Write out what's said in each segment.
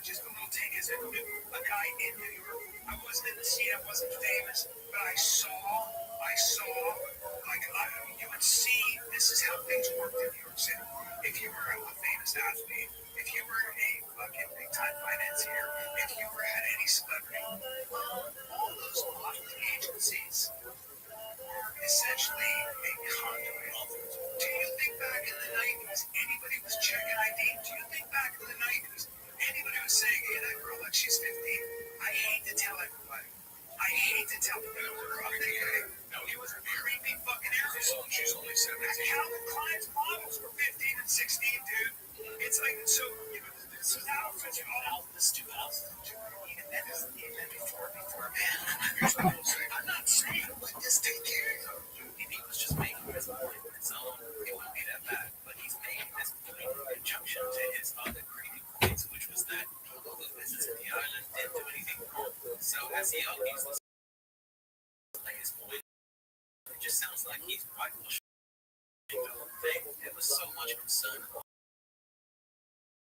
Just a little take as a guy in New York. I wasn't in the scene. I wasn't famous. But you would see this is how things worked in New York City. If you were a famous athlete, if you were a fucking big time financier, if you were had any celebrity, all those modeling agencies were essentially a conduit. Do you think back in the 90s anybody was checking ID? Do you think back in the 90s anybody was saying, hey, that girl, like she's 15? I hate to tell everybody. I hate to tell people. No, he was a creepy fucking asshole. She's only 17. Calvin Klein's models were 15 and 16, dude. It's like, so, so now it's all this 2002. And that is even before, man. I'm not saying let this take care of you. If he was just making his point on his own, it wouldn't be that bad. But he's making this point in conjunction to his other creepy points, which was that people who visited the island didn't do anything wrong. So as he argues this, like his point, it just sounds like he's whitewashing the whole thing. There was so much concern about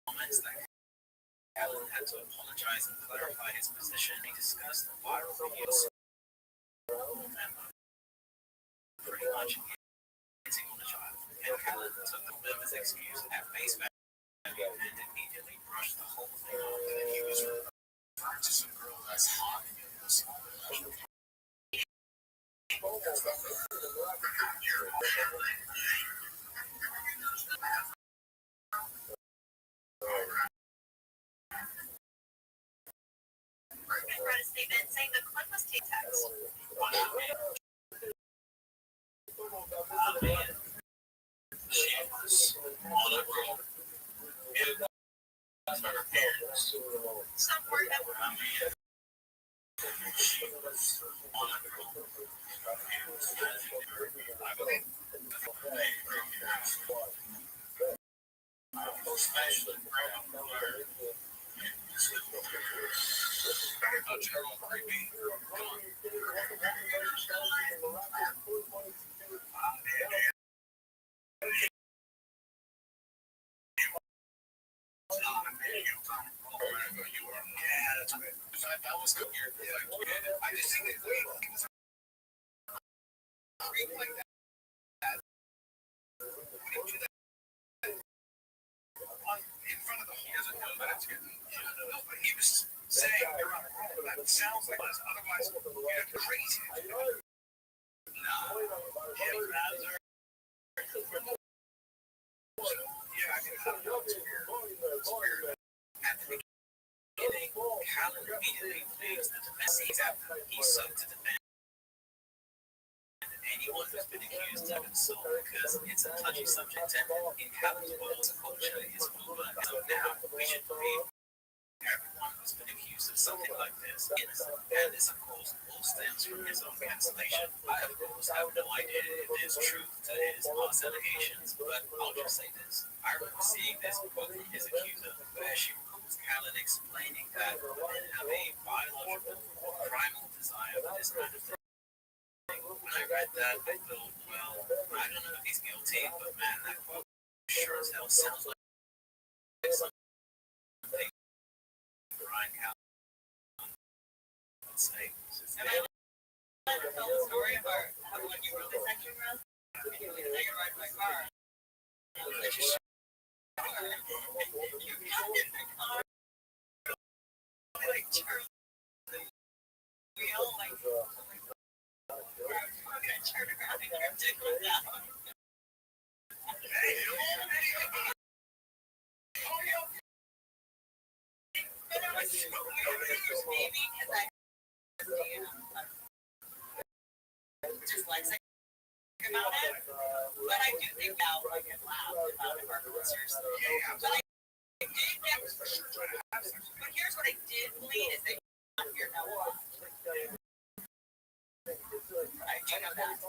comments that Allen had to apologize and clarify his position. He discussed the viral videos and pretty much hitting on the child. And Allen took the member's excuse at face value and immediately brushed the whole thing off. And he was referring to some girl that's hot and read a statement saying the clip was text. She was on a roll with her parents. Some word that were on me. She was on a roll with her parents. I believe especially around where a general creepy that was good. I just think that he was a creep like that. Would he do that in front of the whole? He doesn't know that it's getting. No, but he was saying you're on a roll. That sounds like this. Otherwise, you're crazy. Nah. Yeah, I mean, I don't know. It's weird. It's weird. At the beginning, Callan immediately blames the defense after he sought to defend anyone who's been accused of insult because it's a touchy subject and in Callan's world, culture is over. So now we should believe everyone who's been accused of something like this innocent. And this, of course, all stems from his own cancellation. I, of course, have no idea if there's truth to his past allegations, but I'll just say this. I remember seeing this quote from his accuser, where she recalls Callan explaining that women have a biological or primal desire for this kind of thing. When I read that, I thought, well, I don't know if he's guilty, but man, that quote sure as hell sounds like something Brian Callan would say. Am I allowed to tell the story about when you wrote the section, Rose? And you were like, ride my car. And I was like, you got in the car. Like, Charles, we all like, we're going to turn around and your dick was out. Hey, but it was maybe because I just like about it, but I do think now I can laugh about it more seriously. But I did get, but here's what I did believe is that you're not here now. I do know that.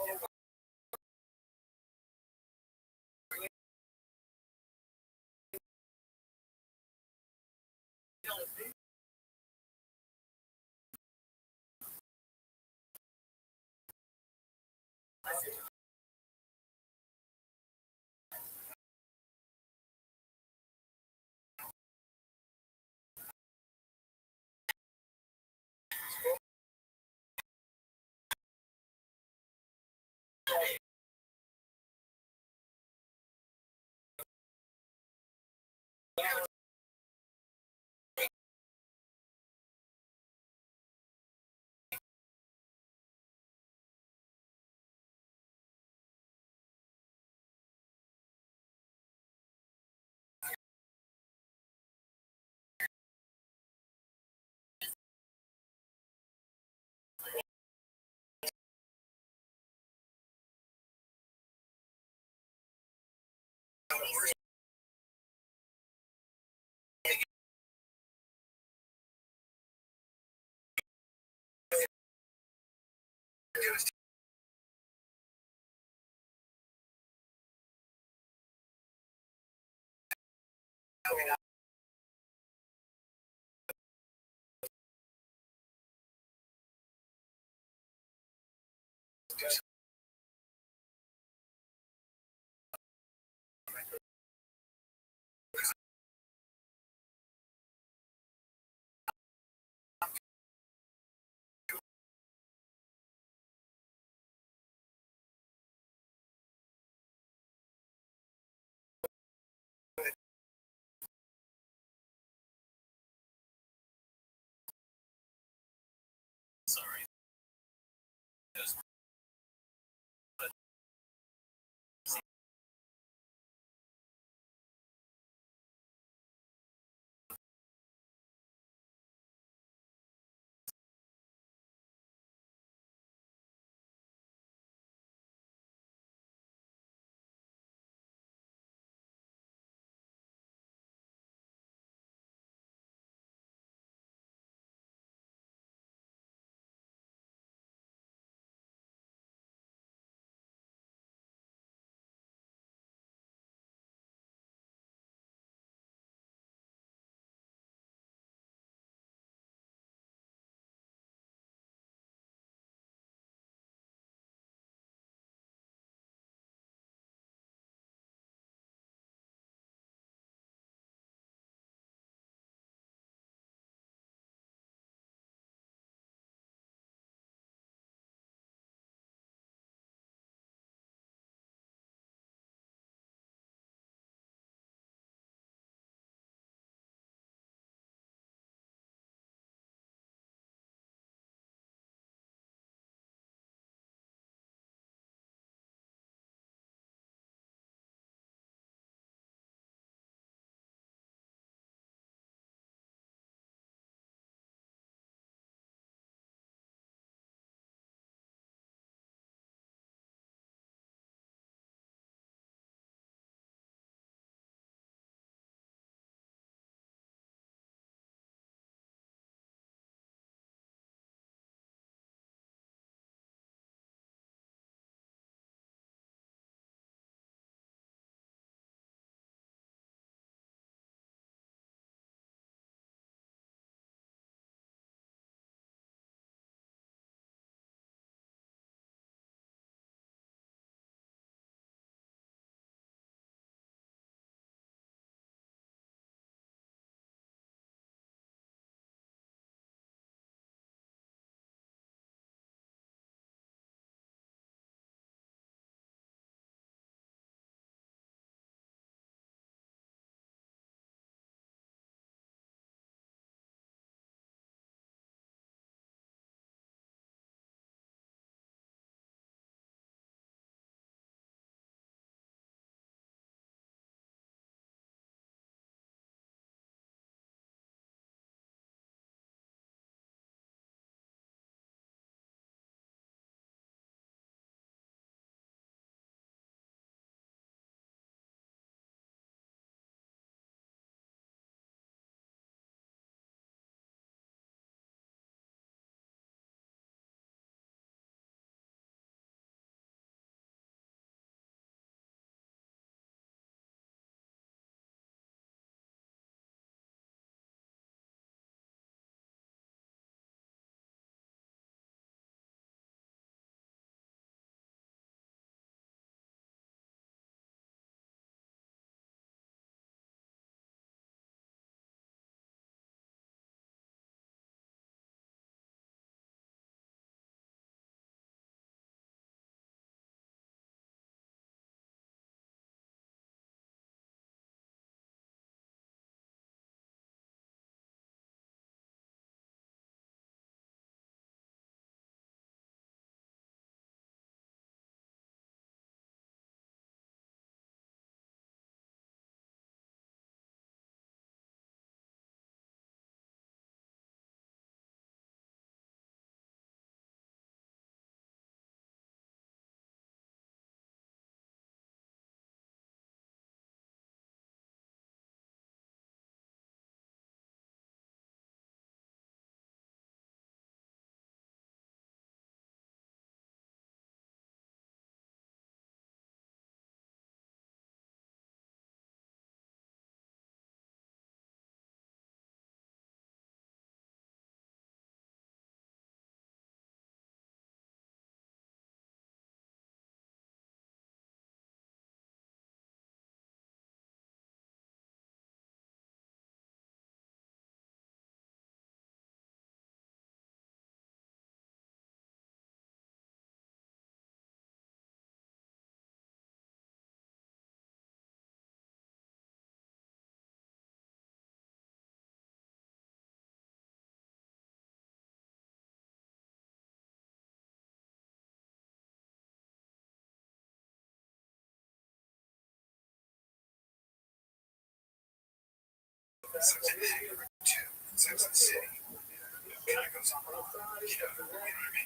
So it's in number two, Sex and the City. Kind of goes on and on. You know what I mean?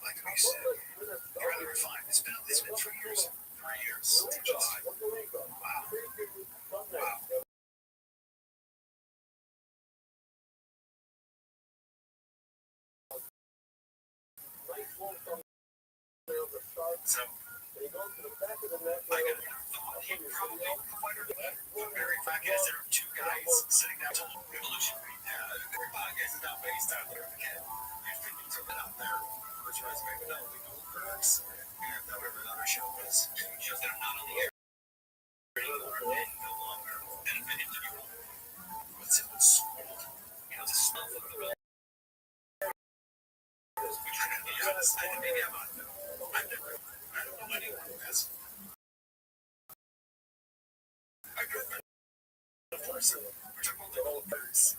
Like we said, you're really refined. It's been 3 years. 3 years. July. Wow. Wow. So, I got thought he probably the very podcast. There are two guys sitting down to revolutionary. Every podcast is not based on there again. You're thinking to it out there, which was maybe not only Google Perks and whatever other show was. Shows that are not on the air anymore and no longer benefiting anyone. What's it? What's small? You know, the stuff of the I think maybe I've never, I don't know anyone who has. I grew up in a person. We're talking about the old birds.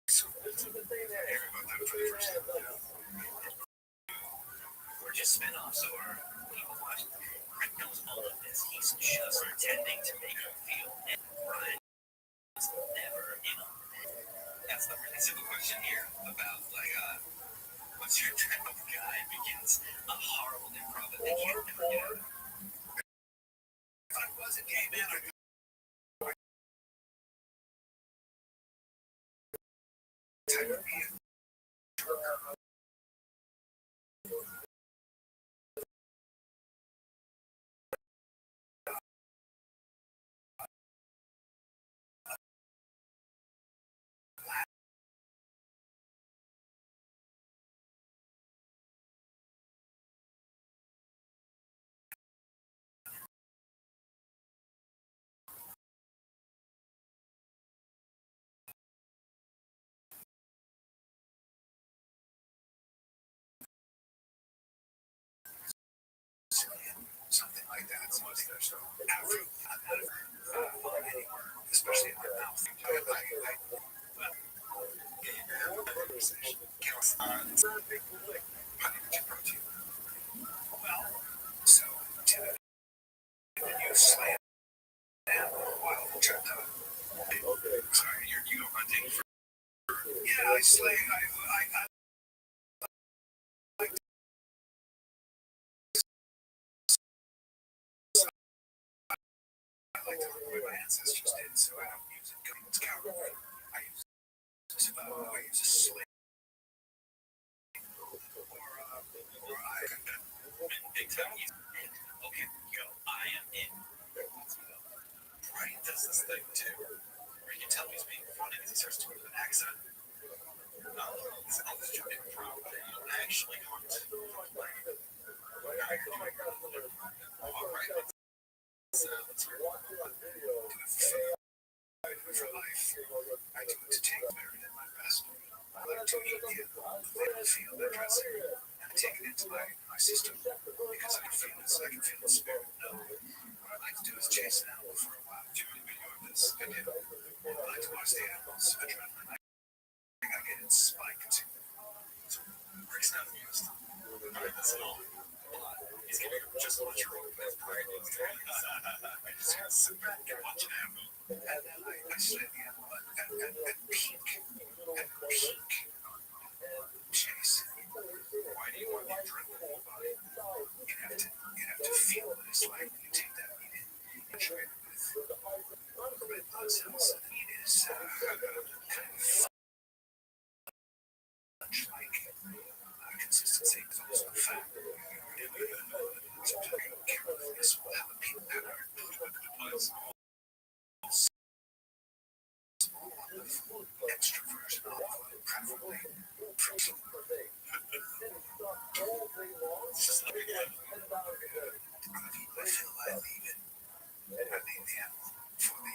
So, everybody that for the first time. We're just spin-offs or people watch. Rick knows all of this. He's just pretending to make you feel. And Ryan is never in on it. That's the really simple question here about, like, what's your type of guy begins a horrible improv that they can't never get out of. If I was a gay man, I'd type of me. Something like that. Something that's anywhere, especially in my mouth. Well, so you slam down while trying to. Sorry, you go hunting for. Yeah, I slay. I like the way my ancestors did, so I don't use it. It's cowardly. I use a slave. Or I big time. Okay, yo, I am in. Brian does this thing too, where you can tell he's being funny because he starts doing an accent. It's all this joke improv, but you don't actually hunt. Like, all right, let's hear it. For life, I do it to take better than my best. I like to eat the feel that dressing and take it into my system because I can feel it. I can feel the spirit. No, what I like to do is chase an animal for a while. Do a video of this. I do. I like to watch the animals. Adrenaline. I get it spiked. So Rick's not amused. That's it all. He's giving just what you're open as pride. I just gotta sit back and watch an animal. And then I slay the animal and peek. Chase. Why do you want the adrenaline in your body? You have to feel what it's like when you take that meat in. You try it with red blood cells. The meat is kind of fudge-like consistency. It's also fat. Sometimes you don't care what this will have a people that are extra version of preferably fruit. Just like again. I feel I leave it. I leave the animal for the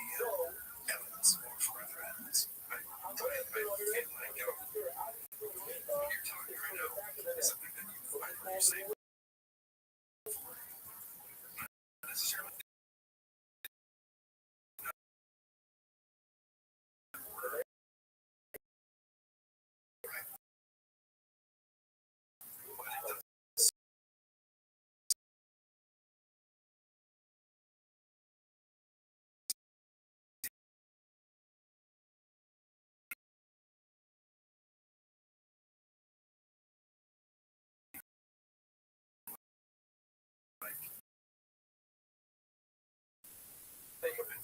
elements or for other animals. I feel like you're talking right now. Something that you're saying. Not necessarily.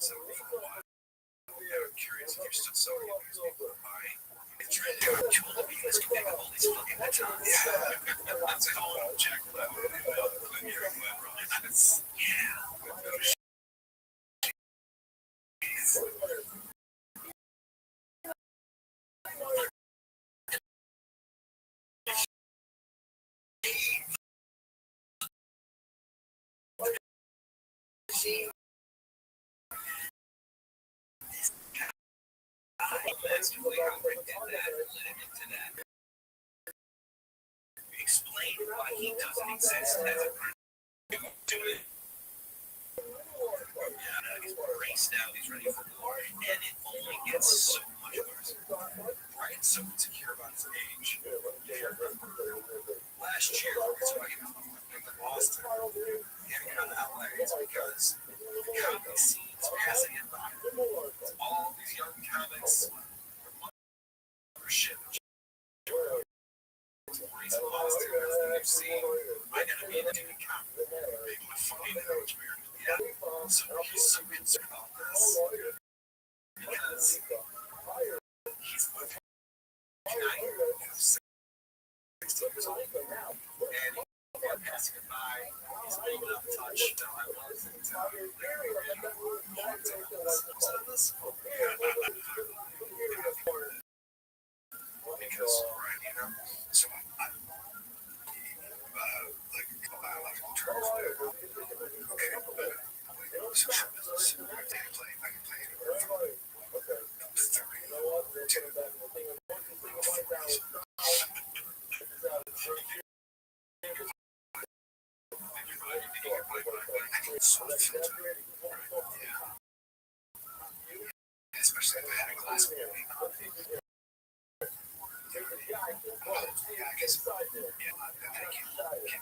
So for a while, I'm curious if you stood so these people by. Trying to do a tool because you pick up all these fucking batons. Yeah. That's a whole Jack Lemmon. Yeah. That's really how Rick did that, led him into that. Explain why he doesn't exist as a person. Do it. He's braced out, he's ready for war, and it only gets so much worse. Brian's so insecure about his age. Last year, that's why he moved to Boston, getting out of LA, is because the comic scene's passing it by. All these young comics are shit. He's in Boston, you've seen, I gotta be the dude comic. People are funny, they know it's weird. Yeah. So he's so concerned about this because he's with who's 60 years old and he's passing it by. He's a little out of touch. Now I love it. Because, right, you know, so I'm like biological terms. Okay, but social business. I can play anywhere from 30 especially if I had a class with me. Yeah, I guess. Yeah, I can't.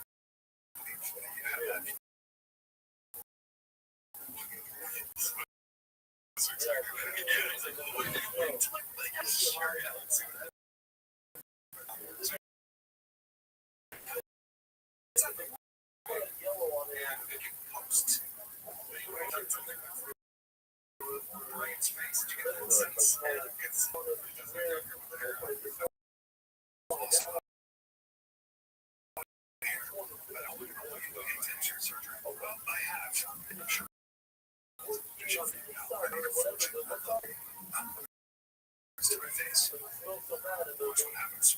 That's exactly what it is. He's like, well, what do you think? Like, yeah, sure, yeah, let's see what happens. Yeah, we can post. Brian's face, did you get that sense? It's surgery. Well, I have. Sure. To my face. Watch what happens.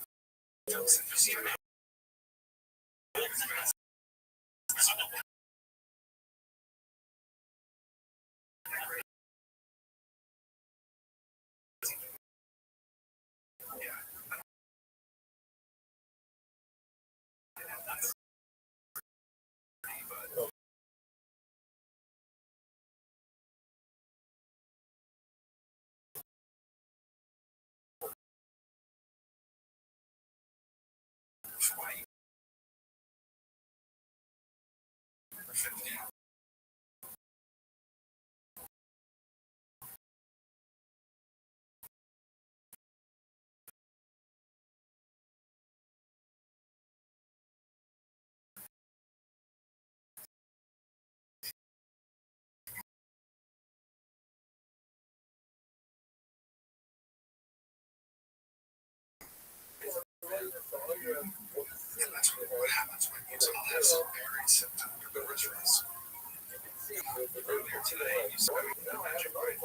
Why? Yeah, that's what happens when you all have some very symptoms of the rituals. Earlier today, you saw me in the magic right.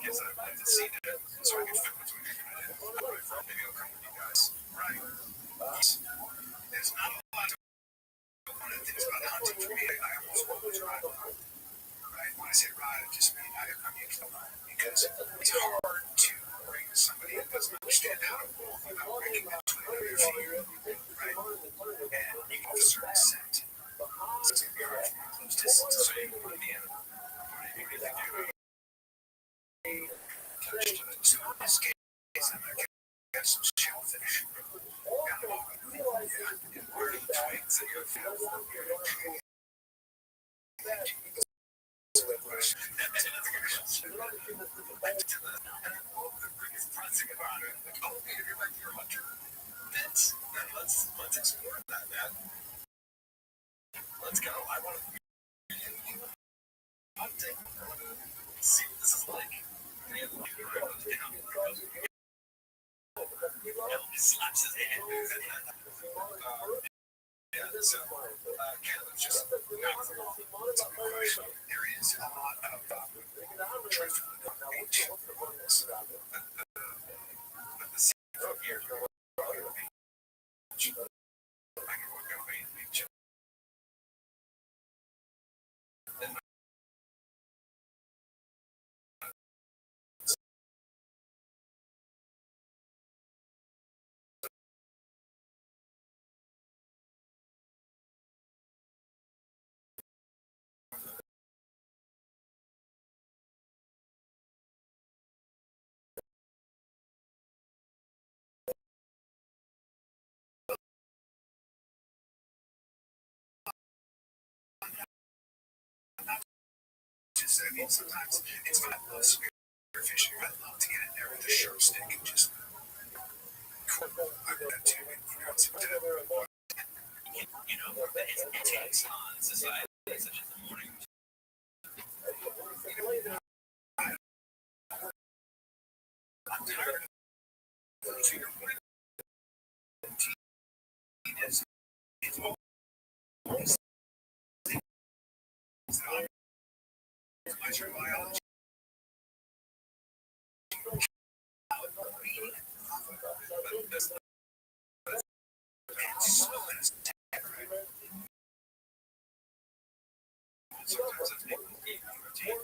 Because I've lived and seen it, so I can fit between it. Maybe I'll come with you guys. Right. There's not a lot of one of the things about hunting for me. I almost always ride alone. Right? When I say ride, I just mean I used to line because it's hard to bring somebody that doesn't understand how to walk without breaking between their feet. Right? And you can have a certain scent. So it's going to be hard for me to close distance. So you can put me in. You really do. Touched to this case, and I got some shellfish. Yeah, and where are the twigs that you have? Let's explore that, man. Let's go. I want to hunting. I want to see what this is like. He slaps his hand. Yeah, so Caleb just there is a lot of drift from the beach. But the sea from here, I can walk away and beach. I mean, sometimes it's fun. I love spear fishing. I love to get in there with a sharp stick and just cool. I do that too. You know, it's it takes on society such as the morning. I'm tired of it. To your point, it's always pleasure biology. Sometimes I think routine.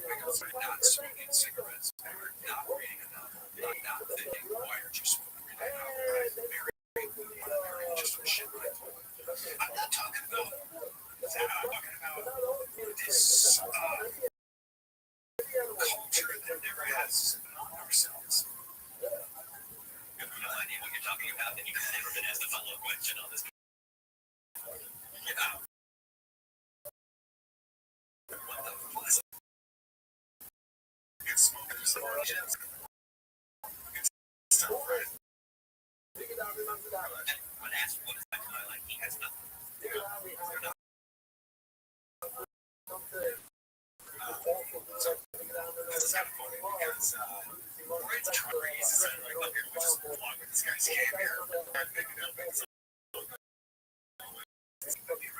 Because I'm not smoking cigarettes, or not reading enough, not thinking, why aren't you smoking every day? Just for shit like that. I'm not talking about that. I'm talking about this culture that never has ourselves. You have no idea what you're talking about, and you've never been asked a follow-up question on this. Yeah. What the fuck is it? It's smokers of origins. It's still right. When asked what is that guy like, he has nothing. They're not. So, this is kind of funny because we're in trees, and like, look, we'll just walk with this guy's camp here. And maybe they'll make some.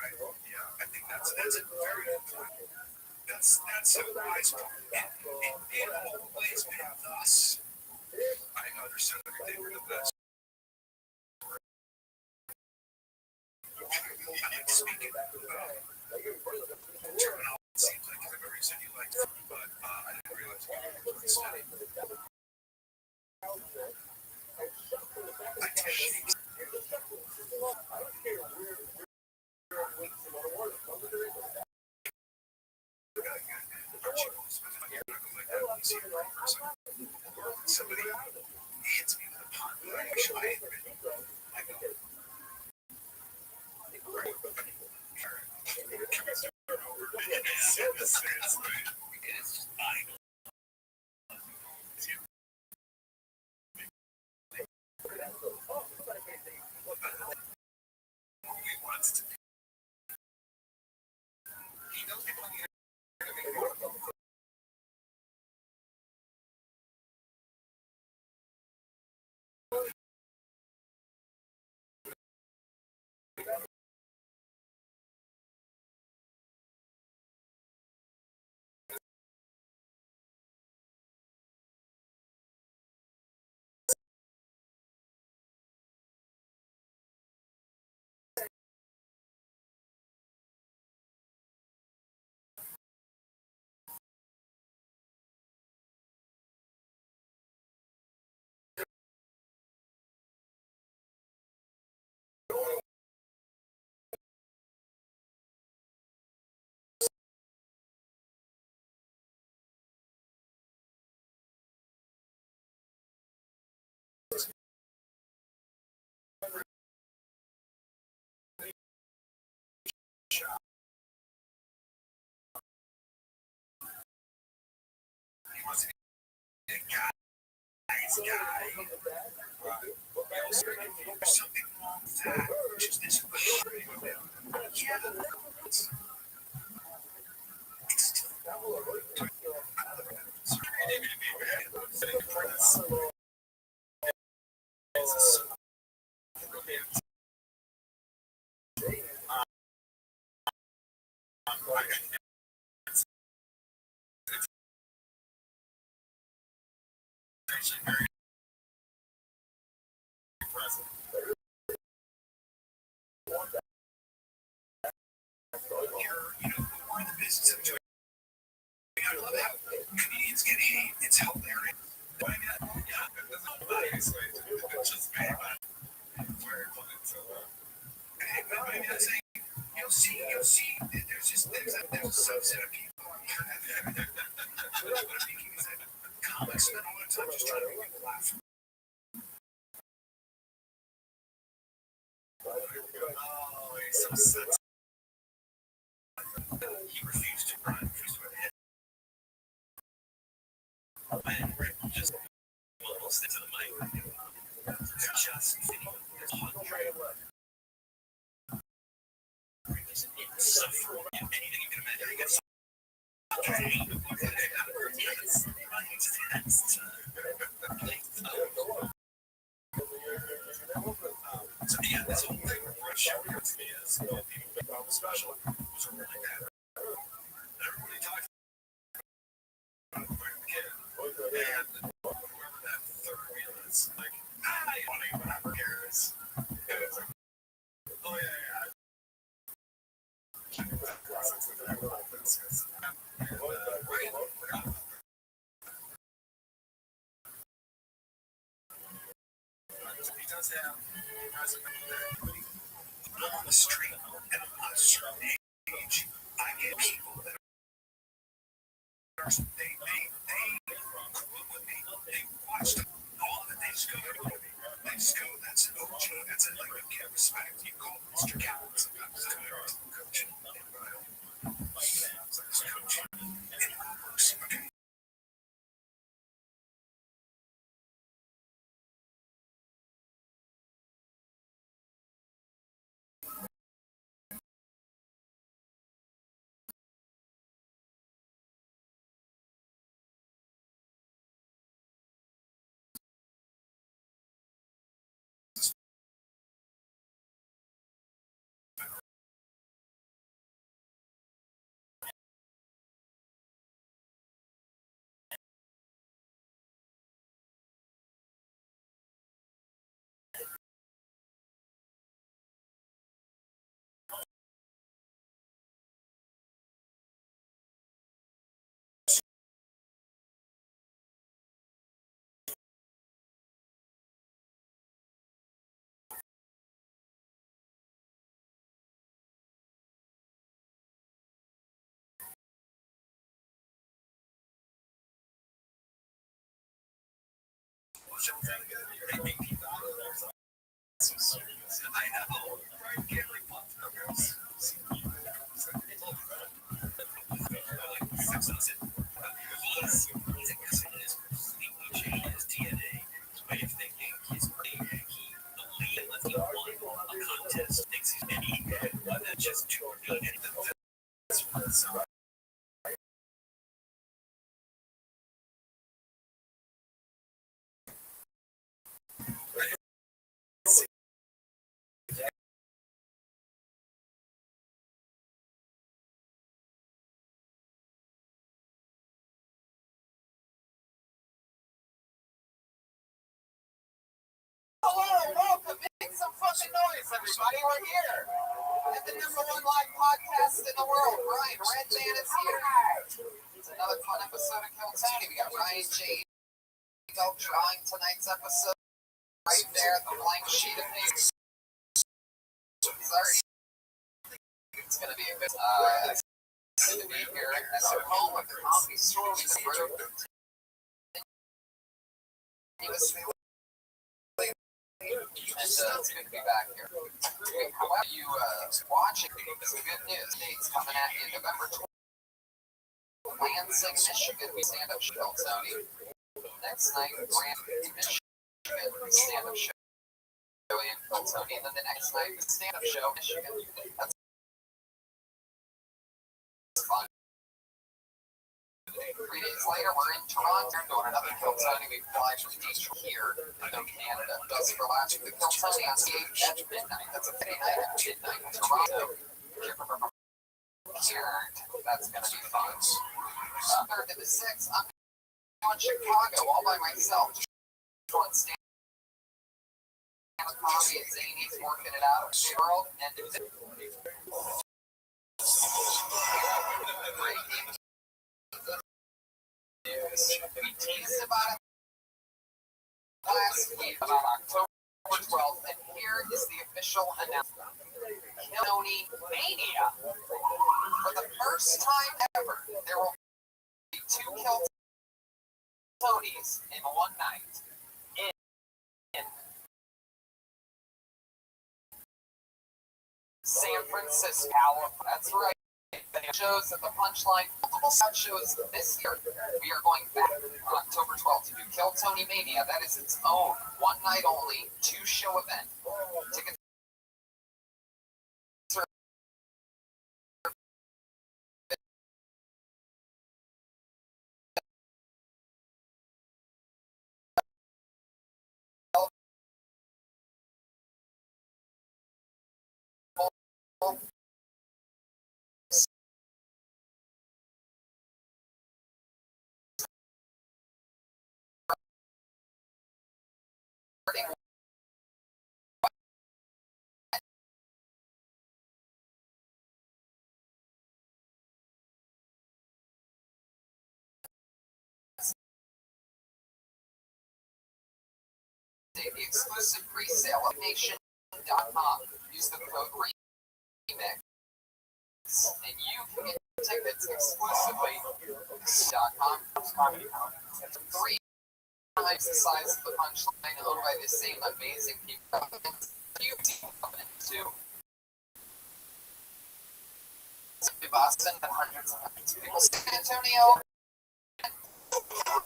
Right. Yeah, I think that's a very good point. That's a wise point. It always been thus. I understood everything with the best. Speaking of terminology, it seems like the reason you liked it, but I didn't realize you were studying. I take somebody hits me with a pun, but I actually I go, it's just body. He wants to. He knows people in the wants to be a guy's guy. There's something wrong with that, which is this. Yeah, it's still. We're in the business of doing. I love how comedians get hate. It's hilarious. You'll see. There's a subset of people on the internet. What I'm thinking is that comics spend a lot of time just trying to make people laugh. Oh, he's so sensitive. He refused to run. Refused to hit. And just little sticks in the mic. Just video. There's 100. Suffering. Anything you can imagine. He gets so yeah, this whole thing with Rothschild to me is people special was really bad. Everybody talks about the kid, and whoever that third wheel is, like, funny, whatever cares. It's like, oh yeah. He does have when I'm on the street and I'm not a certain age, I get people that are they grew up with me. They watched all of it. They just go, that's an OG. That's it. Like, you get respect. You call Mr. Captain sometimes. Coach. Coach. It works. Okay. I know. Right? Can't like pop numbers. His DNA, his way of thinking, his brain, he believed that he won a contest, thinks he's any good, but that's just too good. That's what's hello, welcome. Make some fucking noise, everybody. We're here at the #1 live podcast in the world. Ryan Redman is here. It's another fun episode of Kill Tony. We got Ryan J. drawing tonight's episode right there at the blank sheet of paper. Sorry. It's going to be a good to be here at the home of the Comedy Store. And it's good to be back here. However, you watching some good news. Dates coming at you November 20th. Lansing, Michigan, we stand-up show, Tony. Next night, Grand Michigan, stand-up show in Tony. And then the next night, the stand-up show, Michigan. That's fun. 3 days later, we're in Toronto doing another Kiltony. We fly from Detroit here in Canada. Just for last week, the Kiltony on the 8th at midnight. That's a Friday night at midnight in Toronto. That's going to be fun. 3rd to the 6th, I'm going to Chicago all by myself. Just doing stand-up comedy at Zany's, working it out. World and great news. We teased about it last week, about October 12th, and here is the official announcement. Kiltony Mania. For the first time ever, there will be 2 Kiltonys in one night. In San Francisco. That's right. Shows at the Punchline. Multiple shows this year. We are going back on October 12th to do Kiltony Mania. That is its own one night only 2-show event. Tickets are the exclusive pre-sale of nation.com. Use the code REMIX and you can get tickets exclusively .com. 3 times the size of the Punchline, owned by the same amazing people. You coming to Boston and hundreds of people. San Antonio.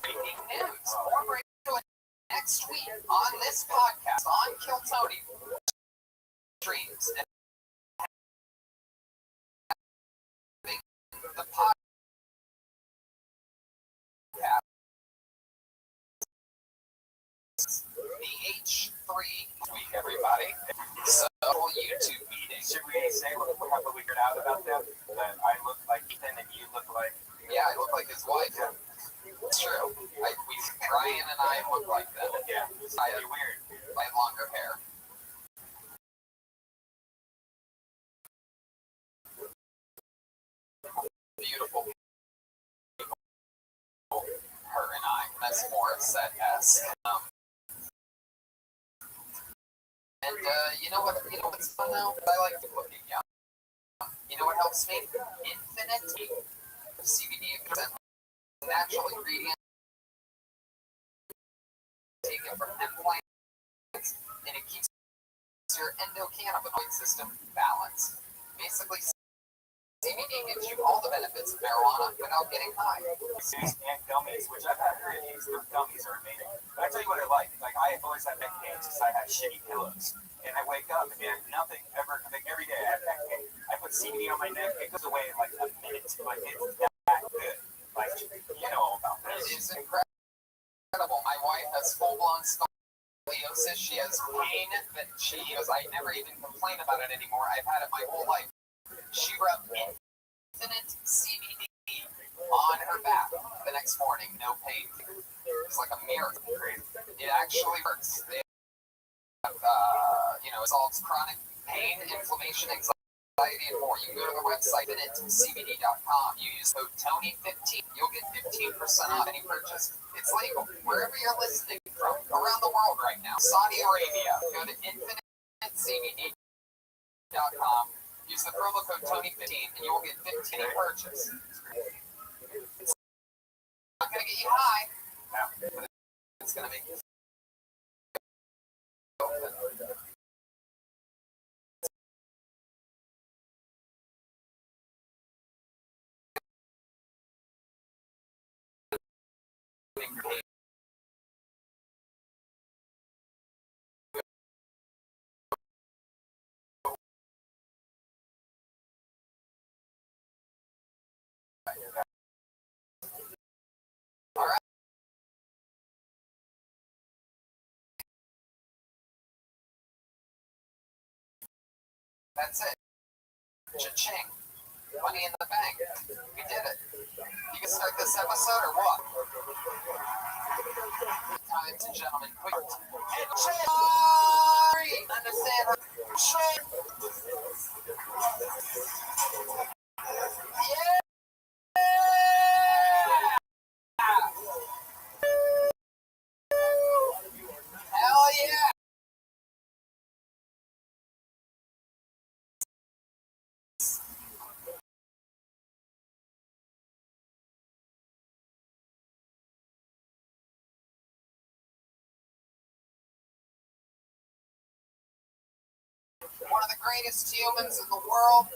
Breaking news. More breaking next week on this podcast on Kiltony Dreams and the podcast. The H3 week, everybody. So YouTube meeting. Should we say what we figured out about them? That I look like Ethan and you look like... Yeah, I look like his wife. Yeah. It's true. Ryan and I look like them. Yeah. I had weird. I had longer hair. Beautiful. Her and I. That's Morissette-esque. And you know what's fun though? I like the looking young. You know what helps me? Infinity. CBD and natural ingredients taken from hemp plants, and it keeps your endocannabinoid system balanced. Basically, CBD gives you all the benefits of marijuana without getting high. And gummies, which I've had 3 of these. The gummies are amazing. But I tell you what I like. Like, I always had neck pain since I had shitty pillows. And I wake up and nothing ever, like every day I have neck pain. I put CBD on my neck, it goes away in like a minute. Like, it's that good. Like, you know all about this. It is incredible. My wife has full-blown scoliosis. She has pain that she goes, I never even complain about it anymore. I've had it my whole life. She rubbed Infinite CBD on her back the next morning. No pain. It's like a miracle. It actually works. It it solves chronic pain, inflammation, anxiety, and more. You can go to the website infinitecbd.com. You use code TONY15. You'll get 15% off any purchase. It's legal wherever you're listening from around the world right now. Saudi Arabia. Go to infinitecbd.com. Use the promo code TONY15 and you will get 15% purchase. It's not going to get you high. No. It's going to make you All right, that's it. Cha-ching. Money in the bank. We did it. You can start this episode or what? Times and gentlemen, quick. Understand? Yeah! Hell yeah! One of the greatest humans in the world.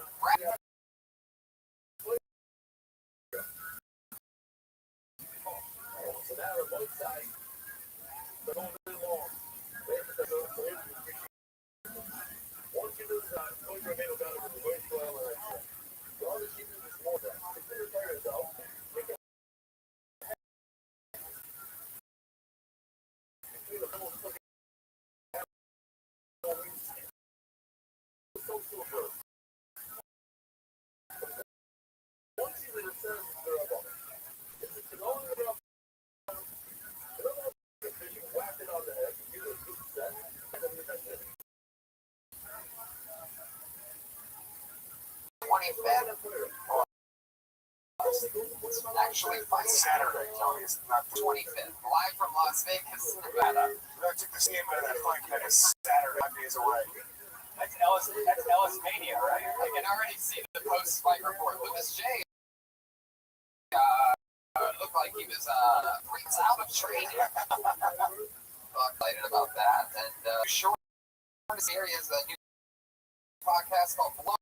Actually, by Saturday, Tony, it's not the 25th. Live from Las Vegas, Nevada. I took this game out of that fight that is Saturday, 5 days away. That's Ellis Mania, right? I can already see the post-fight report. Lucas J. Looked like he was freaks out of training. Excited about that. And short series is a new podcast called Blow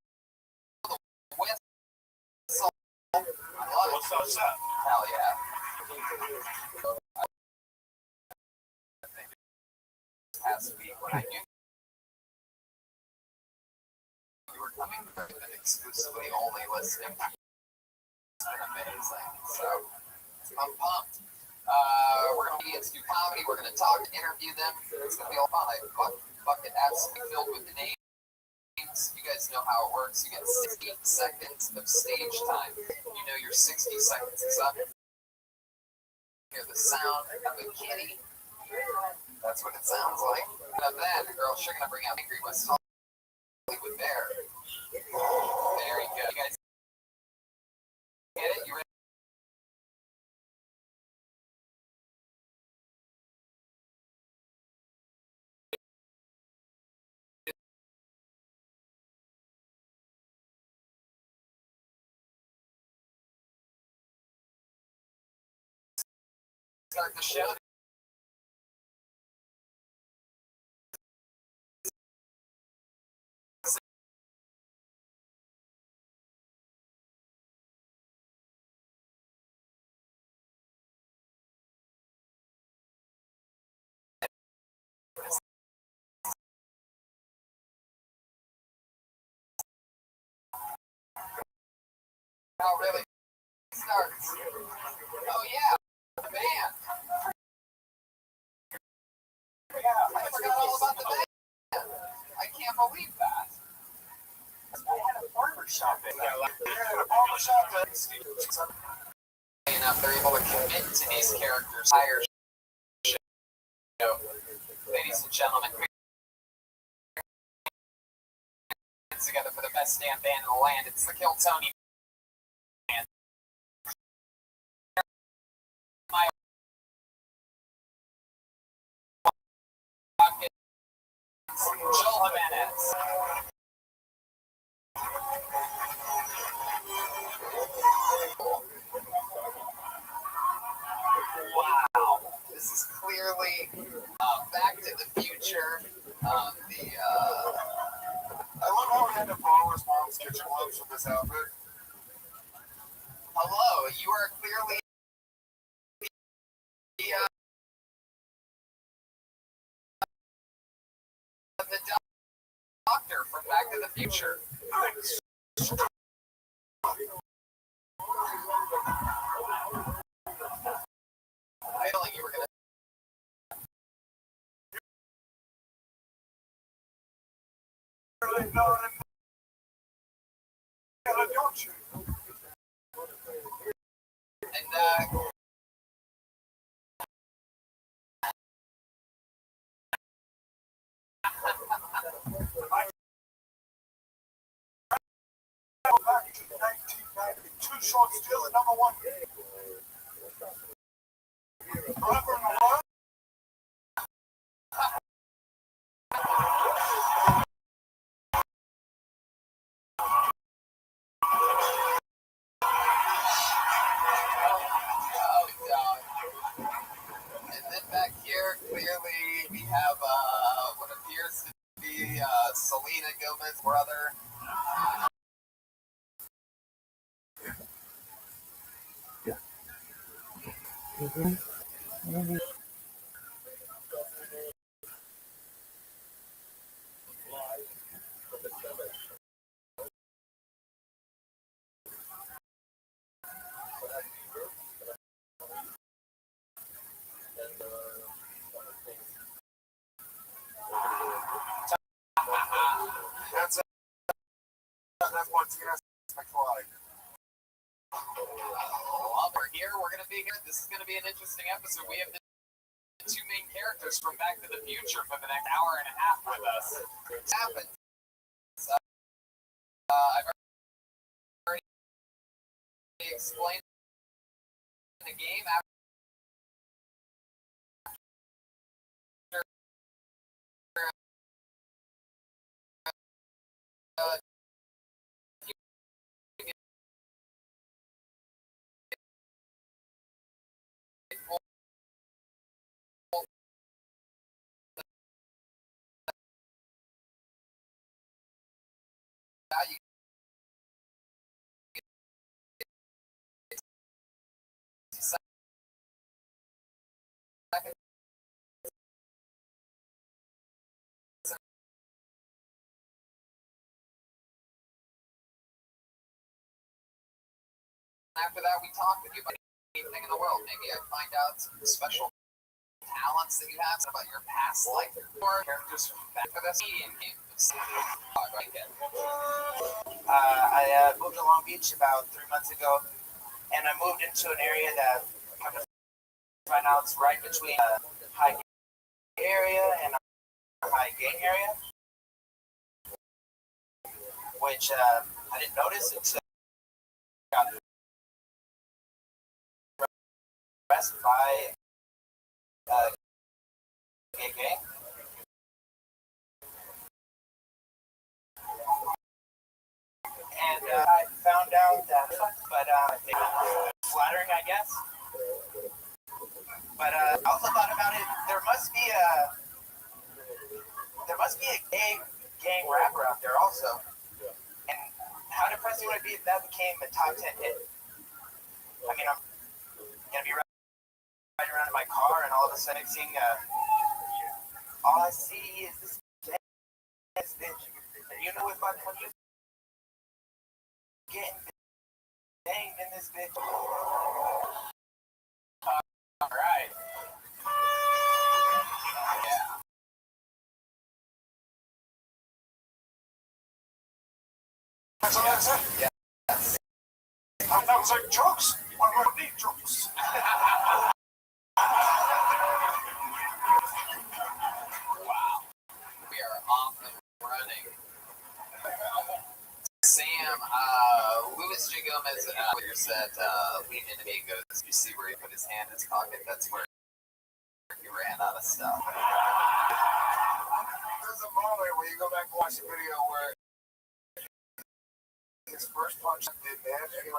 the Whistle. I love it. What's up? Hell yeah. Past week when I knew you were coming through and exclusively only listening. It's been amazing. So I'm pumped. We're going to get to do comedy. We're going to talk and interview them. It's going to be all fun. Bucket absolutely filled with names. You guys know how it works. You get 60 seconds of stage time. You know your 60 seconds is up. Hear the sound of a kitty. That's what it sounds like. And of that, the girl's sure going to bring out Angry West Hollywood Bear. Very good. You guys get it? You ready? Start the show. How it really starts. Oh yeah, the band. Yeah, I forgot all about the band. I can't believe that. I had a barbershop in there. Enough, they're able to commit to these characters. Higher show. Ladies and gentlemen, together for the best damn band in the land. It's the Kill Tony band. My Joel Jimenez. Wow, this is clearly Back to the Future. I love how we had to borrow his mom's kitchen gloves for this outfit. Hello, you are clearly the doctor from Back to the Future. I feel like you were gonna. Don't you? And Back to 1992, short still at number one. Forever in the world. And then back here, clearly we have what appears to be Selena Gomez's brother. That's what's going to spectacular. While we're here, we're going to be here. This is going to be an interesting episode. We have the two main characters from Back to the Future for the next hour and a half with us. What's happened? I've already explained the game after after that, we talk with you about anything in the world. Maybe I find out some special talents that you have, some about your past life, or characters from Back to the Future. I moved to Long Beach about 3 months ago, and I moved into an area that right now it's right between a high area and a high gain area, which I didn't notice until I got arrested by gay gang. And I found out that, but flattering, I guess. But I also thought about it. There must be a gay gang rapper out there also. And how depressing would it be if that became a top 10 hit? I mean, I'm gonna be riding around in my car, and all of a sudden, seeing all I see is this bitch. And you know, with my country getting banged in this bitch. All right. Yeah. That's all I said. Yeah. I don't say drugs. I don't need drugs. Wow. We are off and running. Sam, Louis J. Gomez earlier said, lean into me, goes, you see where he put his hand in his pocket? That's where he ran out of stuff. There's a moment where you go back and watch the video where his first punch did man, and he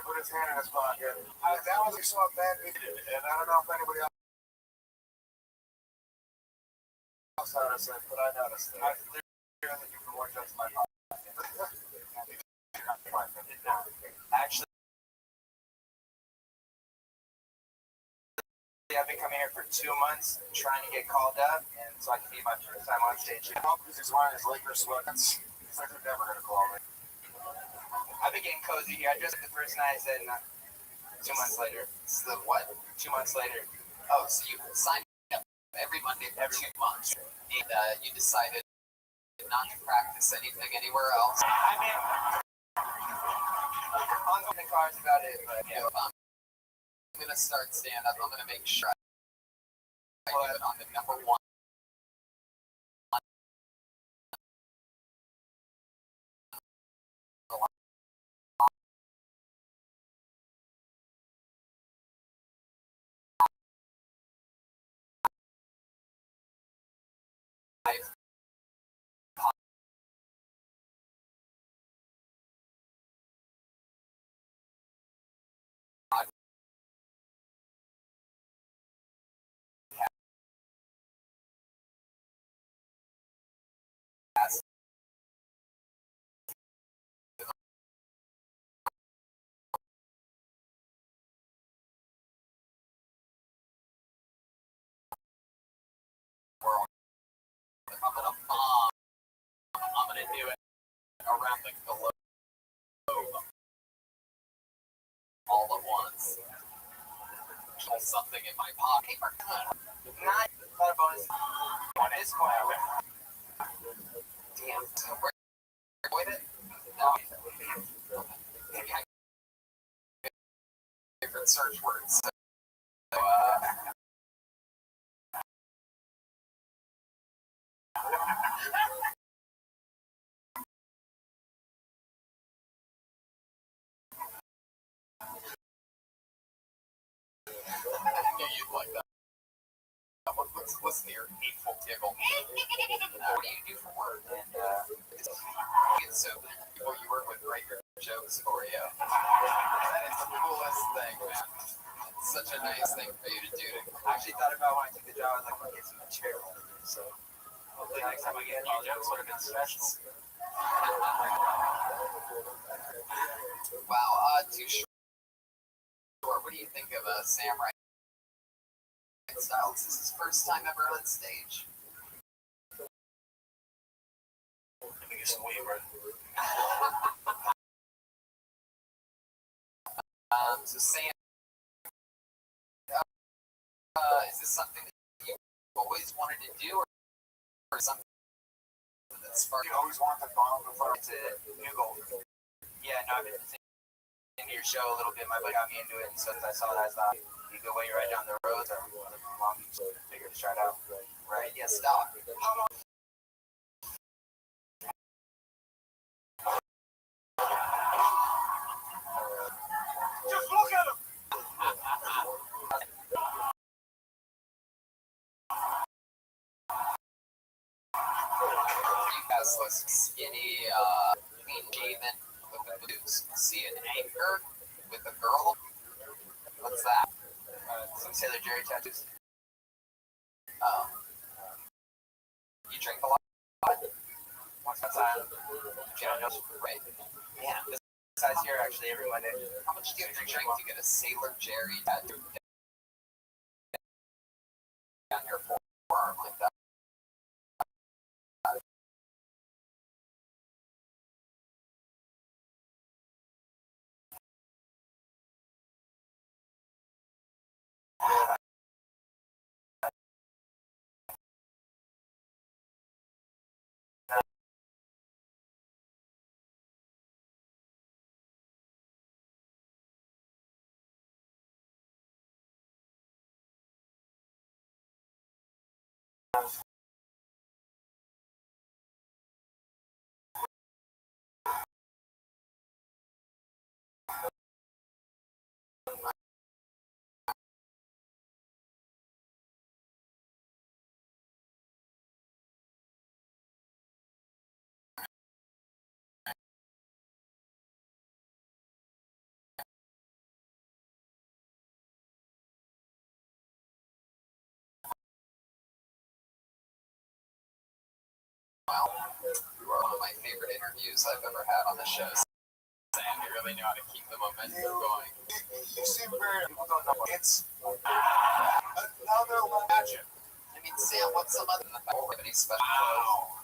put his hand in his pocket. That was we saw a man beat it, and I don't know if anybody else noticed it, but I noticed it. I clearly you can watch that's my pocket. Actually, I've been coming here for 2 months trying to get called up, and so I can be my first time on stage. Because he's wearing his Lakers sweatpants. He's like, they're never gonna call me. I've been getting cozy here. I dressed up the first night, and 2 months later. It's the what? 2 months later. Oh, so you signed up every Monday for 2 months, and you decided not to practice anything anywhere else. I mean, on the cards about it, but You know, if I'm gonna start stand up, I'm gonna make sure I do it on the number one. World. If I'm gonna bomb, I'm gonna do it around the globe all at once. Pull something in my pocket. not a bonus. On this point, I went. Damn. So where avoid it? No. Maybe I different search words. So, I knew you'd like that. Listen to your hateful giggle. What do you do for work? And It's so people you work with write your jokes for you. That is the coolest thing, man. It's such a nice thing for you to do. I actually thought about when I took the job, I was like, I'll get some material. So hopefully next time I get new jokes would have been special. Wow, too short. What do you think of Sam Wright Styles? This is his first time ever on stage. Let me get some waiver. So Sam, is this something that you always wanted to do, or something that sparked? You always want the bomb before It's a new goal. Yeah, no, I've been into your show a little bit. My buddy got me into it, and so I saw that as a good way to ride down the road. Or Long Beach, so I figured to try it out. Right, yeah, stop. How long? Just look at him! You guys look skinny, clean shaven, with the boots. See an anchor with a girl. What's that? Some Sailor Jerry tattoos. You drink a lot? Once in a time. You don't know. Right. Yeah. This size here, actually, every Monday. How much do you drink to get a Sailor Jerry tattoo down your forearm like that? Well, you are one of my favorite interviews I've ever had on the show. Sam, you really know how to keep the momentum going. You seem very, people don't know. It's another legend. I mean, Sam, what's some other any special Wow.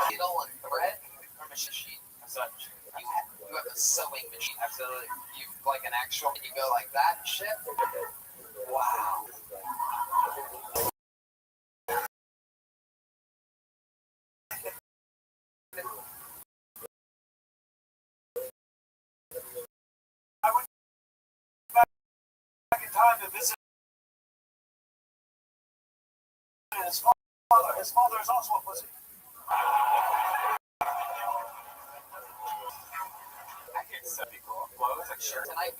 needle and thread or machine? Such. You have a sewing machine. Absolutely. You like an actual. You go like that and shit. Wow. I went back in time to visit his father. His father is also a pussy. That kid's so cool. Well, it was like sure tonight.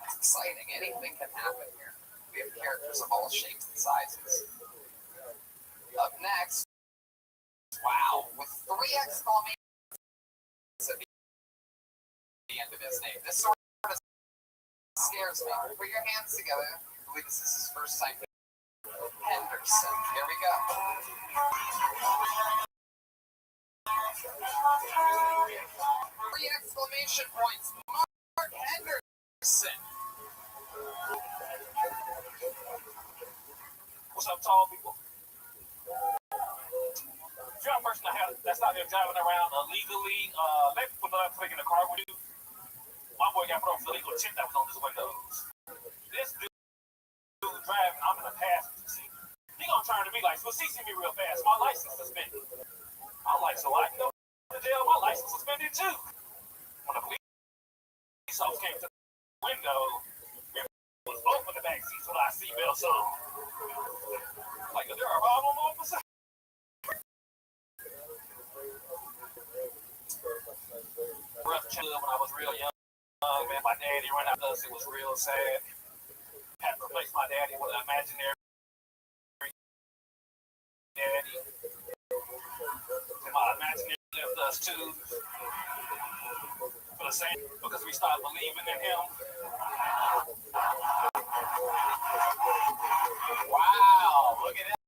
It's exciting. Anything can happen here. We have characters of all shapes and sizes. Up next, wow, with 3 exclamations at the end of his name. This sort of scares me. Put your hands together. I believe this is his first time. Henderson. Here we go. 3 exclamation points. Mark Henderson. What's up, tall people? If you're a person that's out there driving around illegally, let people know I'm taking a car with you. My boy got put on for the illegal tint that was on his windows. This dude driving, I'm in the passenger seat. He gonna turn to me like, well, see me real fast. My license suspended. I'm like, so I can go to jail? My license suspended too. When the police officer came to the window, it was open the back seats with our seatbelts on. Like, is there a problem, officer? Rothschild when I was real young, man. My daddy ran out of us. It was real sad. Had to replace my daddy with an imaginary daddy. And my imaginary left us too. For the same, because we stopped believing in him. Wow, look at that.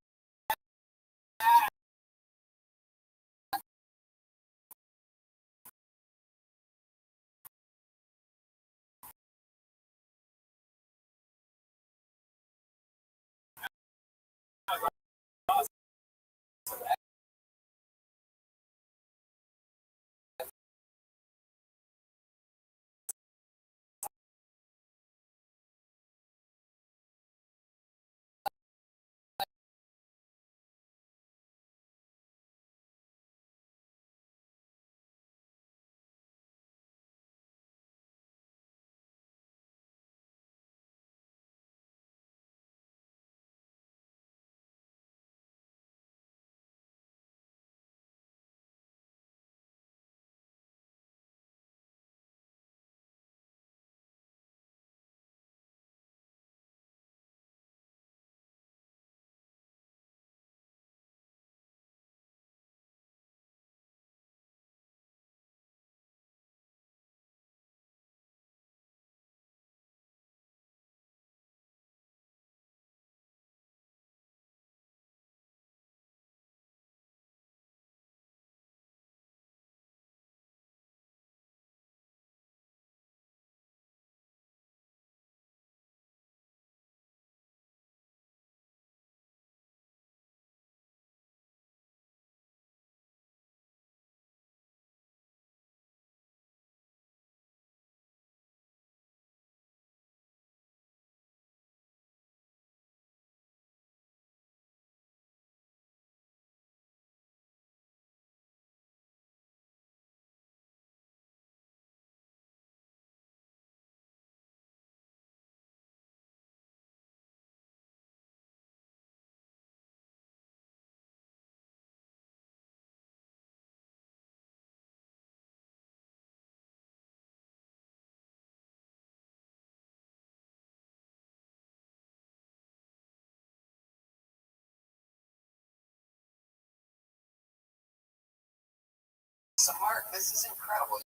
So Mark, this is incredible.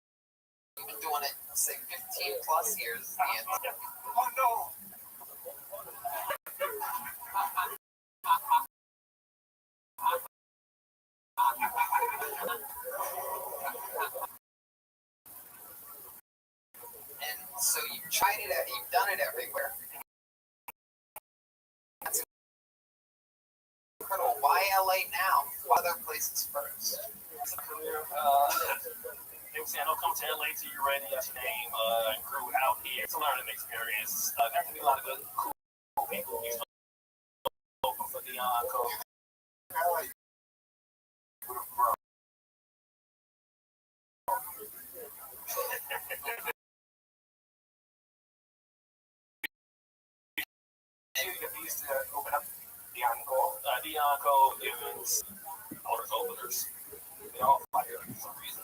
You've been doing it, say, 15 plus years. Oh no! And So you've tried it, you've done it everywhere. That's incredible. Why LA now? Why other places first? It's a career. They were saying, don't come to LA till you're ready. That's your name. And grew out here. It's a learning experience. There can be a lot of good, cool people. You spoke for Dion Cole. LA would have grown. If he used to open up Dion Cole, Evans, all those openers, they all fired for some reason.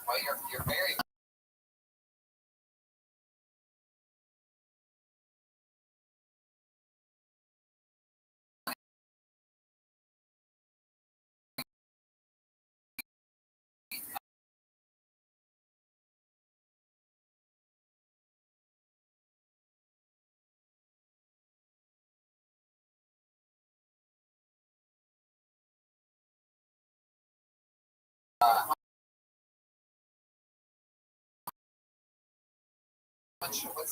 Well, you're very. What's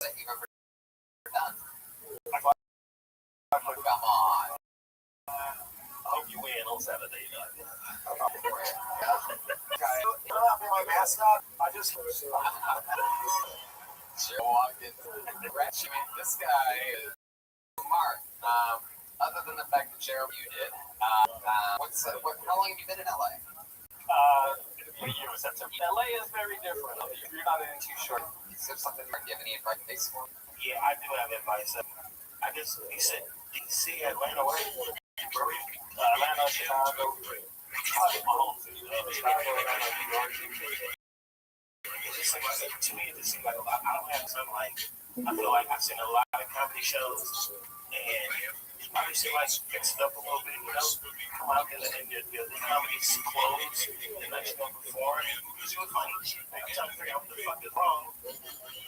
that you've ever done? Come on. I hope you win on Saturday night. My mascot, I just Sure walked in. This guy is smart. Other than the fact that Jeremy, you did. How long have you been in LA? New Year in September. LA is very different. If you're not in too short. Is there something you're giving any advice for? Yeah, I do have advice. I guess he said DC, Atlanta, Atlanta, Chicago. Probably my home city. Chicago, Atlanta, New York. It just seems like, to me, it just seems like a lot. I don't have something like, I feel like I've seen a lot of comedy shows, and it probably seems like fix it up a little bit, you know? Come out and the comedy's closed, and then you're going to perform, and it's really funny. I'm trying to figure out what the fuck is wrong.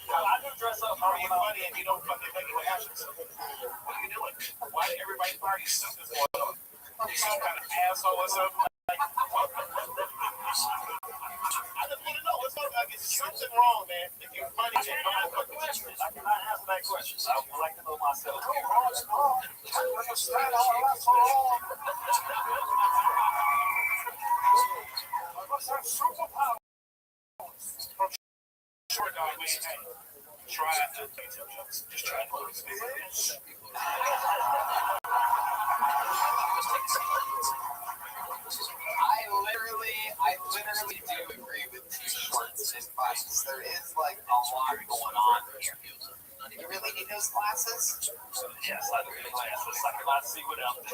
I do dress up, are you funny, and you don't fucking make it happen? What are you doing? Why did everybody party stuff is going on? You some kind of asshole or something? I just want to know what's going on. Is something wrong, man? If you're funny, then you don't have a question. I cannot answer that question. I would like to know myself. What's our superpower? Short dog, man. Hey, try to just try to close this. I literally do agree with Too Short's advice. There is like a lot going on here. You really need those glasses? Yes, I do need glasses. I cannot see without them.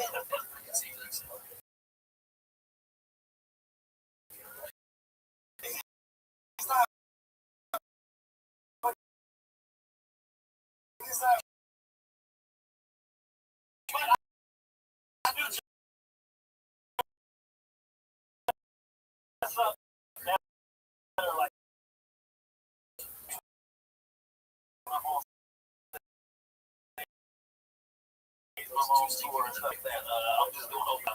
Tour and stuff like that. I'm just doing open.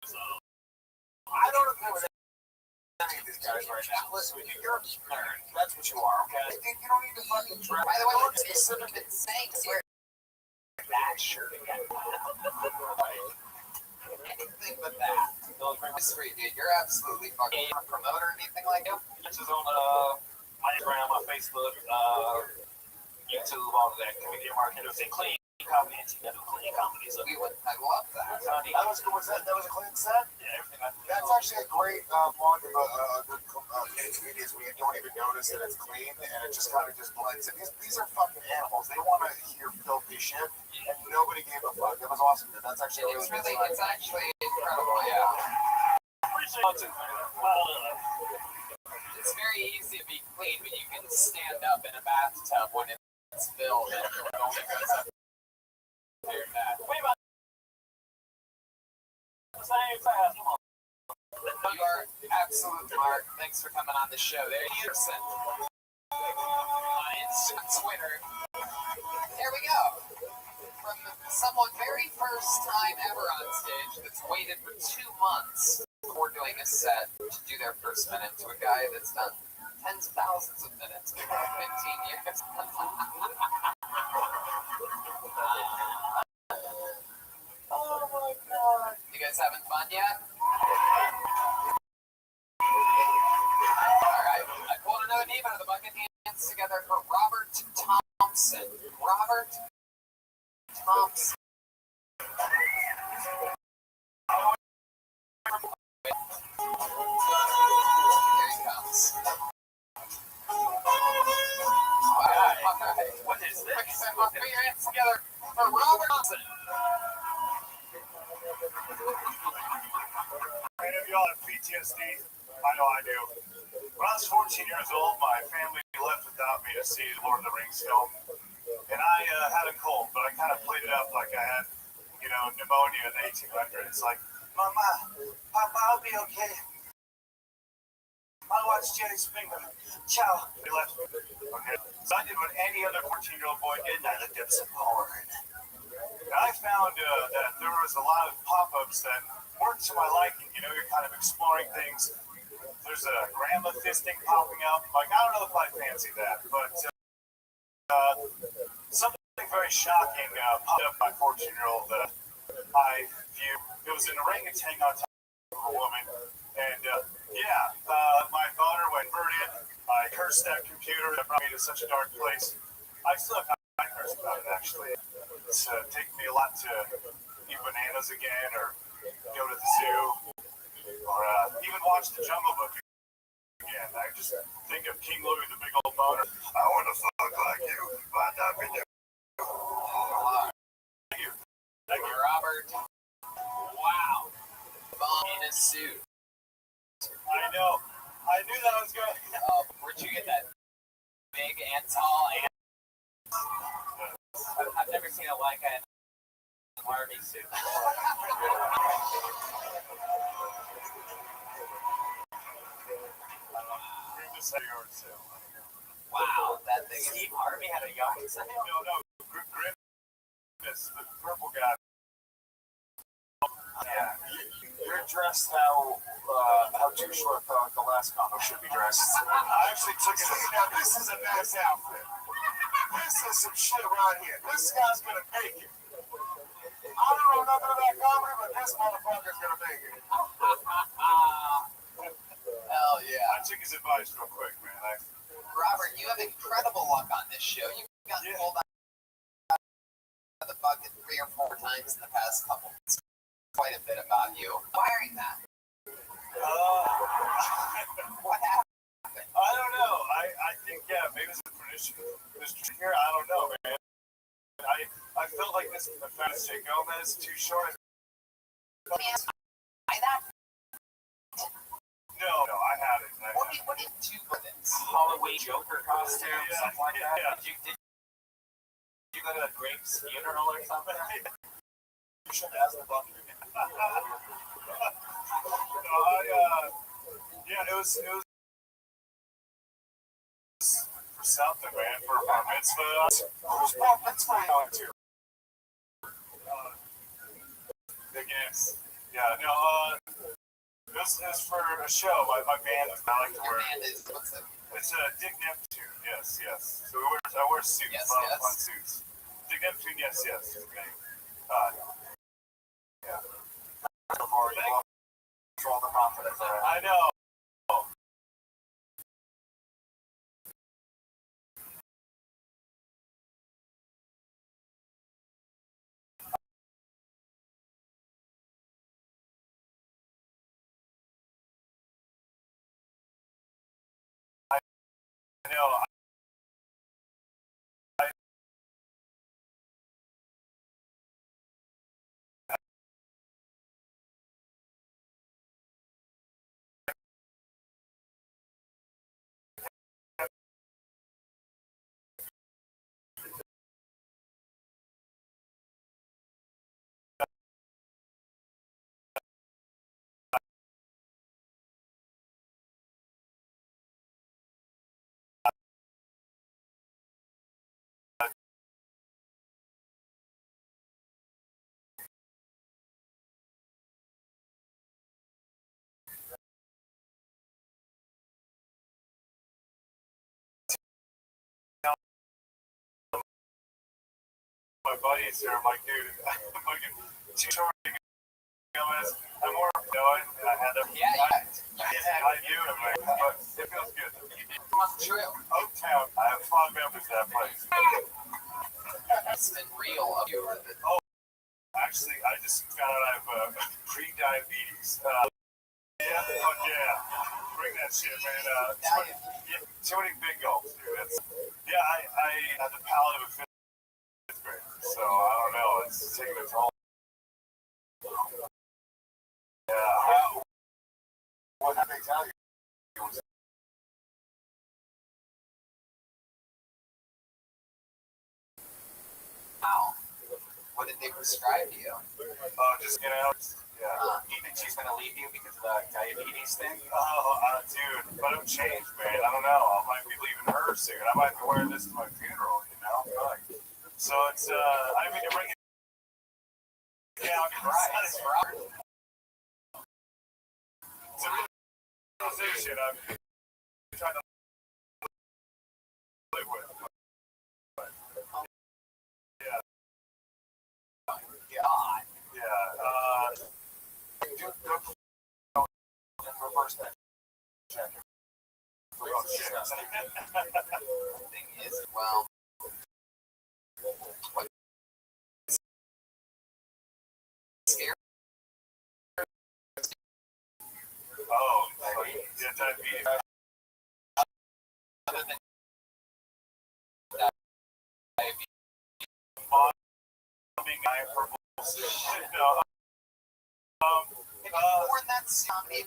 So I don't agree with any of these guys right now. Listen, you're a nerd. That's what you are, okay? You don't need to fucking try. By the way, what you should have been saying is wear that shirt again. Anything but that. Dude, you're absolutely fucking a promoter or anything like that. This is on my Instagram, my Facebook, YouTube, all of that. Comedian marketer, say clean comedy, clean comedy. So I love that. That was a clean set. Yeah, everything. That's actually a great one of good comedians where you don't even notice that it's clean and it just kind of just blends in. These are fucking animals. They want to hear filthy shit and nobody gave a fuck. It was awesome. That's actually It's actually incredible, yeah. Appreciate it. It's very easy to be clean when you can stand up in a bathtub when it's filled and it only goes up to your neck. Wait about the same size. Come on. You are absolute Mark. Thanks for coming on the show. There, Anderson. On Twitter. There we go. From someone very first time ever on stage that's waited for 2 months before doing a set to do their first minute to a guy that's done tens of thousands of minutes for 15 years. Oh my god. You guys having fun yet? Alright, I pulled another name out of the bucket. Hands together for Robert Thompson. Robert Thompson. Here he comes. Alright, what is this? Put your hands together for Robert Thompson. Any of y'all have PTSD? I know I do. When I was 14 years old, my family left without me to see Lord of the Rings film. And I had a cold, but I kind of played it up like I had, pneumonia in the 1800s. Like, Mama, Papa, I'll be okay. I'll watch Jerry Springer. Ciao. They left me. Okay. So I did what any other 14-year-old boy did, and I looked up some porn. And I found that there was a lot of pop-ups that weren't to my liking. You're kind of exploring things. There's a grandma fisting popping up. Like, I don't know if I fancy that, but something very shocking popped up by 14-year-old that I viewed. It was an orangutan on top of a woman. And, my daughter went birdie. I cursed that computer that brought me to such a dark place. I still have nightmares about it, actually. It's taken me a lot to eat bananas again or go to the zoo or even watch The Jungle Book again. I just think of King Louie, the big old boner. I want to fuck like you, but not with you. Thank you. Thank you, Robert. Wow. Bomb in a suit. I know. I knew that was going to... Where'd you get that? Big and tall and... I've never seen a like an army suit. Wow, that thing. Steve Harvey had a yard sale? No. Grim is the purple guy. Yeah. You're dressed how Too Short thought the last comic should be dressed. I actually took it. Now, this is a nice outfit. This is some shit right here. This guy's gonna make it. I don't know nothing about comedy, but this motherfucker's gonna make it. Hell yeah. I took his advice real quick, man. Robert, you have incredible luck on this show. You've gotten pulled out of the bucket 3 or 4 times in the past couple months. Quite a bit about you. Firing that. What happened? I don't know. I think, maybe it's a tradition. This here, I don't know, man. I felt like this Jose Gomez Too Short. Buy that? No, I haven't. What did you do with it? Halloween Joker costume, something like that. Yeah. Did you go to a Grape's funeral or something? You should ask the bucket. It was for something, man, for a bar mitzvah. Who's bar mitzvah going to? Big ass. Yeah, no, this is for a show. My band, I like to wear. What's it? It's a Dick Neptune, yes. So I wear suits, Yes. fun suits. Dick Neptune, yes. Okay. Yeah. Control the confidence. I know. I know. my buddies here. I'm like, dude, I'm fucking too short to go. I'm more knowing, and I had to. I knew him, like, but it feels good. True. Oaktown, I have fond memories of that place. It's been real of you. Oh, actually, I just found out I have pre-diabetes. Yeah, fuck yeah. Bring that shit, man. Too many big gulps, dude. I had the palate of a fifth grader, so I don't know. It's taking a toll. Yeah. What did they tell you? Wow. What did they prescribe you? Just get out. Yeah. Do you think she's gonna leave you because of the diabetes thing? Dude, but it changed, man. I don't know. I might be leaving her soon. I might be wearing this to my funeral, you know? Like, so it's, I mean, to bring it down. It's a realization I'm trying to live with. But, yeah. God. Yeah. Reverse that. Oh, shit. Thing is, well, what scary? Oh, yeah, diabetes. Other than diabetes, Bombing, I purple. No. more than that, zombie.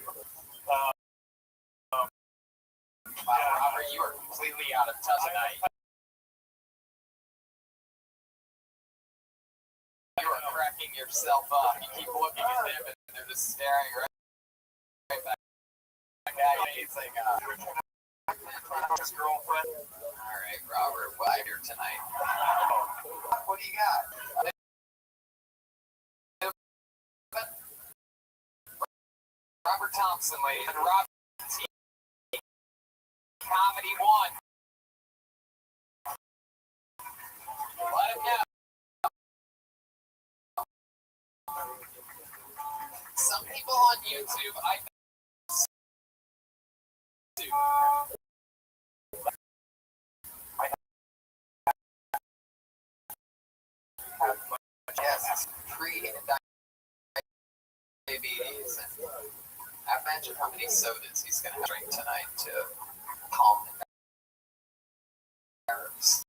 Wow, Robert, you are completely out of touch tonight. You are cracking yourself up. You keep looking at them, and they're just staring right back at you. It's like, His girlfriend. all right, Robert, wider tonight. What do you got? Robert Thompson, ladies and Rob T. Comedy 1. Let him know. Some people on YouTube, I do. Yes, pre-diabetes. I've mentioned how many sodas he's going to drink tonight to calm the nerves.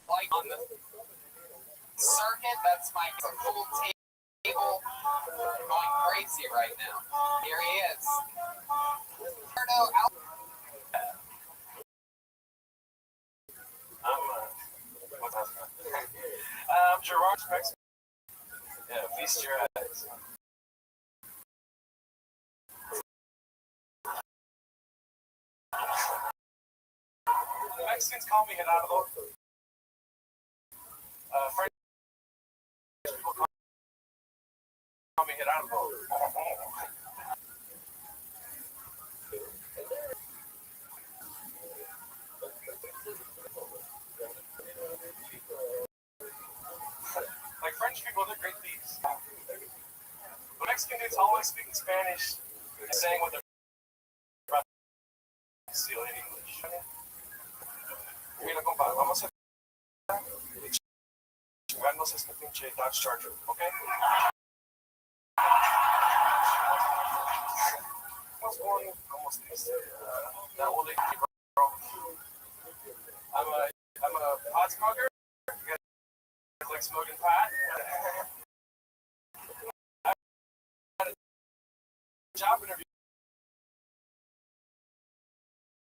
Like on the circuit, that's my pool table going crazy right now. Here he is. I'm Gerard's Mexican. Yeah, feast your eyes. Mexicans call me Gerardo. French people call me Gerardo. Like French people, they're great thieves. But Mexican dudes always speaking Spanish and saying what they're steal in English. Mira, compa, vamos a chingarnos este pinche Dodge Charger, okay? Was born almost that old age, bro. I'm a pot smoker. You guys like smoking pot? I had a job interview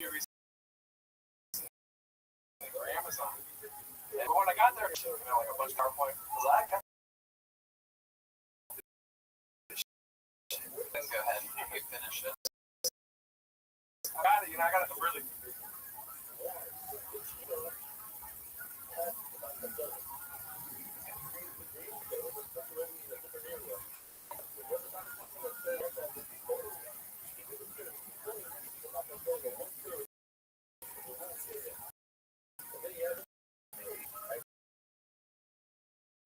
recently for Amazon. And when I got there, shit, like a bunch of PowerPoint. Cause I got Let's go ahead and finish it. I got it, I got it really.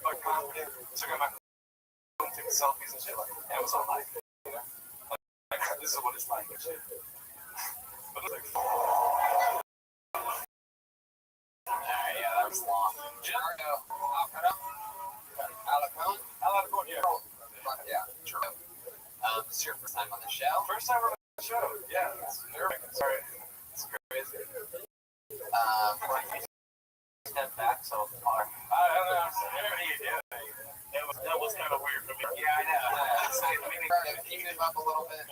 Like confident, took out my phone, taking selfies and shit like Amazon Life. Like this is what it's like and shit. But it's like, Alright, yeah, that was long. Gerardo, Alacon? Alacon, yeah. Yeah, true. This is your first time on the show? First time on the show, yeah. It's nerve-wracking. Sorry. It's crazy. Step back so far. I don't know. That was kind of weird for me. Yeah, I know. So, can you move up a little bit?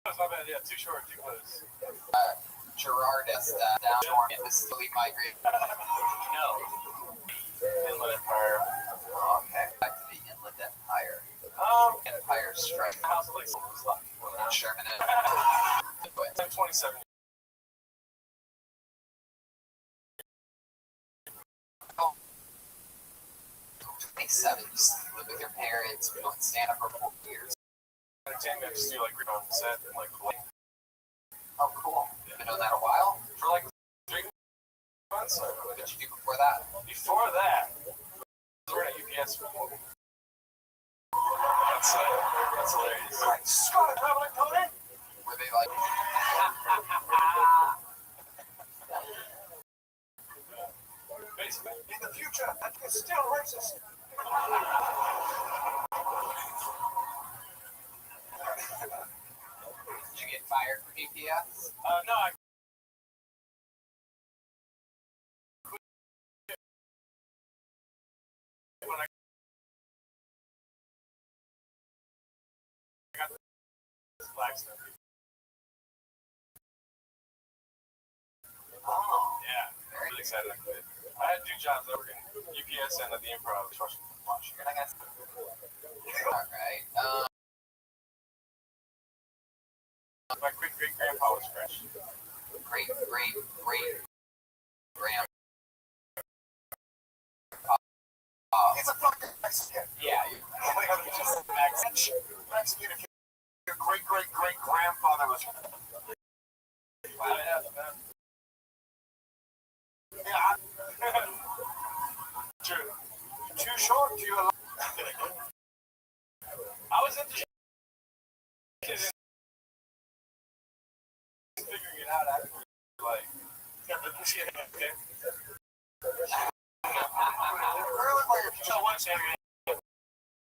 My bad, yeah, too short, too close. Gerard is down north. This is the migrate. No. Inland Empire. Oh, okay. Back to the Inland Empire. Empire Strike. House of Lakes was lucky for that. Sherman. 27. Oh. 27. You live with your parents. We don't stand up for 4 years. Entertainment, I just do like on set and like. Oh, cool. You've been doing that a while? For like 3 months. What did you do before that? Before that, we're at UPS before. That's hilarious. Scott, coming? Were they like? Basically, in the future, it's still racist. Did you get fired from UPS? No, I when I got this black stuff. Oh, Yeah, I'm really excited I quit. I had 2 jobs. I worked in UPS and at the Improv. you're not gonna. All right. My great grandpa was French. Great grandpa. It's a fucking Mexican. Yeah. Just Mexican. Your great grandfather was. Wow, yeah. True. Too short, too long. I was into figuring it out after, like,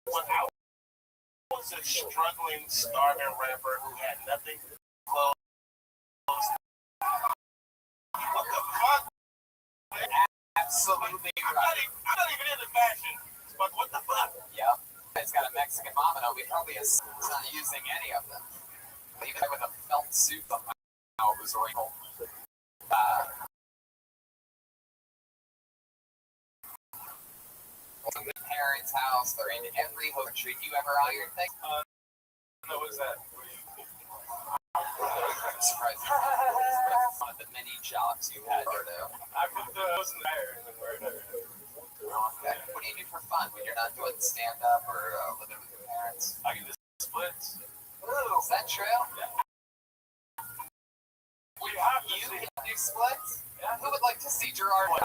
when I was a struggling, starving rapper who had nothing close. What the fuck? Absolutely I'm right. not even into fashion. But what the fuck? Yep. It's got a Mexican mom, and we probably is not using any of them. Even with a felt suit, somehow it was original. From the parents' house, they're in every home tree. You ever iron things? No, what is that? I'm surprised. One of the many jobs you had, Rodo. I put those in there and then wear it. Okay. What do you do for fun when you're not doing stand-up or living with your parents? I can just splits. Is that true? We have to You see. can do splits? Yeah. Who would like to see Gerard? Wow.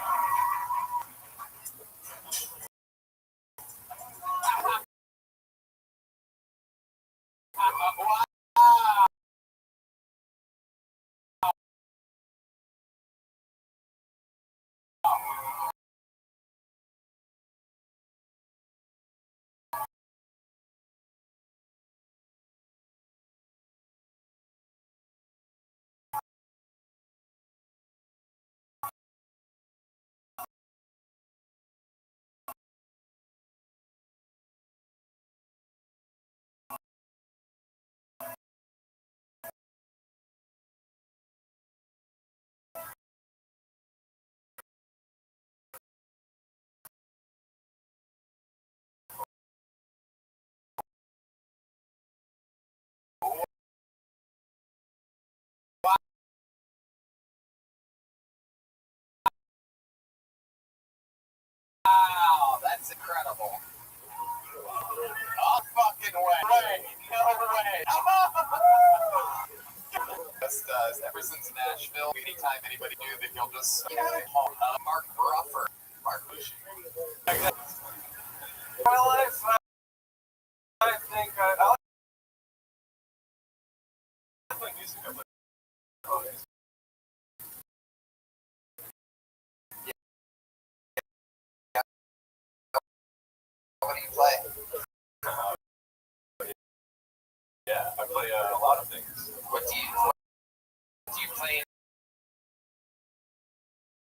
Wow, that's incredible. Oh, fucking way. No way. Just ever since Nashville, anytime anybody knew that he'll just, you know, Mark Bruffer. Mark Bushy. My life, I think I like music. I like movies. What do you play? Yeah, I play a lot of things. What do you play?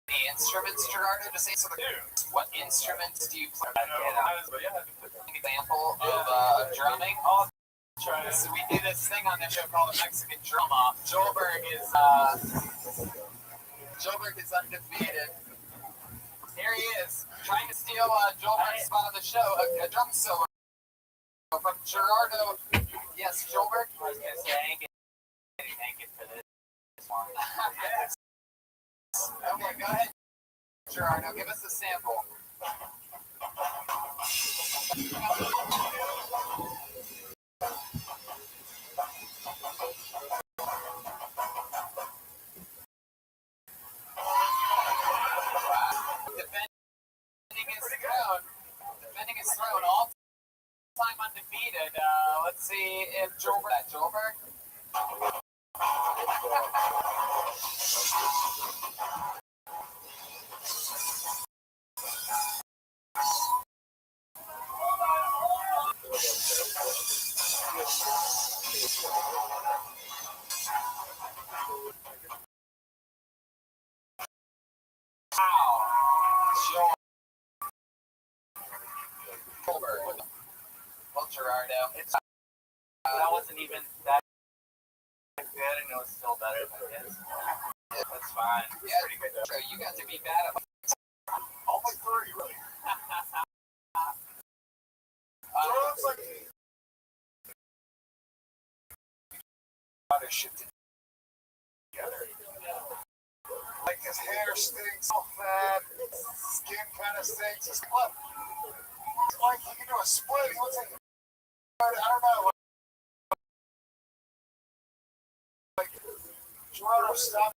Any instruments, Gerardo? Just say something. What instruments do you play? I know, but yeah, I can play them. An example of drumming. I'll try it. So we do this thing on the show called the Mexican Drum Off. Joelberg is undefeated. Here he is, trying to steal Joelberg's spot on the show, a drum solo from Gerardo. Yes, Joelberg? I was gonna say I ain't getting naked for this one. Yes. Okay, go ahead, Gerardo. Give us a sample. Defending his throne, all time undefeated. Let's see if Joelberg. Joelberg. Well, Gerardo, That wasn't even that good, and it was still better than his. That's fine. It's yeah, pretty good. so you got to be bad at Only 30, really. Looks like other shit together. Like his hair stinks, so fat, skin kind of stinks. He's what? Like he can do a split. He looks like I don't know. Like Gerardo, stop.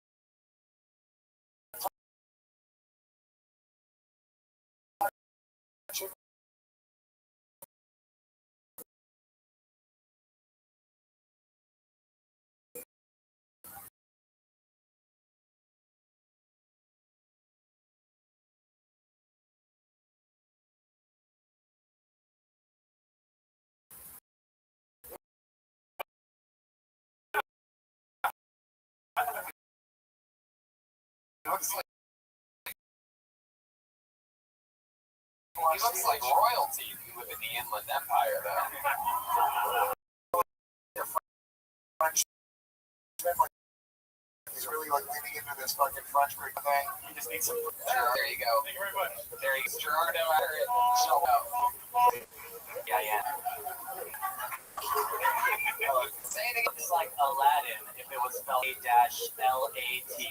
He looks like royalty if you live in the Inland Empire, though. French. He's really like leaning into this fucking French Greek thing. He just needs some. There you go. Thank you very much. There he is. Gerardo at it. Show up. Yeah. Say it again. It's like Aladdin if it was spelled A-L-A-T. There you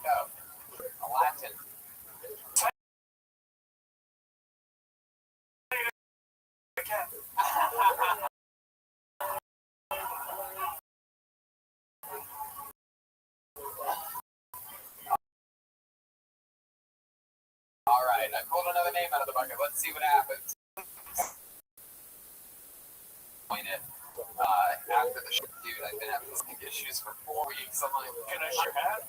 go. Aladdin. shit. All right, I pulled another name out of the bucket. Let's see what happens. After the show, dude, I've been having stomach issues for 4 weeks. I'm like, Can I share that?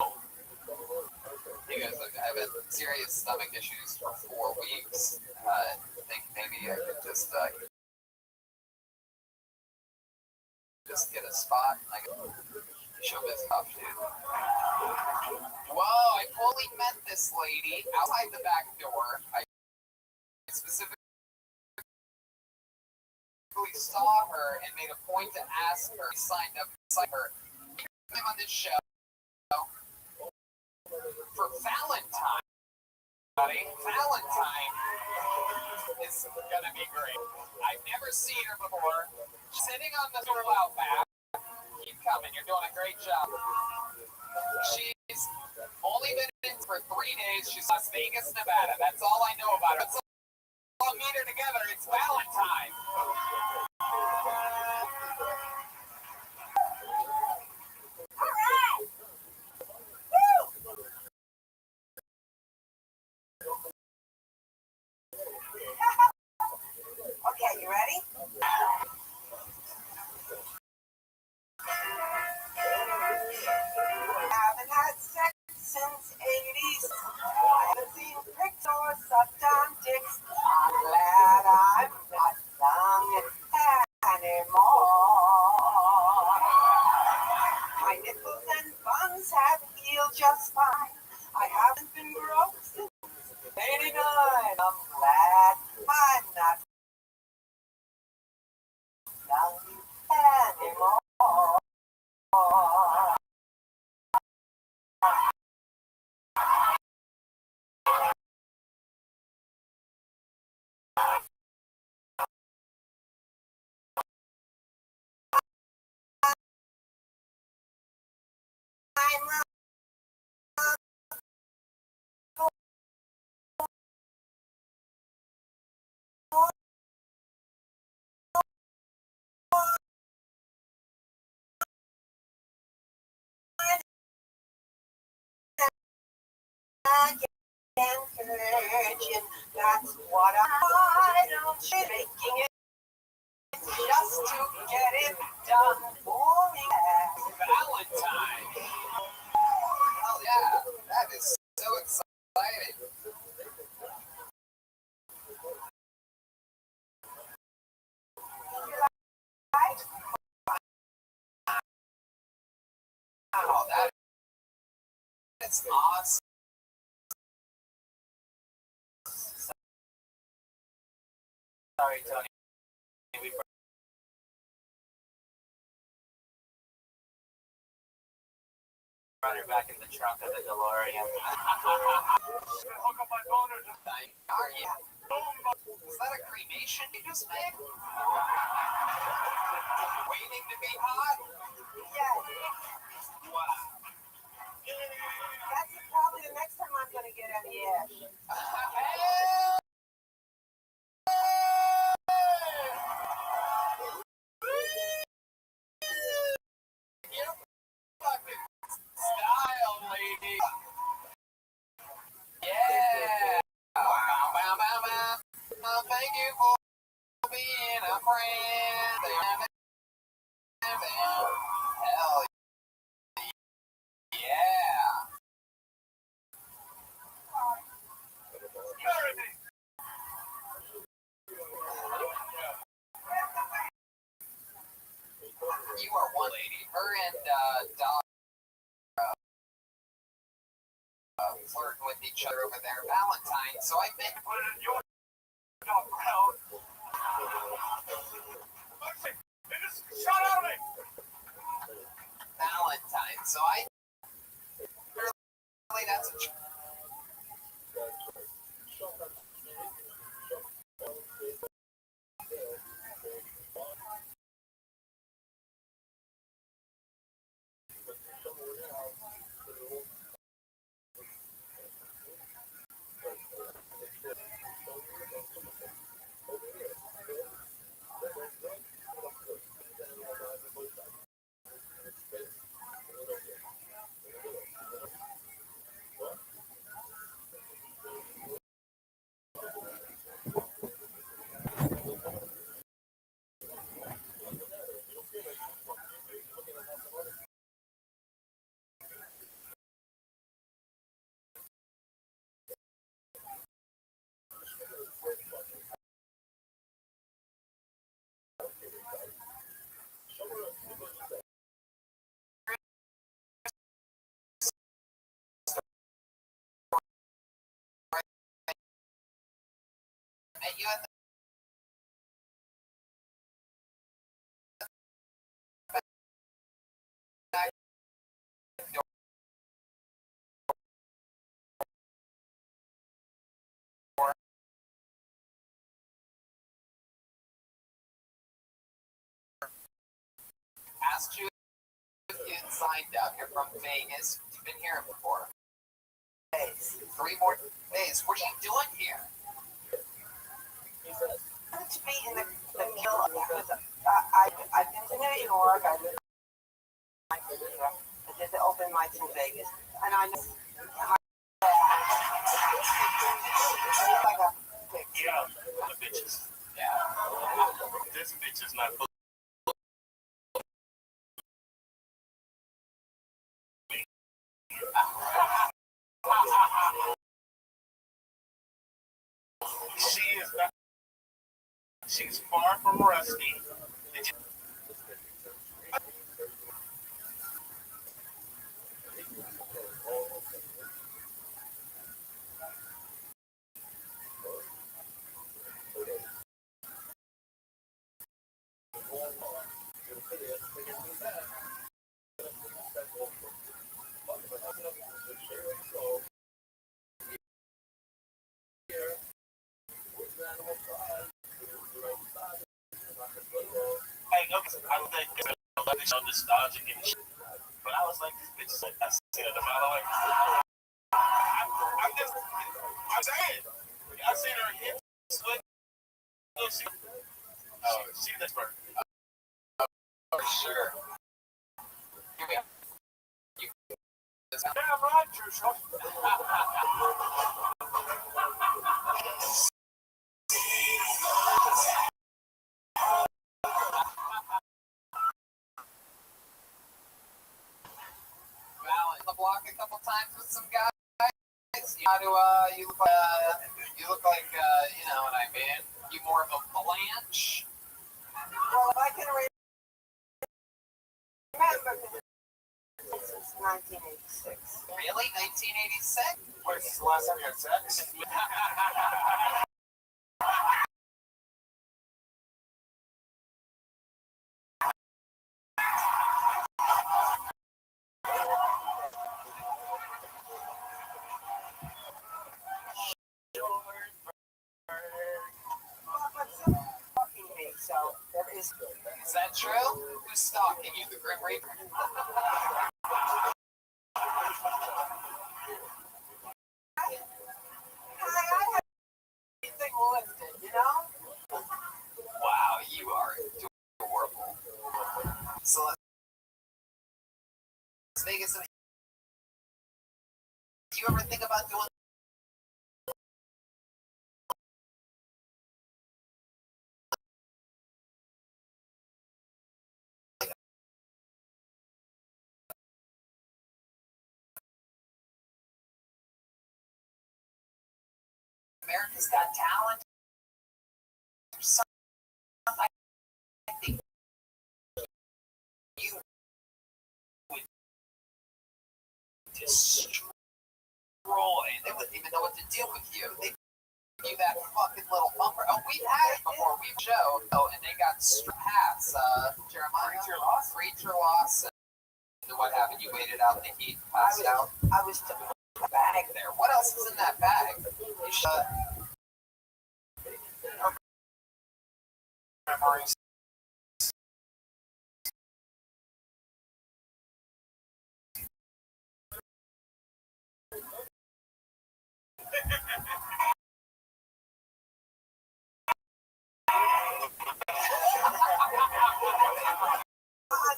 you guys, like, I've had serious stomach issues for 4 weeks. I think maybe I could just get a spot. I could show this off, dude. Whoa, I fully met this lady outside the back door. I specifically saw her and made a point to ask her. I signed up beside her. I'm on this show for Valentine. Buddy, Valentine is gonna be great. I've never seen her before. Sitting on the stool out back. Keep coming. You're doing a great job. She's only been in for 3 days. She's Las Vegas, Nevada. That's all I know about her. Let's all meet her together. It's Valentine. Okay, you ready? Haven't had sex since 80s. I haven't seen pics or sucked on dicks. I'm glad I'm not young anymore. My nipples and buns have healed just fine. I haven't been broke since 89. I'm glad I'm not young anymore. Virgin, that's what I don't shaking it just to get it done. Boring ass. Valentine. Oh yeah, that is so exciting. Oh, that is awesome. Sorry, Tony. We brought her back in the trunk of the DeLorean. Hook up my boner. Are you? Is that a cremation you just made? Waiting to be hot? Yeah, Wow. that's probably the next time I'm gonna get any ash. You fucking style, lady. Yeah. Bow, bow, bow, bow. Thank you for being a friend. Hell yeah. You are one lady. Her and Dog flirting with each other over there. Valentine. So I think Put it in your dog ground. Shut out of me! Valentine. So I really that's a met you at the back door. Asked you if you'd signed up. You're from Vegas. You've been here before. 3 more days. What are you doing here? To be in the middle of I've been to New York. I lived I did the open mics in Vegas, and I know like a pick. Yeah, the bitches. Yeah. This bitch is not. She is not. She's far from rusty. Hey, I don't think it's so nostalgic and shit. But I was like, this bitch is like, I seen it a mile away. I'm saying, I seen her hip split. She this part. For sure. Here we go. Damn right, Drew. Well, in the block a couple times with some guys. You look like you know what I mean. You more of a Blanche. Well, if I can remember, since 1986. Really? 1986? Wait, this is the last time you had sex? But someone's fucking me, so there is. Is that true? Who's stalking you? The Grim Reaper? I have anything lifted, you know? Wow, you are adorable. So Las Vegas. Do you ever think about doing? America's Got Talent or something? I think you would destroy. They wouldn't even know what to do with you. They give you that fucking little bumper. Oh, we've had it before. We've showed. Oh, and they got hats. Jeremiah. Reach your loss. And what happened? You waited out in the heat, passed out. I was Bag there. What else is in that bag? You should. Memories.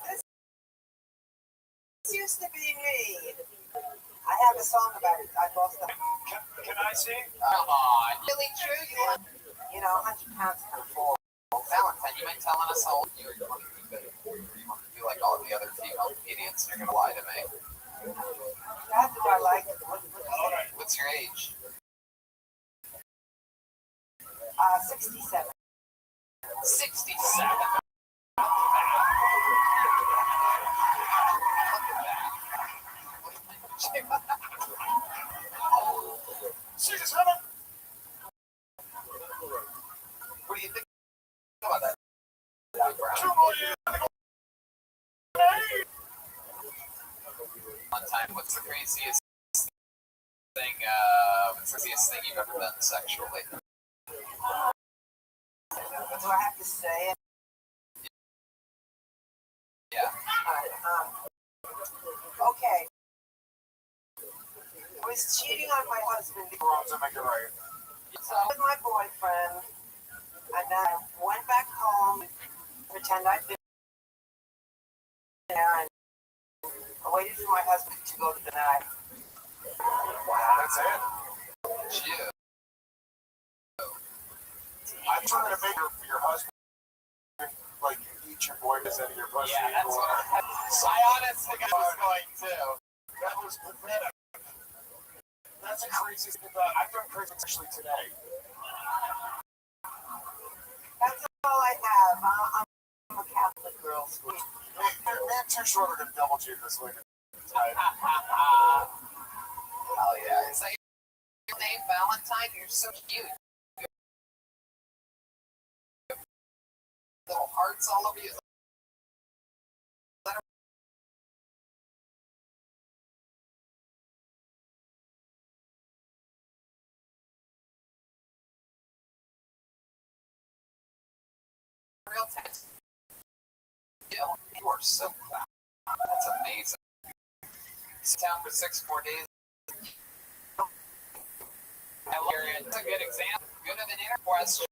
this used to be me. I have a song about it. I lost the, Can I sing? Come on. Really true? you know, 100 pounds kind of fall. Valentine, you been telling us how old you are. You want to be better. You want to be like all the other female comedians. You're going to lie to me. That's what I like. All right. What's your age? 67. 67. craziest thing? What's the craziest thing you've ever done sexually? Do I have to say it? Yeah. Okay. I was cheating on my husband with my boyfriend, and then I went back home, pretend I'd been there, and I waited for my husband to go to the night. Wow, that's it. Shit. I'm trying to make your husband like eat your boys out of your pussy. Yeah, that's what I honestly was going to. That was pathetic. That's a crazy thing about I've done crazy actually today. That's all I have. I'm a Catholic girl. Man, too short to double cheat this weekend. Hell yeah. Is that your name, Valentine? You're so cute. Little hearts all over you. Real text. You are so proud. That's amazing. Sit down for 6 more days. It's a good example. Good of an inner question.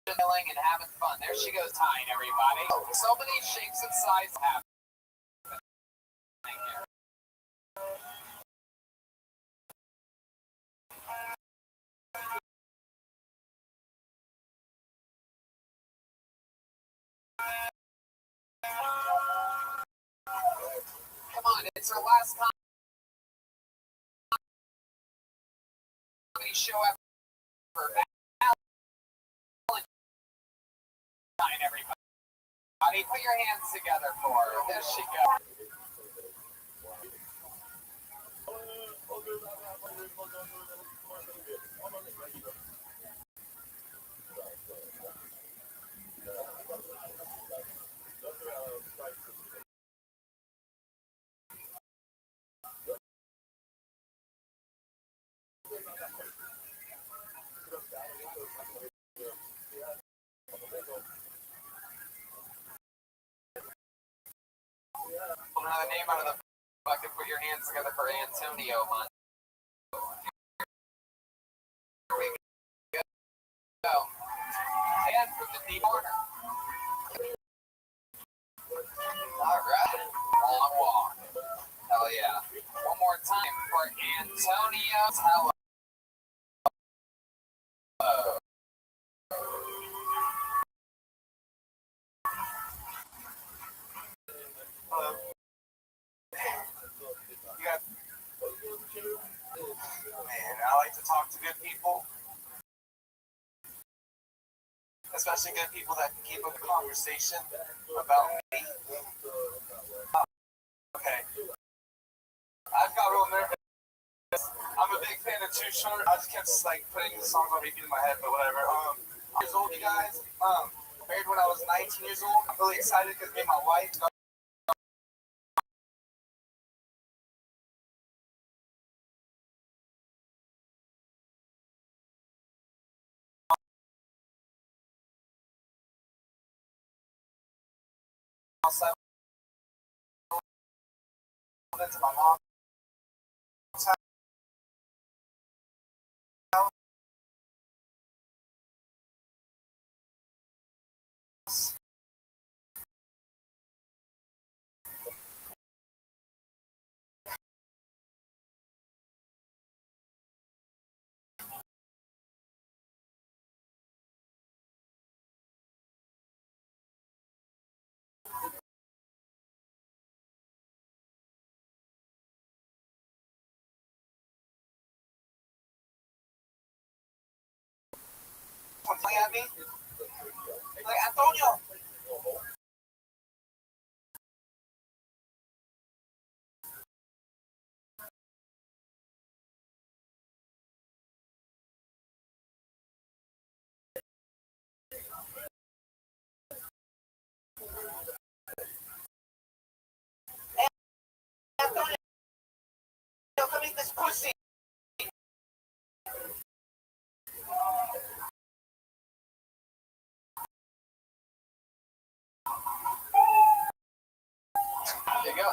Chilling and having fun. There she goes, tying everybody. So many shapes and sizes happening here. Come on, it's her last comedy show ever. Tying everybody. Put your hands together for her. There she goes. Another name out of the bucket. Put your hands together for Antonio, man. Here we go. And from the deep corner. All right. Long walk. Hell yeah. One more time for Antonio. Hello. Hello. Man, I like to talk to good people. Especially good people that can keep up a conversation about me. Okay. I've got real nervous. I'm a big fan of Too Short. I just kept like putting the songs on repeat in my head, but whatever. Years old, you guys. Married when I was 19 years old. I'm really excited because me and my wife got outside into my mom's house. Play at me. Like Antonio. Antonio. Yo, come eat this pussy. There you go.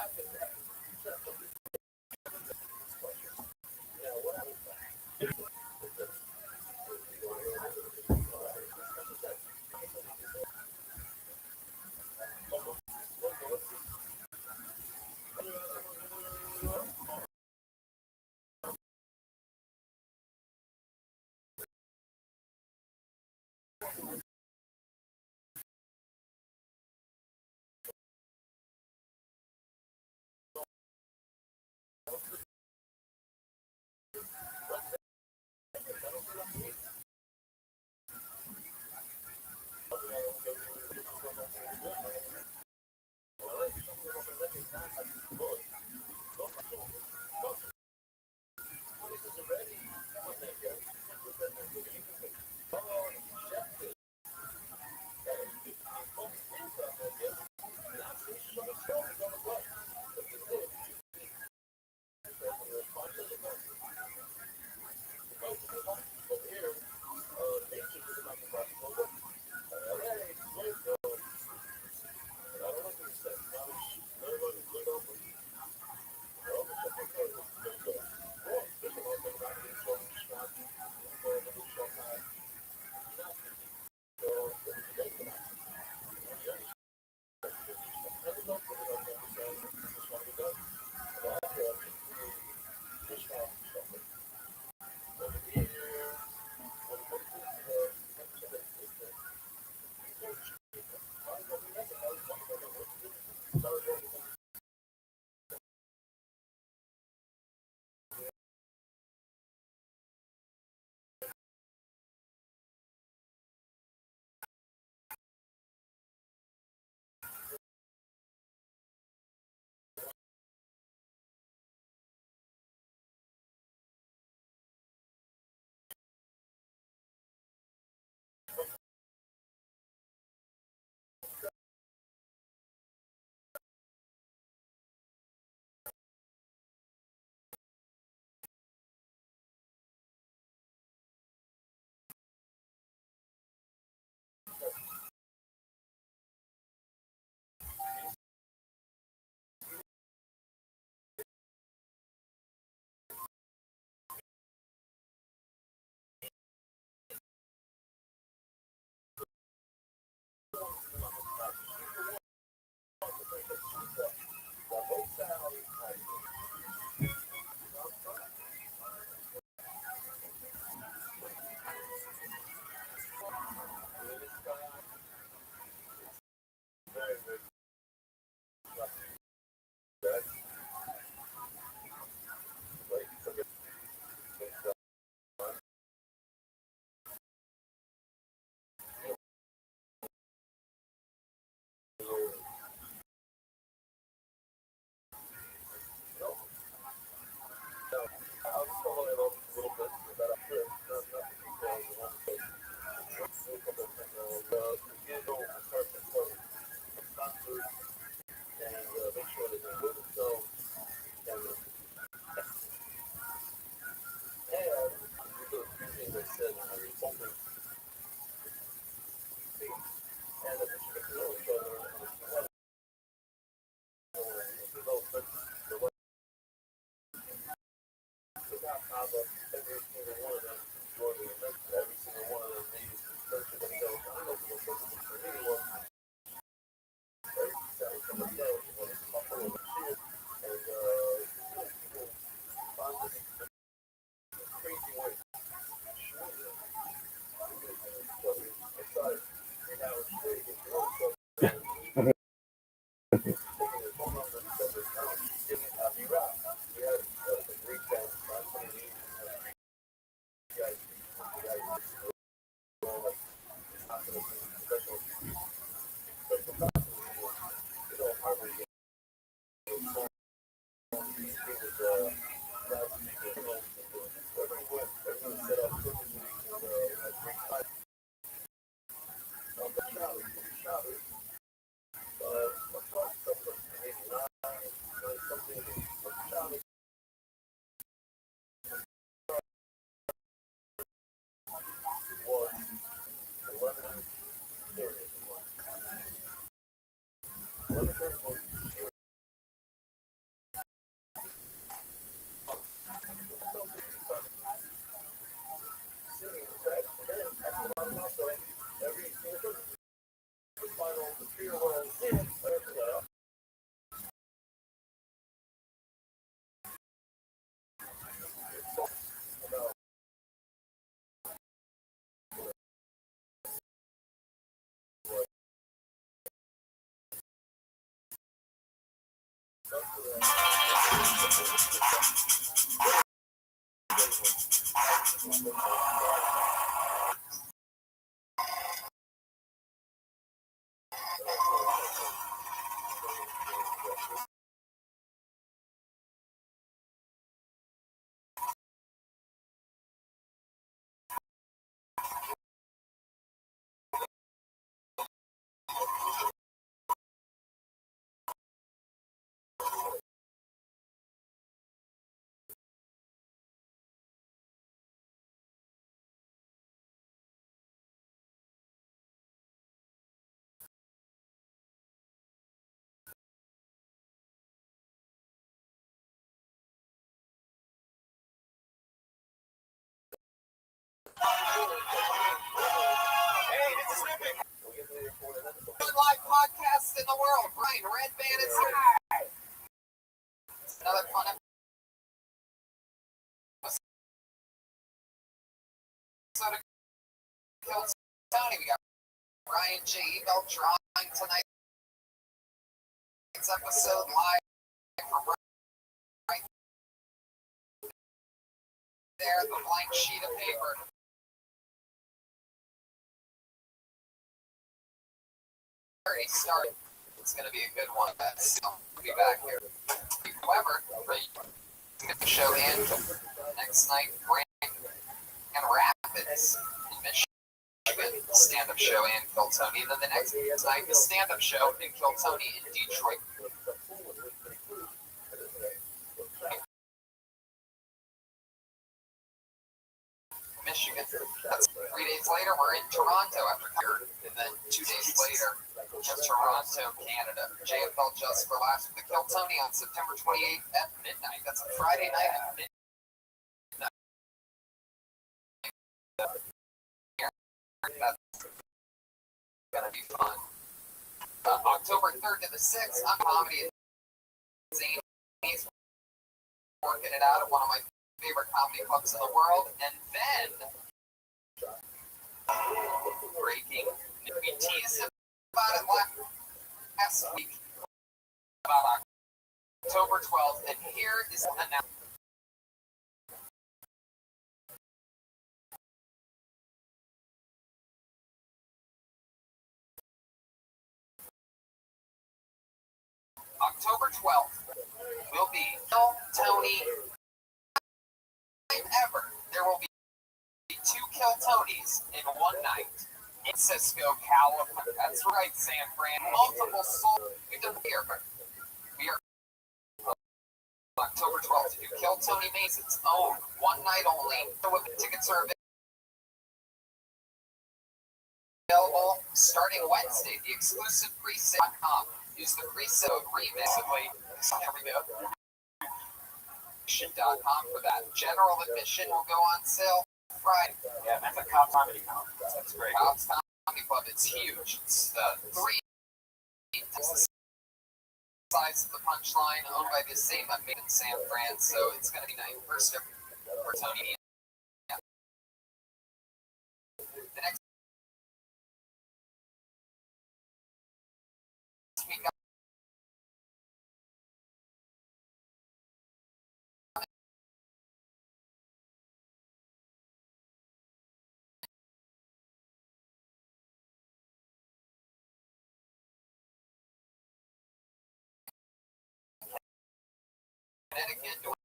Live podcast in the world. Brian Redband is here. It's another fun episode of Kill Tony. We got Ryan J. Ebel drawing tonight's episode live from right there, the blank sheet of paper. Already started. It's going to be a good one. We'll be back here. However, the show in next night, Grand Rapids in Michigan, stand-up show in Kiltony. And then the next night, the stand-up show in Kiltony in Detroit. Michigan. That's 3 days later, we're in Toronto after here, and then 2 days later, Toronto, Canada. JFL Just for Laughs with the Kiltony on September 28th at midnight. That's a Friday night at midnight. That's gonna be fun. October 3rd to the 6th, I'm comedy at Zany's, working it out at one of my favorite comedy clubs in the world, and then breaking. We teased about it last week about October 12th, and here is an announcement. October 12th will be Tony ever. There will be 2 Kiltonys in one night in Cisco, California. That's right, San Fran. Multiple souls here. We are October 12th to do Kiltony Mason's own one night only. Tickets are available starting Wednesday. The exclusive pre-sale.com. Use the pre-sale remix. There we go. .com for that. General admission will go on sale Friday. Yeah, that's a Cops Comedy Conference. That's great. Cops Comedy Club. It's huge. It's 3 times the size of the Punchline, owned by the same made in San Fran. So it's going to be nice. First ever for Tony. Yeah. The next week. Connecticut doing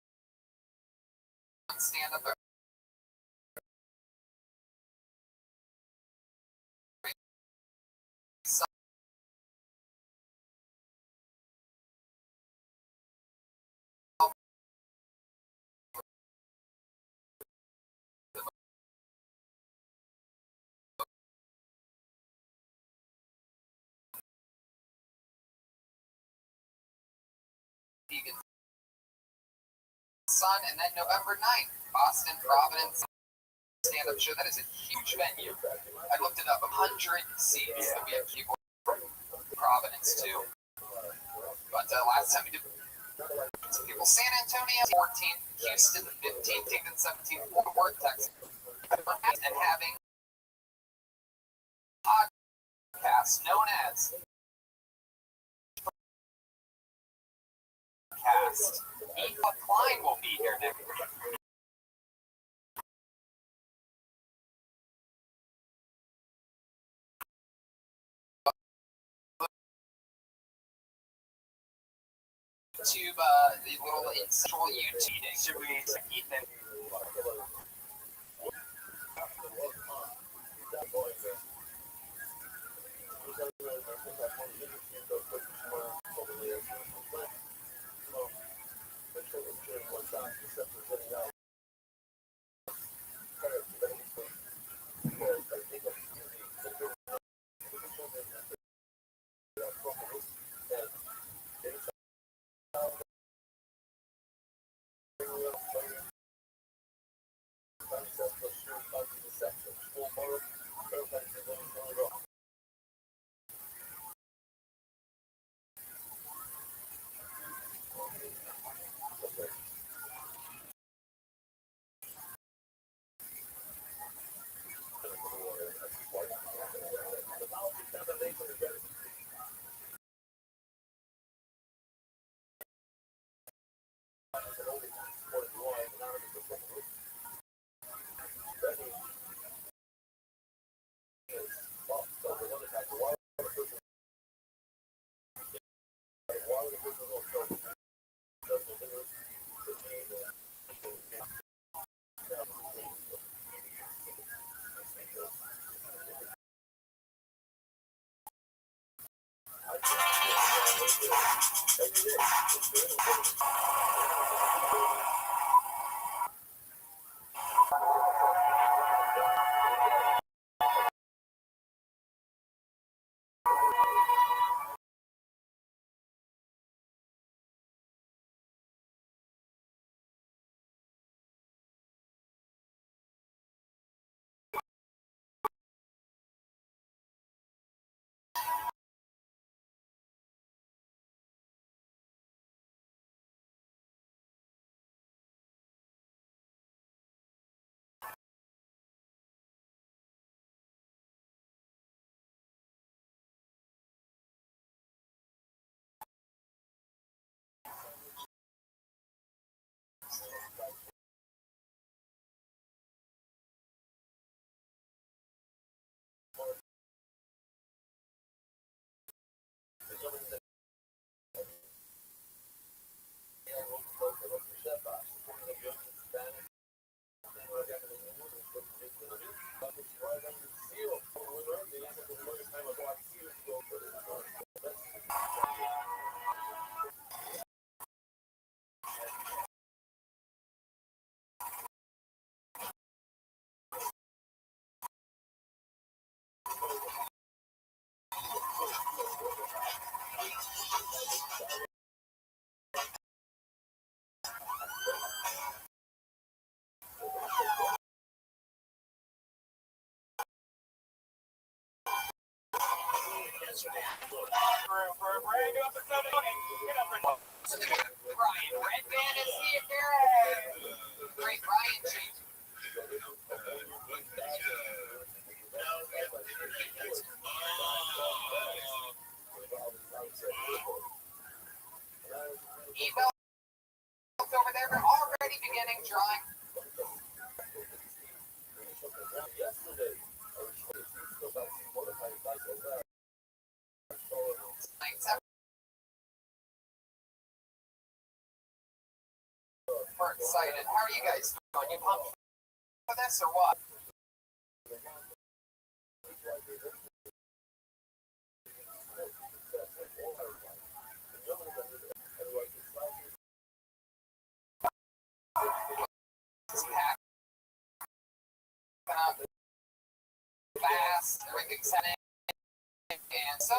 stand-up. Sun, and then November 9th, Boston, Providence, stand-up show. That is a huge venue. I looked it up, 100 seats. So we have people from Providence too. But last time we did some people, San Antonio 14th, Houston 15th, and 17th, Fort Worth, Texas, and having podcasts known as Cast. Eva Klein will be here next week. YouTube, the little central YouTube meeting. Should we, Ethan? For a brand new episode of Get Up and Ryan Redban is here. Great Ryan change. Emails over there are already beginning drawing. We're excited. How are you guys doing? You pumped for this or what? Up fast, everything's heading, and so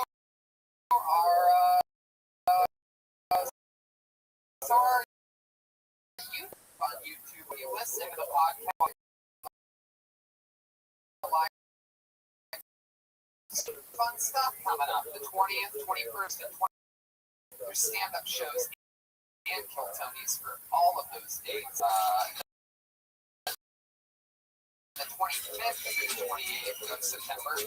are you on YouTube when you listen to the podcast. fun stuff coming up. The 20th, 21st, and 20th. There's stand-up shows and Kill Tonys for all of those dates. The 25th through the 28th of September.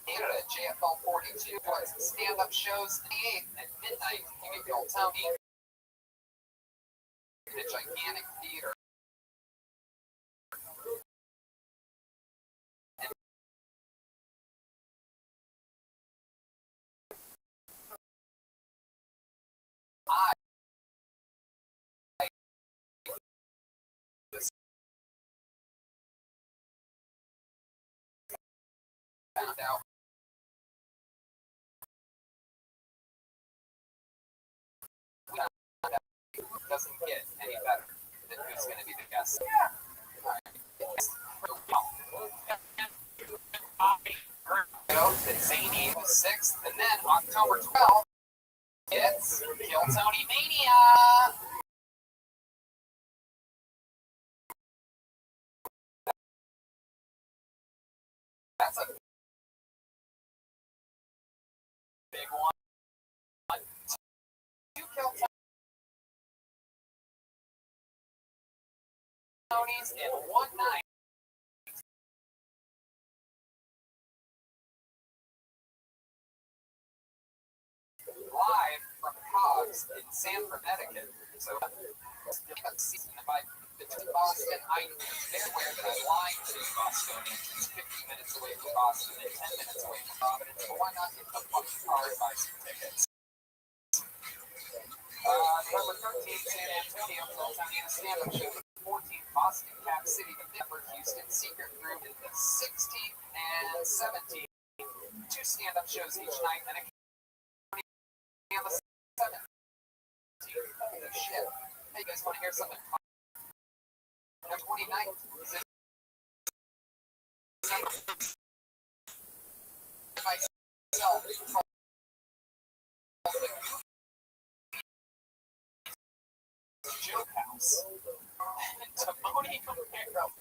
Canada, JFL 42 was stand-up shows the 8th at midnight. You can Kill Tony in a gigantic theater. I found out it doesn't get any better than who's going to be the guest. That Zany the 6th, and then October 12th, it's Kill Tony Mania. That's a big one. 2 Kill Tonys in one night. Live from Cogs in San Connecticut. So, season by between Boston, they're aware that I'm lying to the Bostonians. It's 50 minutes away from Boston and 10 minutes away from Providence. So why not get the fucking car and buy some tickets? November 13th, San Antonio, Kill Tony and a stand-up show. 14th, Boston, Cap City, the Denver, Houston, Secret Group, and the 16th and 17th. 2 stand-up shows each night, and a on the 17th. Holy shit. Hey, you guys want to hear something? The 29th is in December. Myself, Joke House. And Timoni Romero.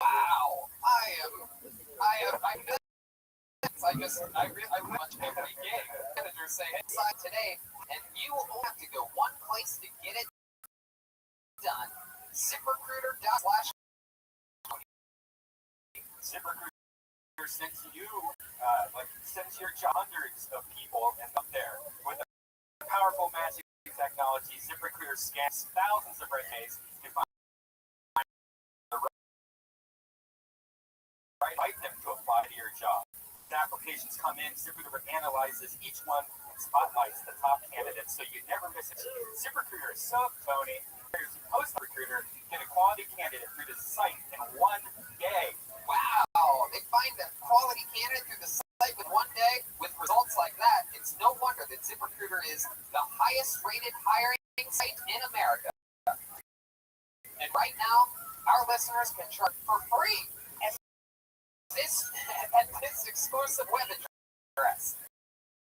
Wow. I really want to make a gig. Managers say, hey, sign today, and you will only have to go one place to get it done. ZipRecruiter.com/. ZipRecruiter sends you, sends your hundreds of people and up there with a powerful magic technology. ZipRecruiter scans thousands of resumes to find the right them to apply to your job. The applications come in, ZipRecruiter analyzes each one and spotlights the top candidates so you never miss it. ZipRecruiter is so Tony. Post Recruiter get a quality candidate through the site in one day. Wow, they find a quality candidate through the site in one day with results like that. It's no wonder that ZipRecruiter is the highest rated hiring site in America. And right now, our listeners can try for free at this exclusive web address.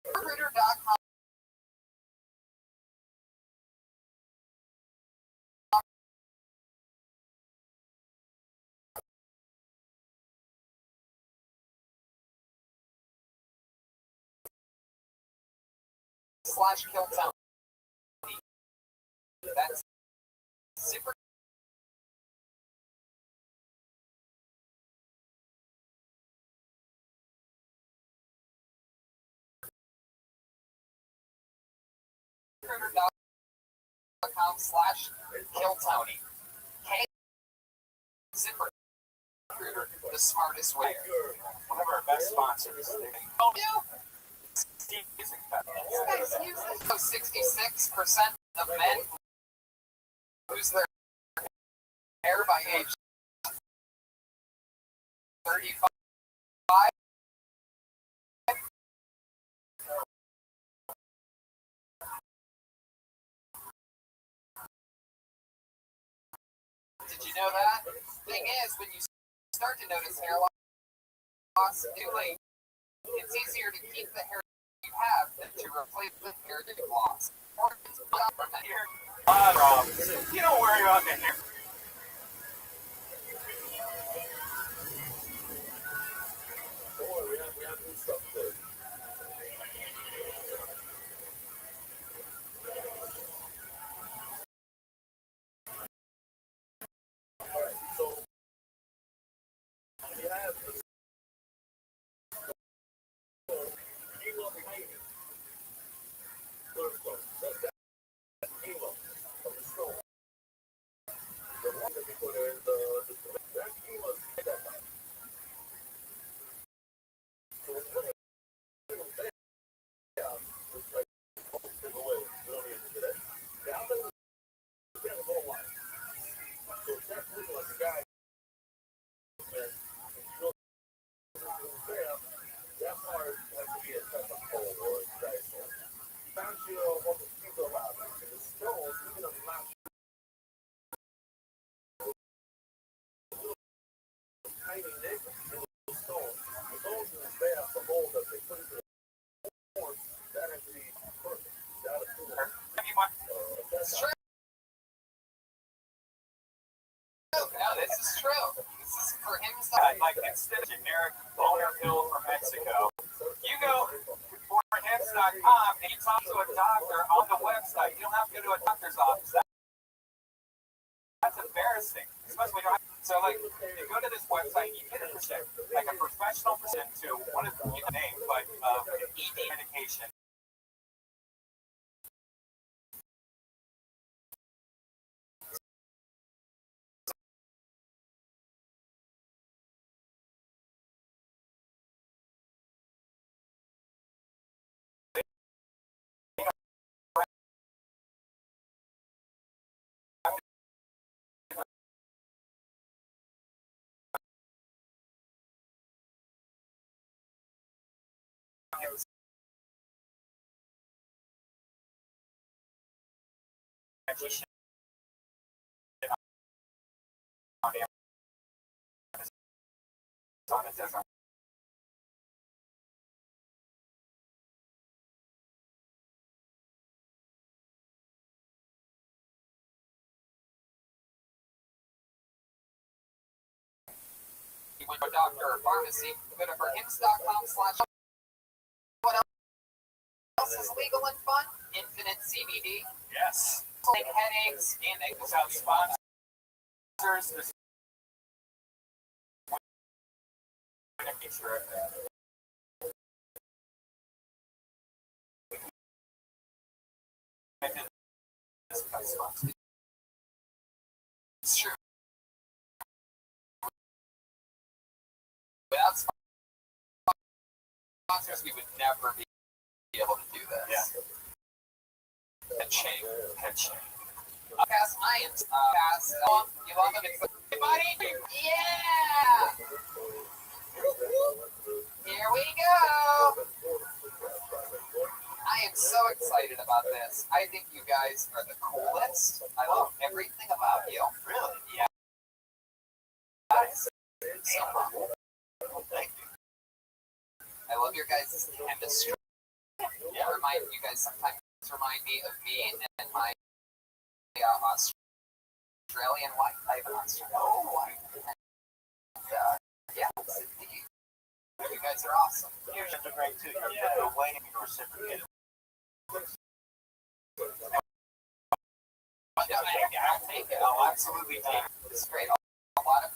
ZipRecruiter.com. /Kill Tony. That's ZipRecruiter. ZipRecruiter.com/Kill Tony. ZipRecruiter, the smartest way. One of our best sponsors. Oh, yeah. These guys use this. 66% of men lose their hair by age 35. Did you know that? Thing is, when you start to notice hair loss too late, it's easier to keep the hair you have than to replace the hair that you lost. Or it's not from the hair. You don't worry about the hair. It's true. No, this is true. This is for him to stop. Like instead of generic boner pill from Mexico, you go forhims.com and you talk to a doctor on the website. You don't have to go to a doctor's office. That's embarrassing. Especially when so like you go to this website, you get a percent, like a professional percent to one of the name, but ED medication. You went to a doctor or pharmacy, go to forhims.com/. What else is legal and fun? Infinite CBD. Yes. Like headaches and Without sponsors, this it's true. Without sponsors, we would never be able to do this. Yeah. Head shame. Cast Ions. Cast. You love them. It's everybody. Yeah. Here we go. I am so excited about this. I think you guys are the coolest. I love everything about you. Really? Yeah. Guys. So Thank you. I love your guys' chemistry. Yeah. You guys sometimes remind me of me and my Australian wife. I have an Australian wife. Yeah, indeed. You guys are awesome. You're such a great too. You're waiting to reciprocate. I'll take it. I'll absolutely take it. This is great. A lot of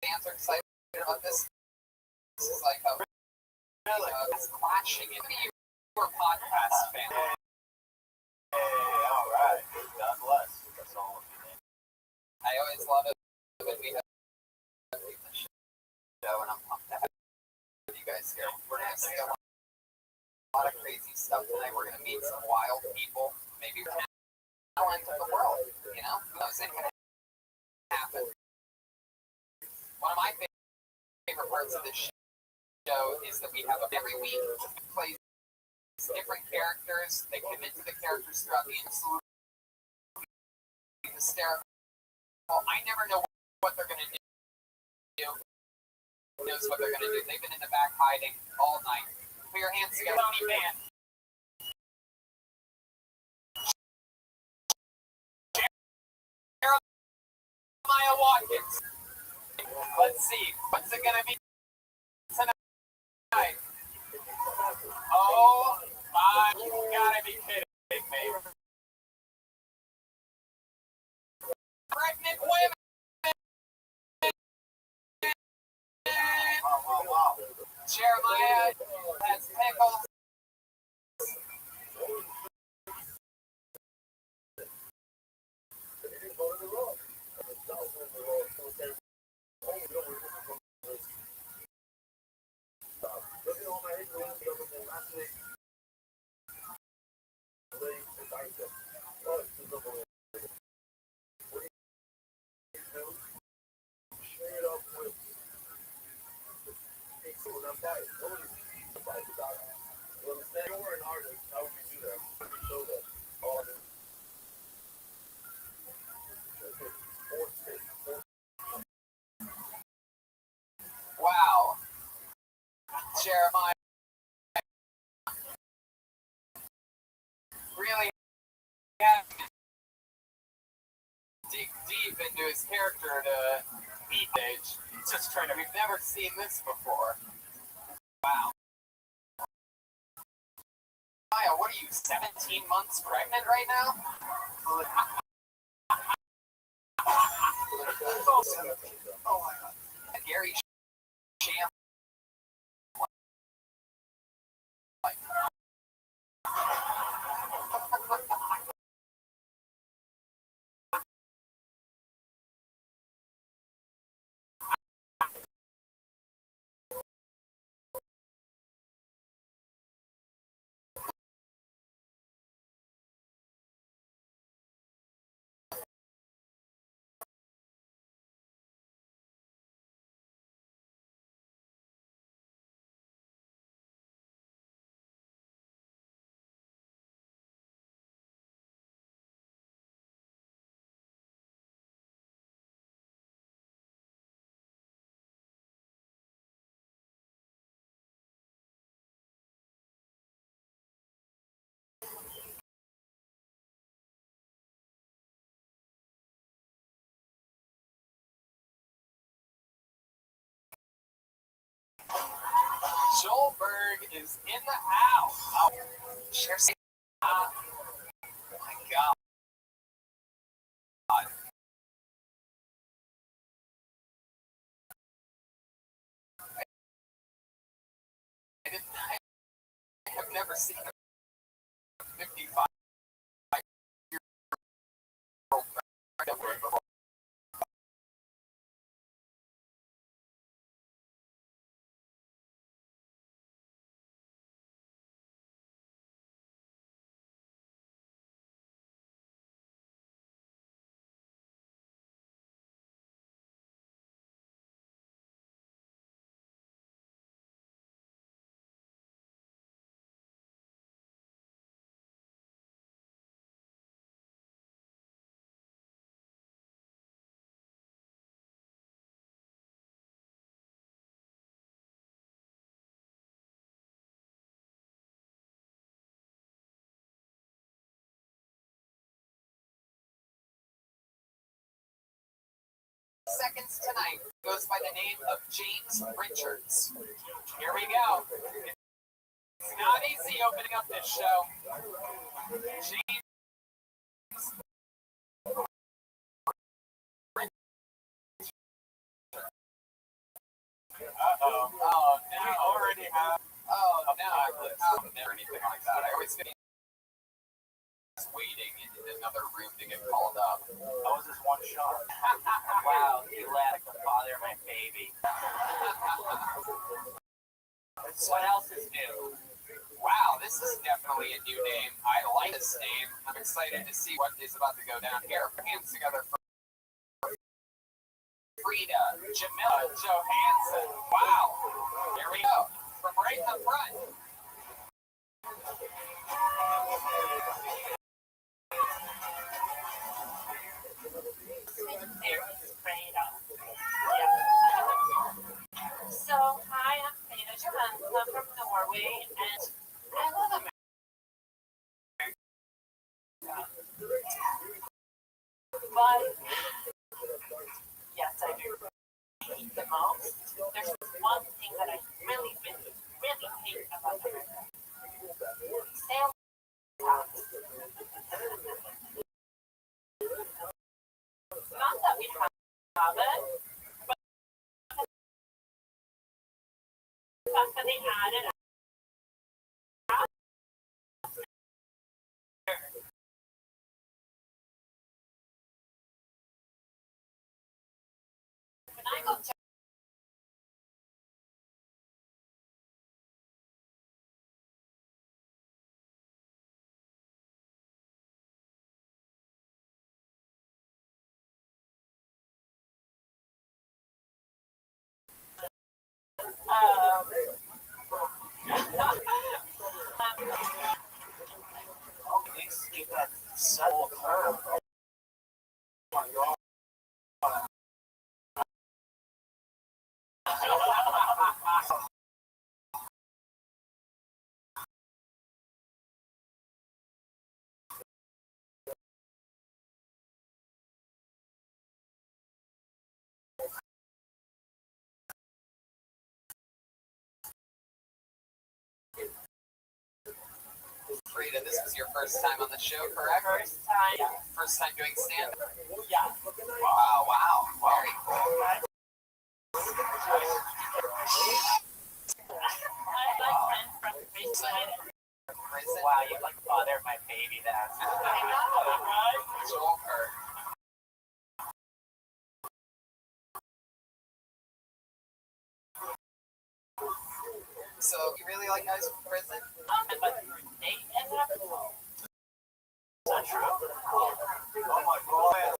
fans are excited about this. This is like a it's clashing. You're a podcast fan. Hey, all right. God bless. That's all of you. I always love it when we have the show, and I'm pumped to have you guys here. We're going to see a lot of crazy stuff tonight. We're going to meet some wild people, maybe talent of the world. You know, who knows? It can parts of the show is that we have every week plays different characters. They commit to the characters throughout the absolute hysterical. I never know what they're gonna do. Who knows what they're gonna do? They've been in the back hiding all night. Put your hands together, Tony Man. Jeremiah Watkins. Let's see. What's it gonna be tonight? Oh my! You gotta be kidding me! Pregnant women. Wow. Jeremiah has pickles. Wow. Jeremiah really had to dig deep into his character to beat age. He's just trying to. We've never seen this before. Wow. Maya, what are you, 17 months pregnant right now? Oh my God. Gary Sham. Joelberg is in the house. Oh, oh my God. I've never seen a 55-year-old pregnant before. Seconds tonight goes by the name of James Richards. Here we go. It's not easy opening up this show. James. Uh-oh. Oh, now I already have. Oh, now I would never anything like that. I always get waiting in another room to get called up. That was just one shot. Wow, you laughed like the father of my baby. What else is new? Wow, this is definitely a new name. I like this name. I'm excited to see what is about to go down here. Put hands together for Frida, Jamila Johansson. Wow. Here we go. From right in the front. So, hi, I'm Frida Johansson from Norway, and I love America. But, yes, I do hate the most. There's one thing that I really, really, really hate about America. Sales tax. Not that we have it, but the fact that they added when I go to Please give that subtle curve. Oh my God. Frida, this was your first time on the show, correct? first time. First time doing stand-up? Yeah. Wow. Very cool. I went from prison. Prison? Wow, you like father my baby that. I know, right? Joker. So, you really like guys from prison? But they ended up Not true. Oh my God.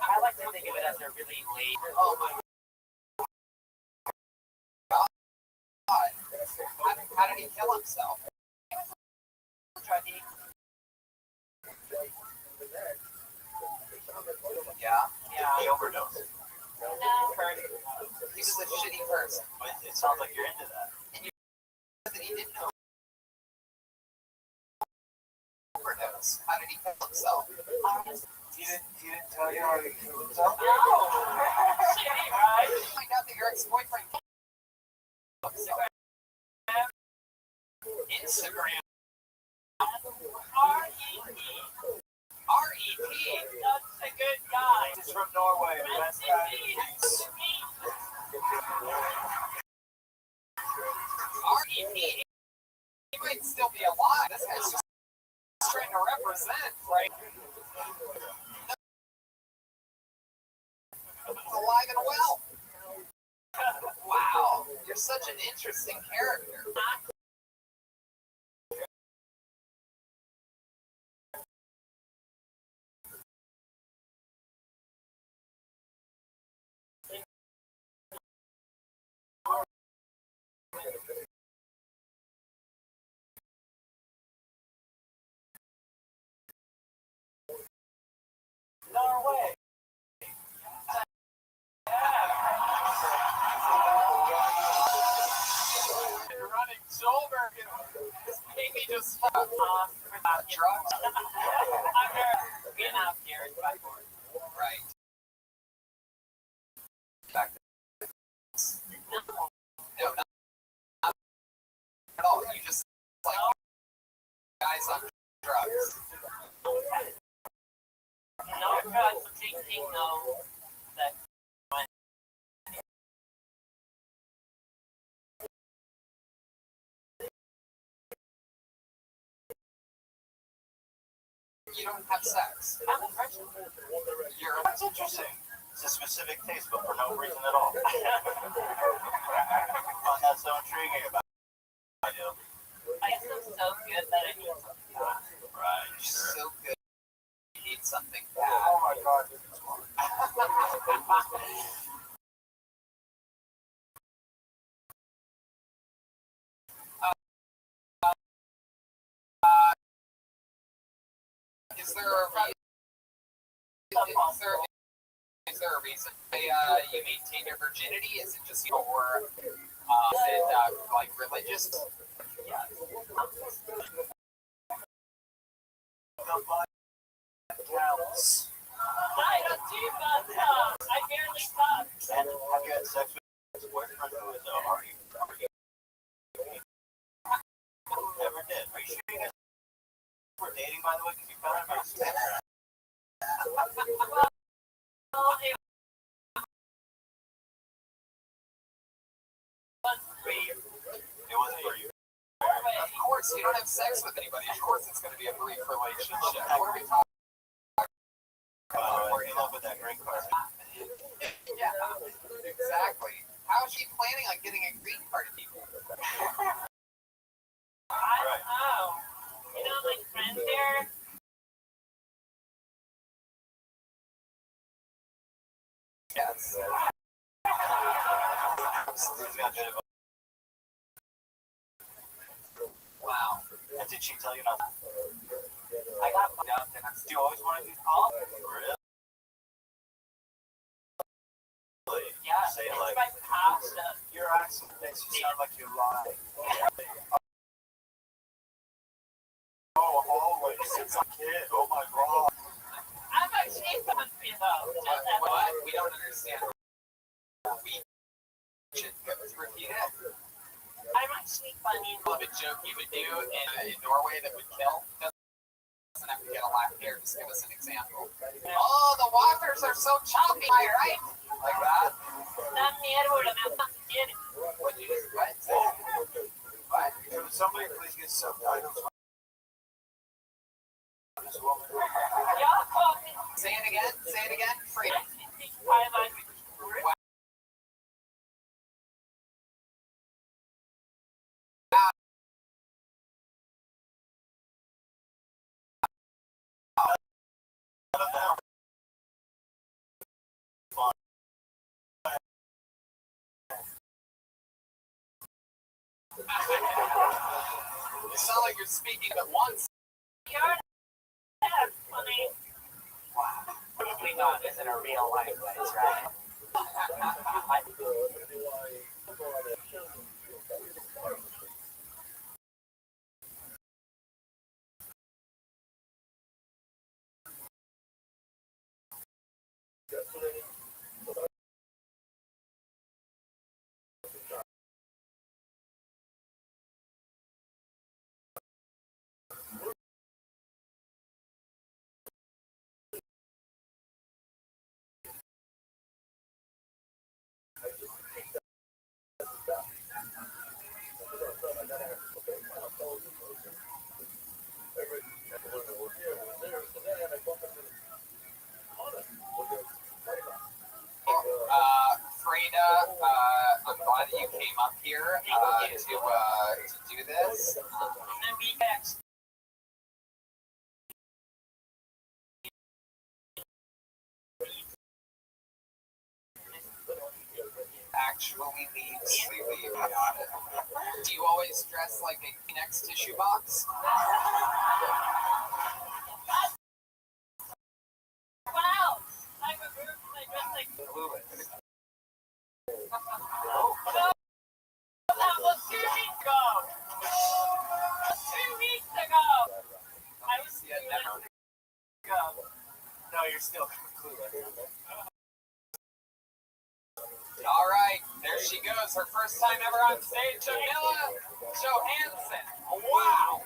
I like to think of it as a really late. Oh my God. How did he kill himself? druggy. Yeah. He overdosed. No. He was a shitty person. But it sounds like you're into that. That he didn't overdose. How did he kill himself? He didn't tell you how to kill himself? Shitty, right? Find out that your ex-boyfriend killed himself. Instagram. R.E.P. R.E.P. That's a good guy. He's from Norway. Best guy. R.E.P. He might still be alive. This guy's just trying to represent, right? Alive and well. Wow, you're such an interesting character. Norway. You're running Zolberg and this baby just drugs. I've been out here in Blackboard. Right. Back no, not at all. You just like guys on drugs. No drugs, drinking, no. That You don't have sex. I'm a Russian. You're That's interesting. It's a specific taste, but for no reason at all. I find that so intriguing about you. I guess I'm so good that I need something. Right, so sure. good. You need something bad. Oh my god, this is fun. Is there a reason you maintain your virginity? Is it just or is it like religious? Yeah. Counts. I don't do butt tops. I barely fuck. And have you had sex with your boyfriend who is already? Never did. Are you sure you guys were dating, by the way? Because you found out about sex. Well, it was brief. It wasn't for you. Of course, you don't have sex with anybody. Of course, it's going to be a brief relationship. What are we talking about? We're in love with that green card. Yeah, exactly. How is she planning on getting a green card? I don't know. You know, my friend there, Yes. Wow. And did she tell you not? I got fucked up, and Do you always want to do calls? Really? yeah, Say it's like, my pasta. your accent makes you sound like you're lying. Oh, always. Since a kid. Oh my god. I'm actually hungry though. Just that what? We don't understand. We should repeat it. I'm actually funny. Love a joke you would do in Norway that would kill. Doesn't have to get a laugh here. Just give us an example. Oh, the walkers are so choppy, right? Like that. That mierda, me hace sentir. What you just what? What? Could somebody please get subtitles? This woman. Y'all call me. Say it again. Say it again. Free. I speak five languages. You sound like you're speaking at once. You're funny. Klingon isn't a real language, right? Freda, I'm glad that you came up here to do this. And then we get Actually leaves. They leave. Do you always dress like a Kleenex tissue box? wow. I'm a group. I dress like. That was 2 weeks ago. 2 weeks ago. I was Yeah, never. ago. No, you're still clueless. All right, there she goes. Her first time ever on stage. Jamila Johansson. Wow.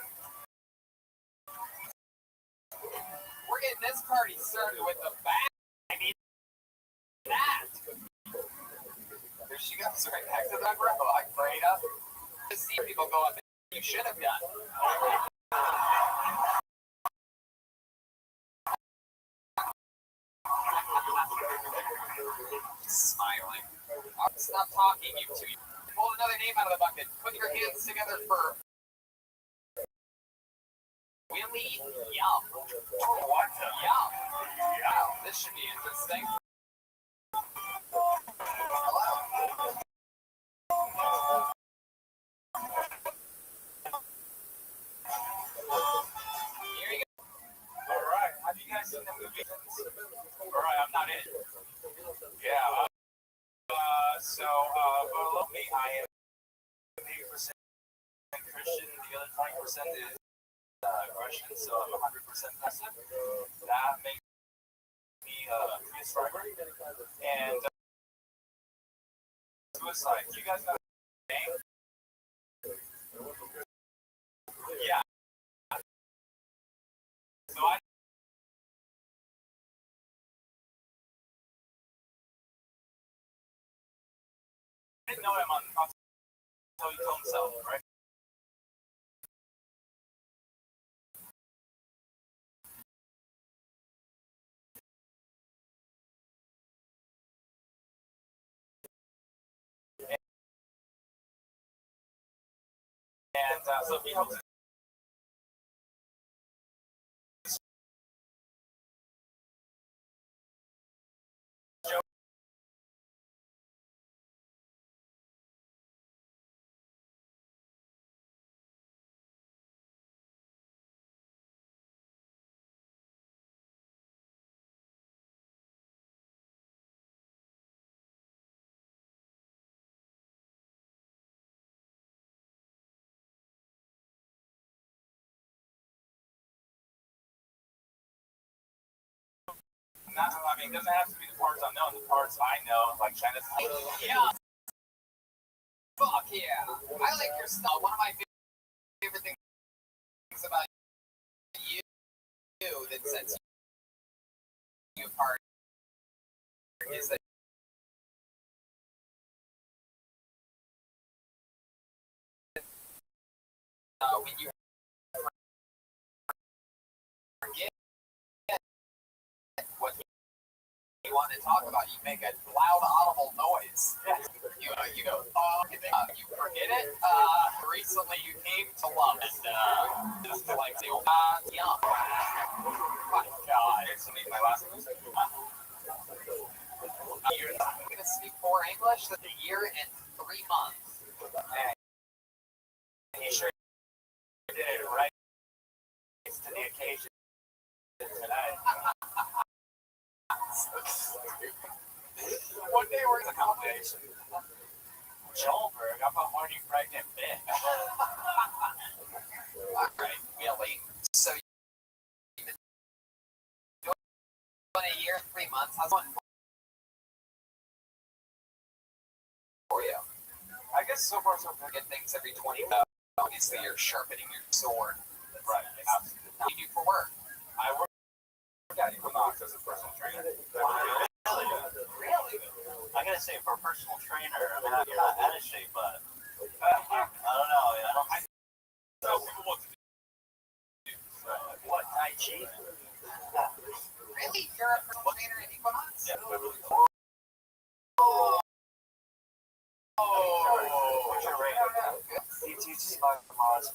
We're getting this party started with the bang. I mean, that. There she goes, right back to the row. I'm afraid of. To see people go up, you should have done. Smiling. Stop talking, you two. Pull another name out of the bucket. Put your hands together for Willie Yum. What? Yum. This should be interesting. Hello. Here you go. All right. Have you guys seen the movie? All right, I'm not in. Yeah. Below me, I am 80% Christian. The other 20% is Russian, so I'm 100% Muslim. That makes me a Prius driver. And suicide. Do you guys know the name? Yeah. So I didn't know him until he killed himself, right? And so he hopes not, I mean, it doesn't have to be the parts I know. The parts I know, like China's. Yeah. Fuck yeah. I like your style. One of my favorite things about you that sets you apart is that when you forget what you want to talk about, you make a loud, audible noise. You go, you forget it. Recently you came to love it. Just to like say, yeah. My God. It's my last one. You're going to speak more English than a year and 3 months. And he sure did it right to the occasion tonight. One day we're going to Accommodation. Joelberg, I'm a horny pregnant bitch. Alright, really? So you've been doing a year and 3 months. How's it for you? I guess so far so good. Get things every 20 minutes. Obviously, you're sharpening your sword. Right, absolutely. What do you do for work? I work at Equinox as a personal trainer. Really? I gotta say, for a personal trainer, I mean, I'm not out of shape, but I don't know. I don't Tell people what to do. what Tai Chi. Really? You're a personal trainer at Equinox? Yeah, Beverly. What's your rate? He teaches my class.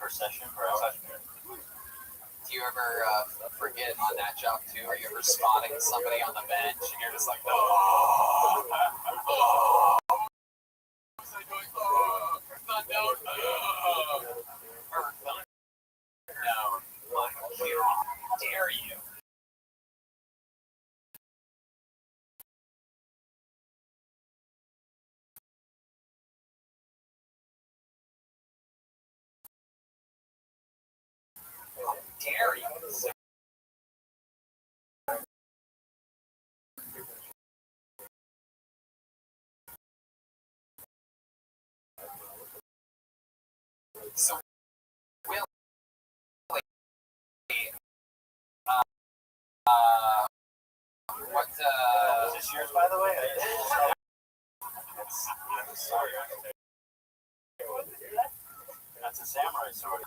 Per session, Do you ever forget on that job too? Are you ever spotting somebody on the bench and you're just like, oh, no, how dare you? How dare you? So, Will, what, is this yours, by the way? Sorry, That's a samurai sword.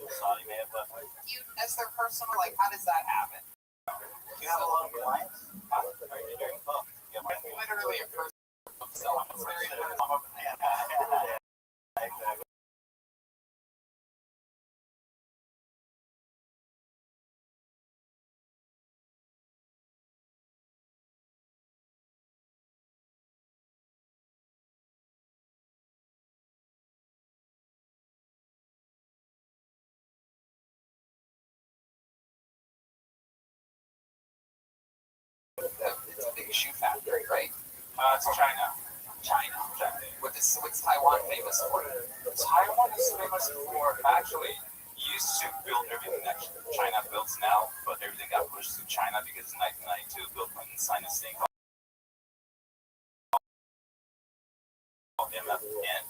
Saudi may have left. you, as their personal, like, how does that happen? Do you have a lot of clients? Are you doing both? Literally a person himself. It's very Exactly. shoe factory, right? It's China. China. China. What's Taiwan famous for? Taiwan is famous for actually used to build everything that China builds now, but everything got pushed to China because in 1992 built and signed this thing called MFN.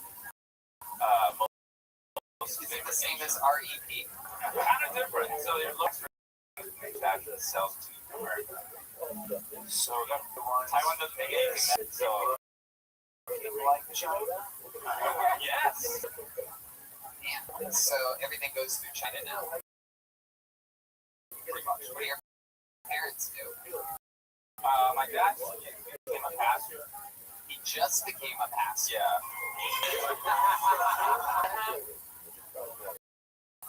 Is it the same as REP? Kind of different. So it looks manufactured sells to America. So Taiwan doesn't make anything. So Like China? yes. Yeah. So everything goes through China now. Pretty much. What do your parents do? My dad became a pastor. He just became a pastor. Yeah.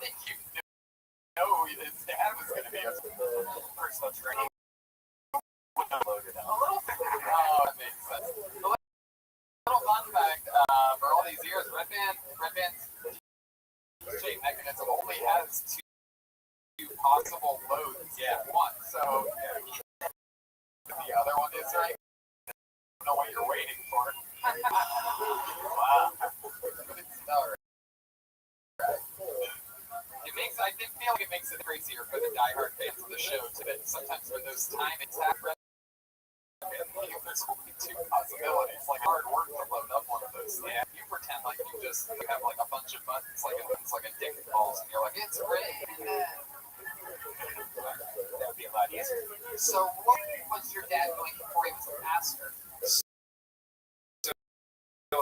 Thank you. No, his dad was going to be a personal trainer. Oh, that makes sense. A little fun fact, for all these years, Red Band's shape mechanism only has two possible loads at once. So the other one is right. I don't know what you're waiting for. Wow. All right. I feel like it makes it crazier for the diehard fans of the show today. Sometimes when those time exact there's only two possibilities. Like hard work to load up one of those. Yeah, you pretend like you just have like a bunch of buttons, like it's like a dick and balls, and you're like, it's red. That would be a lot easier. So what was your dad doing before he was a pastor? So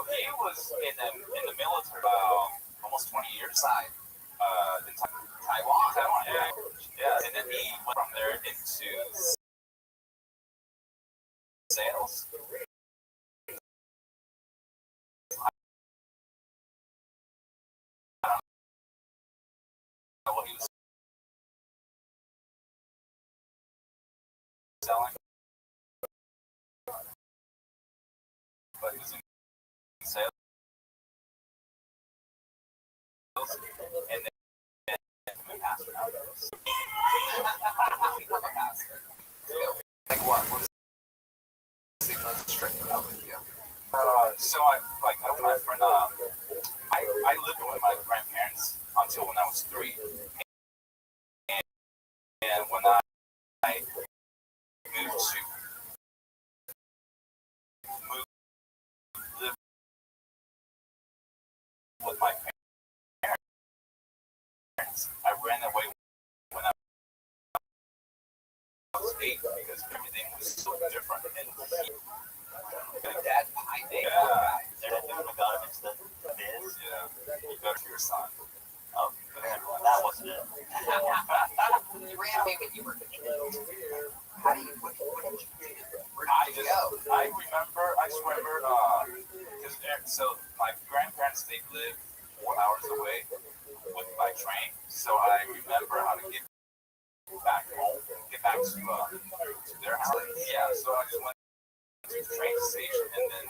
he was in the military almost 20 years. In Taiwan. Yeah. And then he went from there into sales. I don't know what he was selling, but he was in sales. And then became a pastor nowadays. Become a pastor. Like what? What is the most strict about with you? So I with my friend. I lived with my grandparents until when I was 3, and when I moved to live with my parents, I ran away when I was 8 because everything was so different. And Dad behind it. yeah, They're doing a God of instant biz. yeah, you go to your son. Oh, that wasn't it. You ran away when you were 8. How do you? What did you do? Where did you go? I just remember, so my grandparents, they lived 4 hours away by train, so I remember how to get back home, get back to their house. Yeah, so I just went to the train station, and then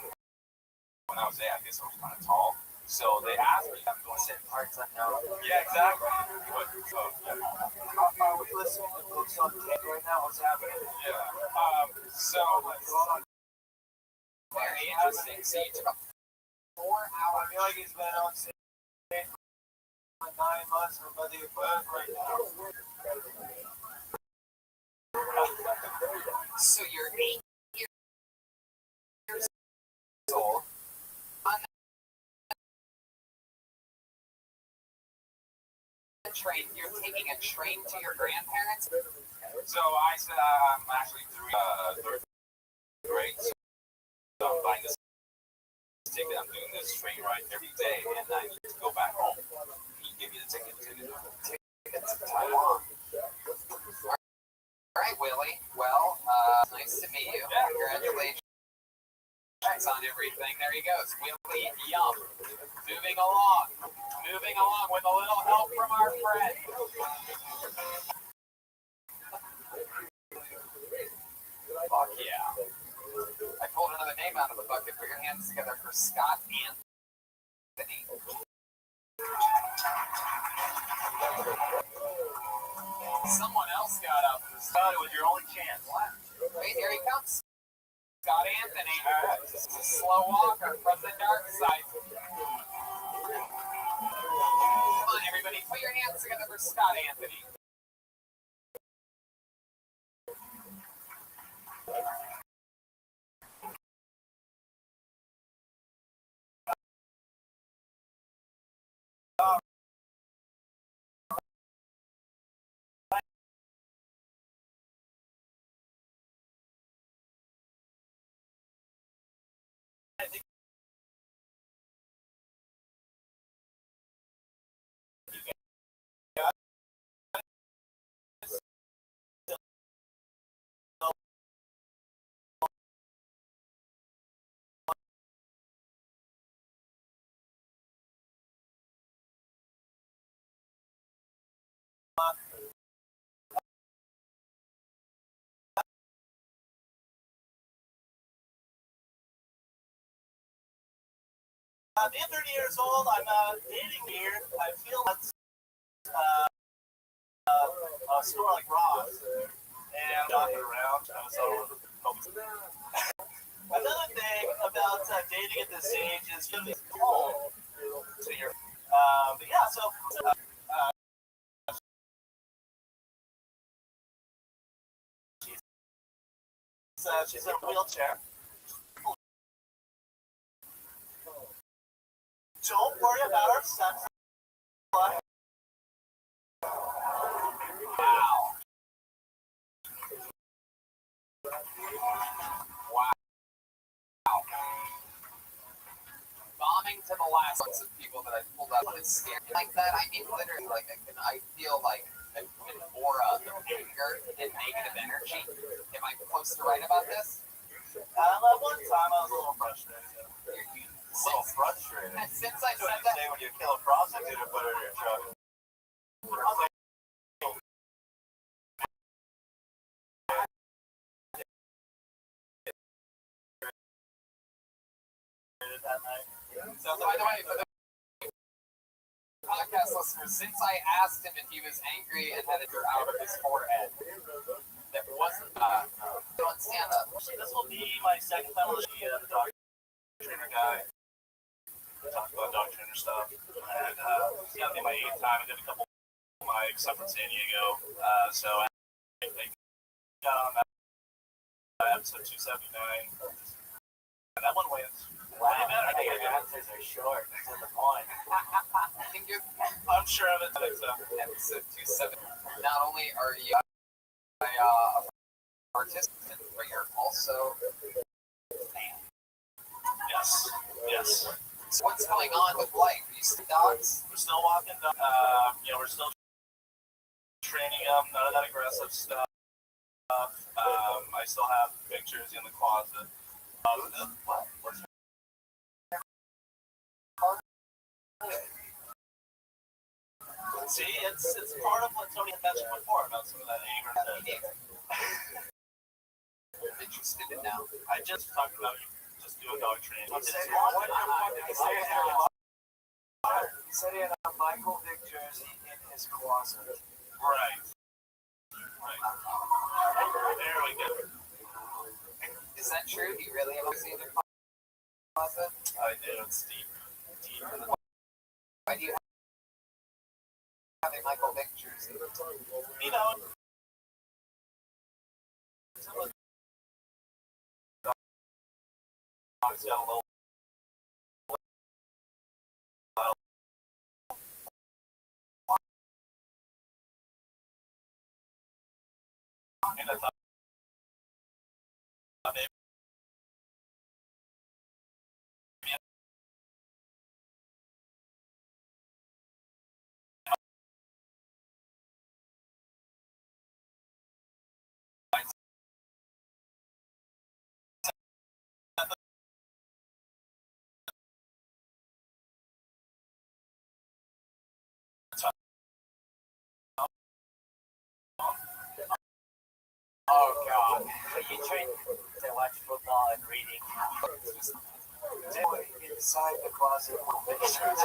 when I was there, I guess I was kind of tall, so they asked me, I'm going to sit parts unknown. Yeah, exactly. But, We listening to books on tape right now. What's happening? yeah, so Very interesting. So you took a 4-hour. I feel like he's been on stage for 9 months for Buddy right now. So you're 8 years old. On the train, you're taking a train to your grandparents. So I said I'm actually third grade, so I'm buying this ticket. I'm doing this train ride every day, and I need to go back home. He gave me the ticket to Taiwan. All right, Willie. Well, nice to meet you. Yeah. Congratulations on everything. There he goes. Willie Yum. Moving along with a little help from our friend. Fuck yeah. I pulled another name out of the bucket. Put your hands together for Scott Anthony. Someone else got up. Thought it was your only chance. Wait, here he comes. Scott Anthony. This is a slow walker from the dark side. Come on, everybody, put your hands together for Scott Anthony. I'm 30 years old. I'm dating here. I feel that's a store like Ross and knocking around. Another thing about dating at this age is going to be home to your. But yeah, so. She's in a wheelchair. Don't worry about her sex life. Wow. Bombing to the last ones of people that I pulled up and scared like that. I mean, literally, like I feel like an aura of anger and negative energy. Am I supposed to write about this? At one time, I was a little frustrated. Since I said that, When you kill a prostitute and put her in your truck. That night. so by the way, for the podcast listeners, since I asked him if he was angry and had it out of his forehead, that wasn't don't stand up. This will be my second time with the dog trainer guy. Talk about dog trainer stuff. And it's gonna be my 8th time. I did a couple of mics up in San Diego. So I got on that episode 279. And that one wins. Wow. I think your answers are short to the point. I think you're. I'm sure of it. I think so. Episode 27. Not only are you a participant, but you're also a fan. Yes. Yes. So what's going on with life? Are you still dogs? We're still walking. We're still training them. None of that aggressive stuff. I still have pictures in the closet. What's See, it's part of what Tony had mentioned before about some of that anger. I'm interested in now. I just talked about you just doing dog training. He said he had a Michael Vick jersey in his closet. Right. There we go. Is that true? Do you really have a jersey in your closet? I do. It's deep. Why do you have a Michael Vick jersey? You know. Dog's got a little. And I thought maybe Oh God! So you train to watch football and reading. Inside the closet with pictures.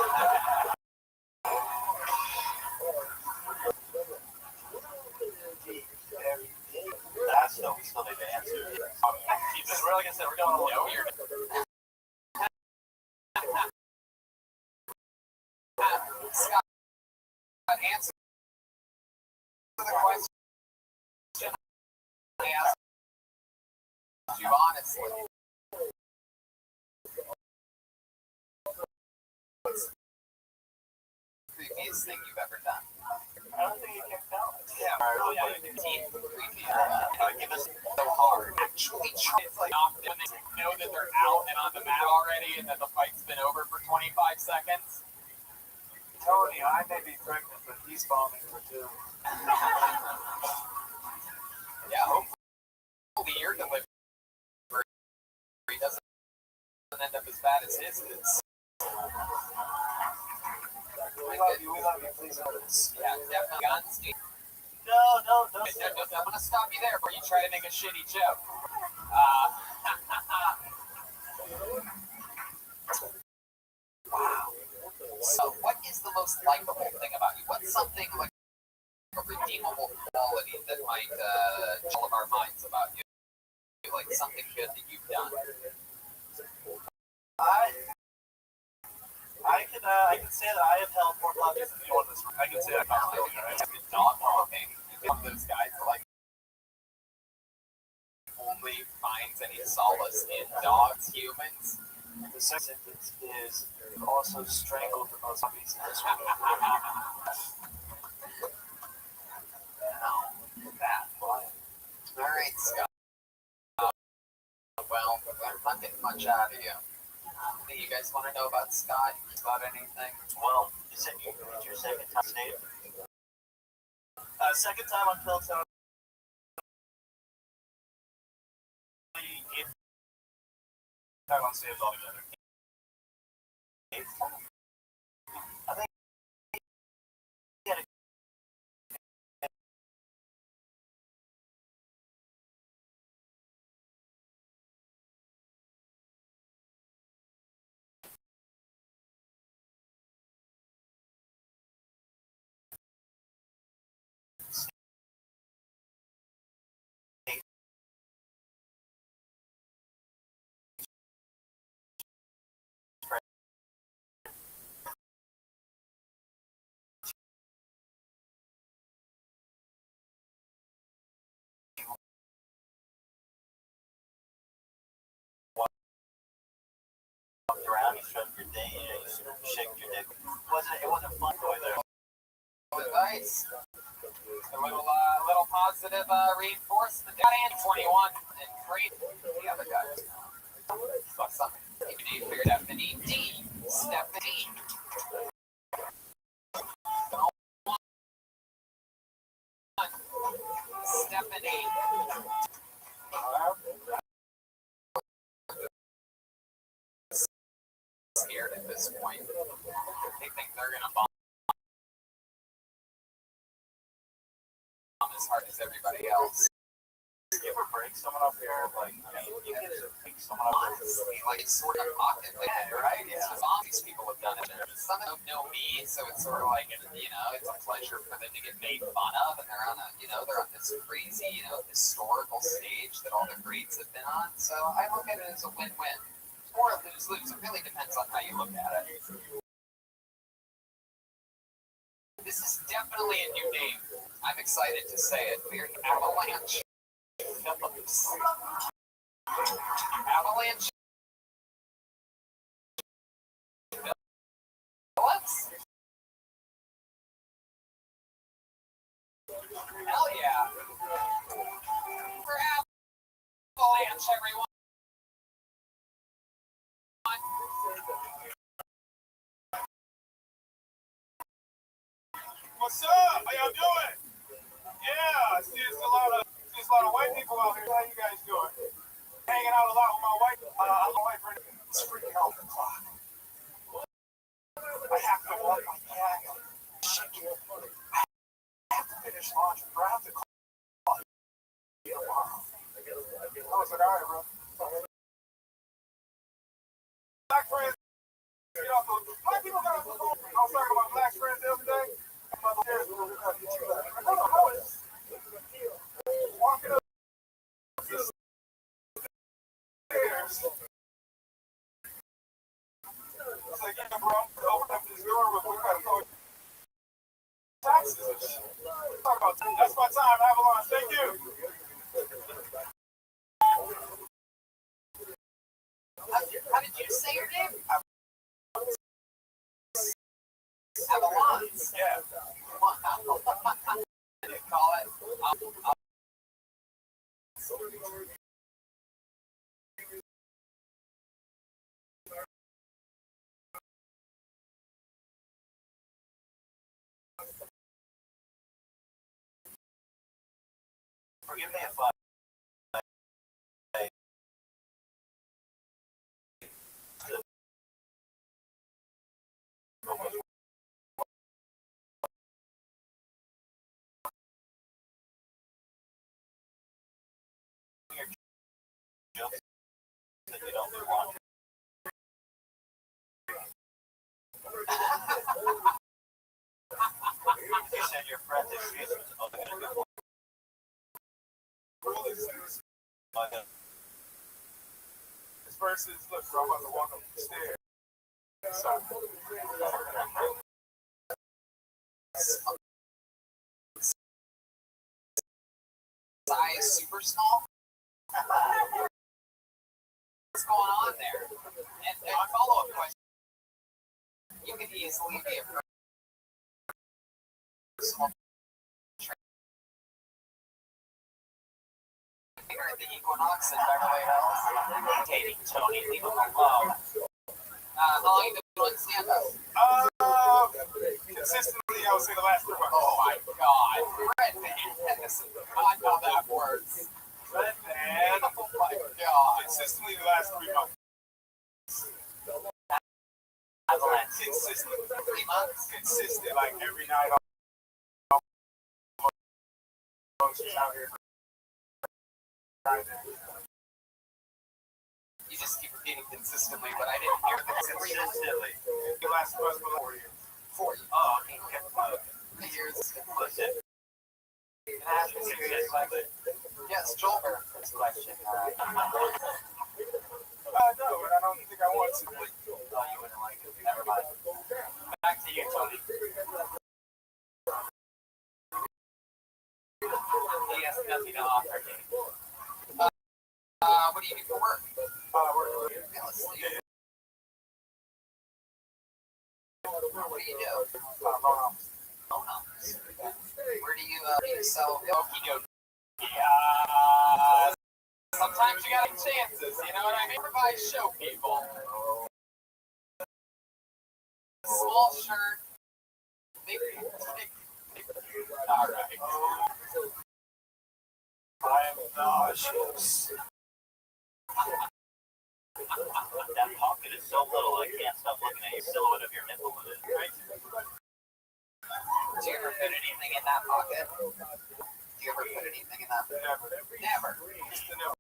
that's no, we still need to answer. Keep it real like I said, we're going. No, you're. Scott, answer the question I asked you honestly. What's the creepiest thing you've ever done? I don't think you can tell. Yeah, really, the teeth creepy. Give us so hard. Actually, it's like often they know that they're out and on the mat already, and that the fight's been over for 25 seconds. Tony, I may be pregnant, but he's bombing for 2. Yeah, hopefully your delivery doesn't end up as bad as his is. We love you, please know this. Yeah, definitely guns. No. I'm gonna stop you there before you try to make a shitty joke. Wow. So, what is the most likable thing about you? What's something like a redeemable quality that might change all of our minds about you? Like something good that you've done. I can say that I have held more puppies than anyone in this room. I can say that confidently, right? Dog walking. One of those guys that like only finds any solace in dogs, humans. The second sentence is also strangled the most puppies in this room. That one. All right, Scott. Well, I'm not getting much out of you. Do you guys want to know about Scott? About anything? Well, you said it's your second time staying. Second time on Peloton. Time on stage altogether. I think he had a around, you shrugged your day, you shake your dick. It wasn't fun going there. Nice. A little positive reinforcement. Got in 21 and great. The other guys. Fuck something. Stephanie D. Stephanie. Stephanie. Scared at this point. They think they're gonna bomb as hard as everybody else. You ever break someone up here? Like, I mean, you get to pick someone up. Honestly, like it's sort of pocket like that, right? It's just all these people have done it. Some of them know me, so it's sort of like it's a pleasure for them to get made fun of, and they're on this crazy, historical stage that all the greats have been on. So I look at it as a win-win. Or a lose-lose. It really depends on how you look at it. This is definitely a new name. I'm excited to say it. We're Avalanche. Avalanche. Phillips? Hell yeah. For Avalanche, everyone. What's up? How y'all doing? Yeah, I see there's a lot of white people out here. How you guys doing? Hanging out a lot with my wife. I'm my wife. It's freaking out the clock. I have to walk my cat. I have to finish lunch. I have to call you tomorrow. I was like, all right, bro. Black friends. Black people got to go. I was talking about black friends the other day. Walking up to the That's my time, Avalon. Thank you. How did you say your name? Avalon. Yeah. Wow. Did you call it? Forgive me if I. That you don't do laundry. You said your friend's excuse was okay. This verse is, look, bro, I'm about to walk up the stairs. Sorry. Size super small. What's going on there? And follow-up question. You could easily be a personal trainer at the Equinox in Beverly Hills. Dating Tony, leave him alone. How long have you been doing stand-up? Consistently, I would say the last 3 months. Oh my god. Red man. This is not how that works. Red man. Oh my god. Consistently the last 3 months. Consistent. 3 months? Consistent, like every night. She's out here. You just keep repeating consistently, but I didn't hear the Consistently. The last 4 years. 4 years. Oh, okay. 3 years. Listen. It has to be consistently. Yes, Joel. This question. No, I don't think I want to. Oh, you wouldn't like it. Never mind. Back to you, Tony. He has nothing to offer me. What do you do for work? Yeah, let's see. What do you do? Loan office. Where do you sell okie dokie? Sometimes you gotta take chances, you know what I mean? Provide show people. Small shirt. Big. Alright. I am nauseous. That pocket is so little, I can't stop looking at your silhouette of your nipple with it. Do you ever put anything in that pocket? Do you ever put anything in that? Never. Just to know.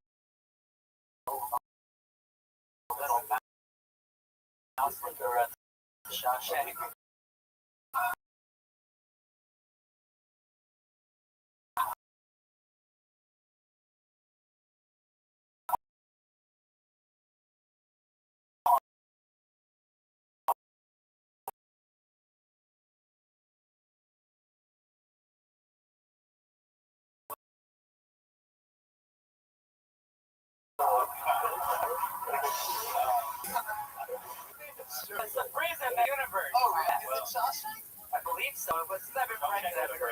Little mouse liquor at Shawshank. It's the freeze in the universe. Oh, really? Is it Shawshank? I believe so. It was 7 friends that were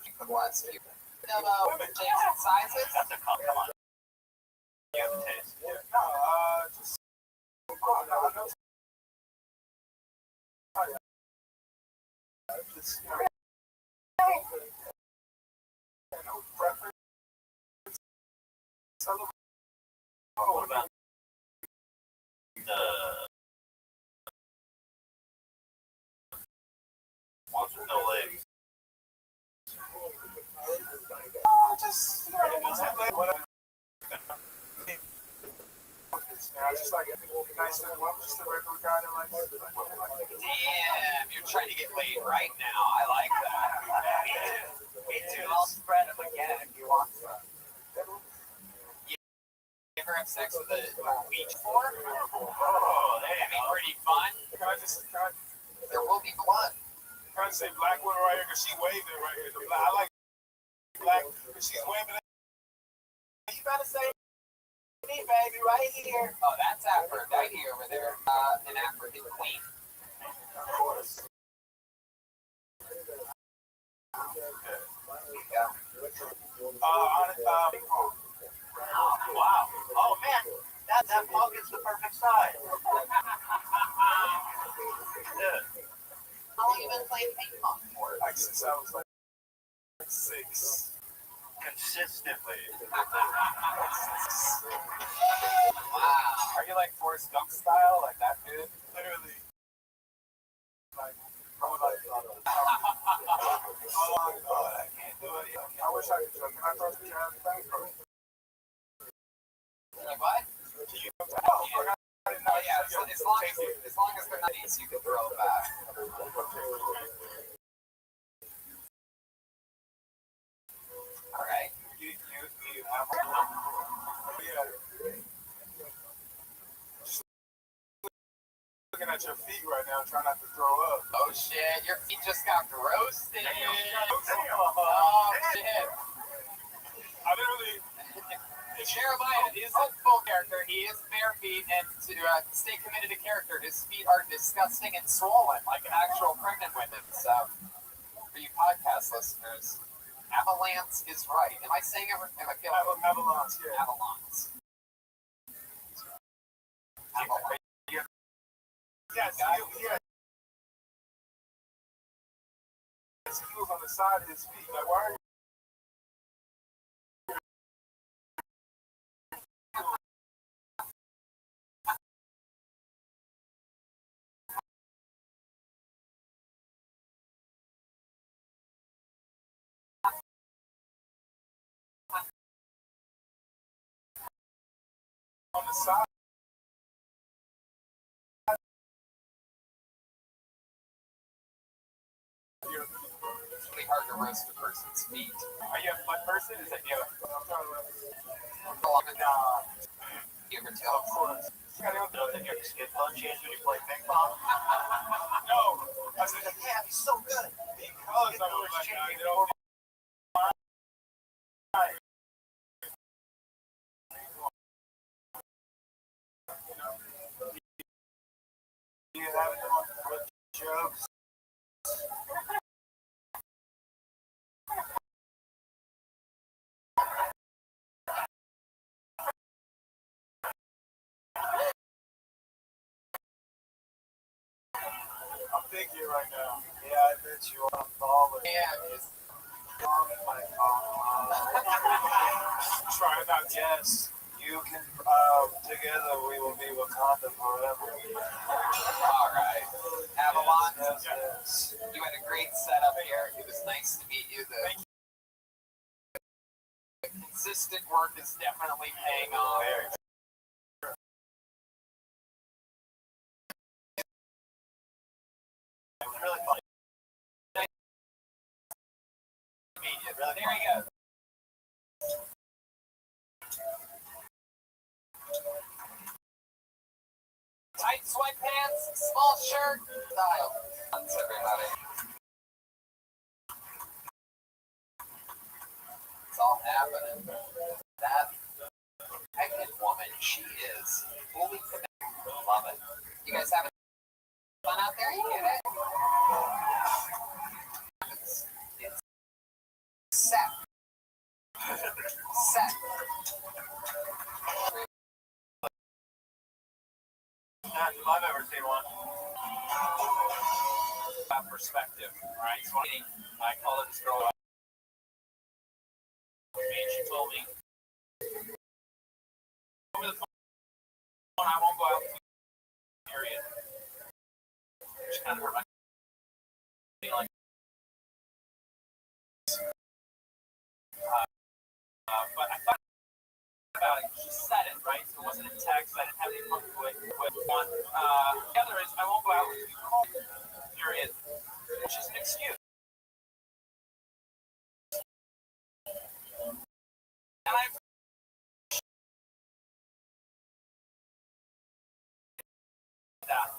You could watch you. Jason sizes? That's a come on. You have a taste. No, just. Oh, no, I know. Just, you know. No preference. What about the ones with no legs? Just, you know, whatever. Just like nice little one, just a regular guy that likes. Damn, you're trying to get laid right now. I like that. Me too. I'll spread them again if you want some. You ever have sex with a beach board? Oh, That'd be pretty fun. Can I just, There will be blood. can I trying to say black woman right here because she waving right here. I like black because she's waving. You better say me, baby, right here. Oh, that's Aphrodite over there. An African queen. Of course. Wow. Oh, man. That mug is the perfect size. Yeah. How long you been playing ping pong for? Like since I was like 6. Consistently. Wow. Are you like Forrest Gump style, like that dude? Literally. Like, I was like, oh my God, I can't do it. I wish I could do it. Can I throw some jazz things first? Like what? Oh, yeah. As long as they're not easy, you can throw it back. All right. You have yeah. Just looking at your feet right now, trying not to throw up. Oh shit, your feet just got roasted. Oh shit. I literally. Jeremiah is a full character. He is bare feet, and to stay committed to character, his feet are disgusting and swollen like an actual pregnant woman. So, for you podcast listeners, Avalanche is right. Am I saying everything? I feel like Avalanche, yeah. Avalanche. Yes, yeah. His heels on the side of his feet. Like, why are you? On the side. It's really hard to roast a person's feet. Are you a foot person? Is that you? You ever tell? Of course. I don't know that your skin tone changed when you play ping pong. No. I said, yeah, he's so good. Because I was like, you know, you have good jokes. I'm thinking right now. Yeah, I bet you are balling. Yeah, it's Try not to. Yes, you can. Together we will be Wakanda forever. all right. Avalanche, Yes. you had a great setup here. It was nice to meet you. The consistent work is definitely paying off. It was really fun. There you go. Tight sweatpants, small shirt, style. Thanks, everybody. It's all happening. That pregnant woman, she is fully connected. Love it. You guys having fun out there? You get it? It's set. Set. Not if I've ever seen one. About perspective, right? So I called this girl up. And she told me, over the phone, I won't go out with you, period. Which kind of hurt my feeling. But I thought about it. She said it, right? So it wasn't in text. I didn't have any fun with one. The other is, I won't go out with you, period. Which is an excuse. And I that.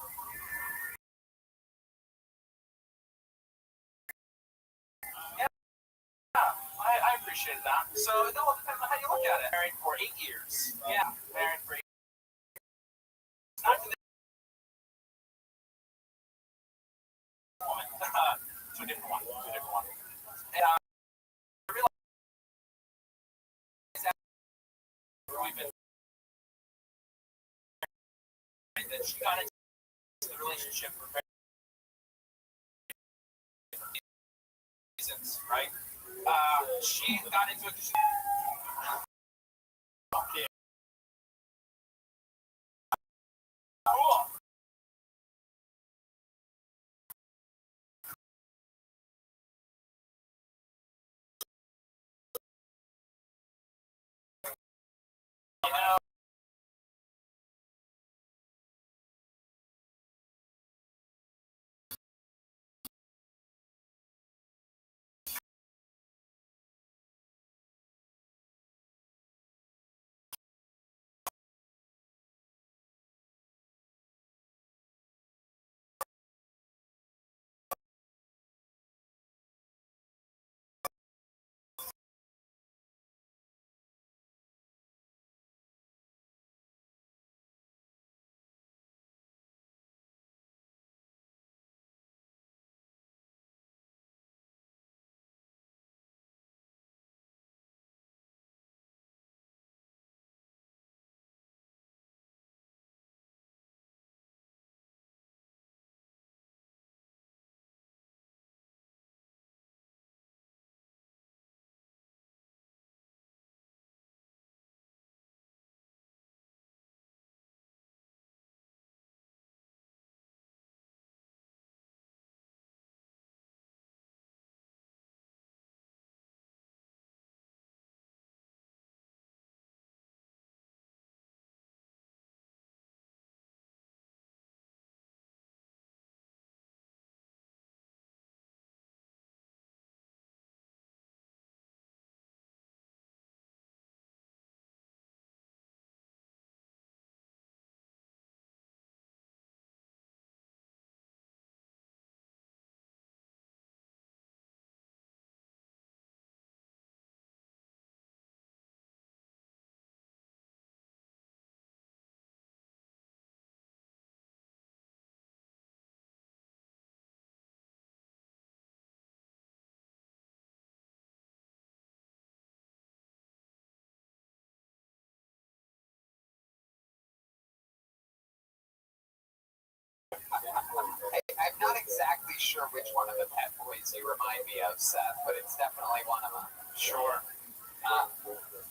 I appreciate that. So it all depends on how you look at it. Married for 8 years. Yeah, married for 8 years. Not to this woman. To a different one. To a different one. And I realized after we've been married that she got into the relationship for very different reasons, right? She got into it because she okay. Cool. You know, I'm not exactly sure which one of the pet boys you remind me of, Seth, but it's definitely one of them. sure. Uh,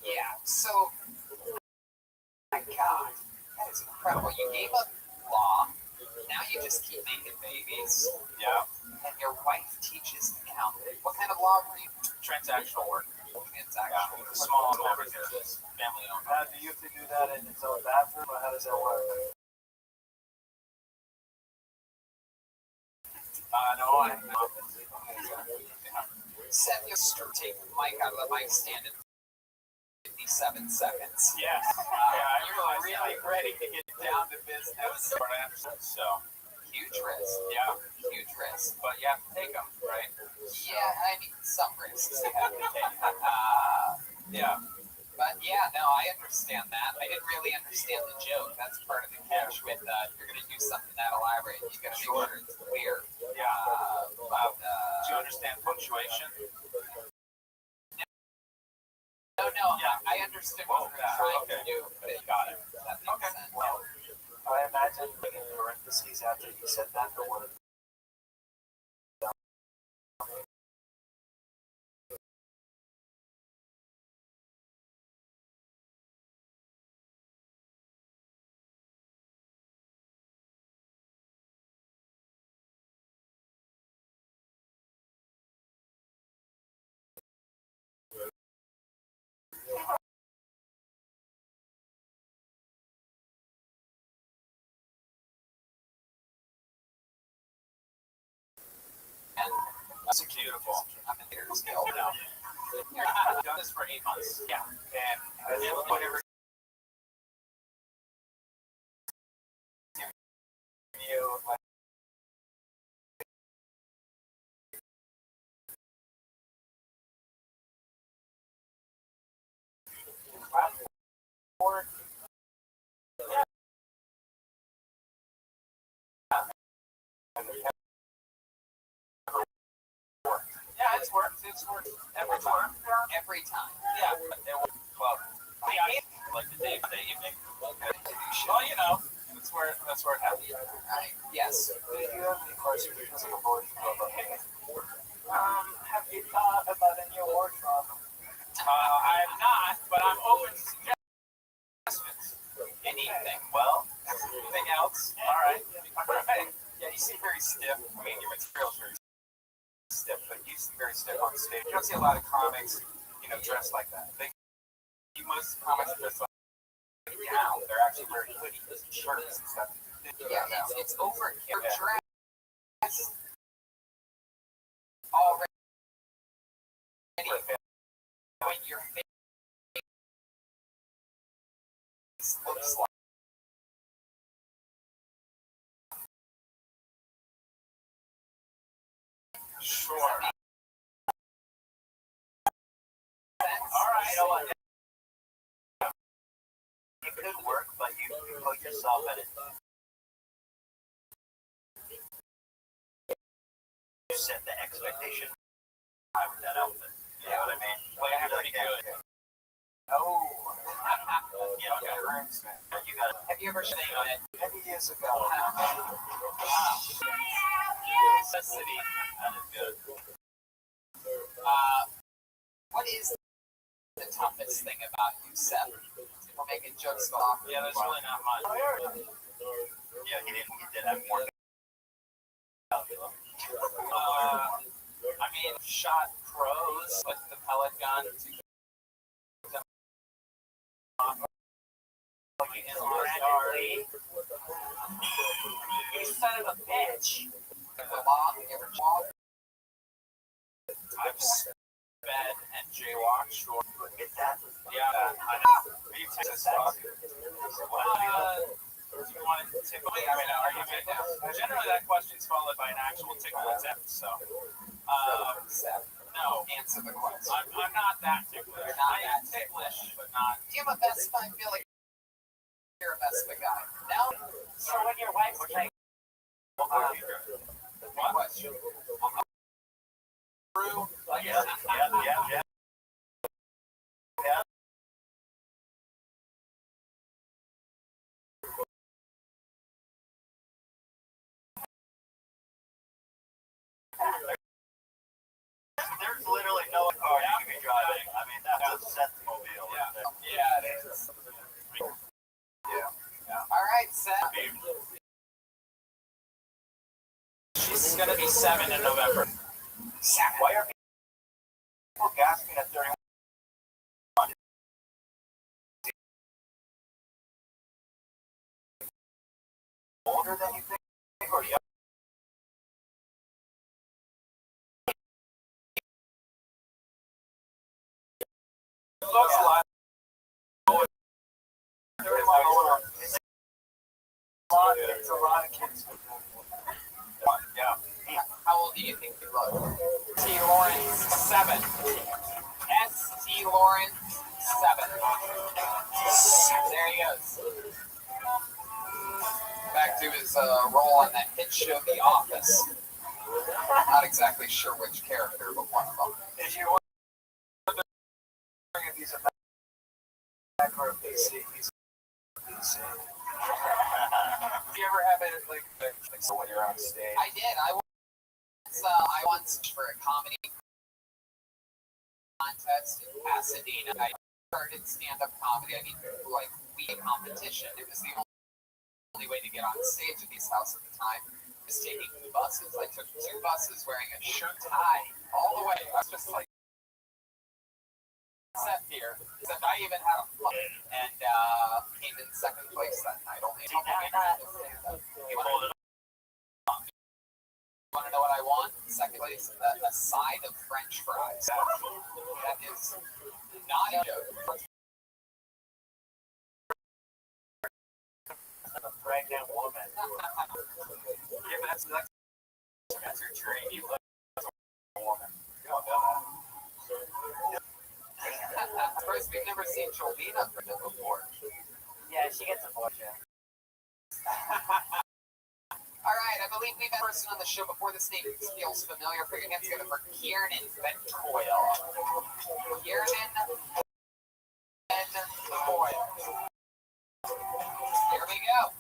yeah, so, my God, that is incredible. You gave up law, now you just keep making babies, Yeah. and your wife teaches accounting. What kind of law were you? Transactional work. Transactional. Yeah. Small business, family owned. Do you have to do that in its own bathroom, or how does that work? No, I'm not. Seth, you take the mic out of the mic stand in 57 seconds. Yes. You were really ready to get down to business. That was what I understood. So, Huge risk. yeah. Huge risk. But you have to take them, right? Yeah, I mean, some risks you have to take. Yeah. But yeah, no, I understand that. I didn't really understand the joke. That's part of the catch with if you're going to do something that elaborate, you got to make sure it's clear. About, Do you understand punctuation? no, Yeah. I understood what we were trying to do, but it Got it. that makes Okay. sense. Well, I imagine in parentheses after you said that, the word That's beautiful. I'm in here still. I've done this for 8 months. Yeah. And whatever you like. work. Yeah, it's worked. It's worked every time. Every time. Yeah, well, I hate like the day of the evening. Well, you know, that's where it happens. Right. Yes. Do you have any questions for the board? Have you thought about a new wardrobe? I am not, but I'm open to suggestions. Anything. Well, anything else? All right. Yeah, you seem very stiff. I mean, your material's very stiff, but you seem very stiff on stage. You don't see a lot of comics, dressed like that. Most comics are dressed like now. They're actually wearing hoodies and shirts and stuff. Yeah, it's over your dress already. When your face looks like. Sure. All right. You know what? It could work, but you put yourself in it. You set the expectation with that outfit. You know what I mean? Well, you're pretty good. Oh. You got it. Have you ever seen it? Many years ago. Necessity. That is good. What is the toughest thing about you, Seth? We're making jokes off. Yeah, there's really not much. Yeah, he did have more. I mean, shot pros with the pellet gun. You son of a bitch. I've sped and jaywalked, sure. Get that? Yeah, I know. Are you Texas dog? Do you want to tickle me? I mean, are you generally that question's followed by an actual tickle attempt, so. No. Answer the question. I'm not that ticklish. You're not I am that ticklish, but not. Do you have a Vespa? I feel like you're a Vespa guy. No? So when your wife's like, What would you do? What? Question. True. Yeah. There's literally no car you can be driving. I mean, that's a set mobile. Yeah, it is. All right, Seth. She's gonna be 7 in November. Why are people gasping at 31? Older than you think, or younger? Looks like. It's a lot of kids. Yeah. How old do you think you look? T. Lawrence 7. S.T. Lawrence 7. There he goes. Back to his role on that hit show, The Office. Not exactly sure which character, but one of them. If you want to bring these back or a PC, he's a PC. Do you ever have it like so when you're on stage? I did. I once for a comedy contest in Pasadena. I started stand-up comedy. I mean, like we competition. It was the only way to get on stage at these houses at the time. Was taking buses. I took 2 buses wearing a shirt tie all the way. I was just like set here. Except I even had a flight and came in 2nd place that night. Only a couple minutes. You want to know what I won? 2nd place. A side of French fries. That is not a joke. A pregnant woman. Yeah, but that's your dream. You look as a woman. Of course, we've never seen Jolene up before. Yeah, she gets a fortune. All right, I believe we've had a person on the show before. This name feels familiar. Put your hands together for Kiernan Bencoil. Kiernan Bencoil. Here we go.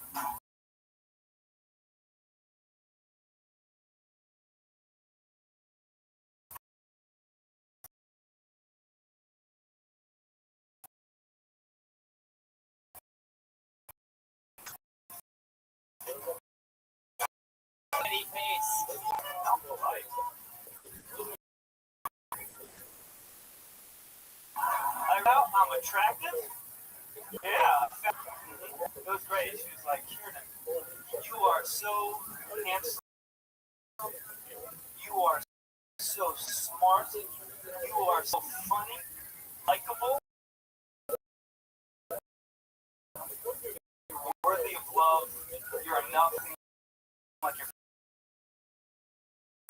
Pretty face. I'm attractive? Yeah. It was great. She was like, Kiernan, you are so handsome. You are so smart. You are so funny, likable. You're worthy of love. You're nothing like your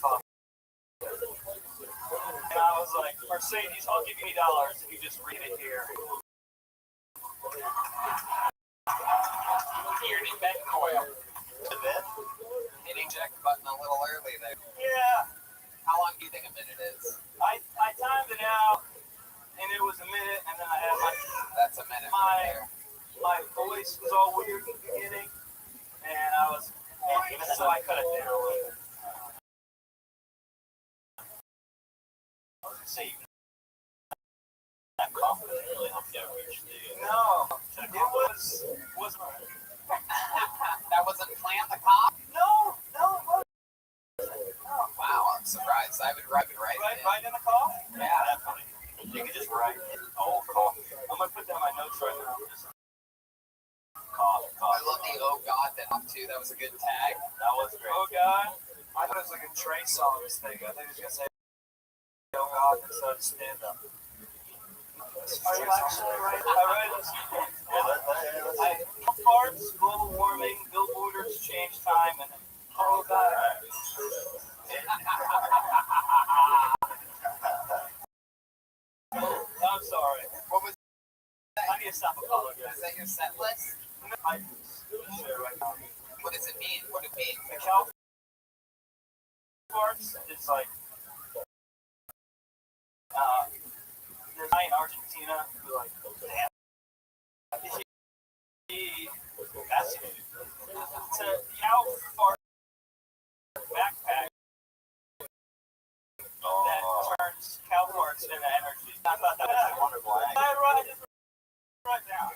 father. And I was like, Mercedes, I'll give you $80 if you just read it here. Kiernan Bencoil. Hit eject button a little early there. Yeah. How long do you think a minute is? I timed it out, and it was a minute, and then I had That's a minute right there. my voice was all weird in the beginning, and I was, so I cut it down a little bit. See, That confidence really helped you reach the. no, it was That wasn't plant the cop? no, it wasn't. Wow, I'm surprised. I would write it right Right in the call? Yeah, Definitely. You could just write "oh coffee." I'm gonna put down my notes right now. Cough, I cough. love the oh god that up too. That was a good tag. That was great. Oh God, I thought it was like a Trey Songz thing. I think he was gonna say oh God instead of stand up. Are you actually right? Farts, global warming, billboarders change time, and oh God. I'm sorry. What was I need to stop apologizing. is that your set list? I share right now. What does it mean? What it mean? The Cal farts is like there's a guy in Argentina who like damn he fascinated. It's a cow fart backpack that turns cow farts into energy. I thought that was a wonderful idea. Right now.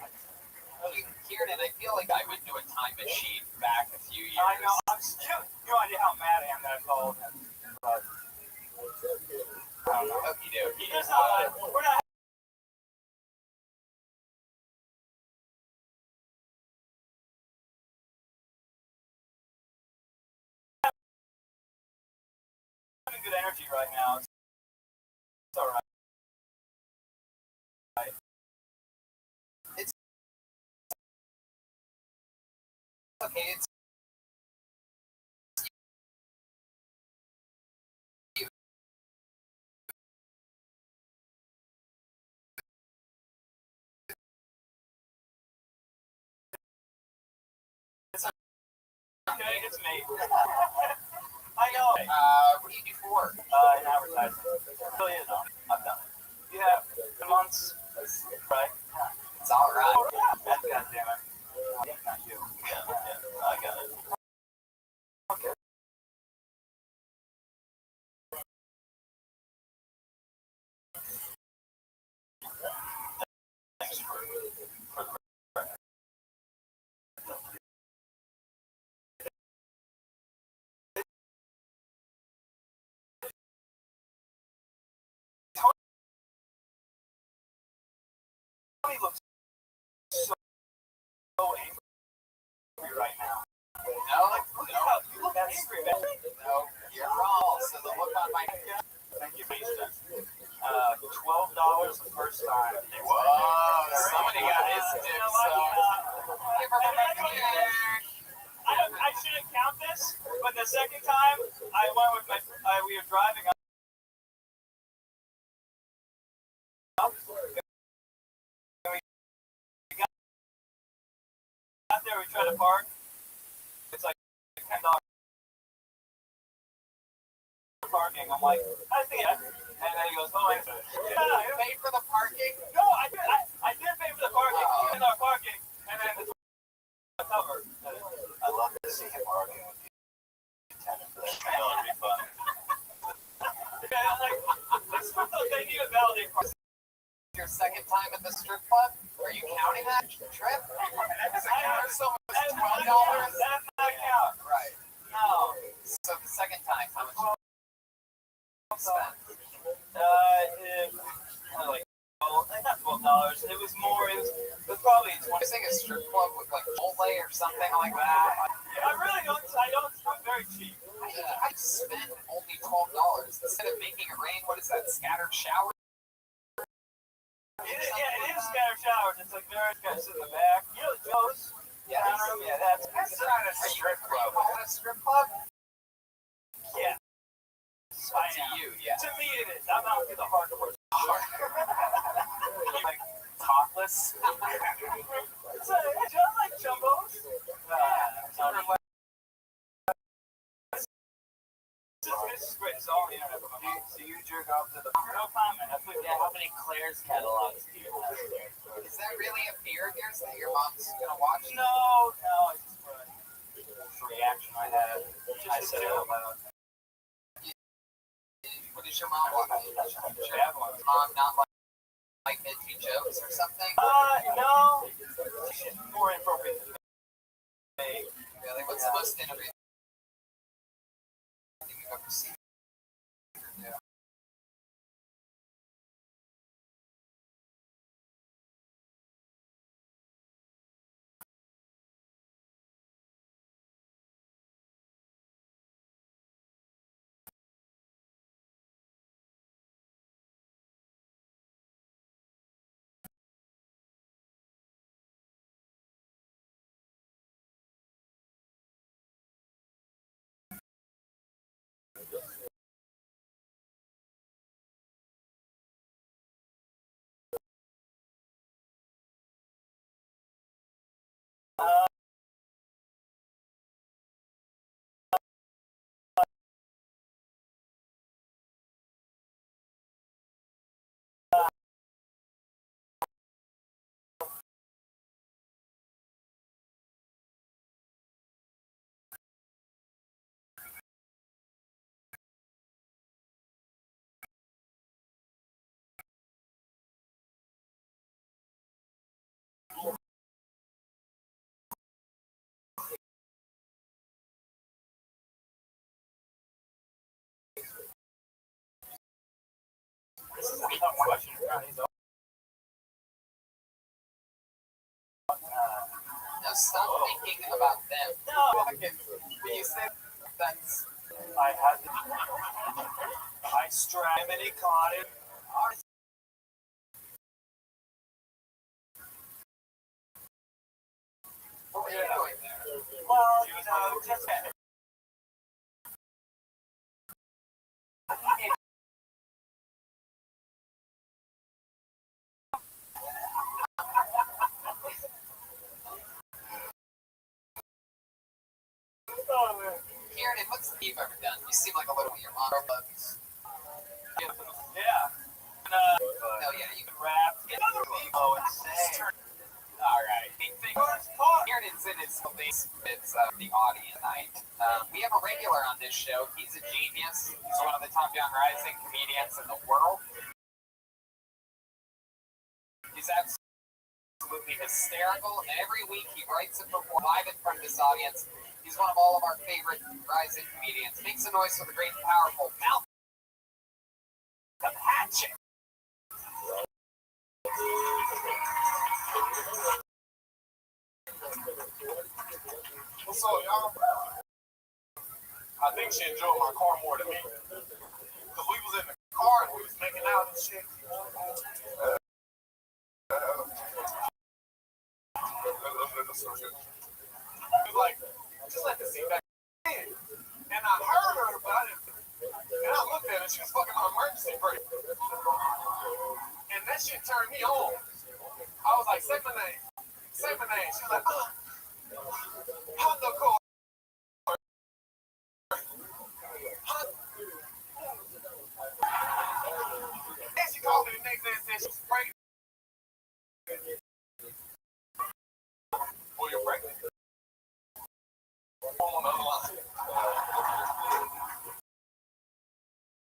Kiernan, I feel like I went to a time machine back a few years. I know. I'm still. You have no idea how mad I am that I called him. But I don't know. Okie dokie. We're not. Having good energy right now. It's all right. Okay, it's Okay, it's me. I know. what do you do for work? In advertising. Really is. I've done it. You have the months, right? It's all right. God damn it. Not you. Yeah, I got it. Okay. Thanks for Tony looks so angry right now. No, You look angry, man. no, you're wrong. So the look on my Thank you, $12 the first time. whoa, somebody got his You dick know what? sucked. I shouldn't count this, but the second time I went with we were driving up. there, we try to park. It's like $10 parking. I'm like, I see it. And then he goes, oh, I Pay for the parking? no, I did pay for the parking, $10 parking, and then it's covered. I love to see him arguing with the tenant for that $10 refund. Yeah, like, this is what they need a validate parking. Your second time at the strip club? Are you counting that trip? Does it count as so much as $12? That's not count. Right. No. So the second time, how much did you spend? Like, not $12. It was more. It was probably You're saying a strip club with like Chipotle or something like that? I really don't. I'm very cheap. I spend only $12 instead of making it rain. What is that? Scattered showers? It is scattered showers. It's like very good. Sit in the back. You know, Joe's. Yes. Yeah, that's not a strip club. Call it a strip club? Yeah. To you, yeah. To me, it is. I'm not into the hardcore. Like, topless? It's like jumbos. This is great. It's all on the internet. So you jerk off to the... No comment. Yeah, how many Claire's catalogs do you have there? Is that really a fear of yours that your mom's gonna watch? No. It's just a reaction I had. I said it out loud. What does your mom watch? Does mom not like edgy jokes or something? No. She's more inappropriate than me. Really? What's the most innovative thing you've ever seen? Yeah. This is a tough question. Now stop thinking about them. No. When you say that's I had I strapped and he caught it. what were you doing there? Well, She was one of just Kieran, what's the you've ever done? You seem like a little your mom bugs. yeah. No, yeah, you can Rap. Oh, insane. Alright. Kieran's in his it's the audience night. We have a regular on this show. He's a genius. He's one of the top young rising comedians in the world. He's absolutely hysterical, and every week he writes and performs live in front of this audience. He's one of all of our favorite rising comedians. Makes a noise for the great and powerful Malcolm Hatchet. What's up, y'all? I think she enjoyed my car more than me. Because we was in the car and we was making out and shit. He was like, just let the seat back in. And I heard her about it. And I looked at her, she was fucking on emergency brake. And that shit turned me on. I was like, say my name. Say my name. She was like, Honda Accord. Then she called me the next day and said she's pregnant. Boy, you're pregnant. On another line.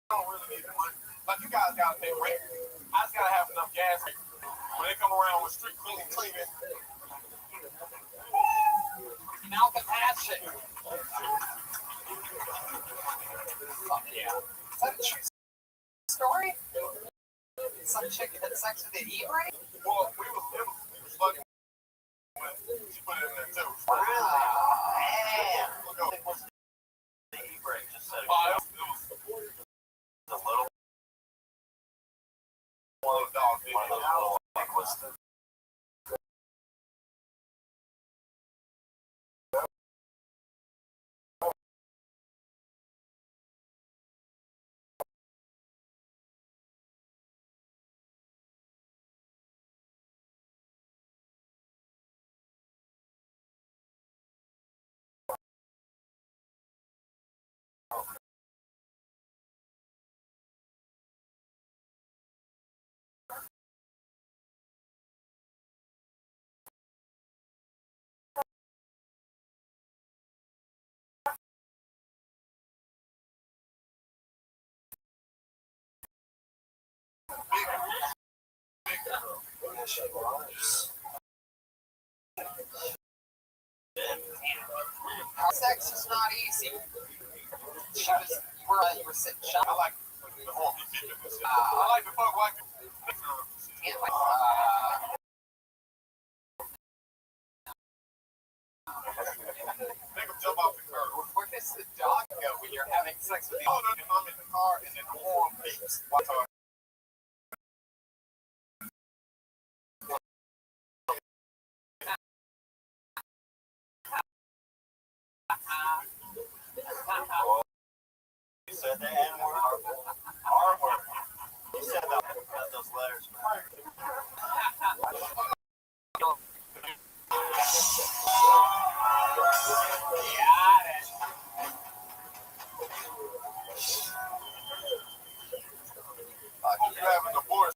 I don't really need the money. Like, you guys gotta pay rent. I just gotta have enough gas when they come around with street cleaning. Malcolm Hatchet. Fuck yeah. Is that a true story? Some chick had sex with an E-brake? Well, we was fucking when she put it in there too. Wow. Man. It was the e-brake just said It was the little one of those dogs. one of those little like was the Sex is not easy. You were sitting shot. I like the whole people. I like the fuck like make them jump off the curb. Where does the dog go when you're having sex with the Oh, no, I'm in the car and then the horn beeps. Watch out. you said the N-word. R-word. You said that got those letters. Got it. Hope you have a divorce.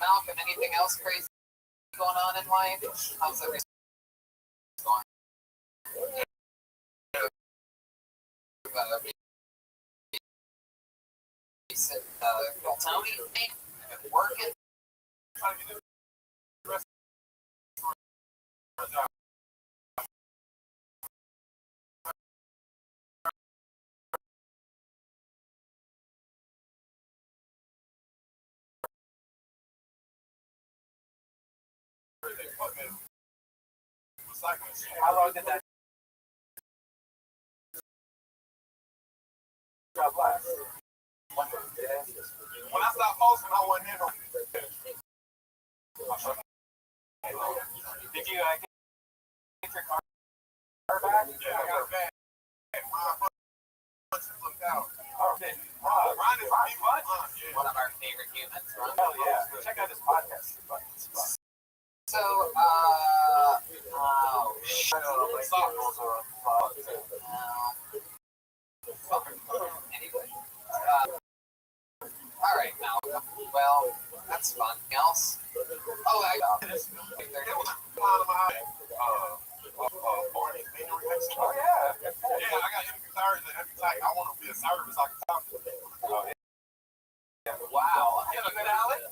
Malcolm, anything else crazy going on in life? How's everything going? Recent Tony thing? Working? Trying to get the rest of the How long did that job last? When I stopped posting, I wasn't in them. Did you get your car back? Yeah, I got it back. My fucking looked out. Okay. Ron is a What? yeah. One of our favorite humans, Ron. Hell yeah. Check out this podcast. So, oh, shit. Softballs are Anyway. All right, Malcolm. Well, that's fun. Anything else? Oh, I got this. It was out of my morning. Oh yeah. Yeah, I got empty tires and every time I want to be a service, I can talk to them. Wow.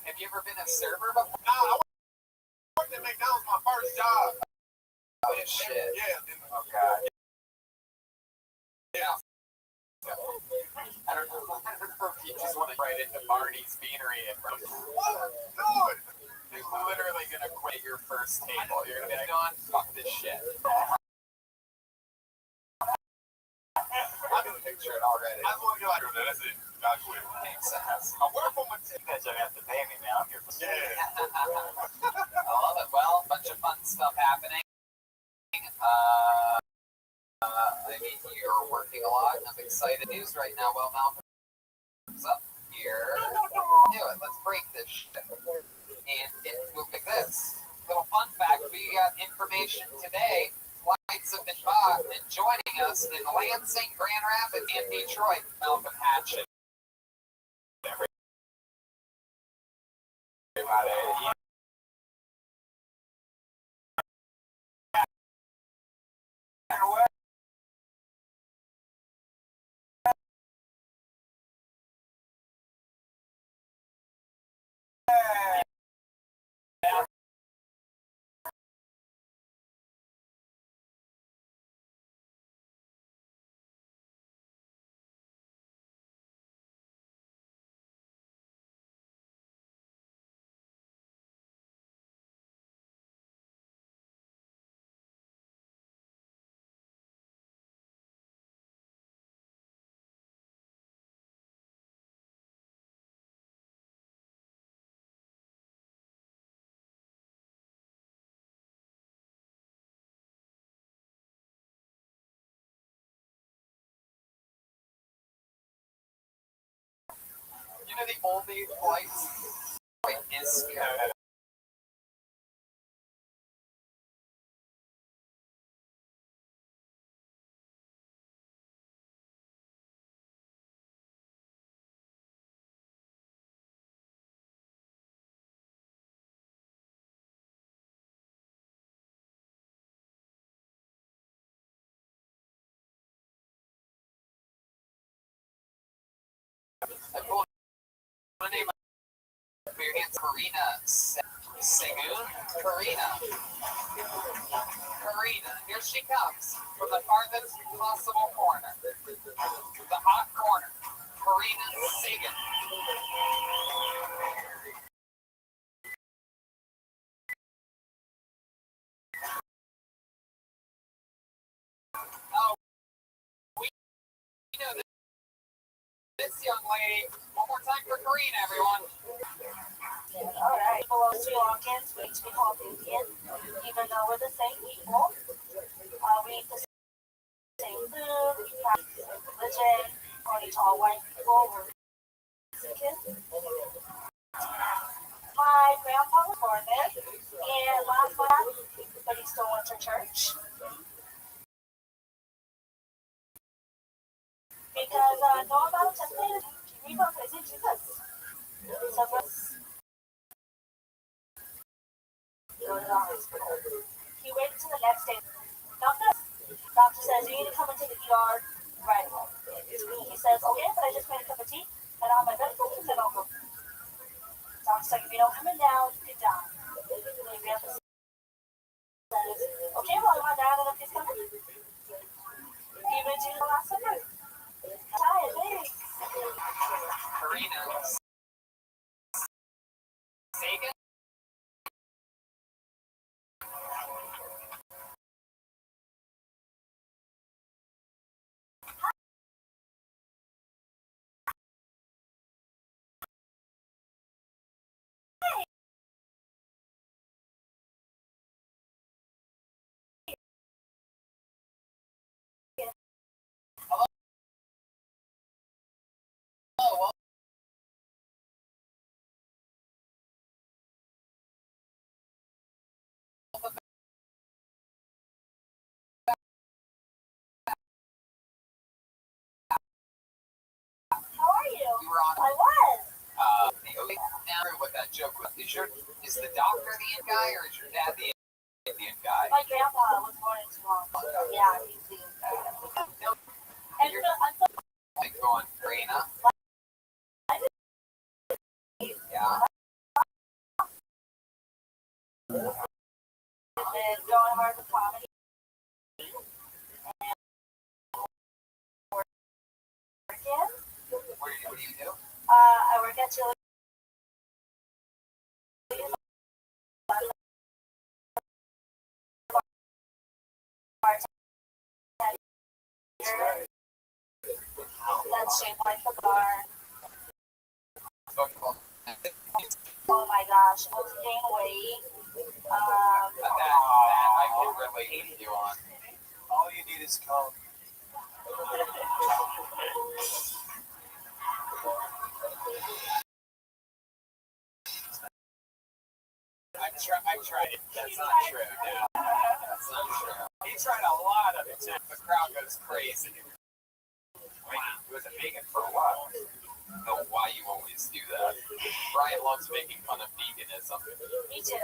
Have you ever been a server before? No, I worked at McDonald's my first job. Oh, shit. Yeah. Oh god. Yeah. I don't know if you just want to write into Barney's Beanery and What? No. you're literally going to quit your first table. You're going to be like, on, fuck this shit. I can picture it already. I just want to get like that. That's it. Got quit. Makes sense. I work for my team. You guys don't have to pay me, man. I'm here for Yeah. I love it. Well, a bunch of fun stuff happening. I mean, you're working a lot. I'm excited. News right now. Well, Malcolm's up here. Do it. Let's break this shit. And it will Little fun fact, we got information today. Flights have been bought, and joining us in Lansing, Grand Rapids, and Detroit, Melvin Hatchet. You know, the only flights is the name of your hands, Karina Segun. Karina, here she comes from the farthest possible corner, the hot corner. Karina Segun. Oh, we know this young lady. One more time for Karina, everyone. All right. Below Sri Lankans, we each be called Indian, even though we're the same people. We eat the same food, we practice religion, according to all white people, we're Mexican. My grandpa was born there, and last month, but he still went to church. Because know about testing, we go crazy Jesus. So let's go to the hospital. He waited to the next day. Doctor says, you need to come into the ER right away. He says, okay, but I just made a cup of tea, and I'll have my medical things, and I'll go. Doctor's like, if you don't come in now, you could die. My grandpa says, okay, well, I'm not down enough, he's coming. He went to the last supper. Tired, thanks. Karina Sagan. Hello. How are you? You were on. I was. Now what that joke was. Is the doctor the Indian guy or is your dad the Indian guy? My grandpa was born in Sri Lanka. Yeah, he's the And You're I'm so like going, Karina. Yeah. and going hard with comedy. And working. What do you do? I work at Chili. That's shaped like the bar. Oh my gosh, I was gaining weight. That I can relate to you on. All you need is Coke. I'm tried it. That's not true, dude. That's not true. He tried a lot of it, too. The crowd goes crazy. I mean, he was a vegan for a while. I don't know why you always do that. Brian loves making fun of veganism. Me too.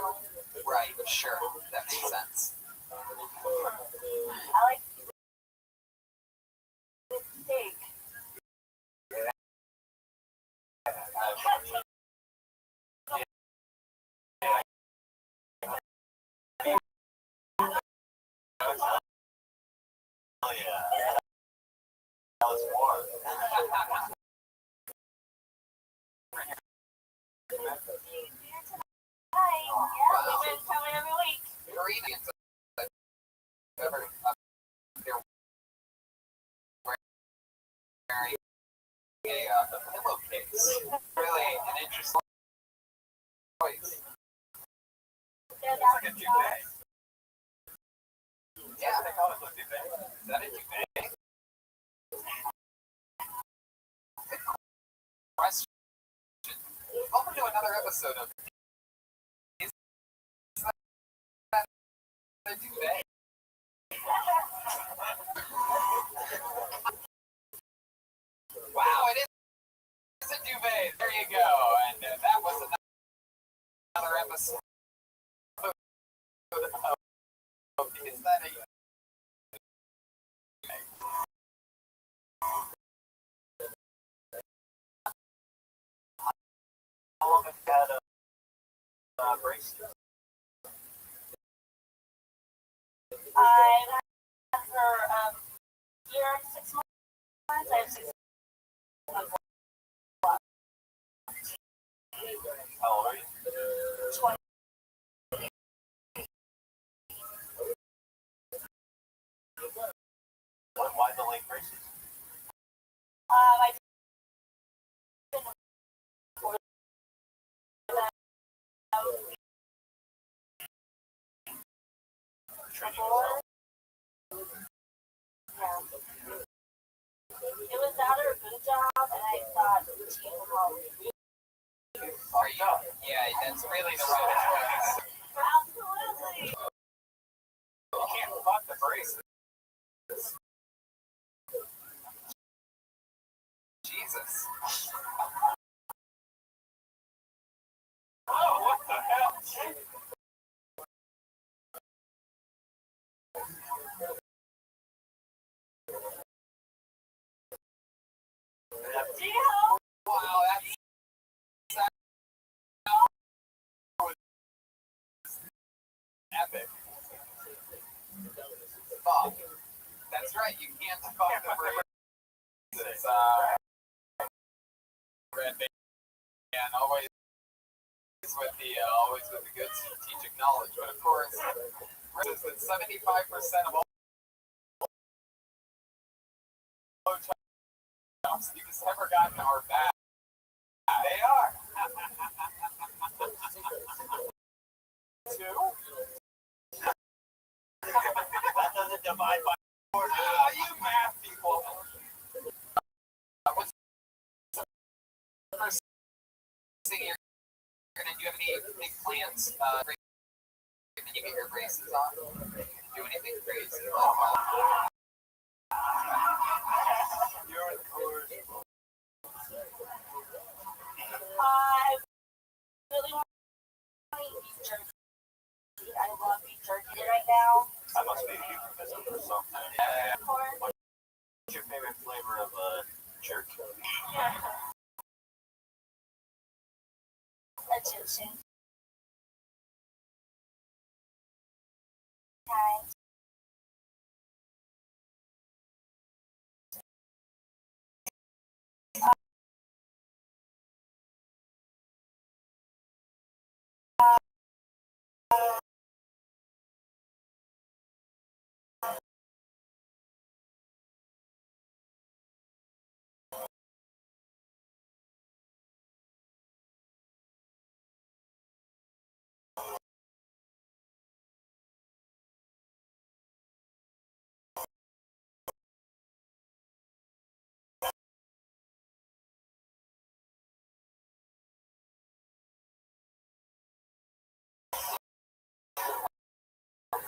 Right, sure. That makes sense. I like steak. Oh yeah. That was warm. Hi. Yeah, we've been coming every week. Koreans I've ever they're wearing a pillowcase. Really an interesting choice. They're It's like a duvet. Yeah, They call it a duvet. Is that a duvet? question. Welcome to another episode of Is That a Duvet? Wow, it is a duvet. There you go. And that was another episode of Is That a How long have you had braces? I've had for year and 6 months. I have 6 months. How old are you? 20. Why the late braces? I did before that. Training yourself. Yeah. It was that or a good job, and I thought team would help. Are you? Yeah, that's really the right choice. Absolutely. You can't fuck the braces. Jesus. Oh, what the hell? Do you help? Wow, that's Epic. fuck. That's right, you can't fuck the braces. Red band always with the good strategic knowledge, but of course, says that 75% of all jobs you've ever gotten are bad. They are. Two? That doesn't divide by 4. You math people. What's the first thing you're gonna do? You have any big plans? When you get your braces on, do anything crazy? You're the course. I really want to eat beef jerky. I love beef jerky right now. I must be a euphemism for something. Of course. What's your favorite flavor of jerky? Egyptian. Hi.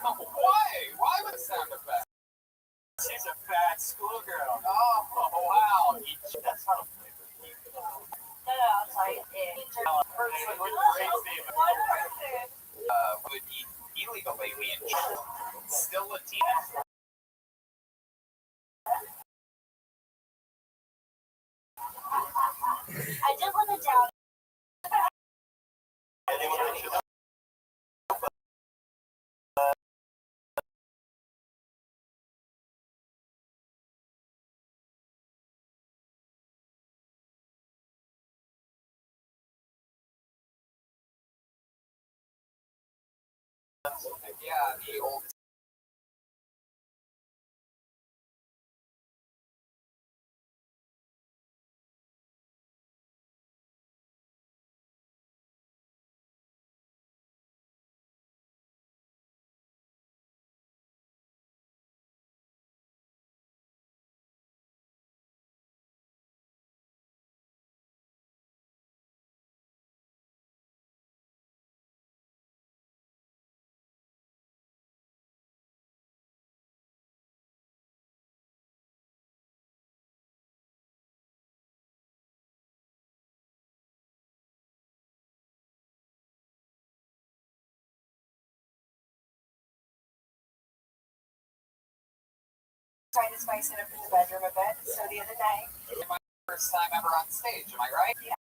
Why? Why with sound effects? She's a fat schoolgirl. Oh, wow. That's not a flavor. No, I'm sorry. Person with crazy. One person. Would illegally be in still Latina. I did live it down. Yeah, the old. Trying to spice it up in the bedroom a bit. So the other day, My first time ever on stage, am I right? Yeah.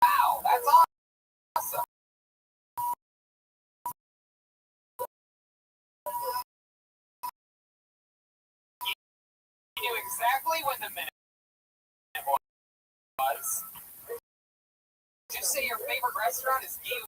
Wow, that's awesome. You knew exactly when the minute was. Did you say your favorite restaurant is you?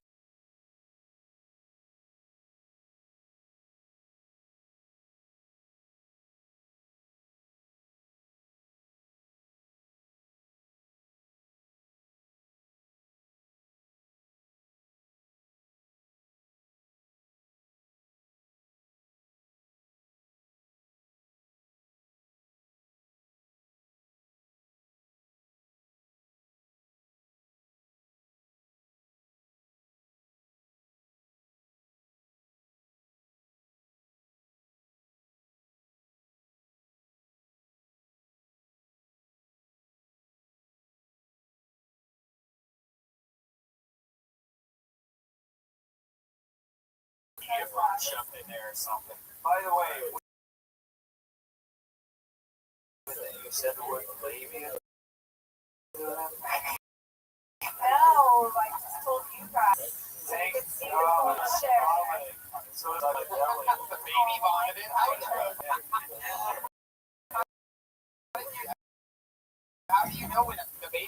Shoved in there or something. By the way, you said the word labia. no, I just told you guys. It's beautiful to share. So it's like The baby vomited. How do you know when the baby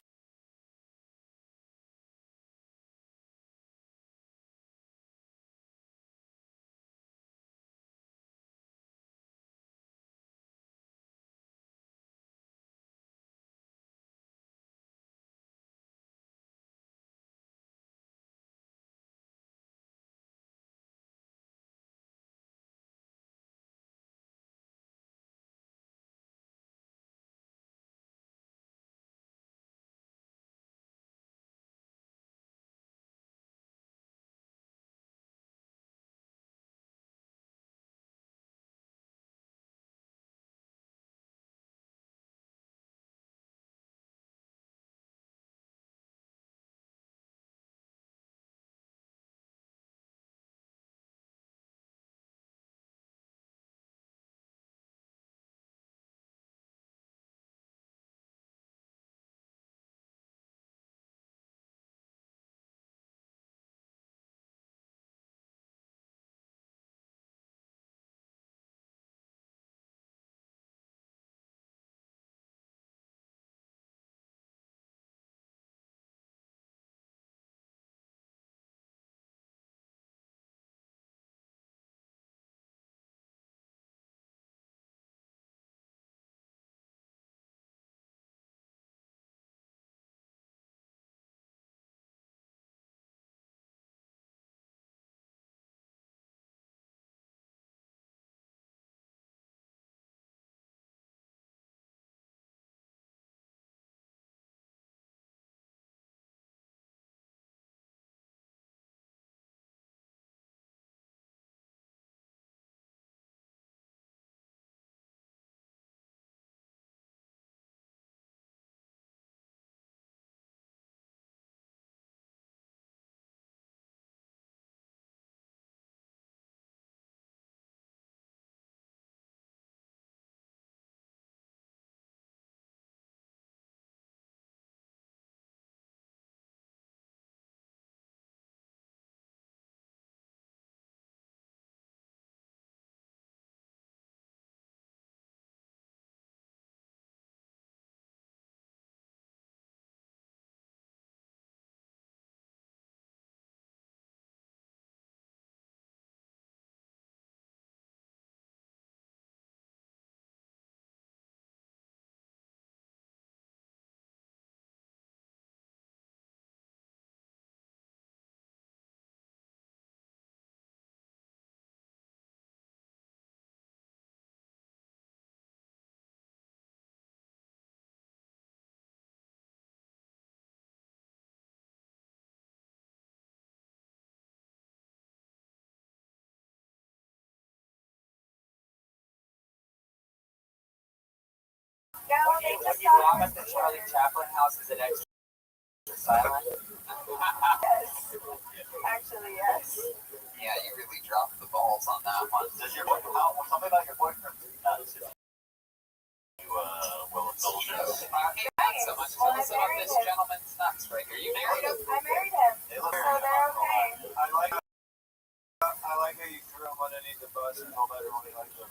No, When they you just bomb got at the Charlie Chaplin house, is it extra silent? Yes. Actually, yes. Yeah, you really dropped the balls on that one. Does your boyfriend, tell me about your boyfriend. You, will indulge us. Okay, not so much. Tell us about this gentleman's nuts right here. You married him? I married him. They look So they're okay. I like how you threw him underneath the bus and told everyone he liked him.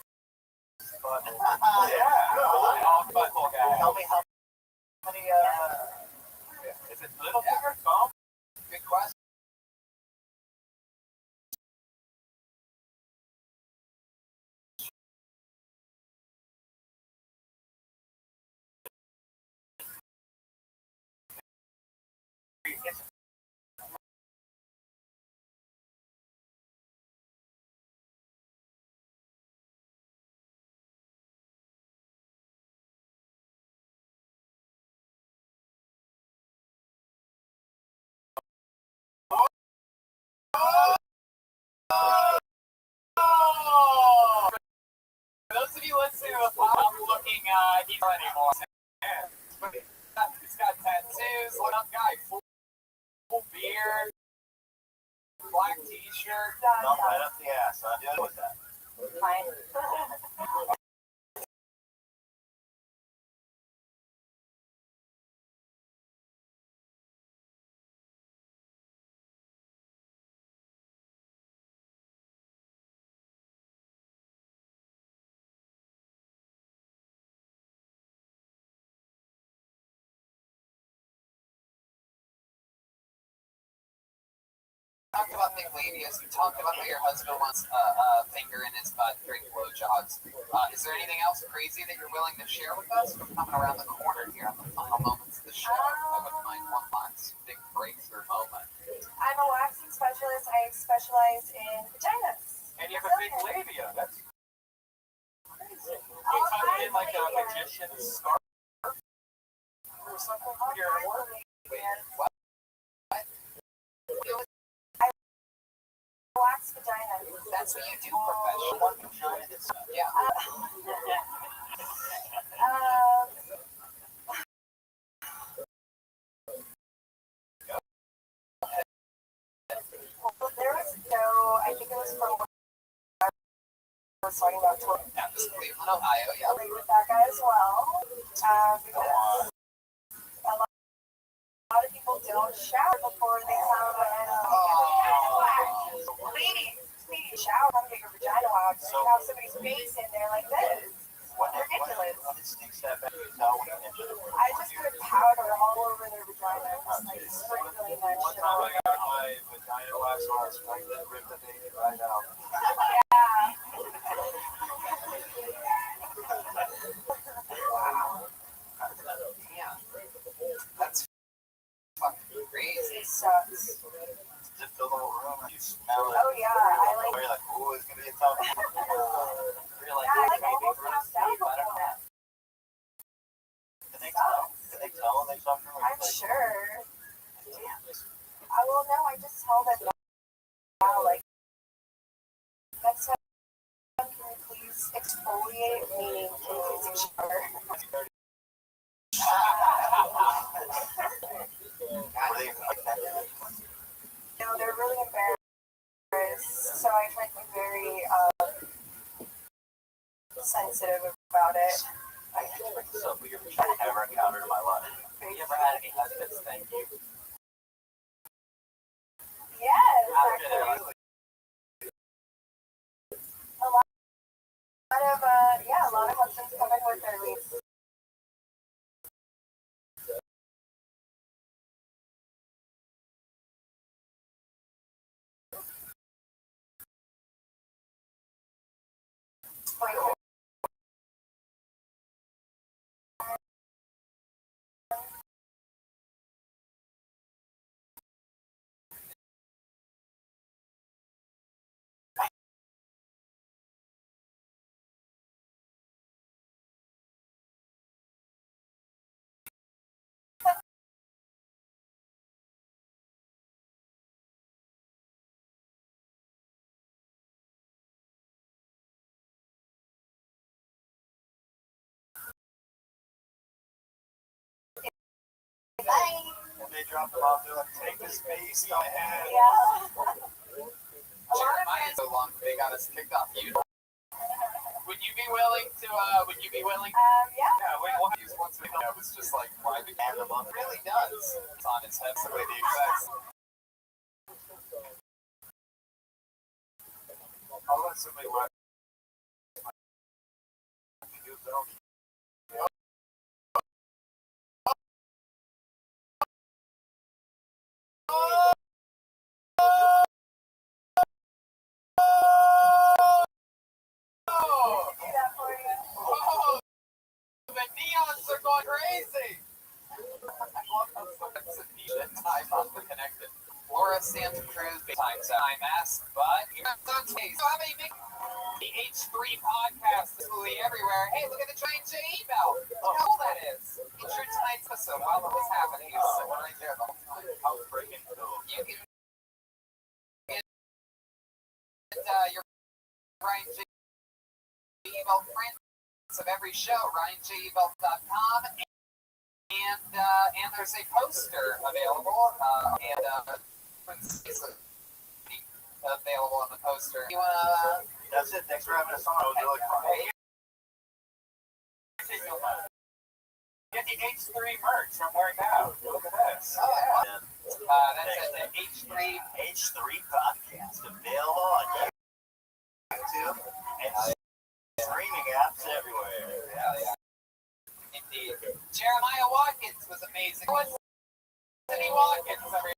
But, Yeah. Football guy. tell me how many, Is it little finger? Thumb? Good question. For those of you listening to the I'm looking, he's not anymore. He's got tattoos. What up, guy? Full beard, black t-shirt. Thumb right up the ass. I'm dealing with that. Fine. Talked about big ladies. You talked about how your husband wants a finger in his butt during blowjobs. Is there anything else crazy that you're willing to share with us? We're coming around the corner here on the final moments of the show. I wouldn't mind one last big breakthrough moment. I'm a waxing specialist. I specialize in vaginas. And you have a big labia. That's crazy. You tuck it in like a magician's scarf or something for your work. What? Wax vaginas. That's what you do professionally. One vagina that's Yeah. Well, there was no, I think it was from when I was talking about Twitter. Yeah, this is Cleveland, Ohio. Yeah. With that guy as well. Because a lot of people don't shower before they have ladies, shower, come get your vagina waxed. You have somebody's face in there like this. Ridiculous. What stinks that bad? You tell when you enter the room. I just put powder all over their vagina, like sprinkling that one shit time on. I got my vagina wax on, I ripped the baby right out. Yeah. Yeah. That's fucking crazy. It sucks. Just fill the whole room and you smell it. Oh yeah, I like. You're like, ooh, it's gonna be a tough one. You're like, Yeah, I like maybe almost Bruce passed out Lee, but I don't before know. that. Can they tell? Can they tell when they suck her? I'm sure. I will know. I just tell them now, like, next time, can you please exfoliate? Meaning, can you please take a shower? Were they offended? No, they're really embarrassed. So I try to be very sensitive about it. I hate to bring this up, but you're the first I've ever encountered in my life. Have you ever had any husbands thank you? Yes, After they're actually. like, A lot of husbands come in with their leads. dropped them off. They're like, take this base on my head. Yeah. Jeremiah so long they got us kicked off YouTube. Would you be willing to? Yeah. Yeah, we'll use once we know. It was just like why the camera on. It really does. It's on his head the way the effects. I'll let somebody watch. Oh, the neons are going crazy. Time off the connected. Laura Santa Cruz, time asked, but you're not on taste. So how many big the H3 podcast is really everywhere? Hey, look at the giant J email. Look how cool that is. Featured tonight's episode while it was happening. It's sitting right there the whole time. How freaking cool. You can get your Ryan J email prints of every show, RyanJeval.com. And there's a poster available, available on the poster. That's it. Thanks for having us on. It was really fun. Hey, Get the H3 merch I'm wearing now. Look at this. oh, yeah. That's at the H3 podcast available on YouTube and streaming apps everywhere. Yeah. Indeed. Jeremiah Watkins was amazing. What's Cindy Watkins, everyone?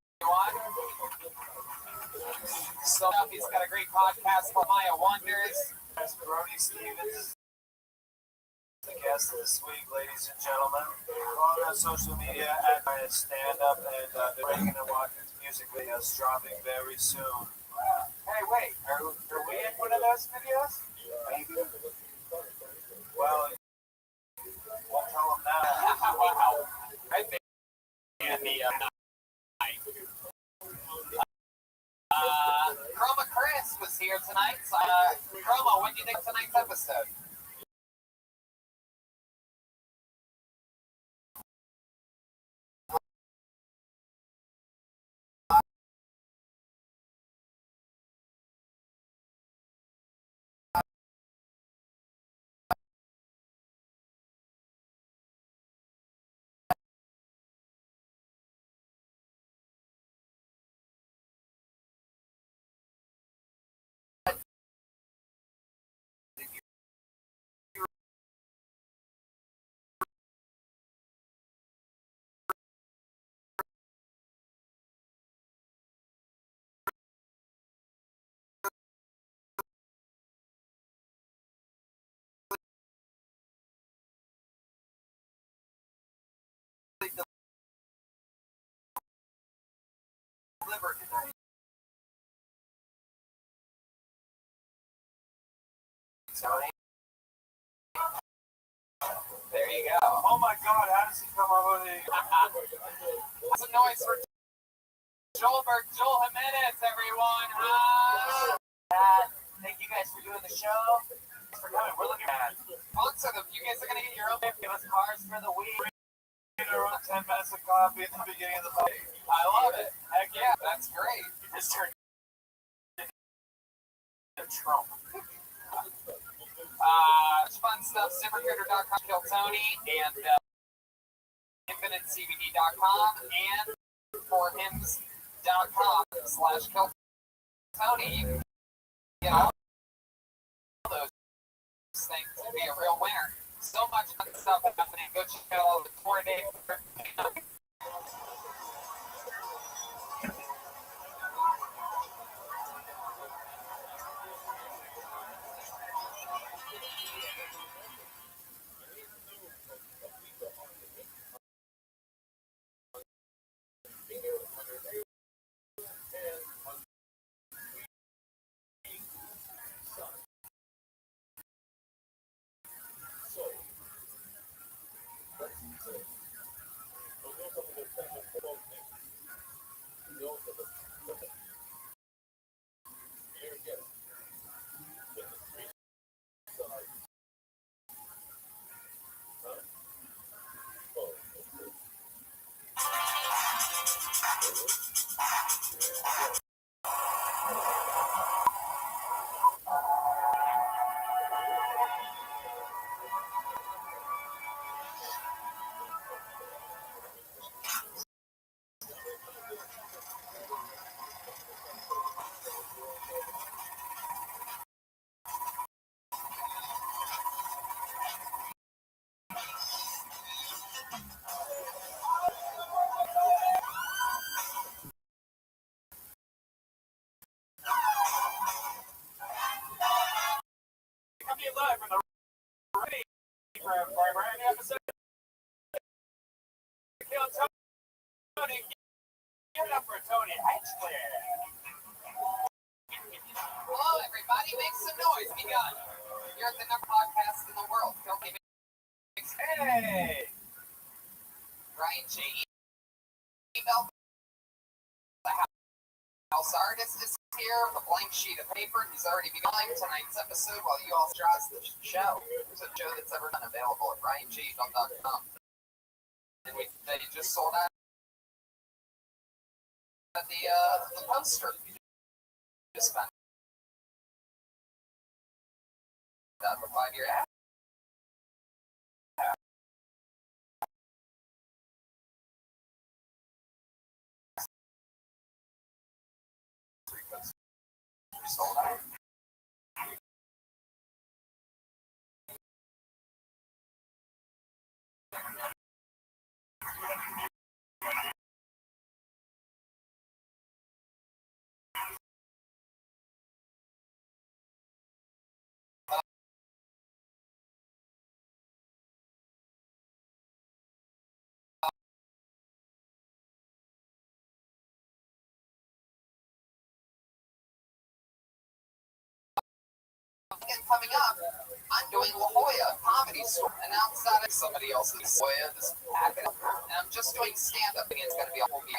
So he's got a great podcast called Maya Wonders. There's Brody Stevens, the guest this week, ladies and gentlemen. Follow me on social media at my stand-up and Reagan and Watkins music videos dropping very soon. Hey, wait, are we in one of those videos? Maybe. Well, won't tell them now. Wow. I think and the Chroma Chris was here tonight. So, Chroma, what do you think of tonight's episode? Delivered tonight. Tony. There you go. Oh my God, how does he come up with it? That's a noise for Joel Jimenez, everyone. Thank you guys for doing the show. Thanks for coming. We're looking at Also, you guys are going to get your own Give us cars for the week. around 10 minutes of coffee at the beginning of the fight. I love it. Heck yeah, that's great. Just turned into Trump. Fun stuff, ZipRecruiter.com, Kill Tony, and InfiniteCBD.com, and forhims.com/Kill Tony. You can get all those things to be a real winner. So much fun stuff happening. Go check out all the tour dates. at the number podcast in the world. Hey! Ryan J. Email the house artist is here with a blank sheet of paper. He's already begun tonight's episode while you all draws the show. There's a show that's ever been available at RyanJemail.com. And they just sold out the poster. Just spent that for 5-year ad. Sold out. Coming up, I'm doing La Jolla Comedy Store, and outside of somebody else's La Jolla, this packet, and I'm just doing stand-up, and it's going to be a whole week.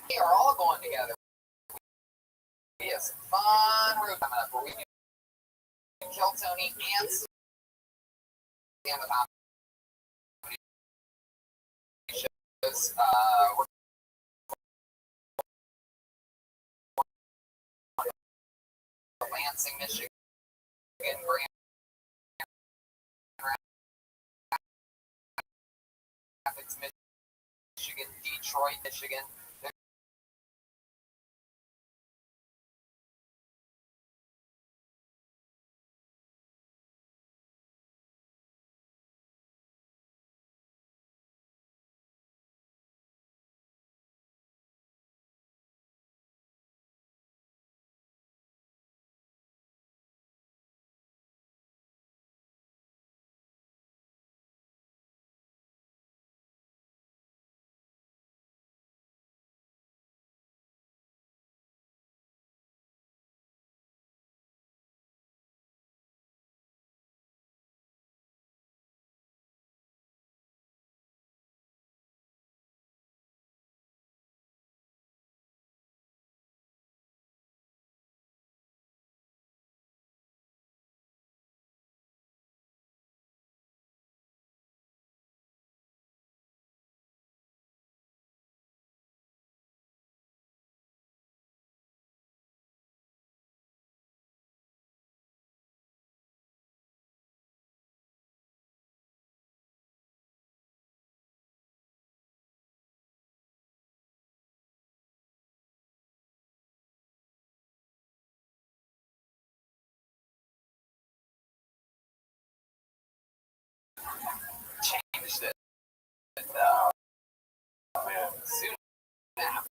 We are all going together. We have some fun room coming up where we can kill Tony and stand-up comedy shows. We're Lansing, Michigan. Grand Rapids, Michigan, Detroit, Michigan. Changed it. Soon after.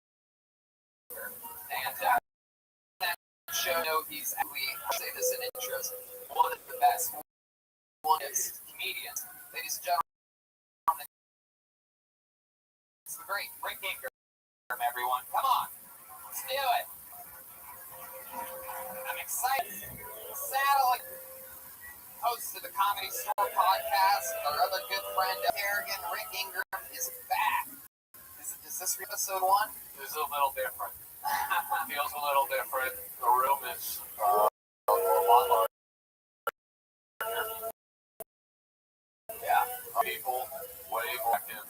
And that show, he's actually, I'll say this in intros, one of the best comedians. Ladies and gentlemen, it's the great Rick Ingram, everyone. Come on, let's do it. I'm excited. Satellite host of the Comedy Store podcast with our other good friend, Harrigan. Rick Ingram is back. Is this episode 1? This is a little different. Feels a little different. The room is a lot larger. Yeah. People way more active.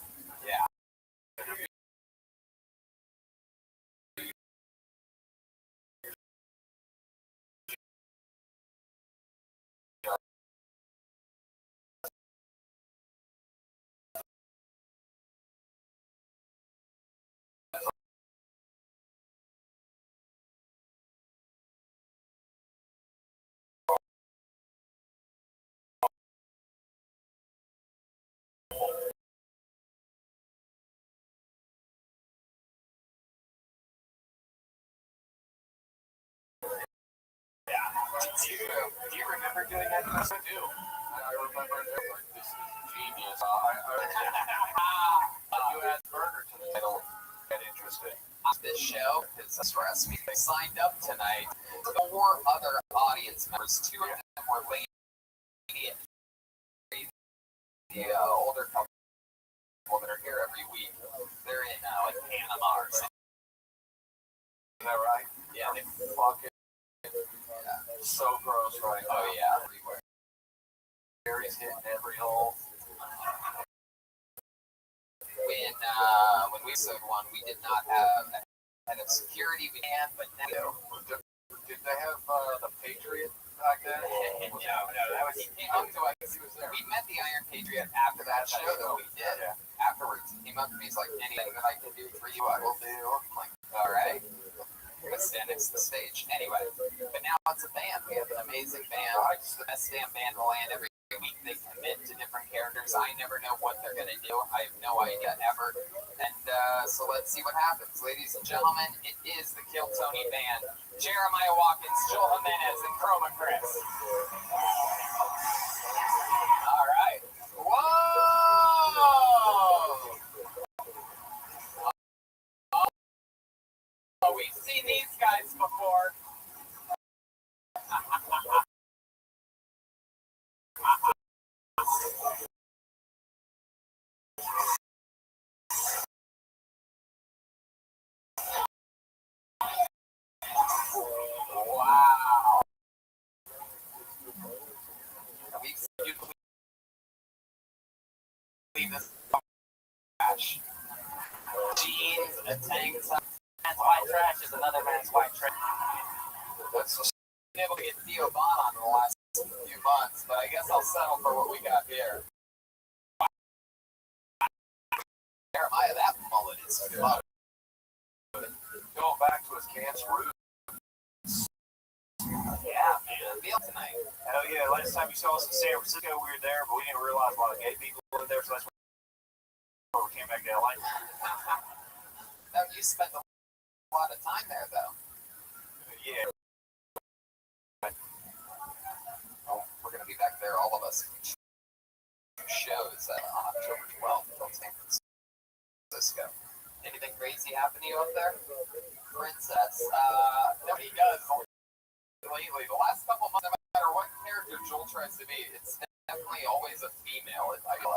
Yeah. Do you remember doing that? Yes, I do. I remember it. This is genius. You add burger to the title. Get interested. This show has stressed me. They signed up tonight. 4 other audience members. 2 of them were late. the older couple that are here every week. They're in like Panama or something. Is that right? Yeah, they Fucking so gross right now. oh yeah, everywhere. Gary's hitting every hole. When we sold one, we did not have a head of security. We had, but now Did they have the Patriot back then? no, that was he came up to us. We met the Iron Patriot after that show that we did. Afterwards, he came up to me. He's like, anything that I can do for you, I will do. I'm like, all right. Let's stand next to the stage. Anyway, but now it's a band. We have an amazing band. It's the best damn band in the land. Every week they commit to different characters. I never know what they're going to do. I have no idea ever. And so let's see what happens. Ladies and gentlemen, it is the Kill Tony Band. Jeremiah Watkins, Joel Jimenez, and Chroma Chris. All right. Whoa! Oh, we've seen these guys before. Wow. We've seen you leave this trash. Jeans, a tank top. Man's white trash is another man's white trash. Let's just been able to get Theo Bond on in the last few months, but I guess I'll settle for what we got here. Jeremiah, that mullet is good. Going back to his cancer roots. Yeah, man. Feel tonight. Hell yeah, last time you saw us in San Francisco, we were there, but we didn't realize a lot of gay people lived there, so that's when we came back to LA. No, you spent a lot of time there, though. Yeah. Oh, we're going to be back there, all of us. Shows on October 12th in San Francisco. Anything crazy happen to you up there? Princess. Nobody does. Lately, the last couple months, no matter what character Joel tries to be, it's definitely always a female. I feel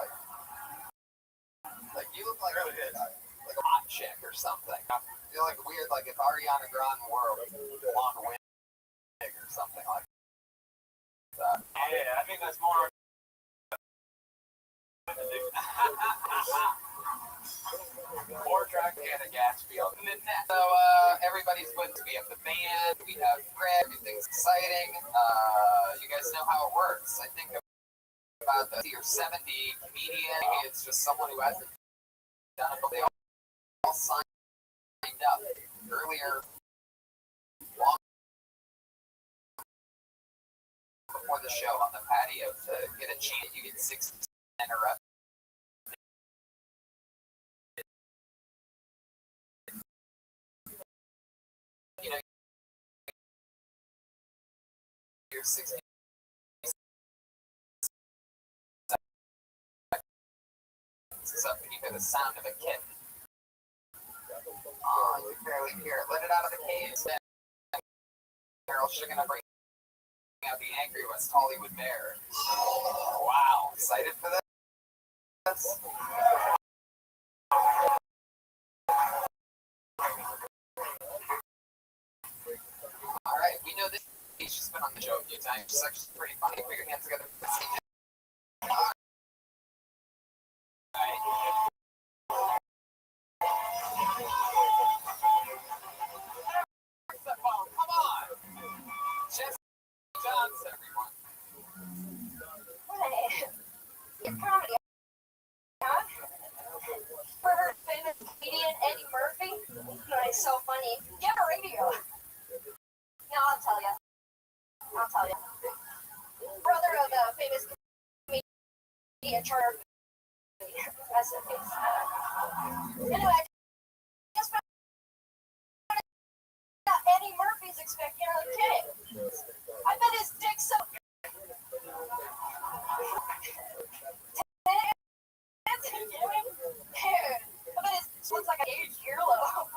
like you look like a hot chick or something. I feel like weird, like if Ariana Grande wore a blonde wig or something like that. Yeah, I think that's more. More drunk and a Gatsby on the net. So everybody's good. We have the band, we have Greg, everything's exciting. You guys know how it works. I think about the 60 or 70 comedian. Maybe it's just someone who hasn't done it, but they all signed up earlier, long before the show on the patio to get a chance. You get 6 or up. You know, you're 60 seconds up and you hear the sound of a kitten. Oh, you can barely hear it. Let it out of the cage. Carol, she's gonna bring out the angry West Hollywood Bear. Wow, excited for this? All right, we know this. She's just been on the show a few times. She's actually pretty funny. Put your hands together. All right. Come on. Jesse Johnson, everyone. It's comedy, huh? For her famous comedian Eddie Murphy? No, he's so funny. Get a radio. No, I'll tell you. Brother of the famous comedian Charter. Rest in peace. Anyway, just found out Eddie Murphy's expecting another kid. I bet his dick's so. I bet his looks like an aged earlobe.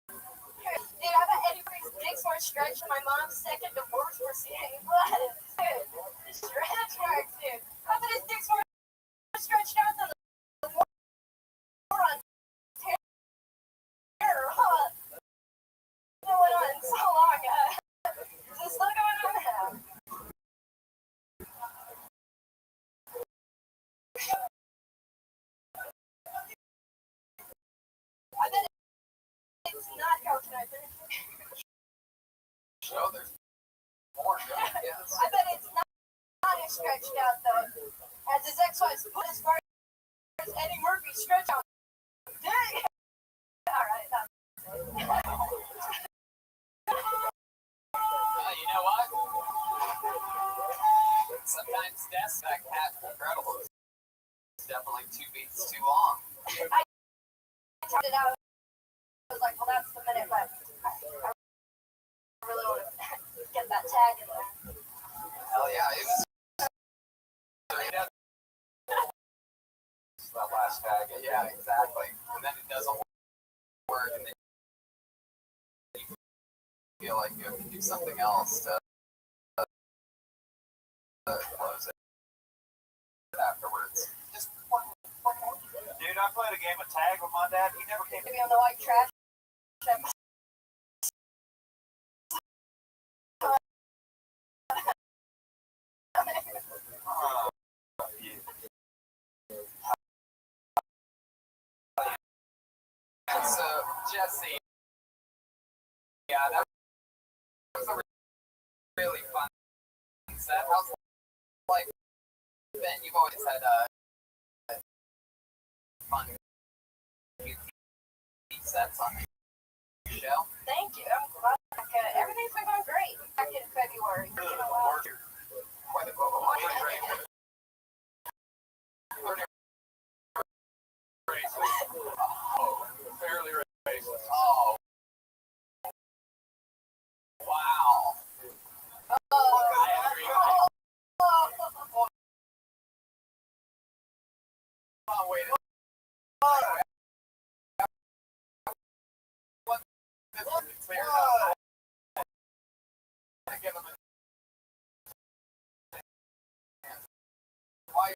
Dude, I bet Eddie Murphy's dick's more stretched than my mom's second divorce proceeding. Dude, stretch marks, dude. I bet his dick's more stretched out the war on terror, huh? Going on so long. Is this still going on now? I bet it's not how can I finish it? Show there's more. Yes. I bet it's not as stretched out though, as his ex-wife's put as far as Eddie Murphy stretched out. Dang! Alright, that's it. You know what? Sometimes death's that cat incredible. It's definitely 2 beats too long. I tried it out. I was like, well, that's the minute, but I really want to get that tag in there. Hell yeah, it was. That last tag, yeah, exactly. And then it doesn't work, and then you feel like you have to do something else to close it afterwards. Just Dude, I played a game of tag with my dad. He never came. Maybe on the white trash. So, Jesse, yeah, that was a really fun set. How's like Ben? You've always had fun sets on the show. Thank you. I'm glad. Everything's been going great. Back in February. You know what? Quite a fairly racist. Oh. Wow. Wait. Clear enough. Give him why?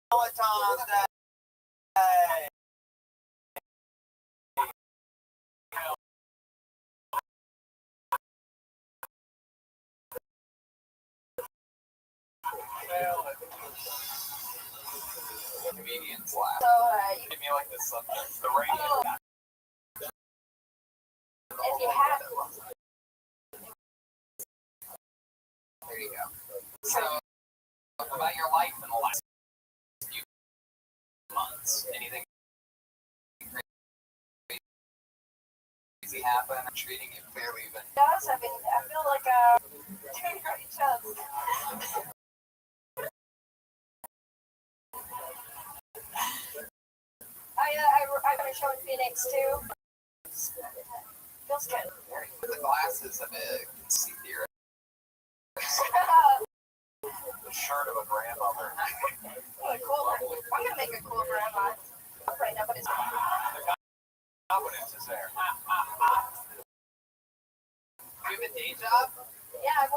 Valentine's Day. Comedians laugh. So, you Give me like the subject, the radio. if you have There you go. So, about your life in the last few months, anything crazy happen? Treating you fairly even. does, I mean, I feel like doing great jobs. I got a show in Phoenix too. Feels good. With the glasses of a see theory. The shirt of a grandmother. Cool. I'm gonna make a cool grandma. Right now, but it's Confidence is there. Do you have a day job? yeah, I'm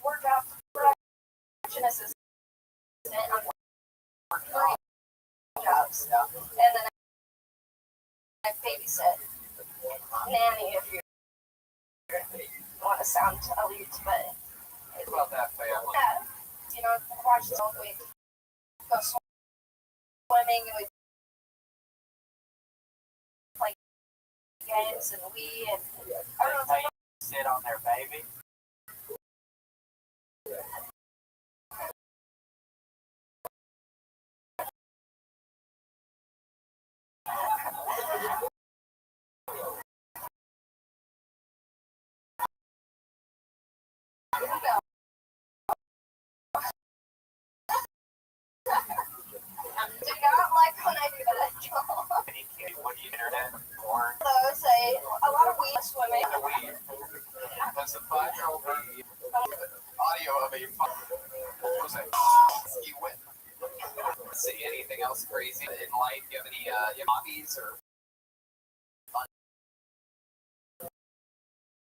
work out production assistant on 3 jobs, and then I babysit nanny if you want to sound elite, but What about that family? yeah, you know, watch this all week. Go swimming, and we play games, and I don't know. Sit on their baby. Do not like when I do that. What do you internet? Porn? Those, a lot of weed swimming. Does the 5-year-old be audio of a what was it? You win. See anything else crazy in life? Do you have any hobbies or fun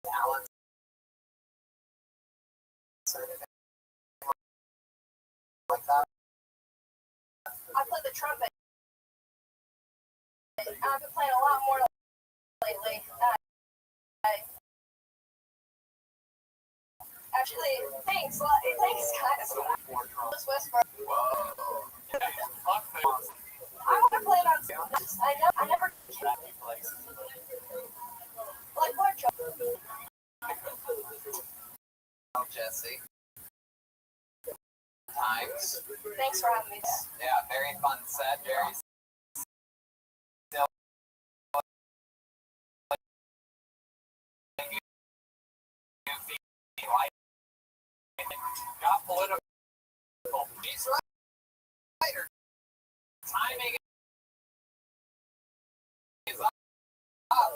talents? like that? I play the trumpet. I've been playing a lot more lately. Actually, thanks, guys. Just whisper. I want to play it on. I never. Like what? Oh, Jesse. Times. Thanks for having me. Yeah, very fun set. Very still. Goofy. Got political. She's right. Her timing is up,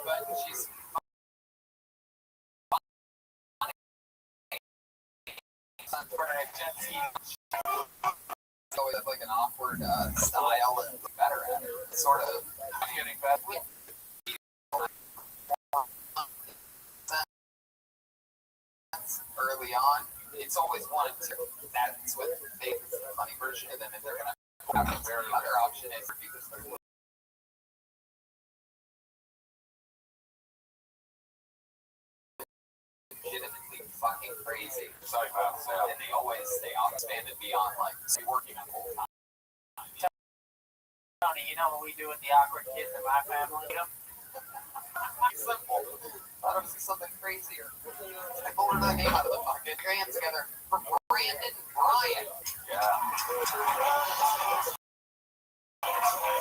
but she's. It's always like an awkward style and better at it. Sort of getting better. Early on, it's always one and two. That's what they the funny version of them, and they're gonna have a very other option is because they're legitimately fucking crazy. And they always stay expanded beyond like working a full time. Tony, you know what we do with the awkward kids in my family? Simple. Thought it was something crazier. I pulled her name out of the bucket. Your hands together for Brandon Bryant. Yeah.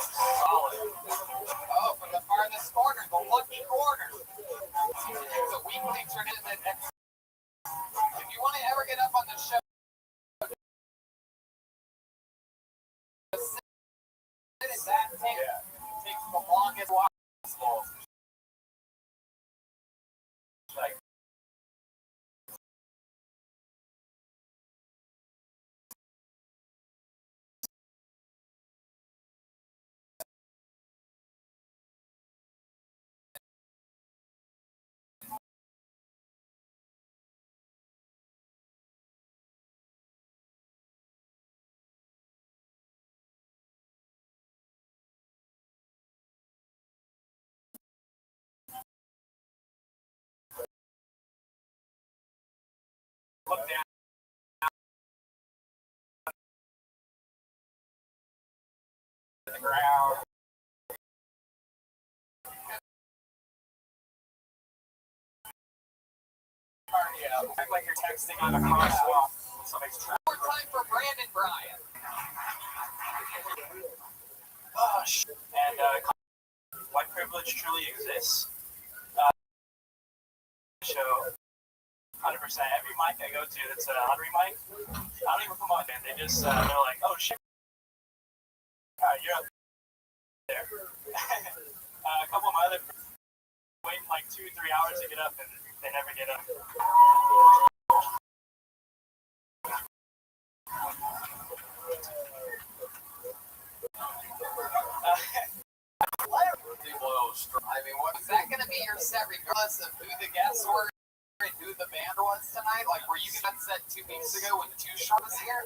Solid. Oh, from the farthest corner, the lucky corner. It's a weekly tournament. If you want to ever get up on the show, that takes the longest walk possible. Like, look down. The ground. Act like you're texting on a crosswalk. Somebody's trying. More time for Brandon Bryant. Oh, shit. And white privilege truly exists. Show 100%. Every mic I go to that's a Henry mic, I don't even come on, man. They just they're like, oh shit. You're up there. A couple of my other friends waiting like 2-3 hours to get up, and they never get up. I mean, was that going to be your set regardless of who the guests were and who the band was tonight? Like, were you going to set 2 weeks ago when the Two Short was here?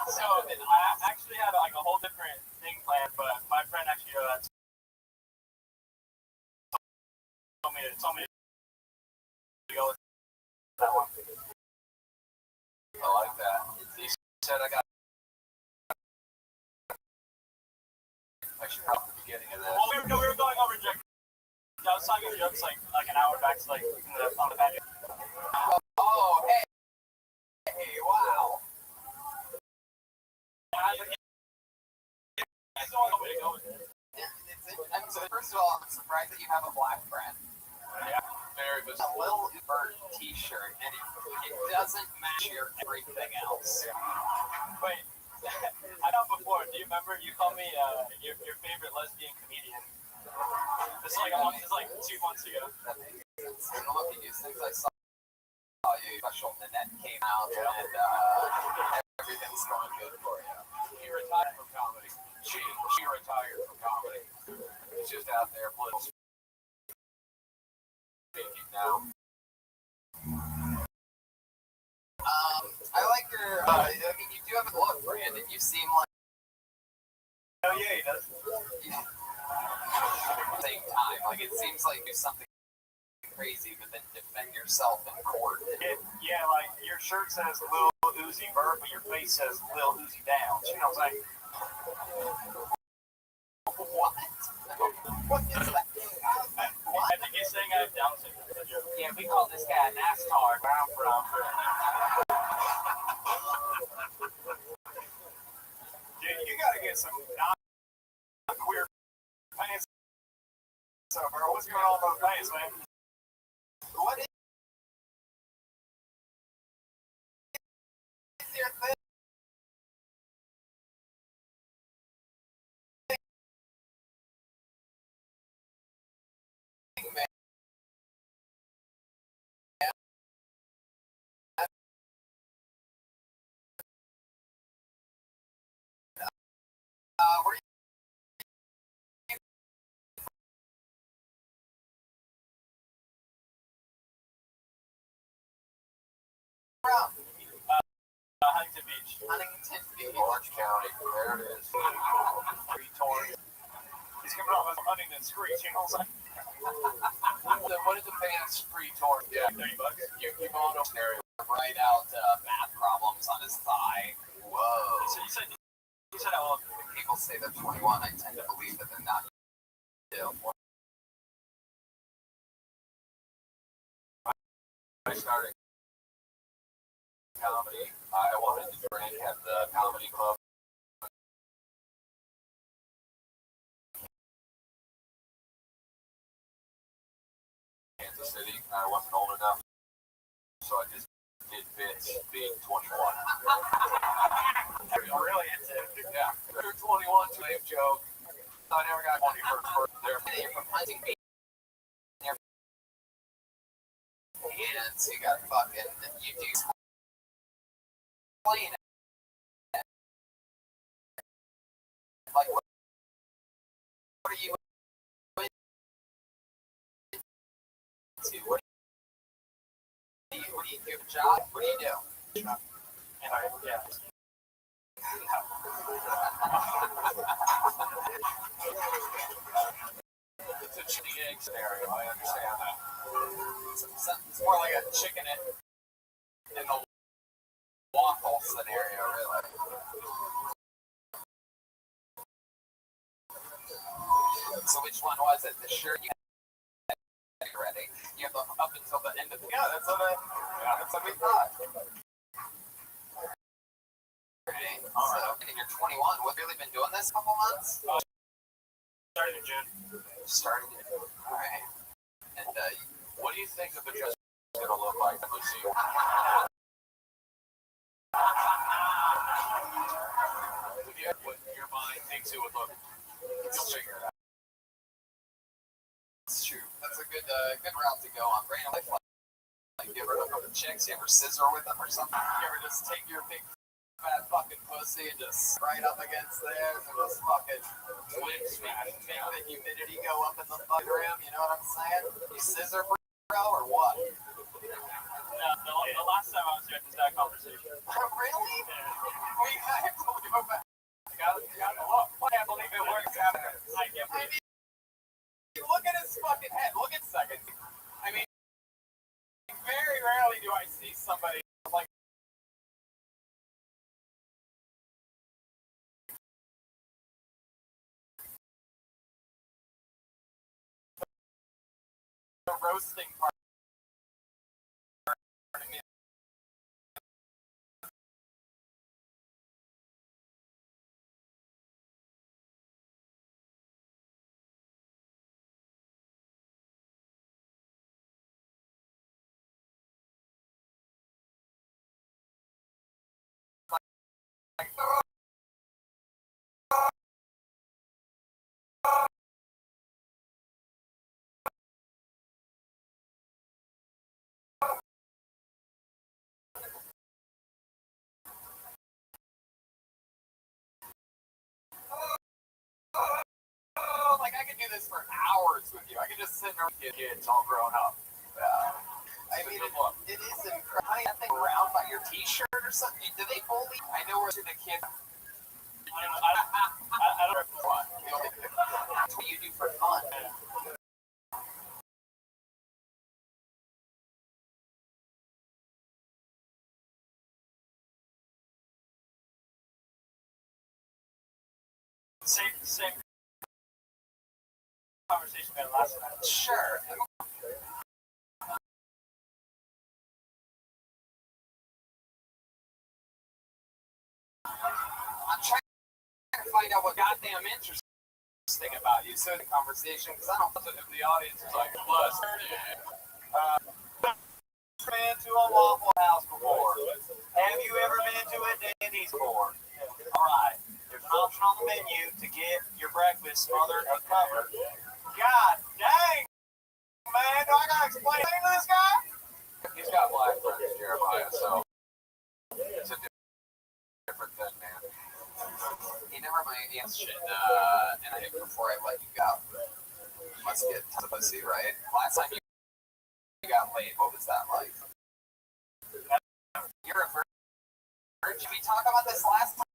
So I actually had like a whole different thing planned, but my friend actually told me to go with that one. I like that. He said I should probably be getting to this. Well, we were going over Jack. I was talking jokes like an hour back to like on the back. Oh, hey, wow. That's the only way to go with it. So first of all, I'm surprised that you have a black friend. Yeah. Very good. A little bird T-shirt, and it doesn't match your everything else. Wait, I know before. Do you remember you called me your favorite lesbian comedian? This is like 2 months ago. I don't know if you use things. I saw you special, and that came out, and everything's going good for you. He retired from comedy. She retired from comedy. She's just out there political speaking now. I like your. I mean, you do have a look, Brandon. You seem like. Oh yeah, he does. Same time, like it seems like you do something crazy, but then defend yourself in court. Yeah, like your shirt says Lil Uzi Vert, but your face says Lil Uzi Downs. You know what I'm saying? What? What is that? I think he's saying I have Down syndrome. Yeah, we call this guy NASCAR. Where I'm from. Dude, you gotta get some non-queer pants over. What's going on with those pants, man? What is your thing? Man? Where you from? Huntington Beach. Huntington Beach. Orange County. There it is. Retard. He's coming off as Huntington Street, you know what I'm saying? What is the pants free tour? Yeah, $30. you keep on up there. Write out math problems on his thigh. Whoa. So you said how old? When people say they're 21, I tend to believe that they're not. I started comedy. I wanted to drink at the comedy club. Kansas City. I wasn't old enough, so I just did bits being 21. Really into it. Yeah, they're 21 to a joke. I never got 21st birthday. You're from Huntington Beach. And you got fucking you do explain it. Like what are you into? What do you do a job? What do you do? Yeah. It's a chicken egg scenario. I understand that. It's more like a chicken in the waffle scenario, really. So which one was it? The shirt you had ready. You have up until the end of the that's what we thought. Right. So you're 21. What really been doing this a couple months? Started in June. Started it. All right. And what do you think the vagina is gonna look like when we see you? What your mind thinks it would look. You'll figure it out. It's true. That's a good route to go on. Brandon, like you ever hook up with chicks? You ever scissor with them or something? You ever just take your big fat fucking pussy and just right up against theirs and just fucking twitch, make the humidity go up in the fucking room? You know what I'm saying? You scissor, bro, or what? No, the last time I was here, this that conversation. Really? We have to go back. You gotta look. I can't believe it works out. I can't believe it. Look at his fucking head. Look at second. I mean, very rarely do I see somebody like the roasting part. Like I could do this for hours with you. I could just sit there with kids all grown up. I mean, it is incredible. Nothing around by your your T-shirt or something? Do they bully? I know where the kids. I don't know why. That's what you do for fun. Same conversation we had last night. Sure. I'm trying to find out what goddamn interesting about you. So the conversation, because I don't know if the audience is like, plus, Been to a Waffle House before? Have you ever been to a Denny's before? All right. There's an option on the menu to get your breakfast smothered and covered. God dang, man! Do I gotta explain anything to this guy? he's got black friends, Jeremiah, so it's a different thing, man. Hey, never mind, shit. And I, before I let you go, you must get tons of pussy, right? Last time you got laid, what was that like? You're a virgin. Did we talk about this last time?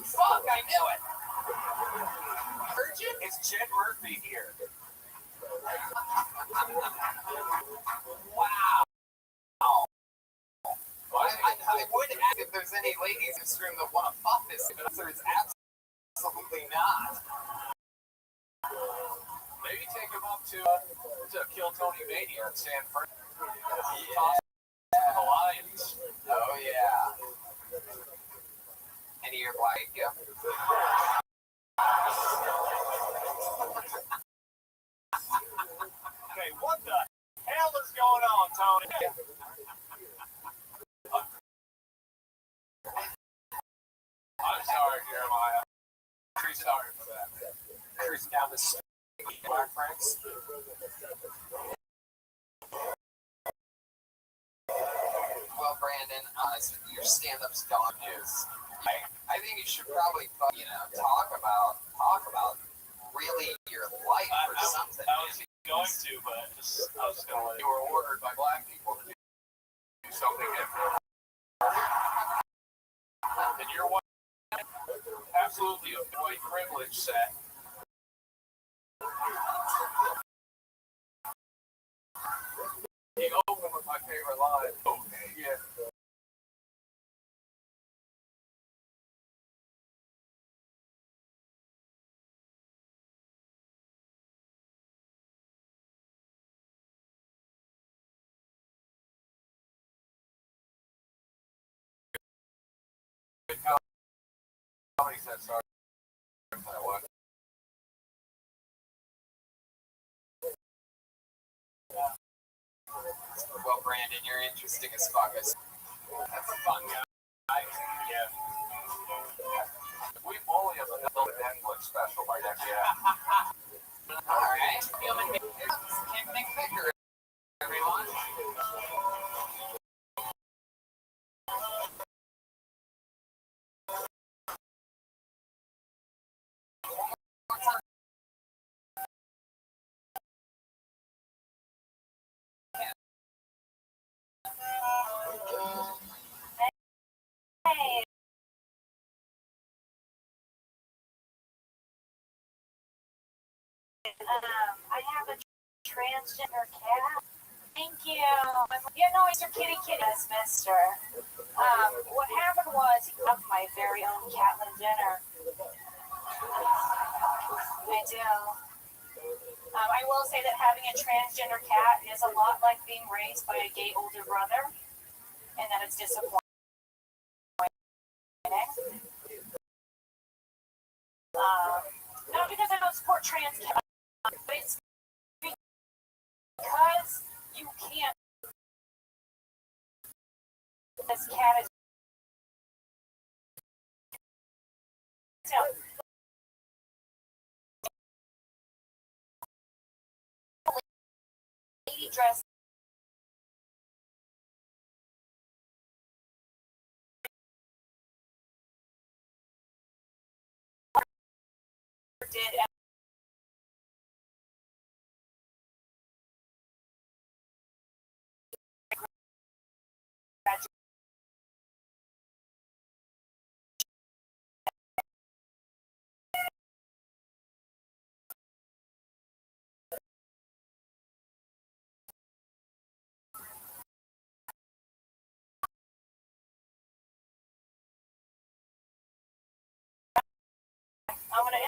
Fuck, I knew it. Virgin? It's Jed Murphy here. Wow. I would ask if there's any ladies in this room that want to fuck this, but the answer is absolutely not. Maybe take him up to Kill Tony Mania in San Fran. Yeah. The Lions. Oh, yeah. And you're like, yeah. Okay, what the hell is going on, Tony? I'm sorry, Jeremiah. Pretty sorry for that. Cruising down the street with black friends. Well, Brandon, honestly, your stand-up's dog news. I think you should probably, talk about really your life or something. I was going to, but I was just going to let it. You were ordered by black people to do something different. And you're one absolutely a white privilege set. He opened with my favorite line. Okay, yeah. Somebody said sorry. What? Well, Brandon, you're interesting as fuck. That's a fun guy. Yeah. We only have a Netflix special by next year. All right. Kim McVicker, everyone. Hey, I have a transgender cat. Thank you. Mr. Kitty Kitty, yes, mister. What happened was he got my very own Catelyn Jenner. I do. I will say that having a transgender cat is a lot like being raised by a gay older brother, and that it's disappointing. Not because I don't support trans cats, but it's because you can't. This cat is. Lady dress. Did I'm gonna.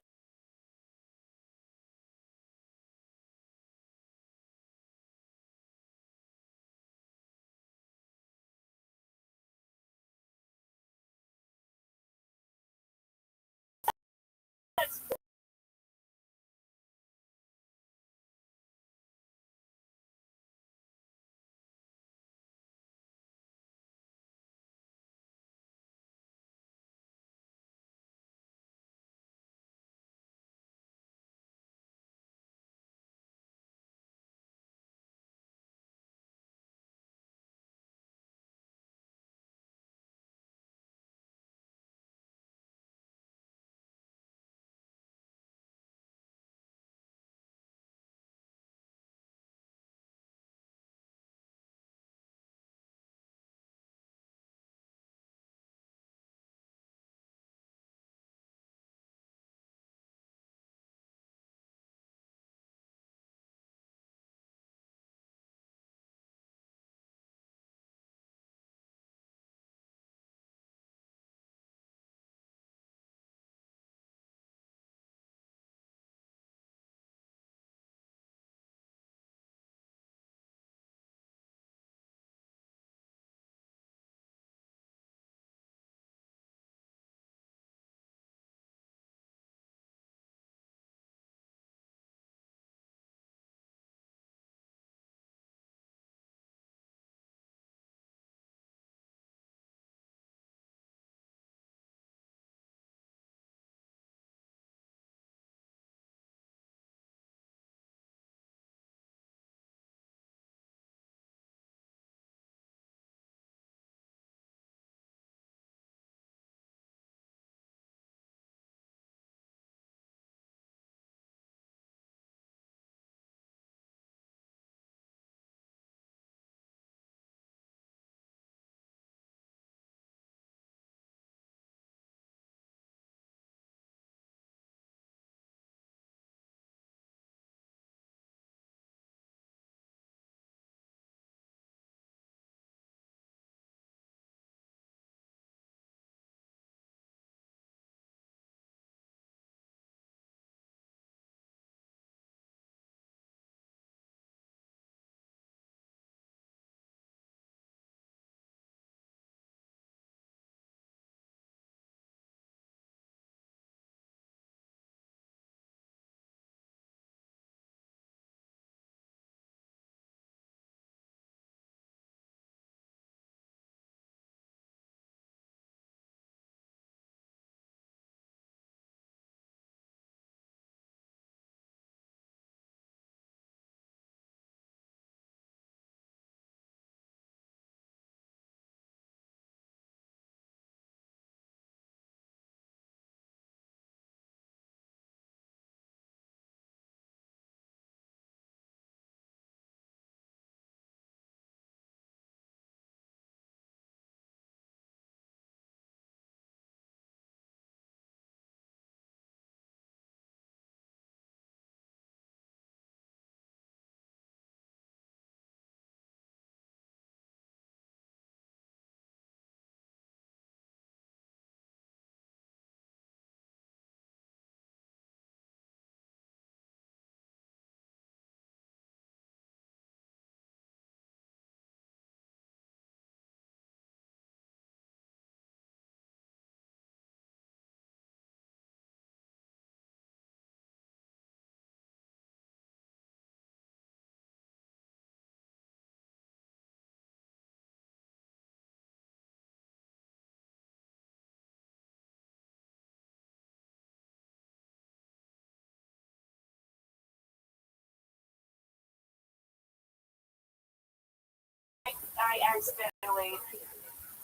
I accidentally.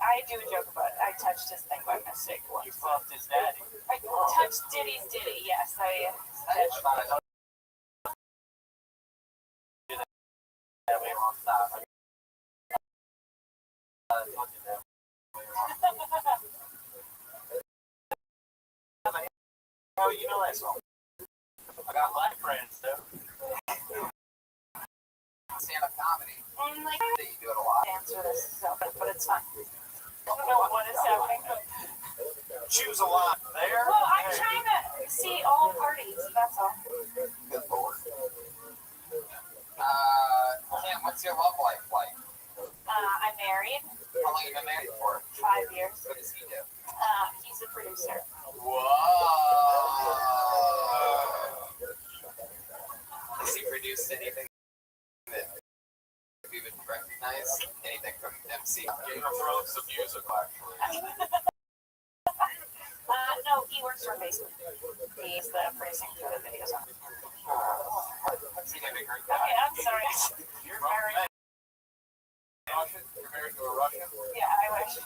I do a joke about it. I touched his thing by mistake once. You fucked his daddy. I touched Diddy's Diddy. Yes, I touched. That way wrong stop. How you know that song? I got black friends too. Stand-up comedy. Like, That you do it a lot. answer this, but it's fine. I don't know what is happening, but Choose a lot there. well, I'm trying to See all parties, that's all. Good lord. Kim, what's your love life like? I'm married, How long have you been married for? 5 years. What does he do? He's a producer. Whoa. Has he produced anything that we would recognize? Anything from MC? Game of Thrones the musical, actually. No, he works for Facebook. He's the producing for the videos on. What's he giving her? Okay, I'm sorry. You're married. Russian? You're married to a Russian? Yeah, I wish.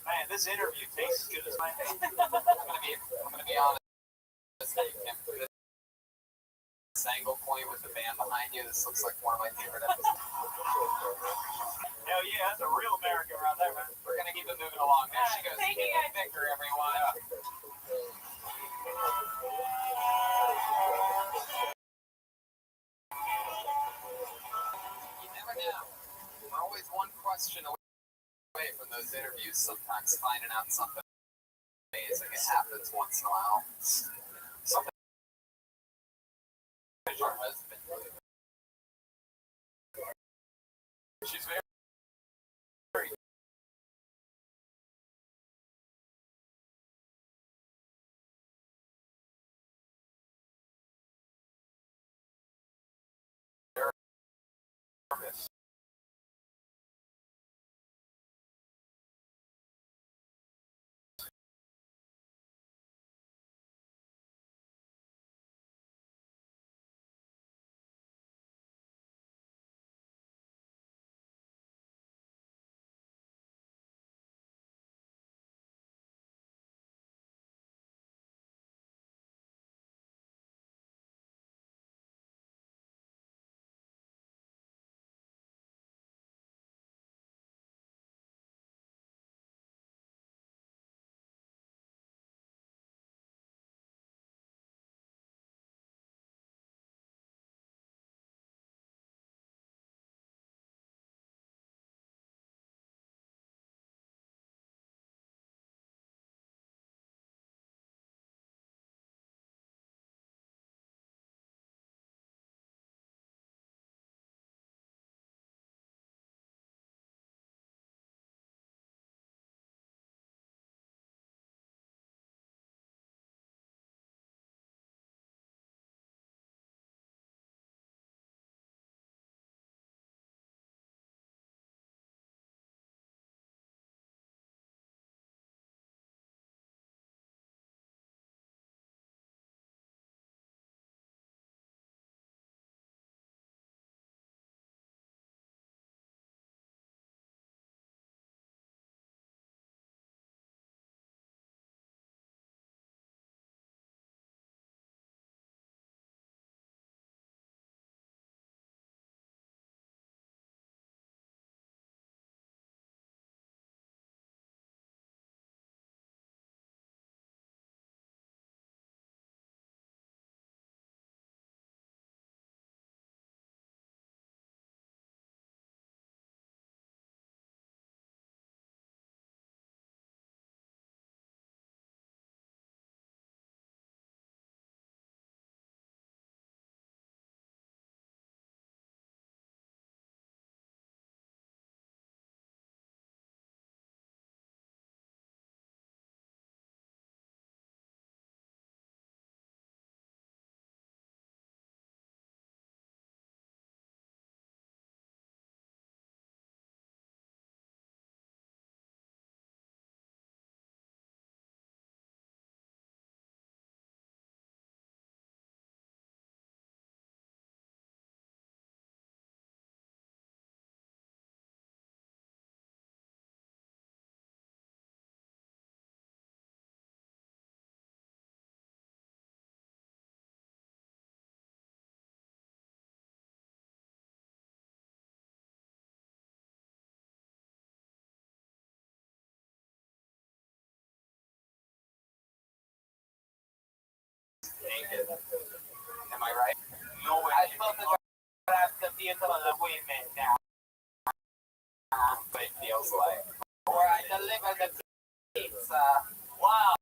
Man, this interview tastes as good as my I'm gonna be honest. This angle point with the band behind you, this looks like one of my favorite episodes. Hell yeah, that's a real American right there, man. We're gonna keep it moving along. There she goes. Thank you, Getting guys. thicker, everyone. You never know. We're always one question away from those interviews. Sometimes finding out something amazing. It happens once in a while. Something. Your husband. She's very nervous. Naked. Am I right? No way. I thought that's the vehicle of the women now. What it feels like. Where I deliver the pizza. Wow.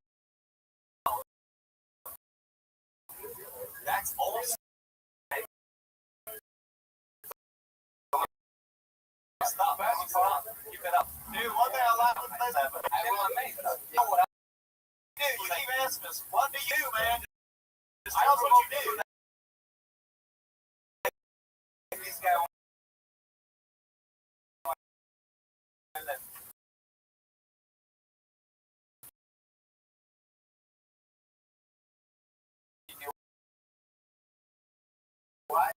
That's old. Stop, stop. Keep it up. Dude, one thing I like with this, I will admit, you know what I do? You keep asking us, what do you do, man? Just tell us what you do. This guy what?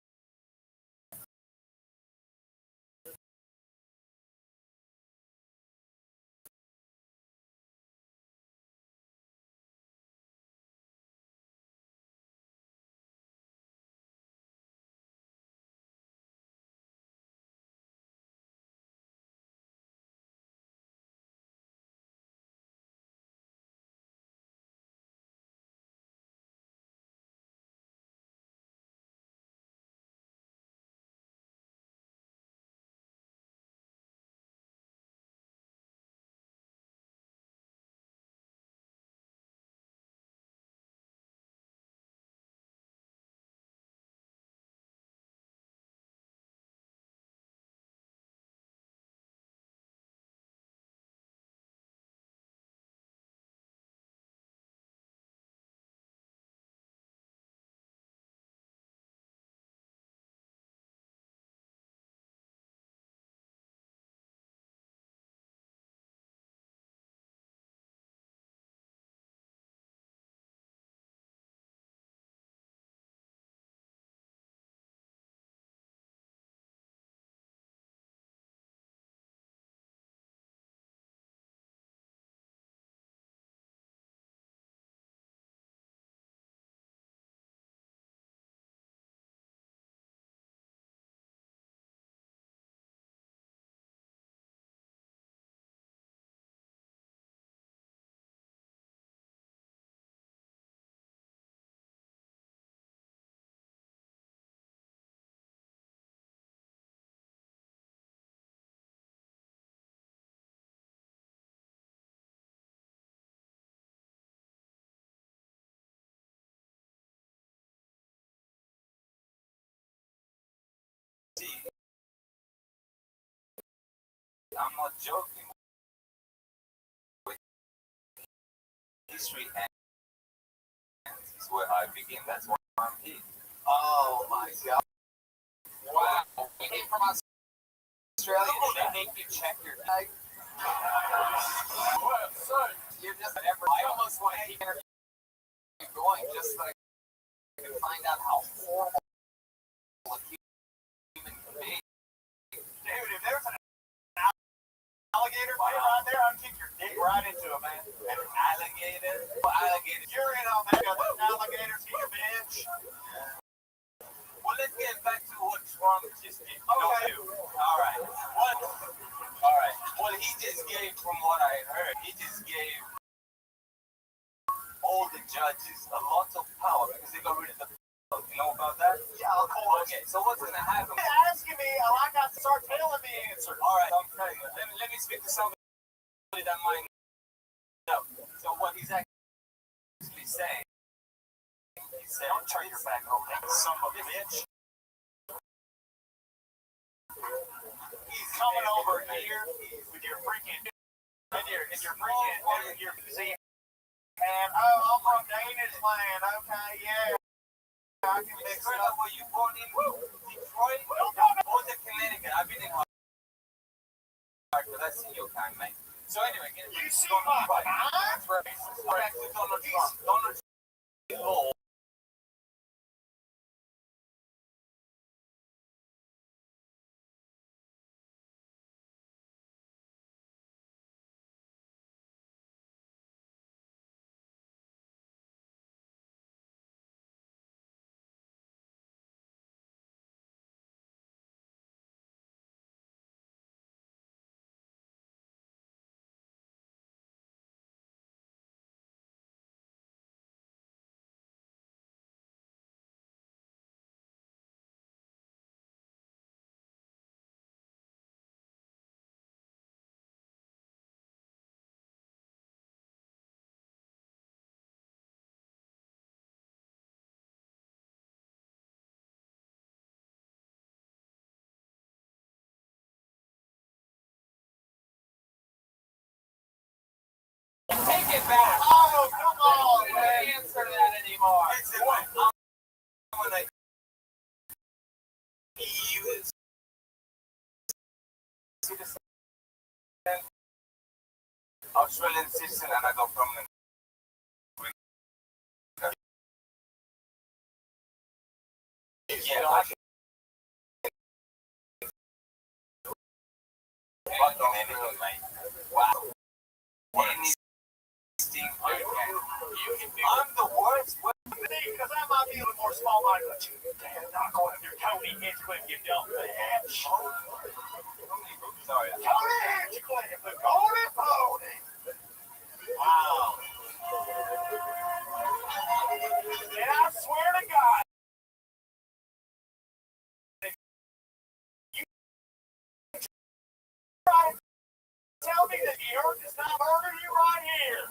I'm not joking. History ends is where I begin. That's why I'm here. Oh my god. Wow. You came from Australia. They make you check your tag. What? Son, you're just never. I almost want to keep going just so I can find out how horrible a human can be. Dude, if there's an alligator fight right there, I'd kick your dick right into it, man. An alligator? Well, alligator. You're in on that. Those alligators eat a bitch. Well, let's get back to what Trump just did. Okay. All right. What? All right. Well, he just gave, from what I heard, he just gave all the judges a lot of power because they got rid of the. You know about that? Yeah, of course. Okay, so what's going to happen? You're asking me, I got to start telling the answer. All right, I'm telling you. Let me speak to somebody that might know. So what he's actually saying, he said, don't turn your back on that son of a bitch. He's coming over here with your freaking, and your museum. And, oh, I'm from Danish land. Okay, yeah. I can fix it up. Were you born in Detroit? Or the Connecticut? I've been in but I've seen your kind, mate. So anyway, you see my right. That's racist. Back to Donald Trump. Donald Trump. Oh, come on, man. Answer that anymore. When I use Australian citizen and I go from the yeah, fucking anything, mate. Wow. Anything I can. You can do. I'm the worst. Because I might be a little more small-minded, but you damn not going up your Tony Hinchcliffe, you dumb bitch. Sorry. Tony Hinchcliffe, the golden pony. Wow. And I swear to God, if you try to tell me that the earth does not murder you right here.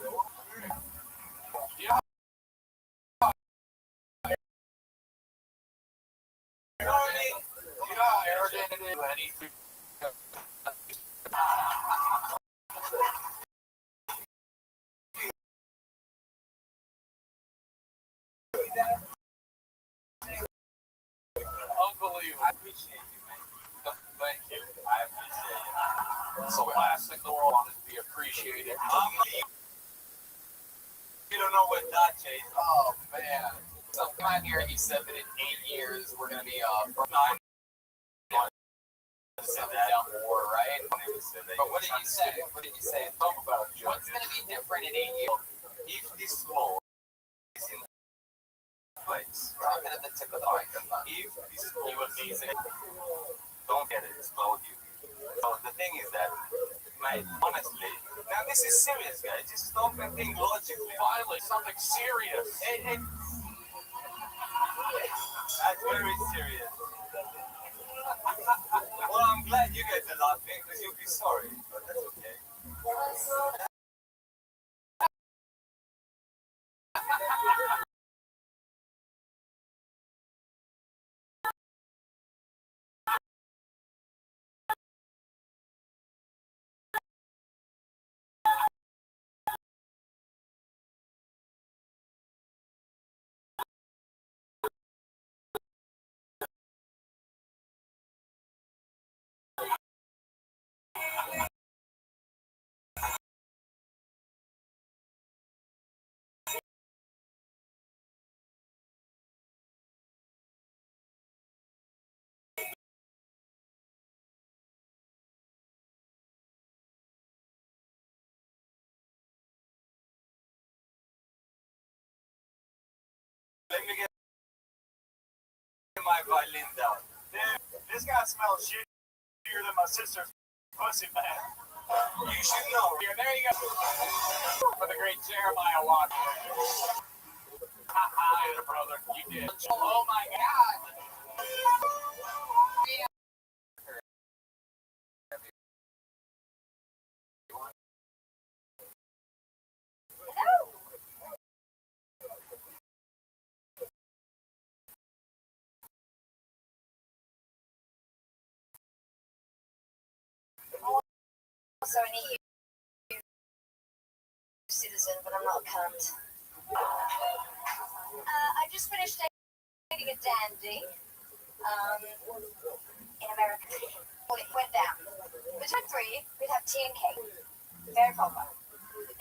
Unbelievable. I appreciate you, man. Thank you. I appreciate it. It's the last thing the world wants to be appreciated. You don't know what Dutch is. Oh, man. So come on here, he said that in 8 years, we're going to be from 9 down the war, right? But what did you say? What did you say? Talk about it. What's going to be different in 8 years? If this wall is in place, Talking at the tip of the microphone. if this wall is in don't get it, explode you. So the thing is that, mate, honestly, now this is serious, guys. Just don't think logically. Finally, something serious. That's very serious. Well, I'm glad you guys are laughing because you'll be sorry, but that's okay. Let me get my violin down. Dude, this guy smells shittier than my sister's pussy, man. You should know. Here, there you go. For the great Jeremiah Watt. Hi, brother. You did. Oh, my God. Also an EU citizen, but I'm not a cunt. I just finished dating a dandy in America. Well, it went down. Between 3, we'd have tea and cake. Very proper.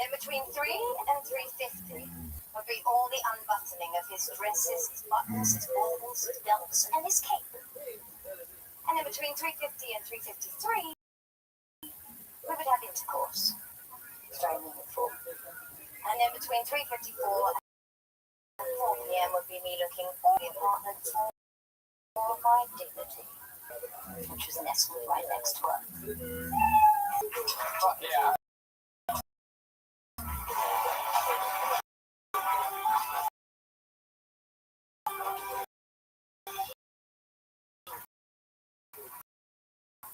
Then between 3 and 3:50 would be all the unbuttoning of his dresses, his buttons, his baubles, his belts, and his cape. And then between 3:50 and 3:53, we would have intercourse. It's very meaningful. And then between 3:54 and 4 p.m. would be me looking for the apartment for my dignity, which was an escort right next to her. Yeah.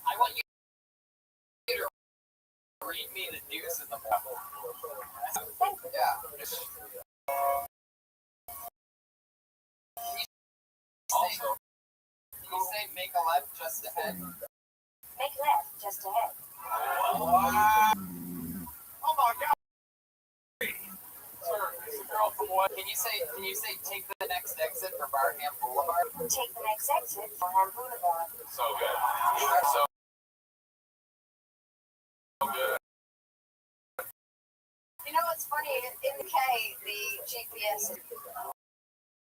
I want you to read me the news in the Bible. Yeah. Also, Can you say make a left just ahead? Make left just ahead. Oh my God. Can you say take the next exit for Barham Boulevard? Take the next exit for Ham Boulevard. So good. So good. You know what's funny? In the K, the GPS is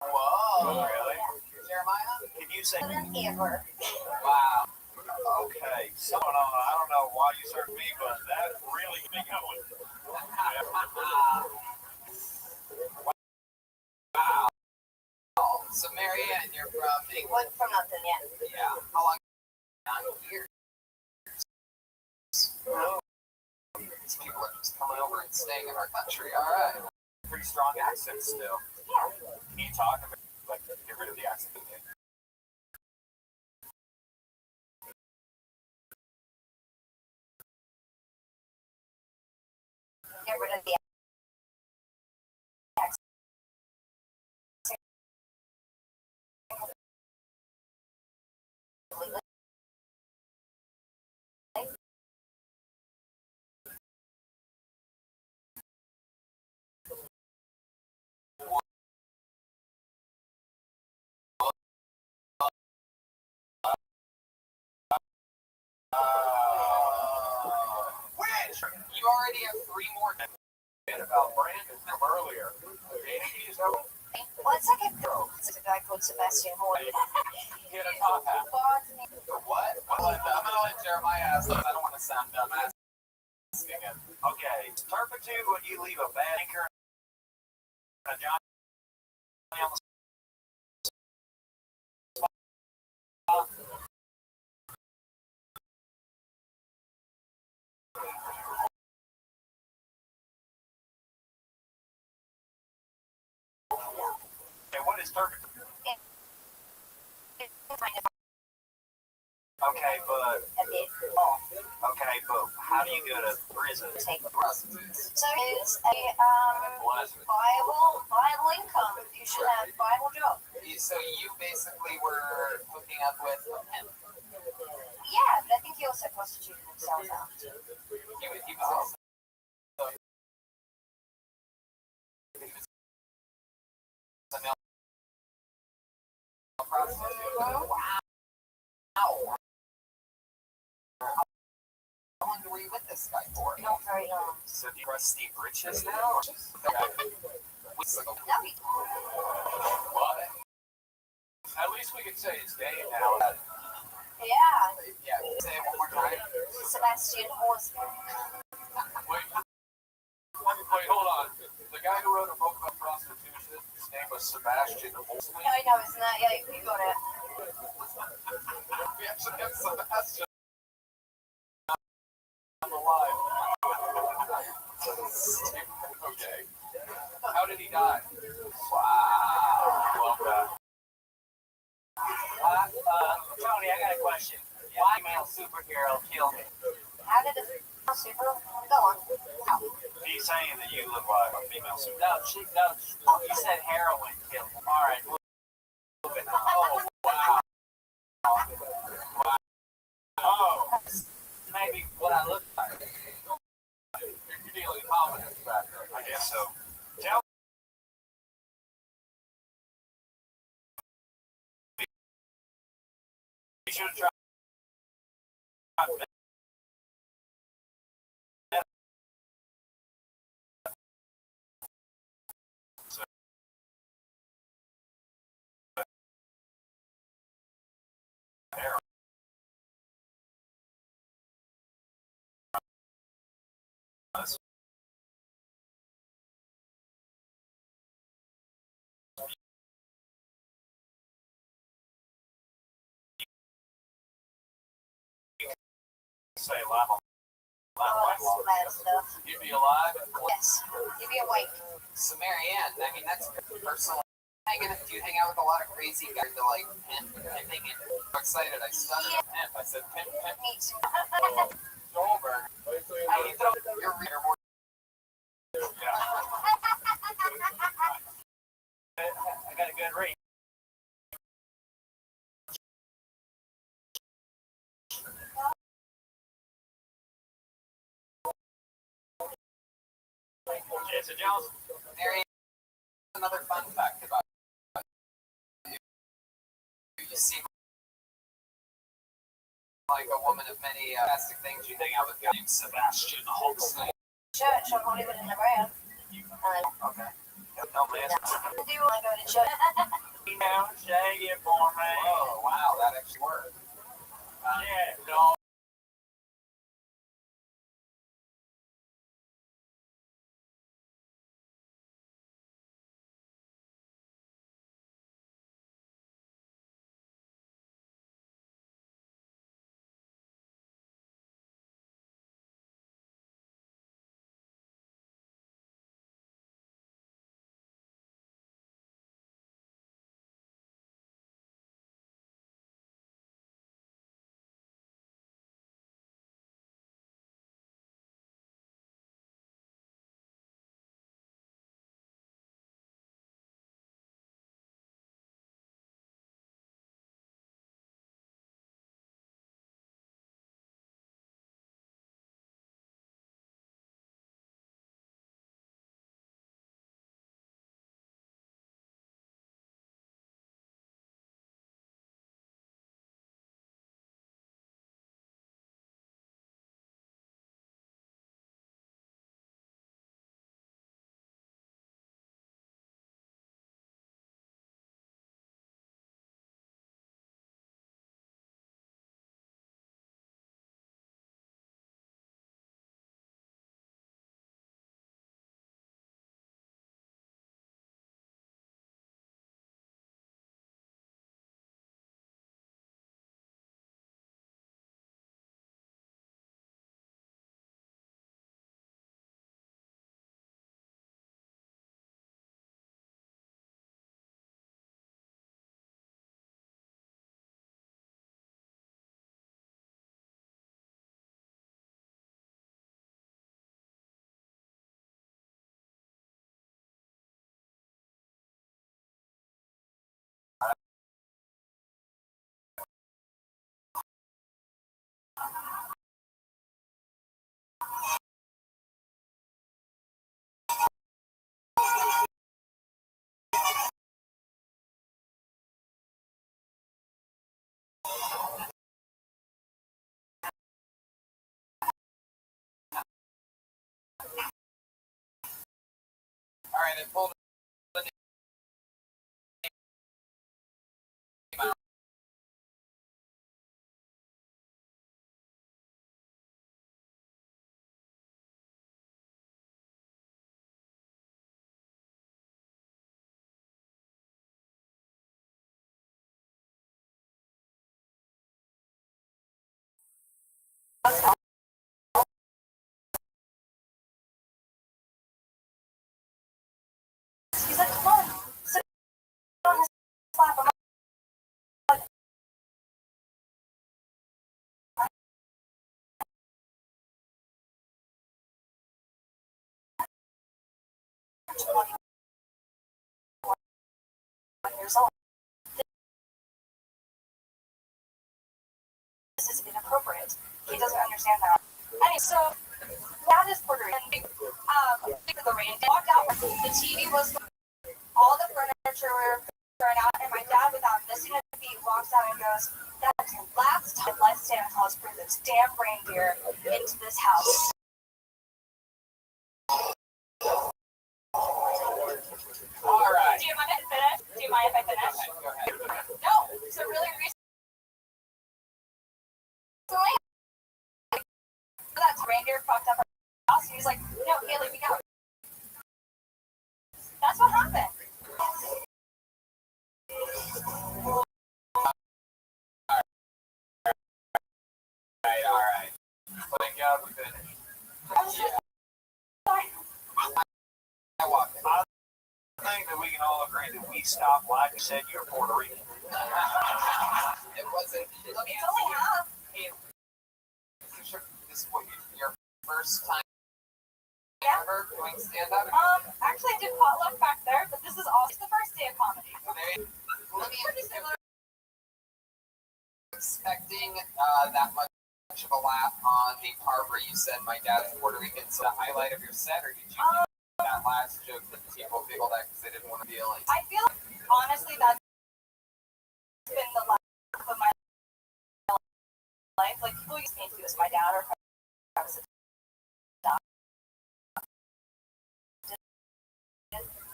Whoa. Really? Jeremiah? Can you say? ever. Wow. Okay. So I don't know why you served me, but that really got me going. Wow. So Marianne, you're from England? From nothing yet. Yeah. How long? 9 years. These people are just coming over and staying in our country. All right. Pretty strong accent still. Yeah. Can you talk about, like, get rid of the accent? Get rid of the Which? You already have 3 more. About Brandon from earlier. Well, it's like it's a guy called Sebastian Horn. He had a top hat. The what? I'm gonna let Jeremiah ask this. I don't want to sound dumb asking it. Okay. Turpitude when you leave a bad anchor and a Johnny on the spot. Okay, what is turpitude? Okay, but how do you go to prison? So it's a viable income. You should have a viable job. So you basically were hooking up with him. Yeah, but I think he also prostituted himself out. He was also. A male prostitute. Wow. How long were you with this guy for? Not very long. So do you trust Steve Riches now? What? At least we can say his name now. Yeah, Yeah, say it one more time. Sebastian Horn. Wait, hold on. The guy who wrote a book about prostitution, his name was Sebastian Holtzman. I know, isn't that? Yeah, you got it. We actually have Sebastian. I'm alive. Okay. How did he die? Wow. Well done. Tony, I got a question. Why male superhero killed me? How did the super go on? He's saying that you look like a female superhero. No, you said heroin killed him. All right. Oh, wow. Wow. Oh, maybe what I look like. You're dealing confidence back there. I guess so. Tell me. You should have tried. Say live on. Oh, that's bad stuff. You'd be alive? Yes, you'd be awake. So Marianne, I mean that's personal. Do you hang out with a lot of crazy guys that like pimping and I'm excited? I stuttered pimp. I said pimp. Me too. Goldberg. Hey, you throw Your reader more. Yeah. I got a good read. Jesse Jones. Marianne. another fun fact about you. You seem like a woman of many fantastic things. You hang out with guys named Sebastian Holtzman. Church, I'm not even in the brand. Okay. No man. I do want to go to church. Now, shake it for me. Oh, wow, that actually worked. Yeah, no. All right, I pulled the name out. He's like, come on, sit on his lap. I'm like, I'm 21 years old. This is inappropriate. He doesn't understand that. Anyway, so that is Puerto Rican. The rain walked out. The TV was all the furniture were thrown out, and my dad, without missing a beat, walks out and goes, "That's the last time let Santa Claus bring this damn reindeer into this house." All right. Do you mind if I finish? Do you mind if I finish? Go ahead. No. So really recently, that reindeer fucked up our house, and he's like, "No, Haley, we got." That's what happened. All right. Thank God we finished. Yeah. I walked in. I think that we can all agree that we stopped like you said you're Puerto Rican. It wasn't. Let me It's ask only you. half. This is what your first time Yeah. ever doing stand-up? Actually, I did potluck back there, but this is also the first day of comedy. Let me ask you, expecting that much of a laugh on the part where you said my dad's Puerto Rican, so the highlight of your set, or did you do that? that last joke that people giggled at because they didn't want to be like. I feel like, honestly, that's been the life of my life. Like, people used me to do this. My dad or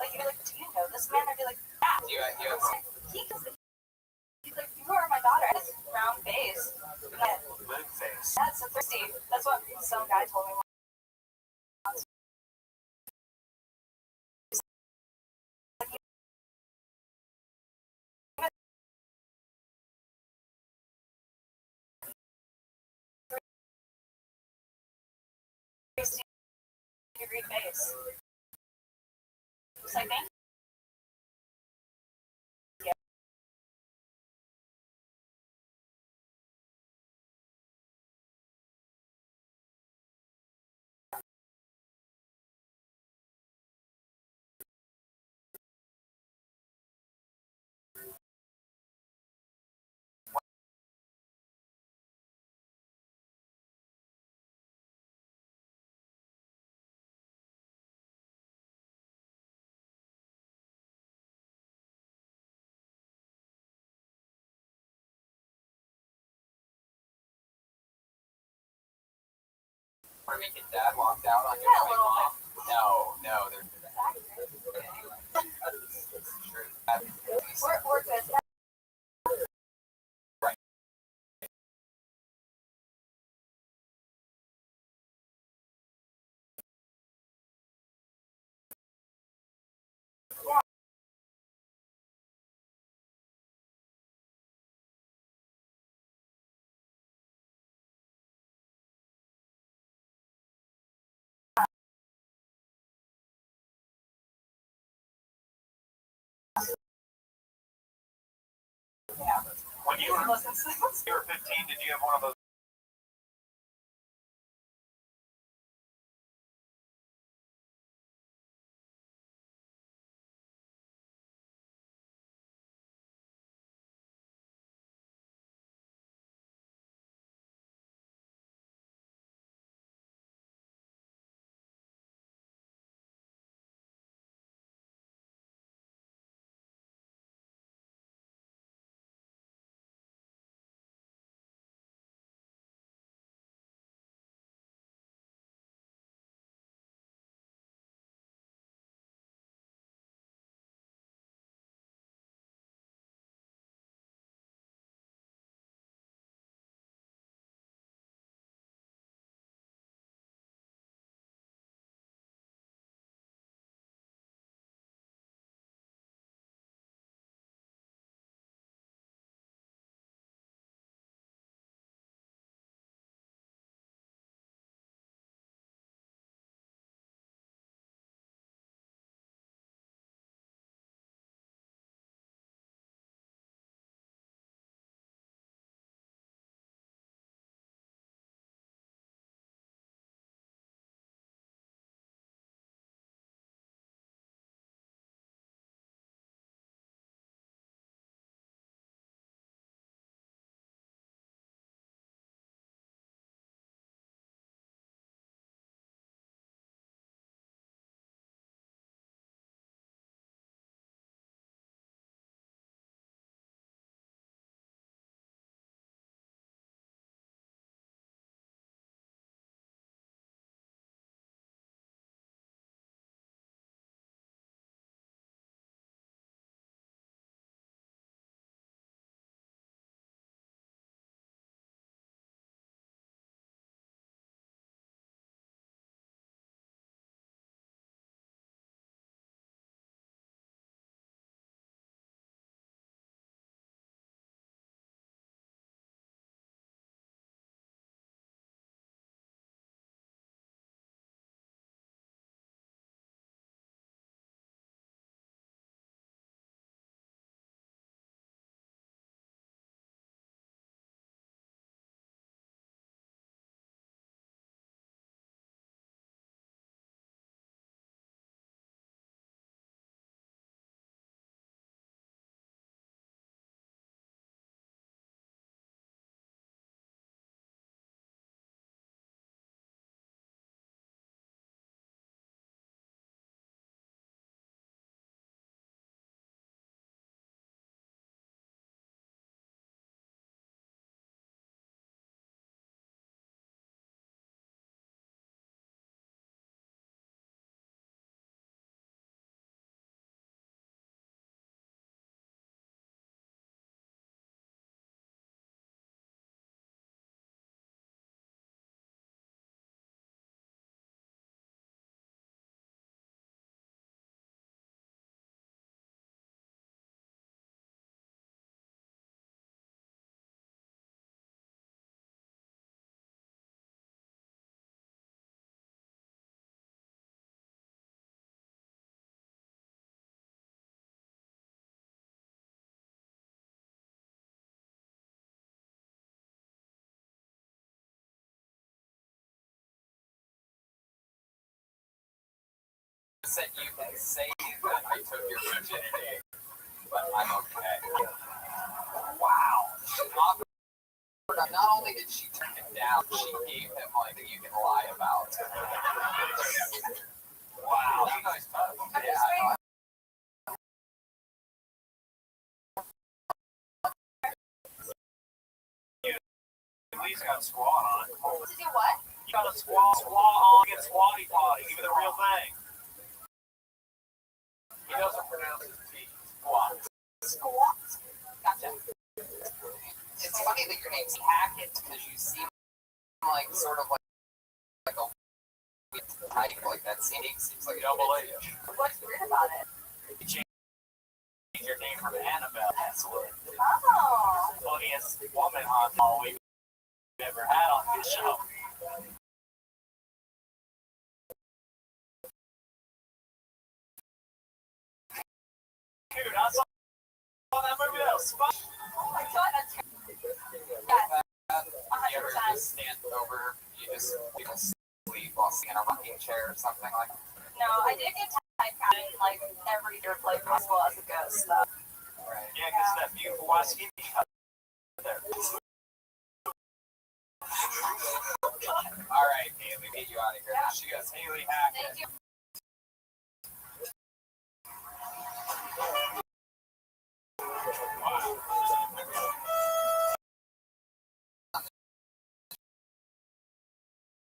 like, you'd be like, do you know this man? I'd be like, yeah. He's like, you are my daughter. I had this round face. Moon face. That's so thirsty. That's what some guy told me once. Degree face. It's like, thank you. Want to make your dad walk out on your Yeah, a white little mom? No, they're We're good. right. When you were 15, did you have one of those said you can say that I took your virginity, but I'm okay. Wow. Not only did she turn him down, she gave him like that you can lie about. Wow. That's a nice touch. Yeah. At least got a squat on it. To do what? You got a squat on, get squatty potty, give it the real thing. He doesn't pronounce his T. Squat. Squat. Gotcha. It's funny that your name's Hackett because you seem like sort of like a type. Like that seems like Double H. What's weird about it? You change your name from Annabelle. That's what. Oh. Funniest woman on all we've ever had on this show. Dude, I saw that movie. That was fun. I feel like that's you ever just stand over, you just sleep while sitting in a rocking chair or something like that? No, I did get typecast in like every year play possible as a ghost stuff. Right. Yeah, because that beautiful white skin there. All right, Haley, get you out of here. Yeah. She goes, Haley Hackett. Thank you.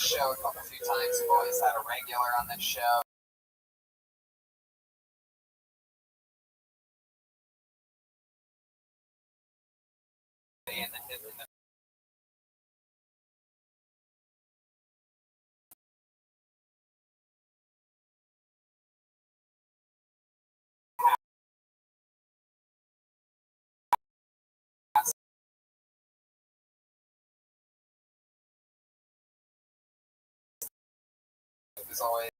Show a few times. We've always had a regular on this show. In the it was always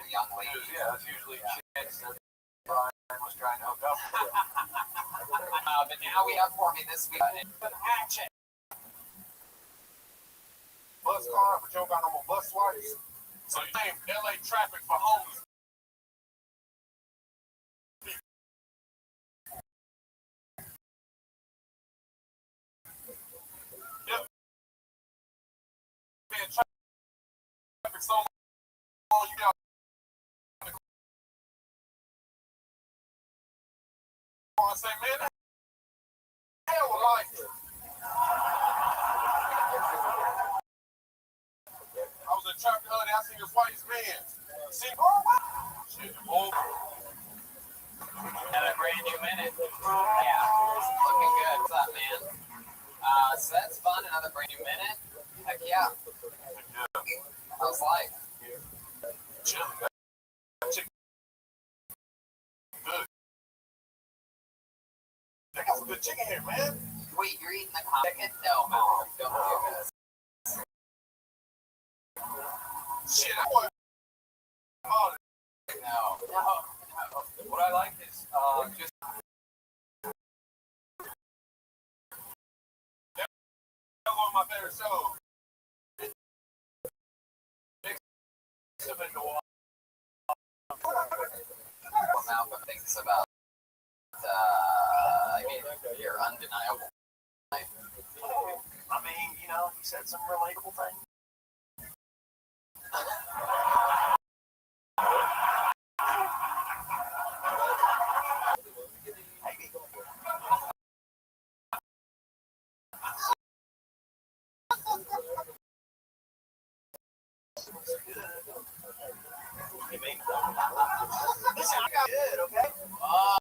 young ladies. Yeah, it's usually chicks that Brian was trying to hook up with. But now we have for me this week Hatchet. Bus car, but you don't got no more bus swipes. So you name LA traffic for homeless. Yep. Man, traffic so long, you got I say, man, hell with life. I was in traffic the other day, I seen this white man. See, oh, what? Shit, oh. Got a brand new minute. Yeah, looking good. What's up, man? So that's fun. Another brand new minute. Heck yeah. How's life? Chilling. Good. They got some good chicken here, man. Wait, you're eating the chicken? No, don't do this. Shit, I want No. What I like is just that's one of my favorite shows. What Malcolm thinks about, your undeniable life. I mean, you know, he said some relatable things. Listen, I got good, okay? Oh,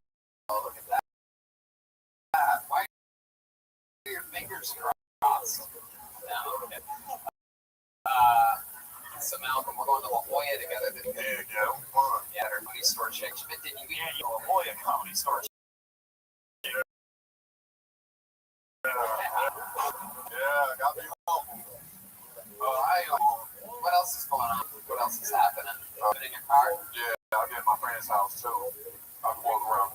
look at that. Why are your fingers crossed? No, okay. So Malcolm, we're going to La Jolla together. Yeah, fun. Yeah, everybody store chicks. But did you eat? Yeah, you know, boy, a comedy store. Yeah, got me home. What else is going on? What else is happening? In your car? Yeah, I'll get my friend's house too. I can walk around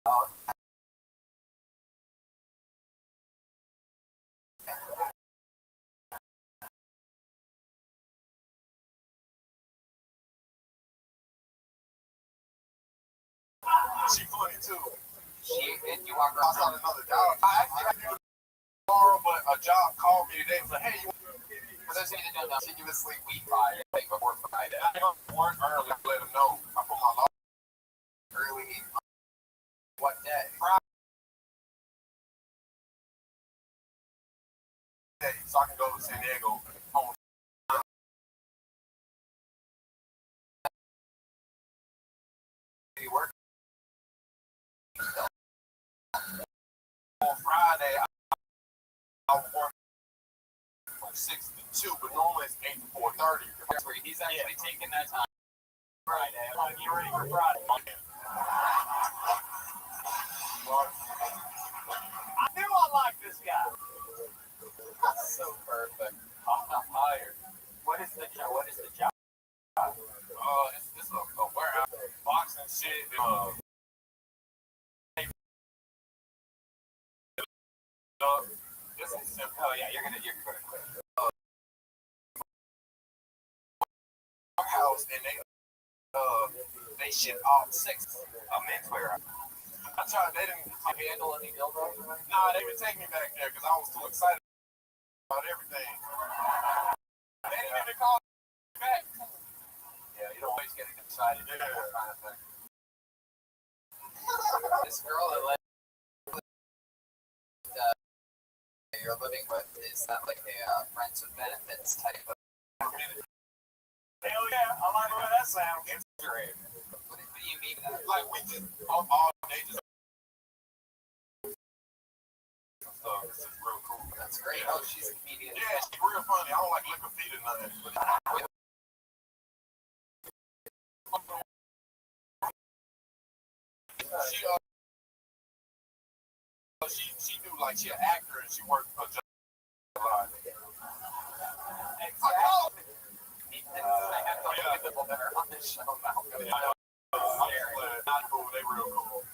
She funny too. You want her I saw another job. I actually had to do it tomorrow, but a job called me today. Was like, hey, for those of you that don't know, continuously week 5 before Friday. I work early. Let them know. I put my law Early. What day? Friday, so I can go to San Diego. You work On Friday, I work from 6 to 2, but normally it's 8 to 4:30. He's actually taking that time Friday. I want to get ready for Friday. I knew I liked this guy. That's so perfect. I'm hired. What is the job? What is the job? It's a warehouse, boxing shit. This is simple. Oh yeah, you're gonna quit. Warehouse, and they ship all 6 menswear. I tried. They didn't Handle any dildos? Nah, they would take me back there because I was too excited about everything. They didn't even call me back. Yeah, you don't always get excited. Yeah. Kind of thing. This girl that you're living with, is that like a friends with benefits type of? Hell yeah, I like the way that sounds. Great. What do you mean by that? Like we just all day just. So this is real cool. That's great. Oh, she's a comedian. Yeah, she's real funny. I don't like lick her feet or nothing. She do like she an actor and she works for just a lot. Exactly. I have to look at people that are on this show now. Not cool. They real cool.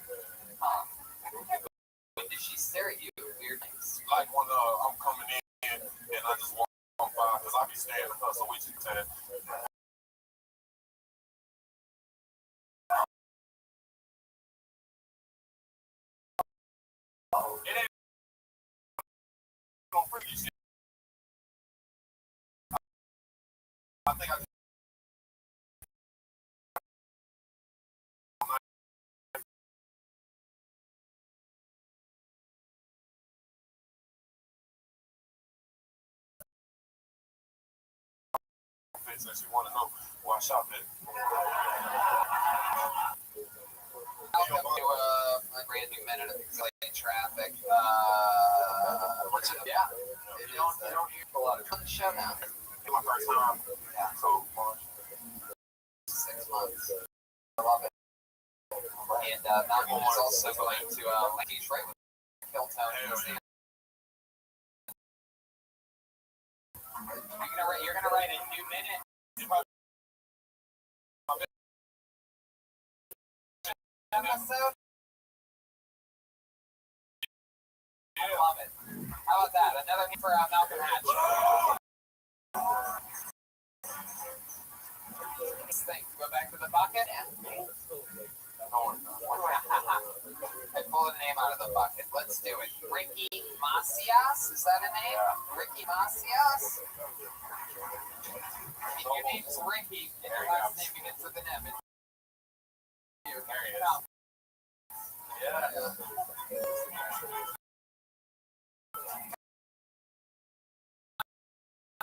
When did she stare at you? Weird things. Like when I'm coming in and I just walk by because I be staring at her, so we just said. It ain't no freaky shit. I think I since you want to know where I shop at. Welcome to a brand new minute of exciting traffic. What's it? Yeah, it is. You don't hear a lot of on the show now. It's my first time. Yeah, So 6 months. I love it. And Malcolm is also going to he's right with Hilltown. You're gonna write a new minute. Episode. I love it. How about that? Another name for Malcolm Hatch. Thing. Go back to the bucket and I pull a name out of the bucket. Let's do it. Ricky Macias? Is that a name? Ricky Macias? If your name's Ricky and your last name begins with an M. There he is. Yeah.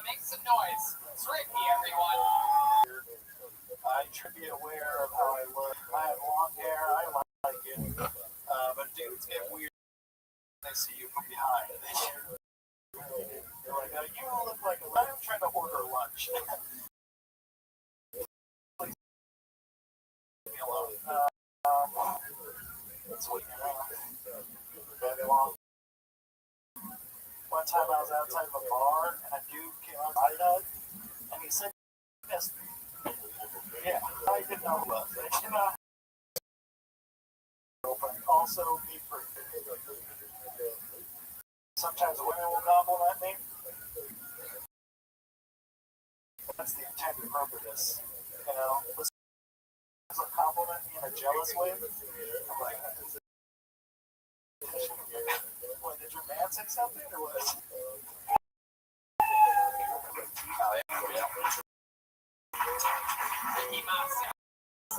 Make some noise. It's Ricky, everyone. I should be aware of how I look. I have long hair. I like it. But dudes get weird when they see you from behind. They're like, you look like I'm trying to order lunch. That's what very long. One time I was outside of a bar and a dude came outside of it and he said, yes. Yeah, I didn't know who it was. Open all also me for. Sometimes women will compliment me. That's the intended purpose, you know. They'll compliment me in a jealous way. I'm like, what, did your man say something or what?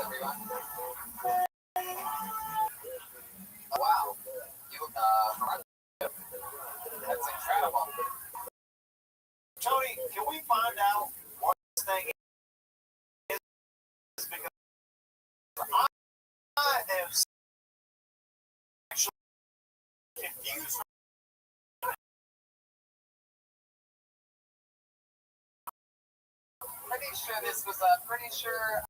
Everyone. Oh, wow. You look, that's incredible. Tony, can we find out what this thing is? Because I am actually confused. Pretty sure this was pretty sure.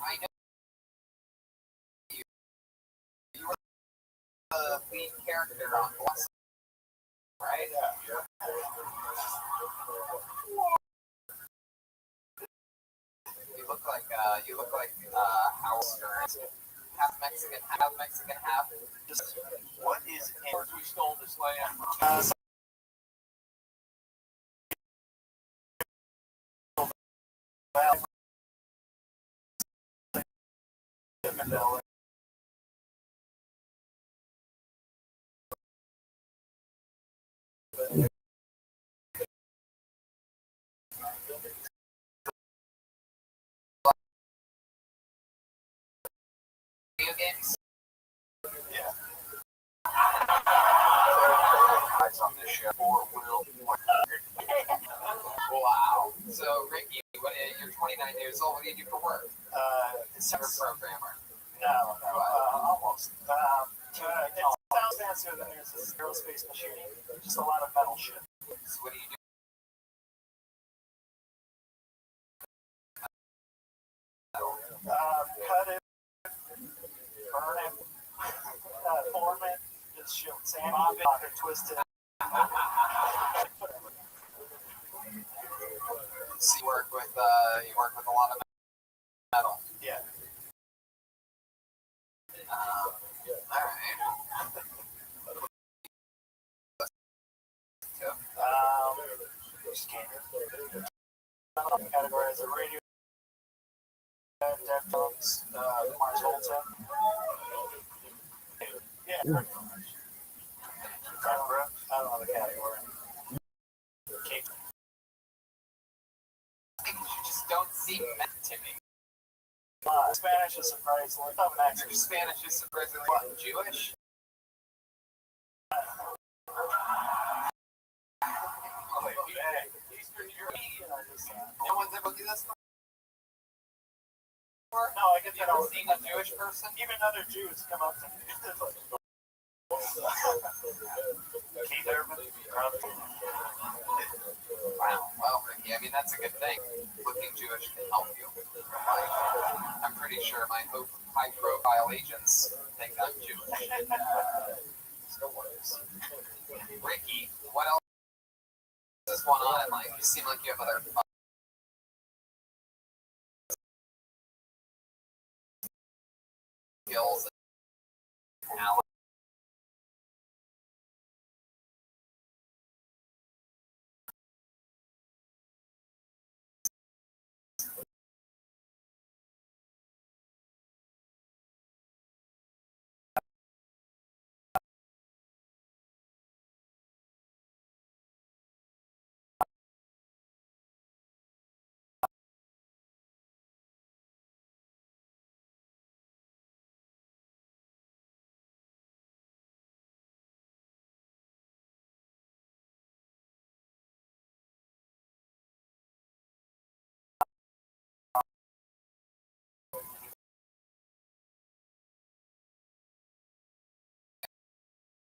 I know you were the lead character on Blossom, right? Yeah. You look like Howard Stern. Half Mexican, half. Just, what is in We stole this land. Video games. Yeah. On this show, or will. Wow. So, Ricky, you're 29 years old. What do you do for work? You're a programmer. No, almost. It sounds fancier than there's this aerospace machining. Just a lot of metal shit. So, what do you do? Cut it, burn it, form it, just shit, sand it, twist it. So you work with a lot of metal. Yeah. All right. Scanner. Categorized as a radio. Deftones, Mars Volta. Yeah, pretty much. I don't know the category. Okay. You just don't seem meant to me. Spanish is surprisingly tough an accent. Your Spanish is surprisingly Jewish. No one's ever do this before? No, I get You that. ever seen a Jewish person? Even other Jews come up to me. Keith Urban, Wow. Well, Ricky, I mean, that's a good thing. Looking Jewish can help you. Like, I'm pretty sure my high-profile agents think I'm Jewish. Ricky, what else is going on in life? You seem like you have other skills and talent.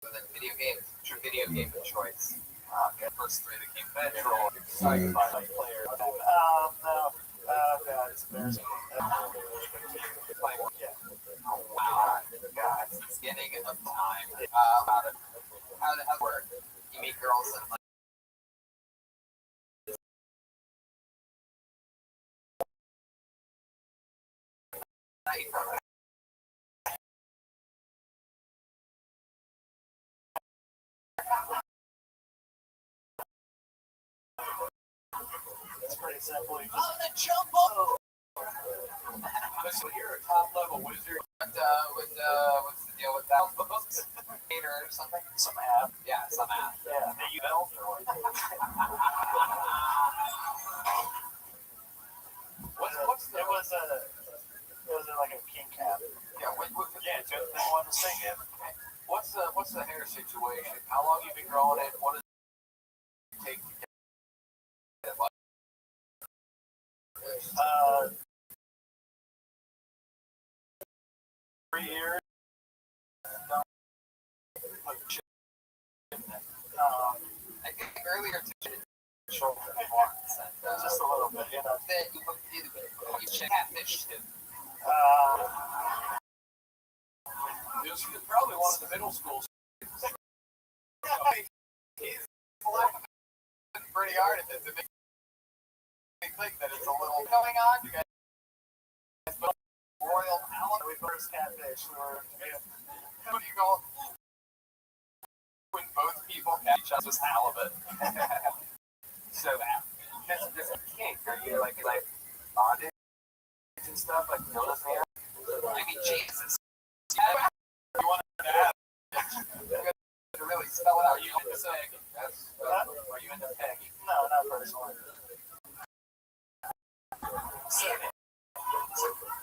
And then video games. What's your video game of choice? The first three that came Metro, Sci-Fi Player. no. God, it's embarrassing. playing one. Yeah. Oh, wow. God, it's getting of time. About it. How does it work? You meet girls and like. It's pretty simple. You just jump up. So you're a top level wizard. What's the deal with that? Gator or something? Some app. Yeah, some app. Yeah. Hey, you bells or what? What's the It was like a king cap. yeah? Yeah, it's the other thing I wanted to say, man. What's the hair situation? How long you been growing it? What does it take to get it? Like, 3 years. I think earlier today, short once, and Just a little bit, you know. then you catfish too. It was probably one of the middle schools. He's laughing pretty hard at this. It makes me think that it's a little going on. You guys put Royal Allen. We first catfish. What do you call it? When both people catch each other's halibut. So this kink, are you like bondage and stuff like notice hair? I mean, Jesus. You want to ask? To really spell it out. Are you into pegging? Are you into pegging? No, not personally.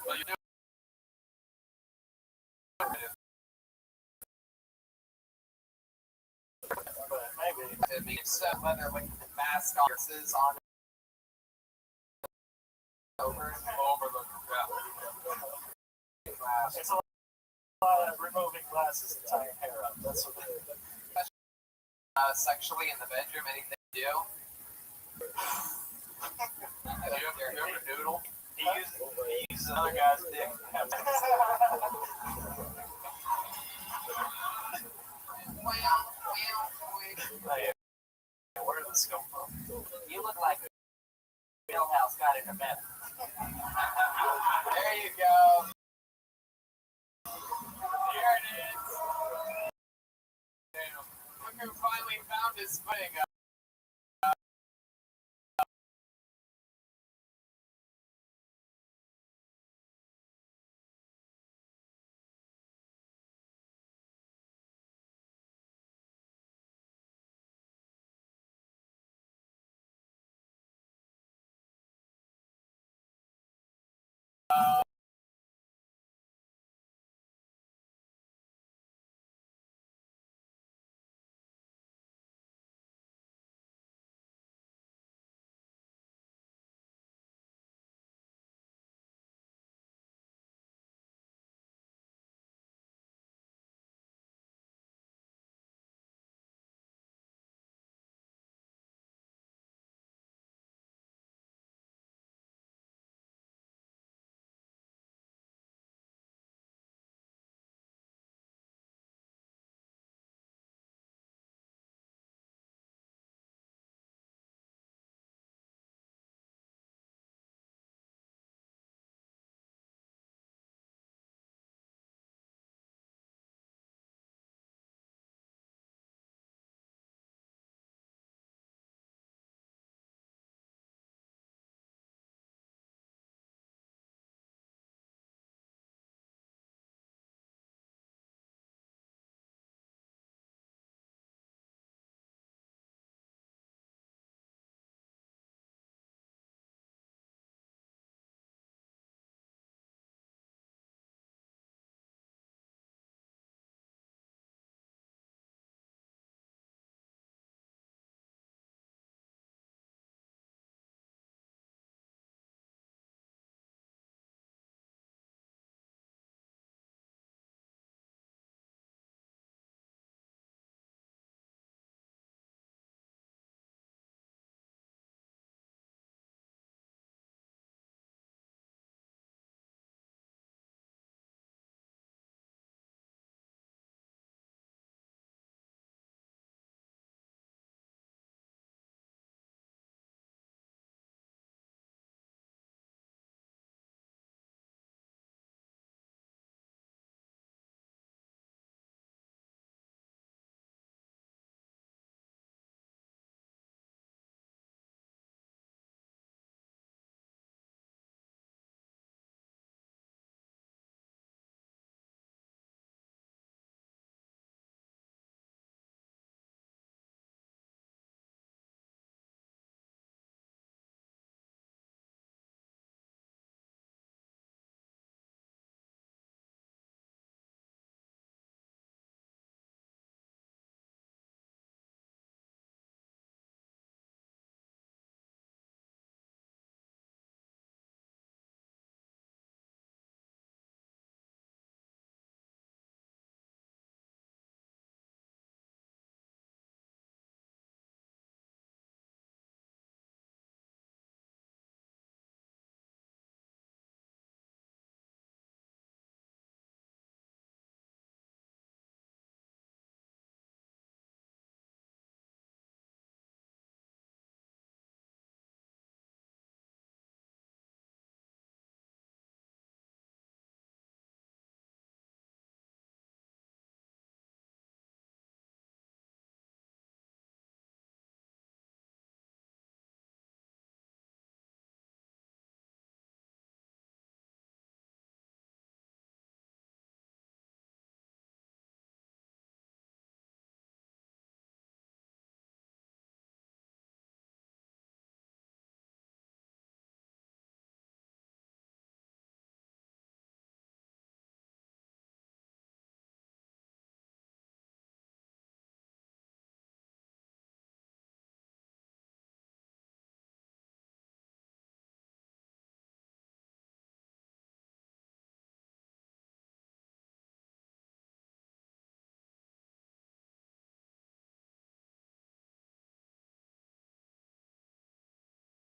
Well, you do. But maybe. It means whether like the mask on over the glass. It's a lot of removing glasses and tying hair up. That's what Sexually in the bedroom, anything to do? Have you ever noodle? He uses another guy's dick. Hey, where did this come from? You look like Millhouse got in a mess. There you go. There it is. Damn. Look who finally found his thing.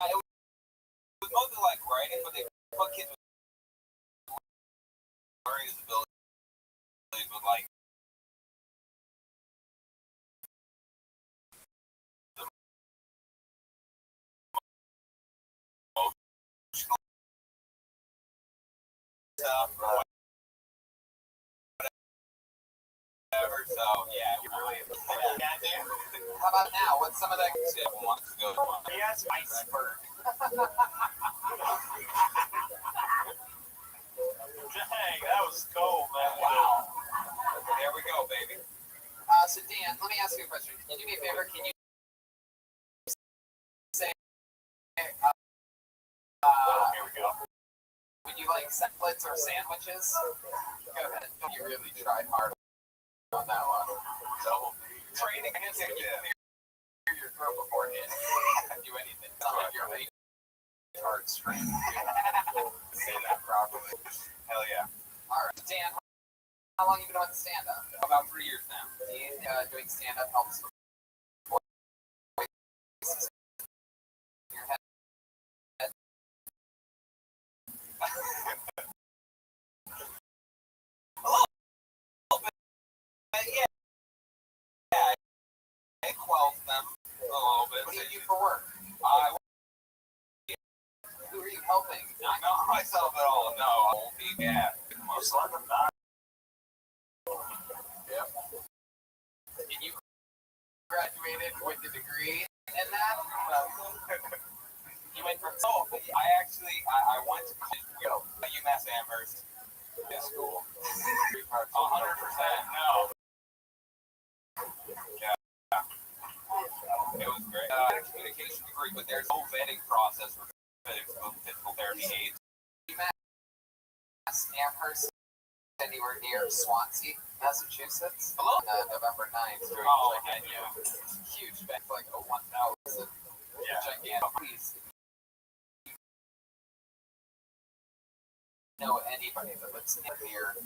it was mostly like writing, but they put kids with learning disabilities with like the emotional stuff or whatever. So yeah, it really is. Yeah, dude. How about now? What's some of the A couple months ago. yes, iceberg? Dang, that was cold, man. Wow. There we go, baby. So Dan, let me ask you a question. Can you do me a favor? Can you say, Here we go. would you like semblance or sandwiches? Go ahead. You really tried hard on that one. Double training. I guess Clear your throat beforehand. Do anything. It's not like you're late. Hard strength. Say that properly. Hell yeah. All right, Dan. How long have you been doing stand up? About 3 years now. Do you think doing stand up helps with voices in your head? Yeah. Yeah. It quells them a little bit. What do you do for work? Who are you helping? Not myself at all. No, I won't be. Yeah. Most likely not. Yep. And you graduated with a degree in that? You went from I actually went to college. UMass Amherst school. 100%. No. Yeah. It was great. I had a communication degree, but there's no vetting process for physical therapy aides. UMass Amherst, anywhere near Swansea, Massachusetts. Hello? November 9th. During huge event, like a 1,000 gigantic. Please, know anybody that lives near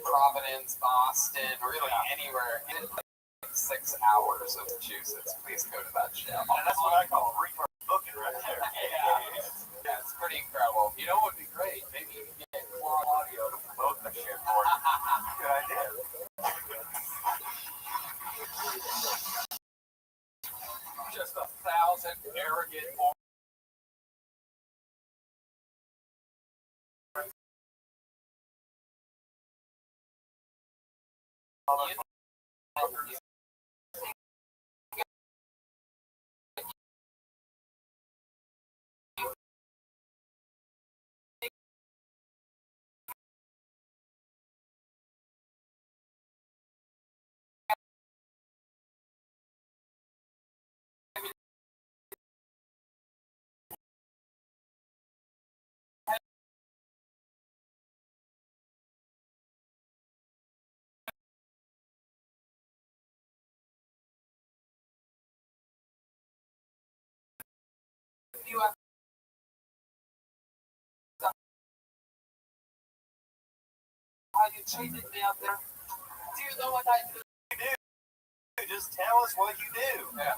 Providence, Boston, or really anywhere in like 6 hours of Massachusetts, please go to that show. And that's what I call retard booking right there. Yeah, it's pretty incredible. You know what would be great? Maybe you can get Audio to promote the shit for you. Good idea. Just 1,000 arrogant you have how you treated me out there. Do you know what I do? Just tell us what you do. Yeah.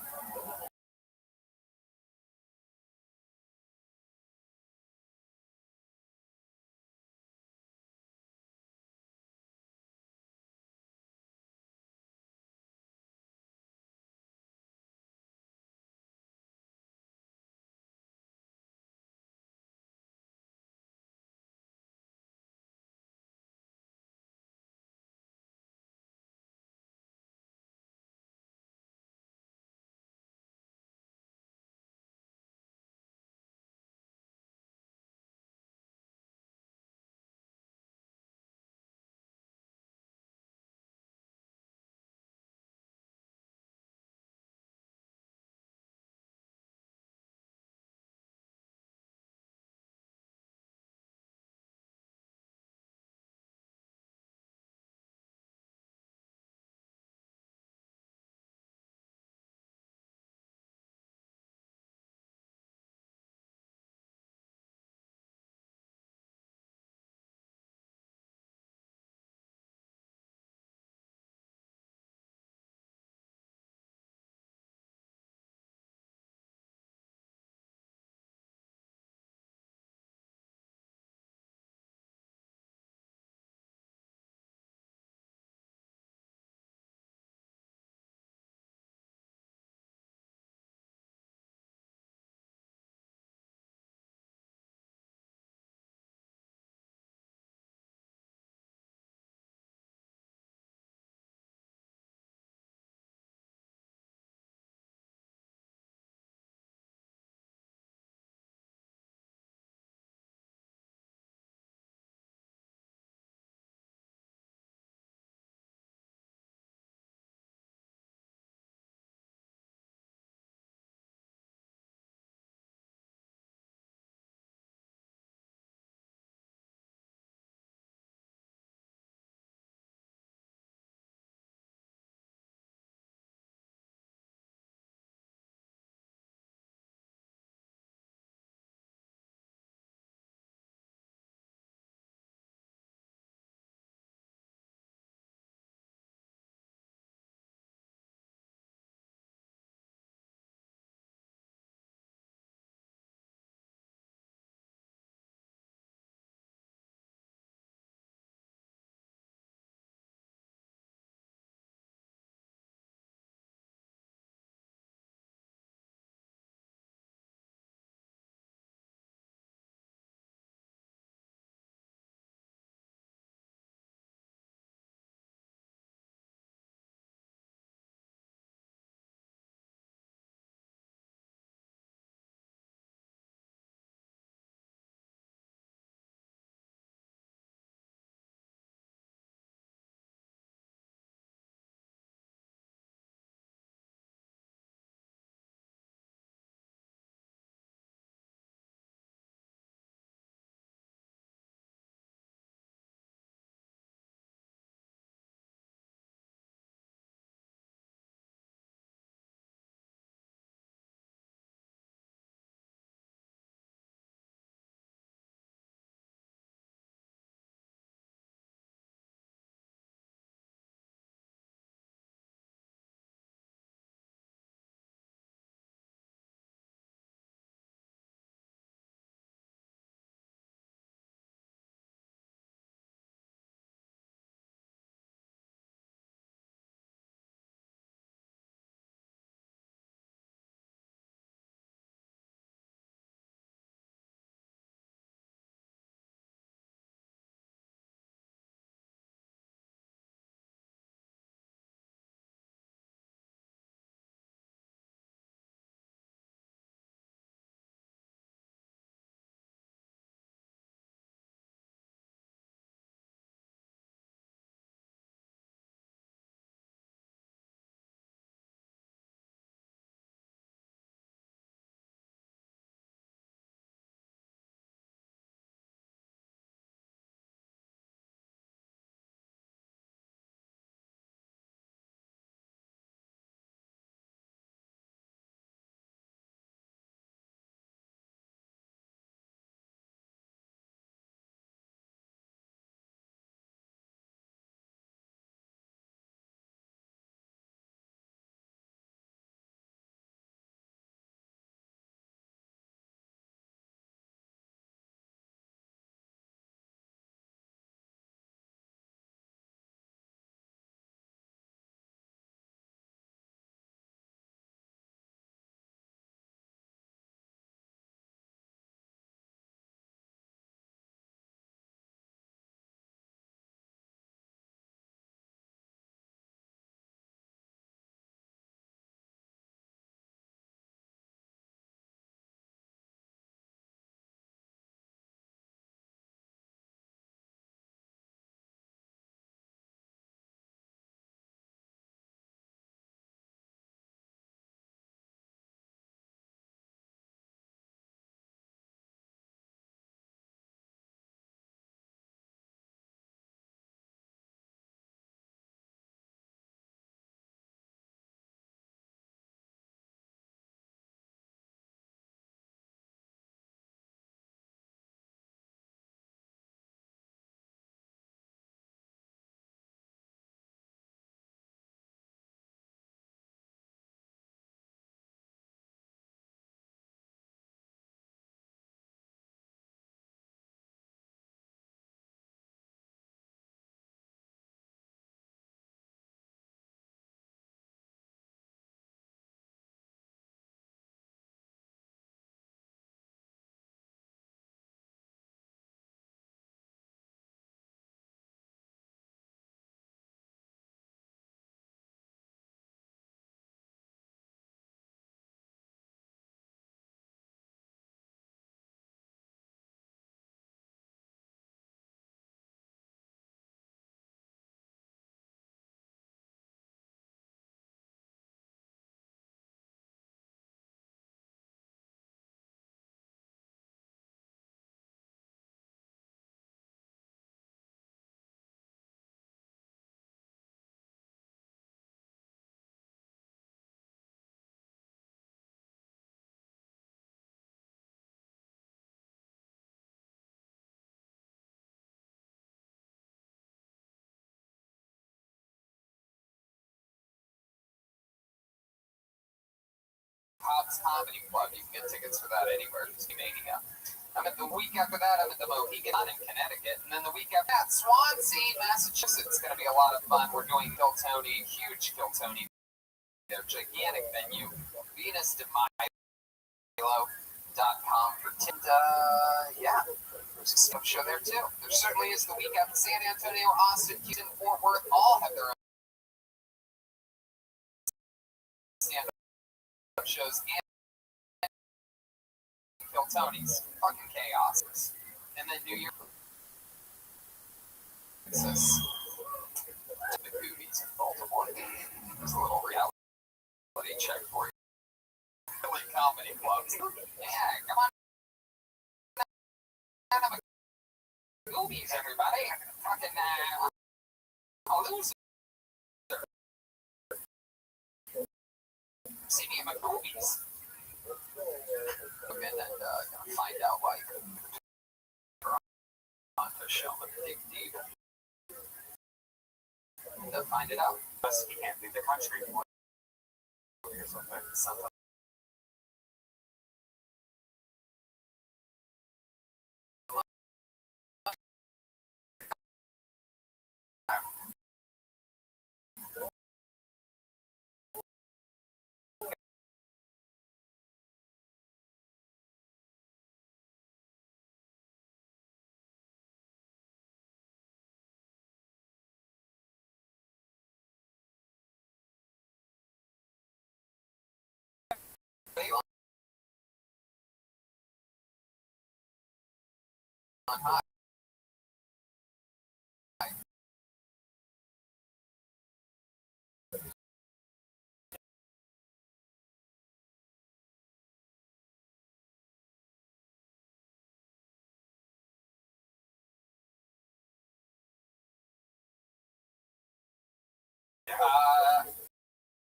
Comedy Club. You can get tickets for that anywhere. Just Mania. The week after that, I'm at the Mohegan in Connecticut. And then the week after that, Swansea, Massachusetts. It's going to be a lot of fun. We're doing Kill Tony, huge Kill Tony. Their gigantic venue. Venus de Milo.com for yeah. There's a stand-up show there too. There certainly is the week after San Antonio, Austin, Houston, Fort Worth, all have their own stand-up shows and Kill Tony's. Fucking chaos. And then New York. Texas. The Goonies in Baltimore. There's a little reality check for you. Philly comedy clubs. Yeah, come on. Movies, everybody. Fucking, I'll lose it. See me in my movies. And then, find out why you're on to show them Big Deal. They'll find it out. Plus, he can't leave the country anymore. Or something.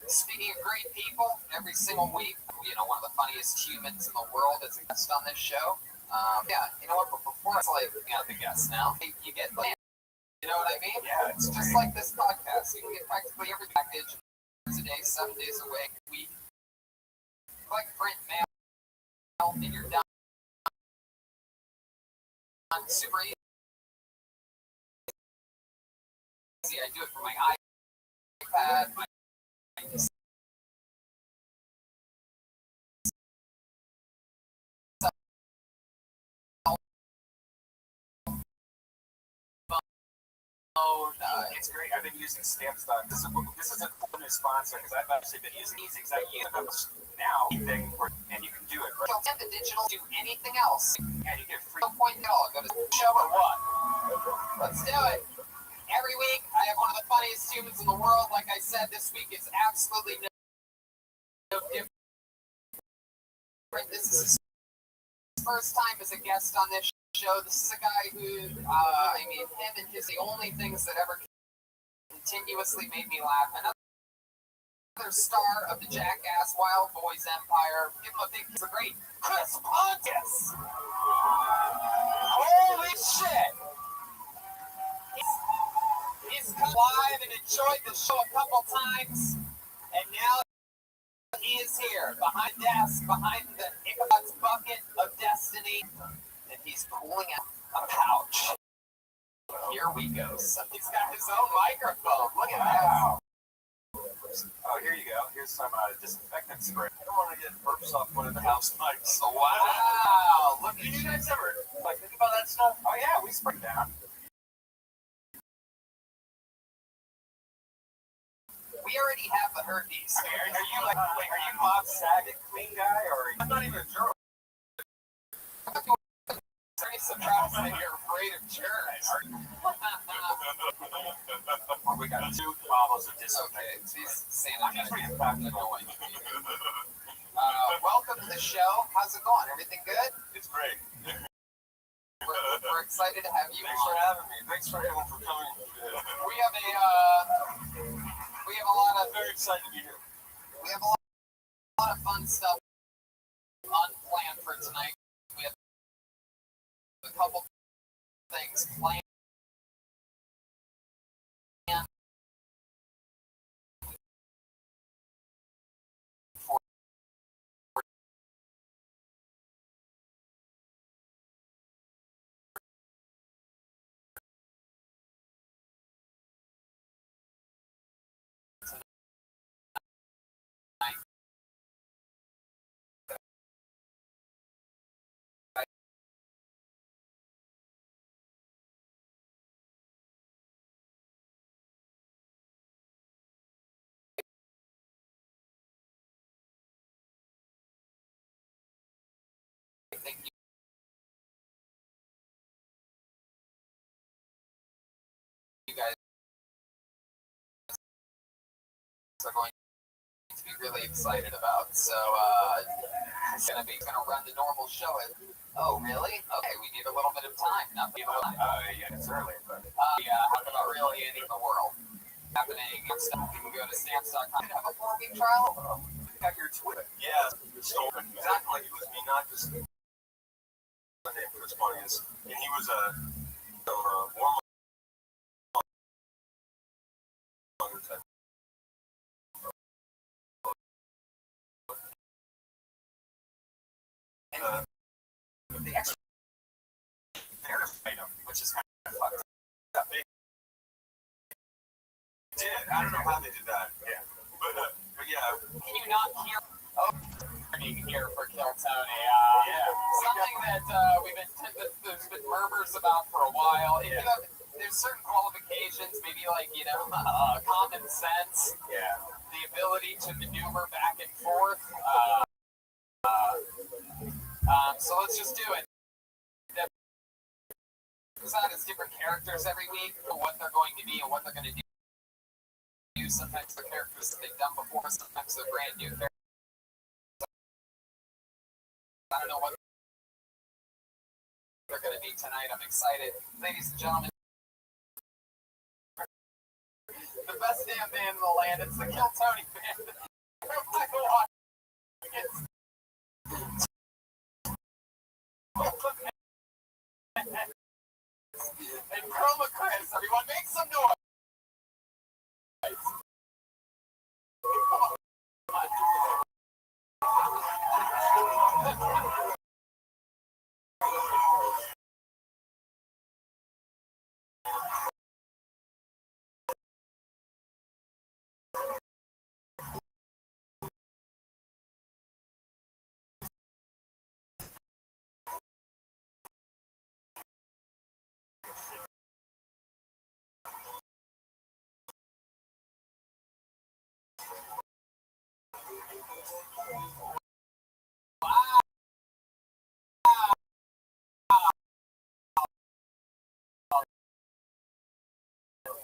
Speaking of great people, every single week, one of the funniest humans in the world is a guest on this show. Yeah, you know what? But before it's like, the guest now, you get land. You know what I mean? Yeah, it's just like this podcast. You can get practically every package a day, 7 days a week. Click print mail, and you're done. Super easy. I do it for my iPad, my it's great. I've been using Stamps.com. This is a cool new sponsor because I've actually been using these exact now thing, and you can do it. Right? You'll get the digital, do anything else, and you get free. No point at all. Go to the show or what? Let's do it. Every week, I have one of the funniest humans in the world. Like I said, this week is absolutely no different. This is his first time as a guest on this show. This is a guy who, him and his the only things that ever continuously made me laugh. Another star of the Jackass Wild Boys empire. Give him a big kiss. Great Chris Pontius. Holy shit! He's come live and enjoyed the show a couple times, and now he is here behind the desk, behind the Ichabod's bucket of destiny, and he's pulling out a pouch. Here we go. So he's got his own microphone. Look at that. Oh, here you go. Here's some disinfectant spray. I don't want to get burps off one of the house mics. Oh, wow. Look, did you guys ever think about that stuff? Oh, yeah, we spray down. We already have the herpes. Are you Bob Saget clean guy, or I'm not even a germ? Pretty surprised that you're afraid of germs. We got 2 bottles of disinfectant. I'm just pretty practical. Welcome to the show. How's it going? Everything good? It's great. We're excited to have you. Thanks for having me. Thanks for everyone for coming. We have a lot of very excited to be here. We have a lot of fun stuff unplanned for tonight. We have a couple things planned. For think you guys are going to be really excited about. So it's gonna run the normal show. Oh, really? Okay, we need a little bit of time. Not people. Yeah, it's early, but Talk about really anything in the world happening and stuff. You can go to stamps.com and have a 4-week trial. got your Twitter. Yeah, so exactly like it was me, not just the name. What's funny is, and he was a warm type. The extra item, which is kind of fucked up. They did. I don't know how they did that. Yeah, but yeah. Can you not hear? Here for Kill Tony. Something that there's been murmurs about for a while. If you have, there's certain qualifications, maybe like common sense, the ability to maneuver back and forth. So let's just do it. It's different characters every week, what they're going to be and what they're going to do. Sometimes they're characters that they've done before, sometimes they're brand new characters. I don't know what they're going to be tonight. I'm excited. Ladies and gentlemen, the best damn band in the land. It's the Kill Tony band. And Chroma Chris, everyone make some noise.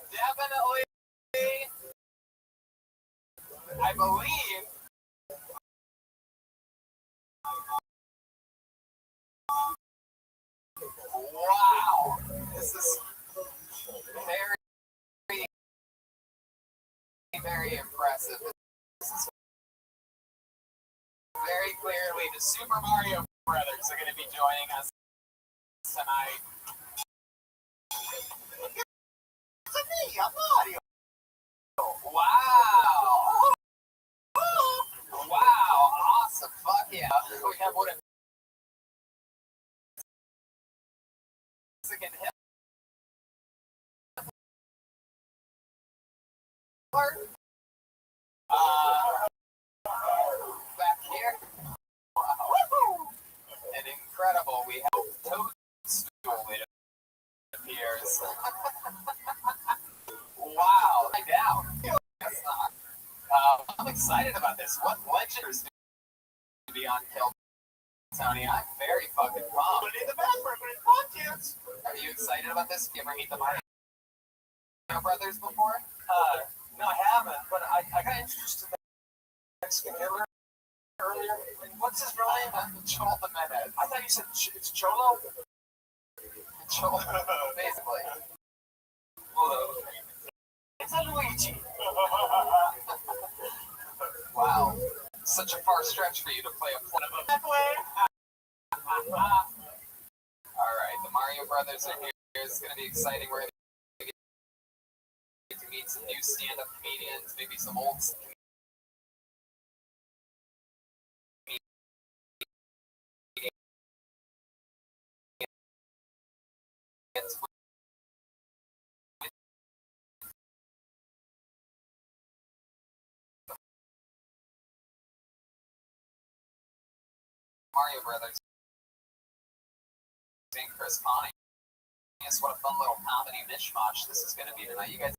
Definitely, I believe. Wow, this is very, very impressive. This is very clearly the Super Mario Brothers are going to be joining us tonight. It's me, I'm Mario. Wow. Wow, awesome. Fuck yeah. We have one of Mexican Hitler. Back here. Wow. And incredible. We have Toadstool, it appears. Wow. Right now. That's not. I'm excited about this. What legends to be on Kill Tony? I'm very fucking pumped. Put it in the background, but it's fun, kids. Are you excited about this? Have you ever meet the Mario Brothers before? No, I haven't, but I got introduced to the Mexican Hitler earlier. What's his real name? Cholo Jimenez. I thought you said it's Cholo. Cholo, basically. Well, it's a Luigi. Wow. Such a far stretch for you to play a play. Alright, the Mario Brothers are here. It's going to be exciting. We're going to get to meet some new stand-up comedians, maybe some old comedians. Mario Brothers and Chris Pontius. What a fun little comedy mishmash this is going to be tonight. You guys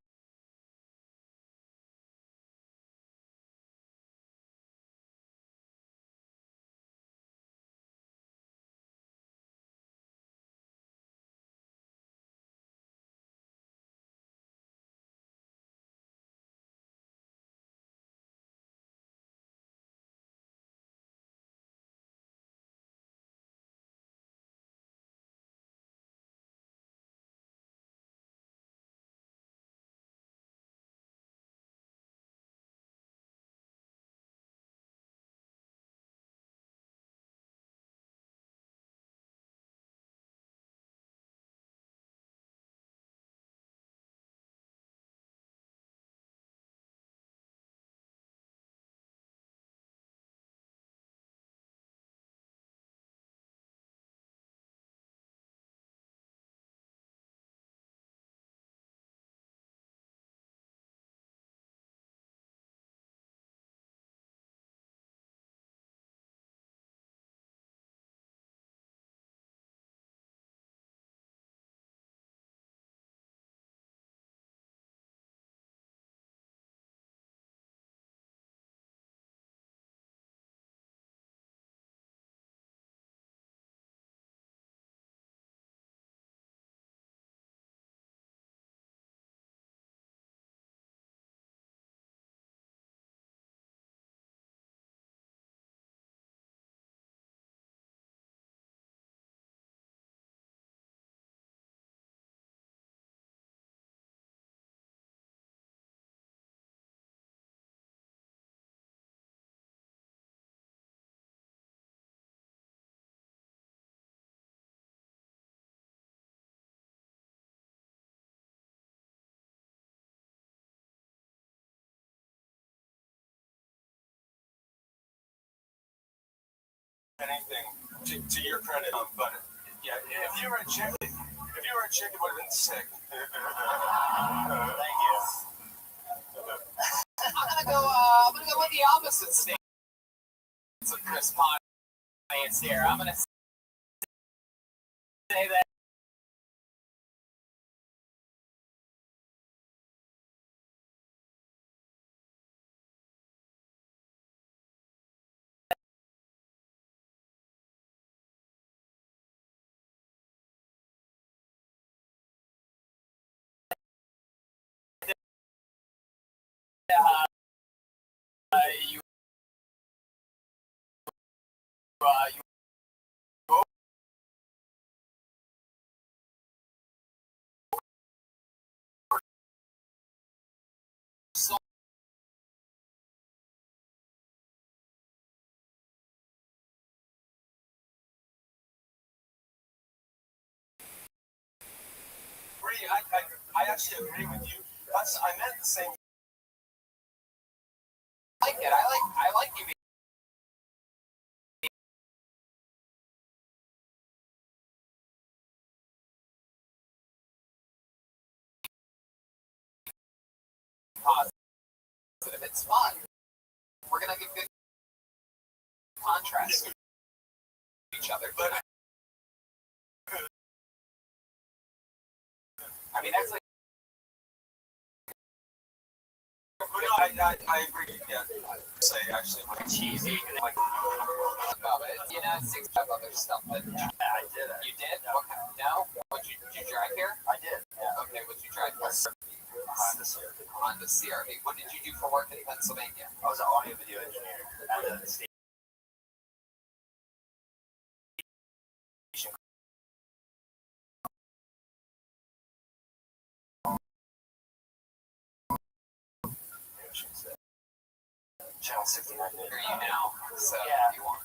anything to your credit, but yeah, if you were a chick, it would have been sick. Thank you. I'm gonna go with the opposite stance of Chris Pontius here. I'm gonna say that. You I actually agree with you. I meant the same. like it. I like you being positive. It's fun. We're gonna get good contrast to each other. But I mean, that's like. But no, I agree. Yeah, say actually like cheesy and like About it. You know, 6 other stuff that I did it. you did. Okay. No. Did you drive here? I did. Yeah. Okay. What did you drive here? Honda CRV. What did you do for work in Pennsylvania? I was an audio video engineer at the station. Channel 69. Here you now. So Yeah. you want.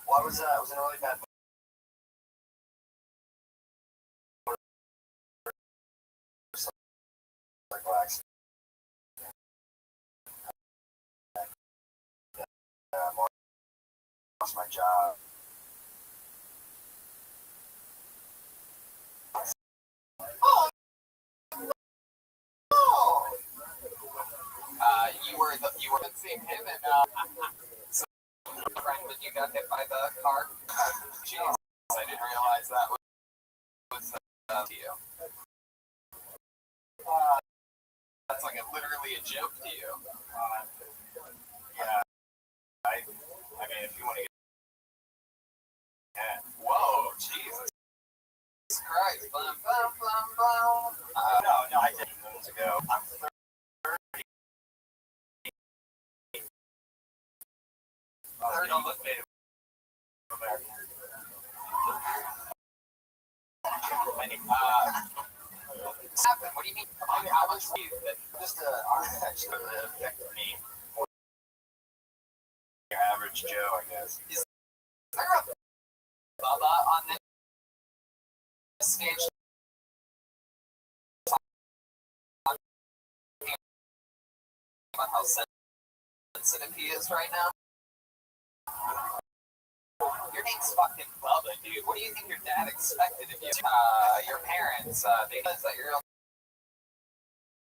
Well, I was in a really bad motorcycle accident. Lost my job. Oh. You were seeing him and some friend when you got hit by the car. Jeez, I didn't realize that was to you. That's like literally a joke to you. Yeah. I mean, if you want to get. Whoa, Jesus Christ! Blah, blah, blah, blah. No, I did minutes ago. I'm 30. don't look native American. What do you mean? How much were you? Just actually it affected me more than your average Joe, I guess. Is there a Bubba on this stage? About how sensitive he is right now. Your name's fucking Bubba, dude. What do you think your dad expected of you? Your parents, they realize that you're.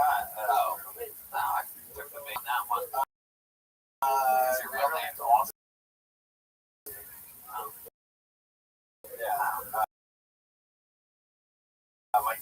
Oh, no, I took the bait on that one. Is your real name's Austin? Yeah. My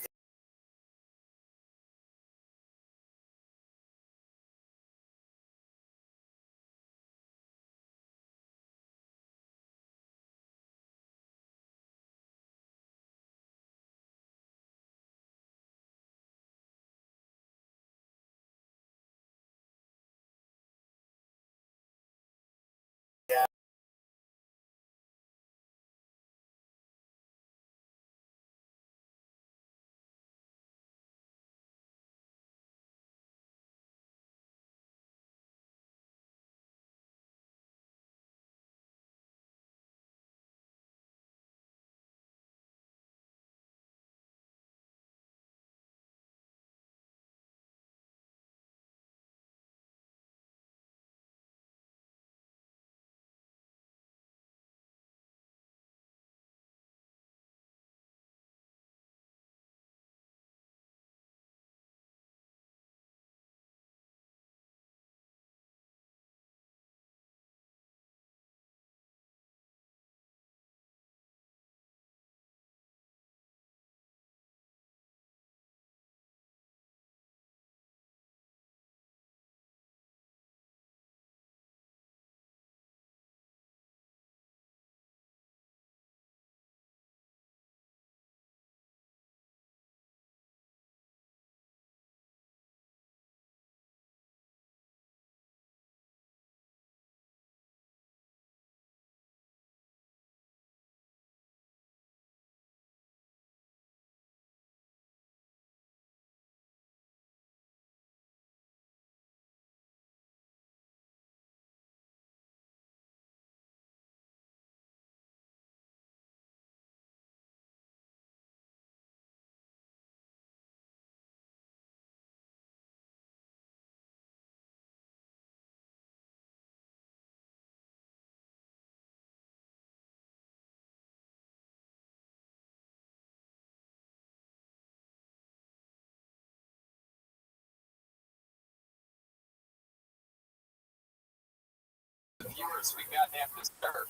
hours. We goddamn deserve.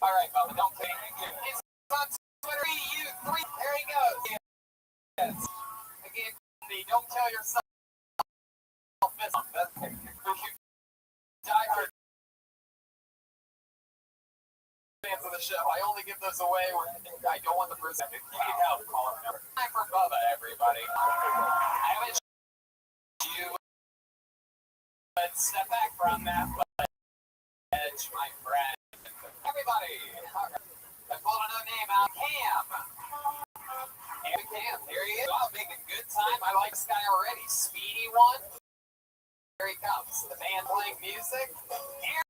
All right, Bubba, don't pay. He's on Twitter. You three. There he goes. Yes. Again, don't kill yourself. Die hard fans of the show. I only give those away when I don't want the person. If you need help, call him. Time for Bubba, everybody. I wish you would step back from that edge, my friend. Everybody, I pulled another name out. Cam. Cam, here he is. Oh, making good time. I like this guy already. Speedy one. Here he comes. The band playing music. Here.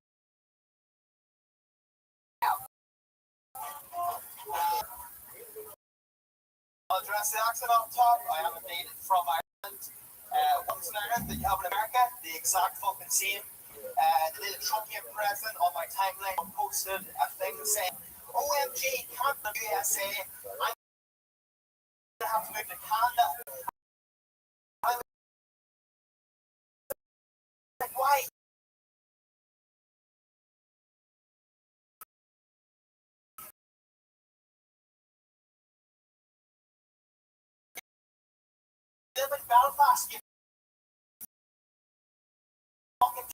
I'll address the accent on top. I am a native from Ireland. Once in Ireland that you have in America, the exact fucking same. The little Trumpian president on my timeline posted a thing saying, OMG, can't the USA? I'm gonna have to move to Canada. I'm like, why? Live in Belfast, you fucking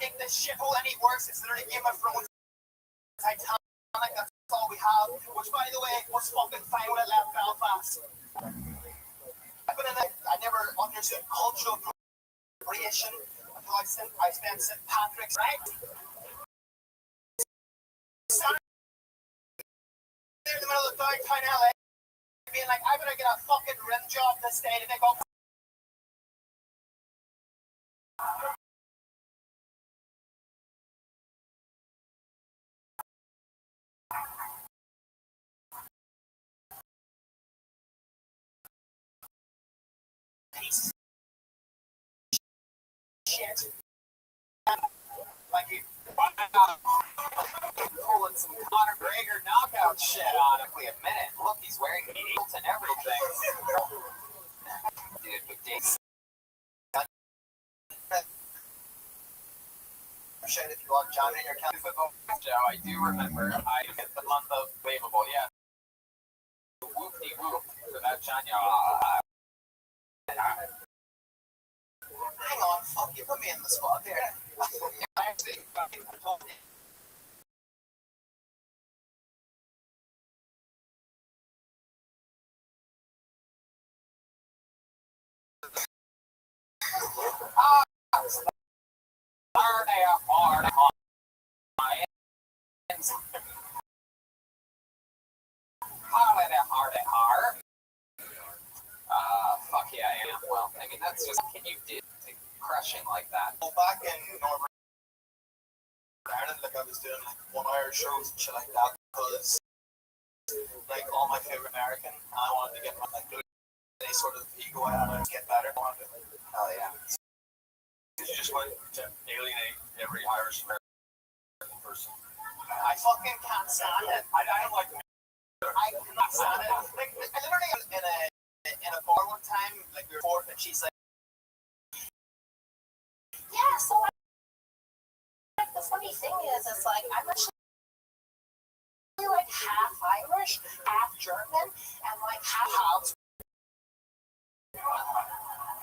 make this shithole any worse. It's literally Game of Thrones, Titanic, that's all we have. Which, by the way, was fucking fine when I left Belfast. I never understood cultural appropriation until I spent St. Patrick's, right? There in the middle of downtown LA, being like, I better get a fucking rim job this day to make up. Piece of shit. Like you. Pulling some Conor McGregor knockout shit on him. Wait a minute. Look, he's wearing heels and everything. Dude, but Dave's Shit, if you want John in your county football show, I do remember I hit the month of Waveable, yeah. Whoop-de-whoop for that Chanya. Hang on, fuck you, put me in the spot there. Fuck yeah, I am. Well, I mean, that's just, can you do crushing like that? Well, back in Northern Ireland, like I was doing like 1 hour shows and shit like that because like all my favorite American, I wanted to get my like any sort of ego I had to get better. Hell yeah. You just want to alienate every Irish American person. I fucking can't stand it. I don't like I cannot stand it. Like I literally was in a bar one time, like we were forth, and she's like, Yeah, so like, the funny thing is, it's like I'm actually like half Irish, half German, and like half.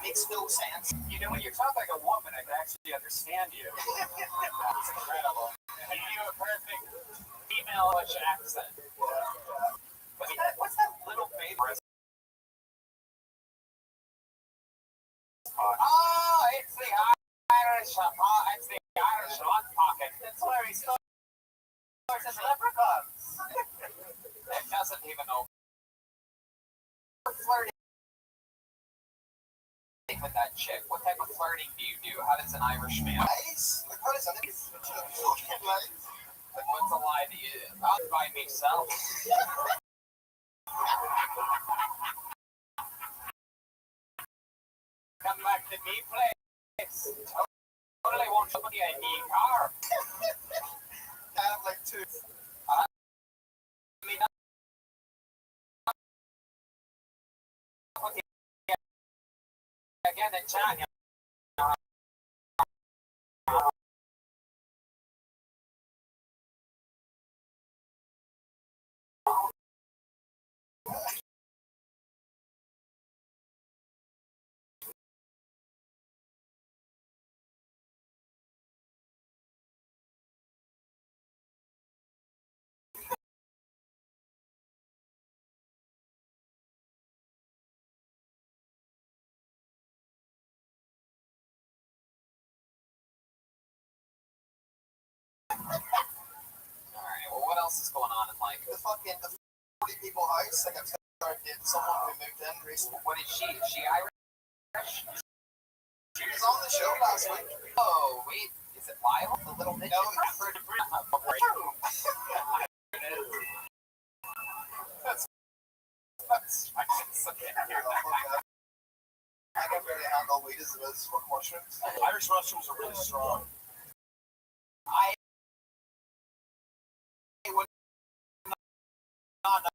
makes no sense. You know, when you talk like a woman, I can actually understand you. It's incredible. You do a perfect female-ish accent. What's that little baby? Oh, it's the Irish Irish hot pocket. That's where he stores his leprechauns. It doesn't even know. Flirting with that chick. What type of flirting do you do? How does an Irishman? Lies? Like, how does an Irishman fucking lies? Like, what's a lie to you? I'll buy me some. Come back to me, place. Totally want somebody a new car. I have like two. I mean, again in China. Alright, well, what else is going on in life? The 40 people house, like I've started someone who moved in recently. What is she? Is she Irish? She was on the show last week. Oh, wait. Is it Lyle? The little midget? No, I can barely handle weed as it is for mushrooms. Irish mushrooms are really strong. I would not know.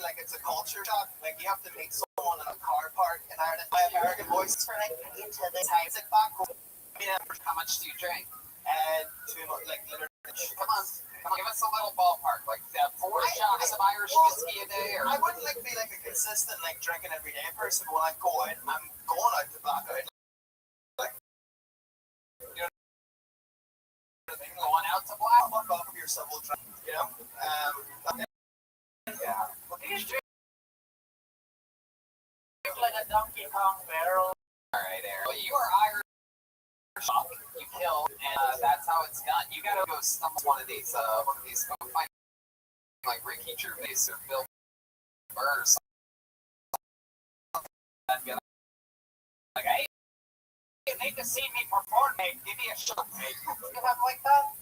Like it's a culture shock. Like you have to meet someone in a car park in Ireland. My American voice for like into this Isaac back. How much do you drink? Too much, like literally. Come on, give us a little ballpark. Like 4 shots of Irish whiskey a day, or I wouldn't like be like a consistent like drinking every day person. When I go out, I'm going out to black out. Like you know, going out to black. fuck off of your civil drink. You know. Yeah. Well, do you drink like a Donkey Kong barrel? All right, Aaron. Well, you are Irish. You killed, and that's how it's done. You gotta go stump one of these go find like Ricky Gervais or Bill Burr or something. And be like, hey, you need to see me perform, mate. Give me a shot, mate. You have like that?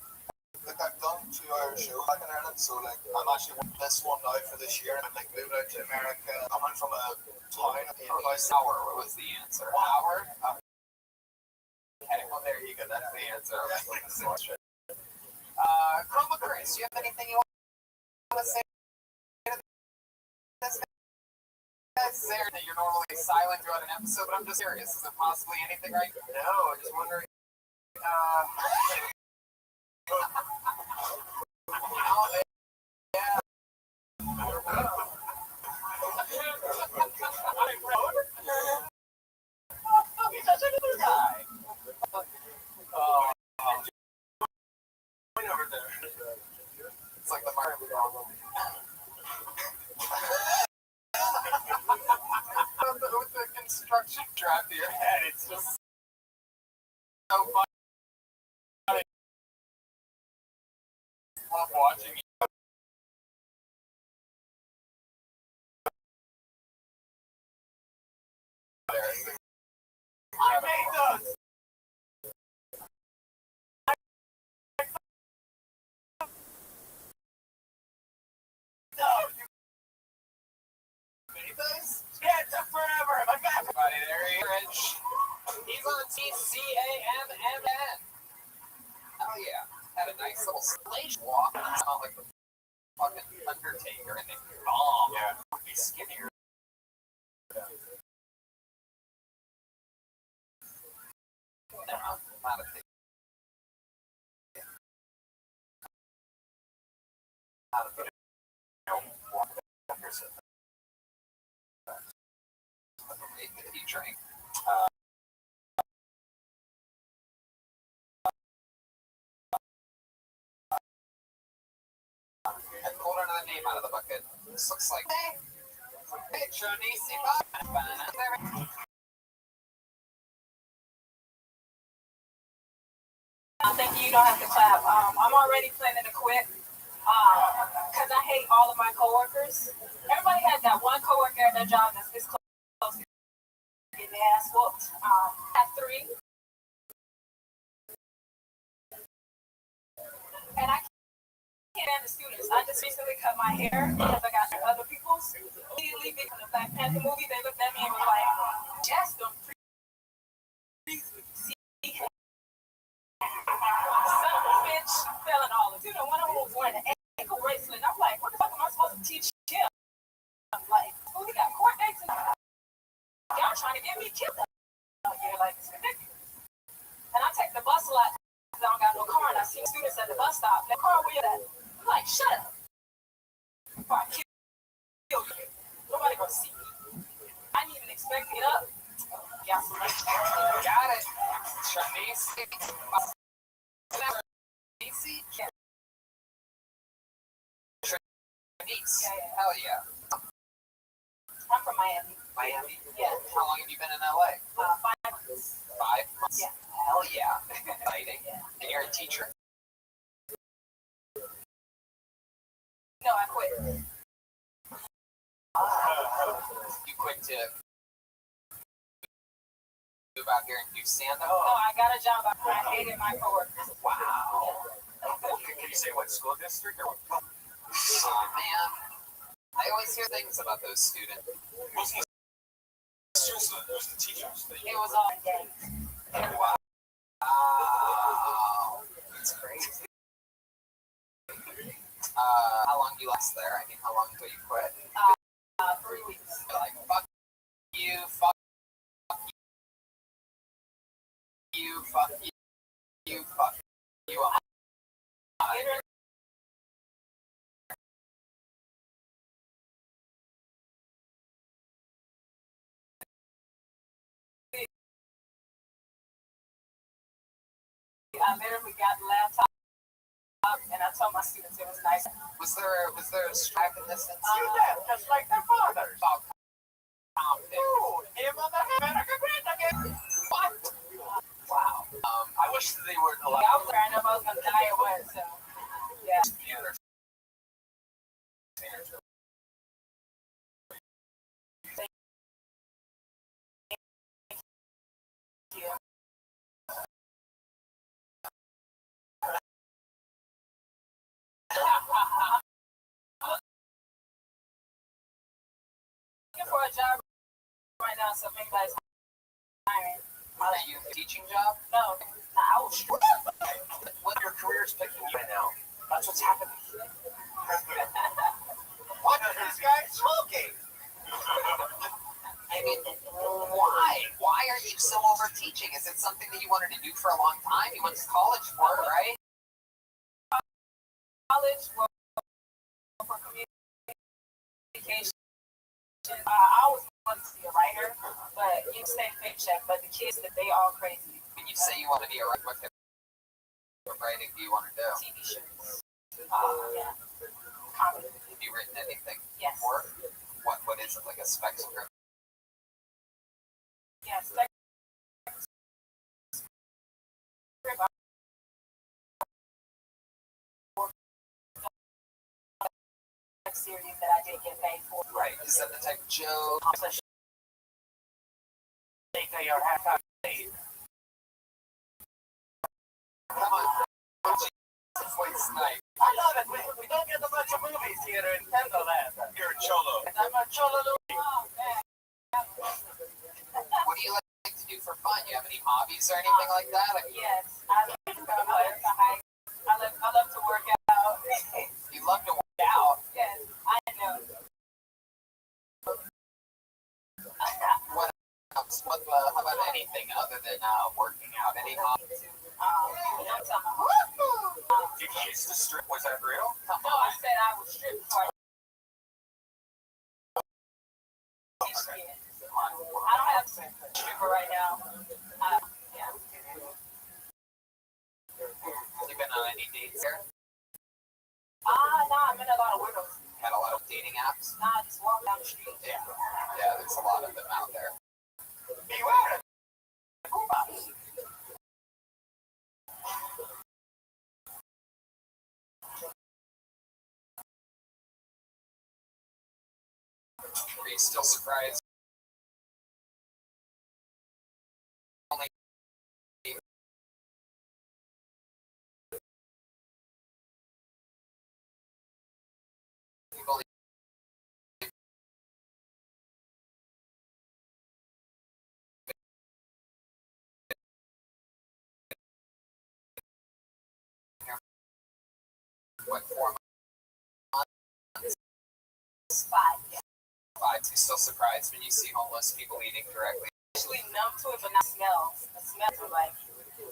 Like I've done 2-hour shows back in Ireland, so like I'm actually on this one now for this year. I'm like moving out to America. I went from a town in Hour. What was the answer? Howard? Okay, well there you go. That's the answer. Chroma Chris, do you have anything you want to say to this guy? There that you're normally silent throughout an episode, but I'm just curious. Is it possibly anything right? No, I'm just wondering. Yeah. He's such a good guy. Over there. It's like the market problem. With the construction trap to your head, it's just so funny. I love watching you. I made those! Yeah, it took forever. I'm back. Everybody there, Rich. He's on TCAMMN. Oh yeah. Had a nice little stage walk. It's not like the fucking Undertaker and then bomb. Yeah. Would be skinnier. Not a thing. Not a thing. If you drink. I pulled another name out of the bucket. This looks like Hey, Tronisi, Thank you. You don't have to clap. I'm already planning to quit because I hate all of my coworkers. Everybody has that one coworker at their job that's this close to getting their ass whooped. I have three, and I can't stand the students. I just recently cut my hair because I got other people's. Immediately because of the Black Panther movie, they looked at me and was like, "Jess, don't freeze with you see." Son of a bitch, fell in all of you know, one of them was wearing an ankle bracelet. I'm like, what the fuck am I supposed to teach him? I'm like, oh, he got court dates and y'all trying to get me killed out here. Like, it's ridiculous. And I take the bus a lot because I don't got no car, and I see students at the bus stop. That car where you at? I'm like, shut up. Before I kill you. Nobody gonna see me. I didn't even expect to get up. Yeah, so got it. Tronisi. Tronisi? Tronisi. Hell yeah. I'm from Miami. Miami? Yeah. How long have you been in LA? 5 months. 5 months? Yeah. Hell yeah. Exciting. Yeah. And you're a teacher? No, I quit. You quit to move out here and do stand-up? No, I got a job. I hated my coworkers. Wow. Can you say what school district or what? Oh, man. I always hear things about those students. Wasn't the students, it was the teachers. It was all gangs. Wow. That's crazy. How long do you last there? I mean, how long until you quit? 3 weeks. You're like, fuck you, fuck you, fuck you, fuck you. I literally got the laptop and I told my students it was nice. Was there a stripe in this instance? Just like their fathers. What? Wow. I wish that they were I allowed was there, I know if I was gonna die or what, so yeah. to be their Looking for a job right now, so maybe that's hiring. Are you a teaching job? No, I was What your career's picking you right now. That's what's happening. What is this guy smoking? I mean, why? Why are you so over teaching? Is it something that you wanted to do for a long time? You went to college for it, right? college for communication. I always wanted to be a writer, but you stay paycheck. But the kids, that they all crazy. When you say you want to be a writer, what writing do you want to do? TV shows. Yeah. Comedy. Have you written anything Yes. before? What is it, like a spec script? Yes. Series that I did get paid for. Right. Is that the type of joke? Think they are half paid. Come on. Wait, snipe. I love it. We don't get a bunch of movies here in Pendoland. You're a cholo. I'm a cholo. Oh, man. What do you like to do for fun? You have any hobbies or anything like that? Yes. I love to hike. I love to work out. You love to work out. Yes, I know. What else? How about anything other than working out? Any hobbies? You used to strip. Was that real? No, I said I was stripped for I don't have stripper right now. Yeah. You been on any dates here? No, I'm in a lot of widows. Had a lot of dating apps? Nah, just walk down the street. Yeah, there's a lot of them out there. Beware. Are you still surprised? Only people what 4 months? 5. Five. You still surprised when you see homeless people eating directly? Actually numb to it, but not smells. The smells are like,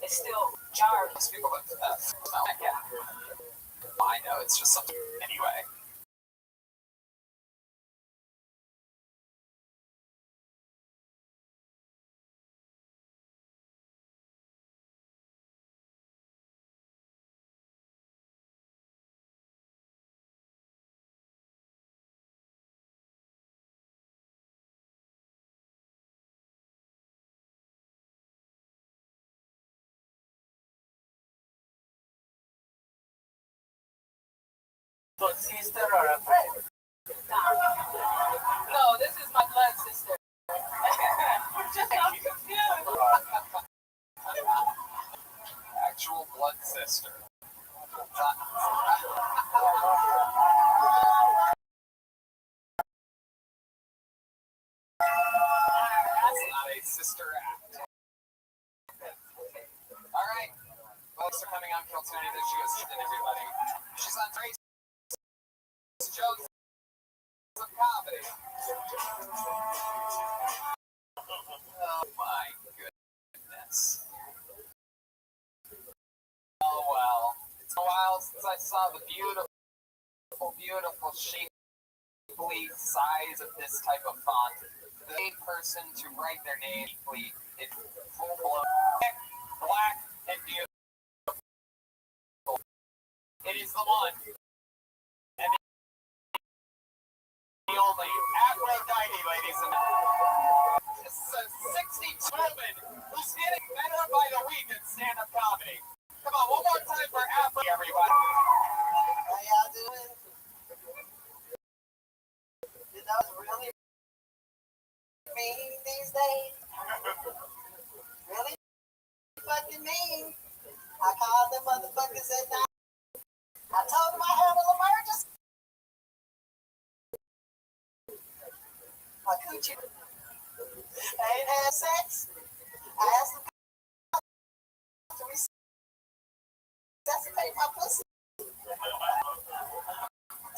it's still jarring. Most people that smell like it. I know it's just something anyway. Blood sister or a friend? No, this is my blood sister. Just I'm confused. Actual blood sister. That's not a sister act. Alright. Folks are coming on Kill Tony that she was shooting everybody. She's on Trace Jones of comedy. Oh my goodness. Oh well. It's a while since I saw the beautiful shapely size of this type of font. The main person to write their name in full blown black and beautiful. It is the one and the only Aphrodite, ladies and gentlemen. This is a 62 woman who's getting better by the week at stand-up comedy. Come on, one more time for Aphrodite, everybody. How y'all doing? You know, it's really mean these days. Really fucking mean. I called them motherfuckers at night. I told them I had an emergency. My coochie. I ain't had sex. I asked them to resuscitate my pussy.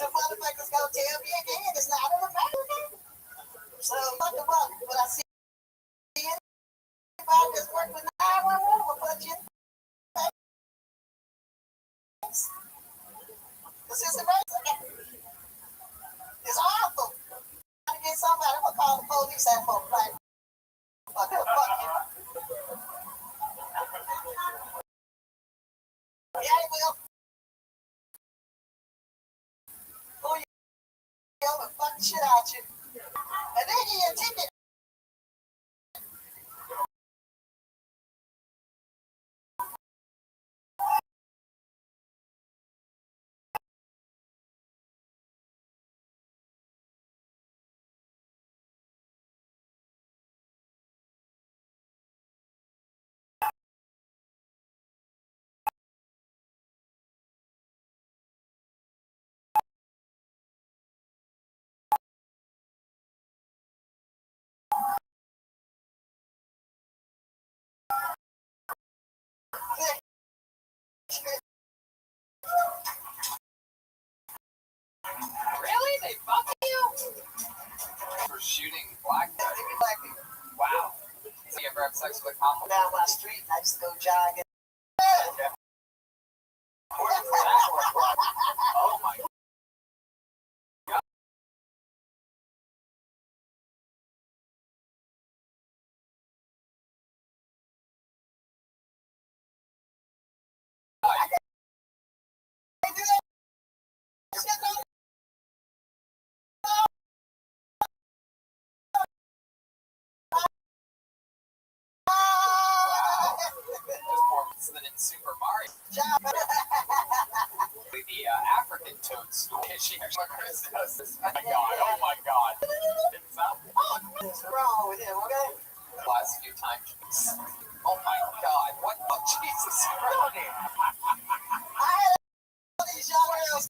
The motherfuckers gonna tell me again it's not an emergency. So fuck them up. But I see anybody that's working with 911 will put you in place. This is emergency. It's awful. I'm gonna get somebody. I'm gonna call the police and for like fuck you. Yeah, he will. Pull you over and fuck the shit out you. And then he intended. Really? They fuck you? For shooting black people? Wow. So you ever have sex with a cop? Down my street, I just go jogging. Where does that look like? Oh my god. story. She actually Chris does this. Oh my god, oh my god. It's up. What's wrong with him, okay? Last few times. Oh my god, what the Jesus Christ? I had all these young girls,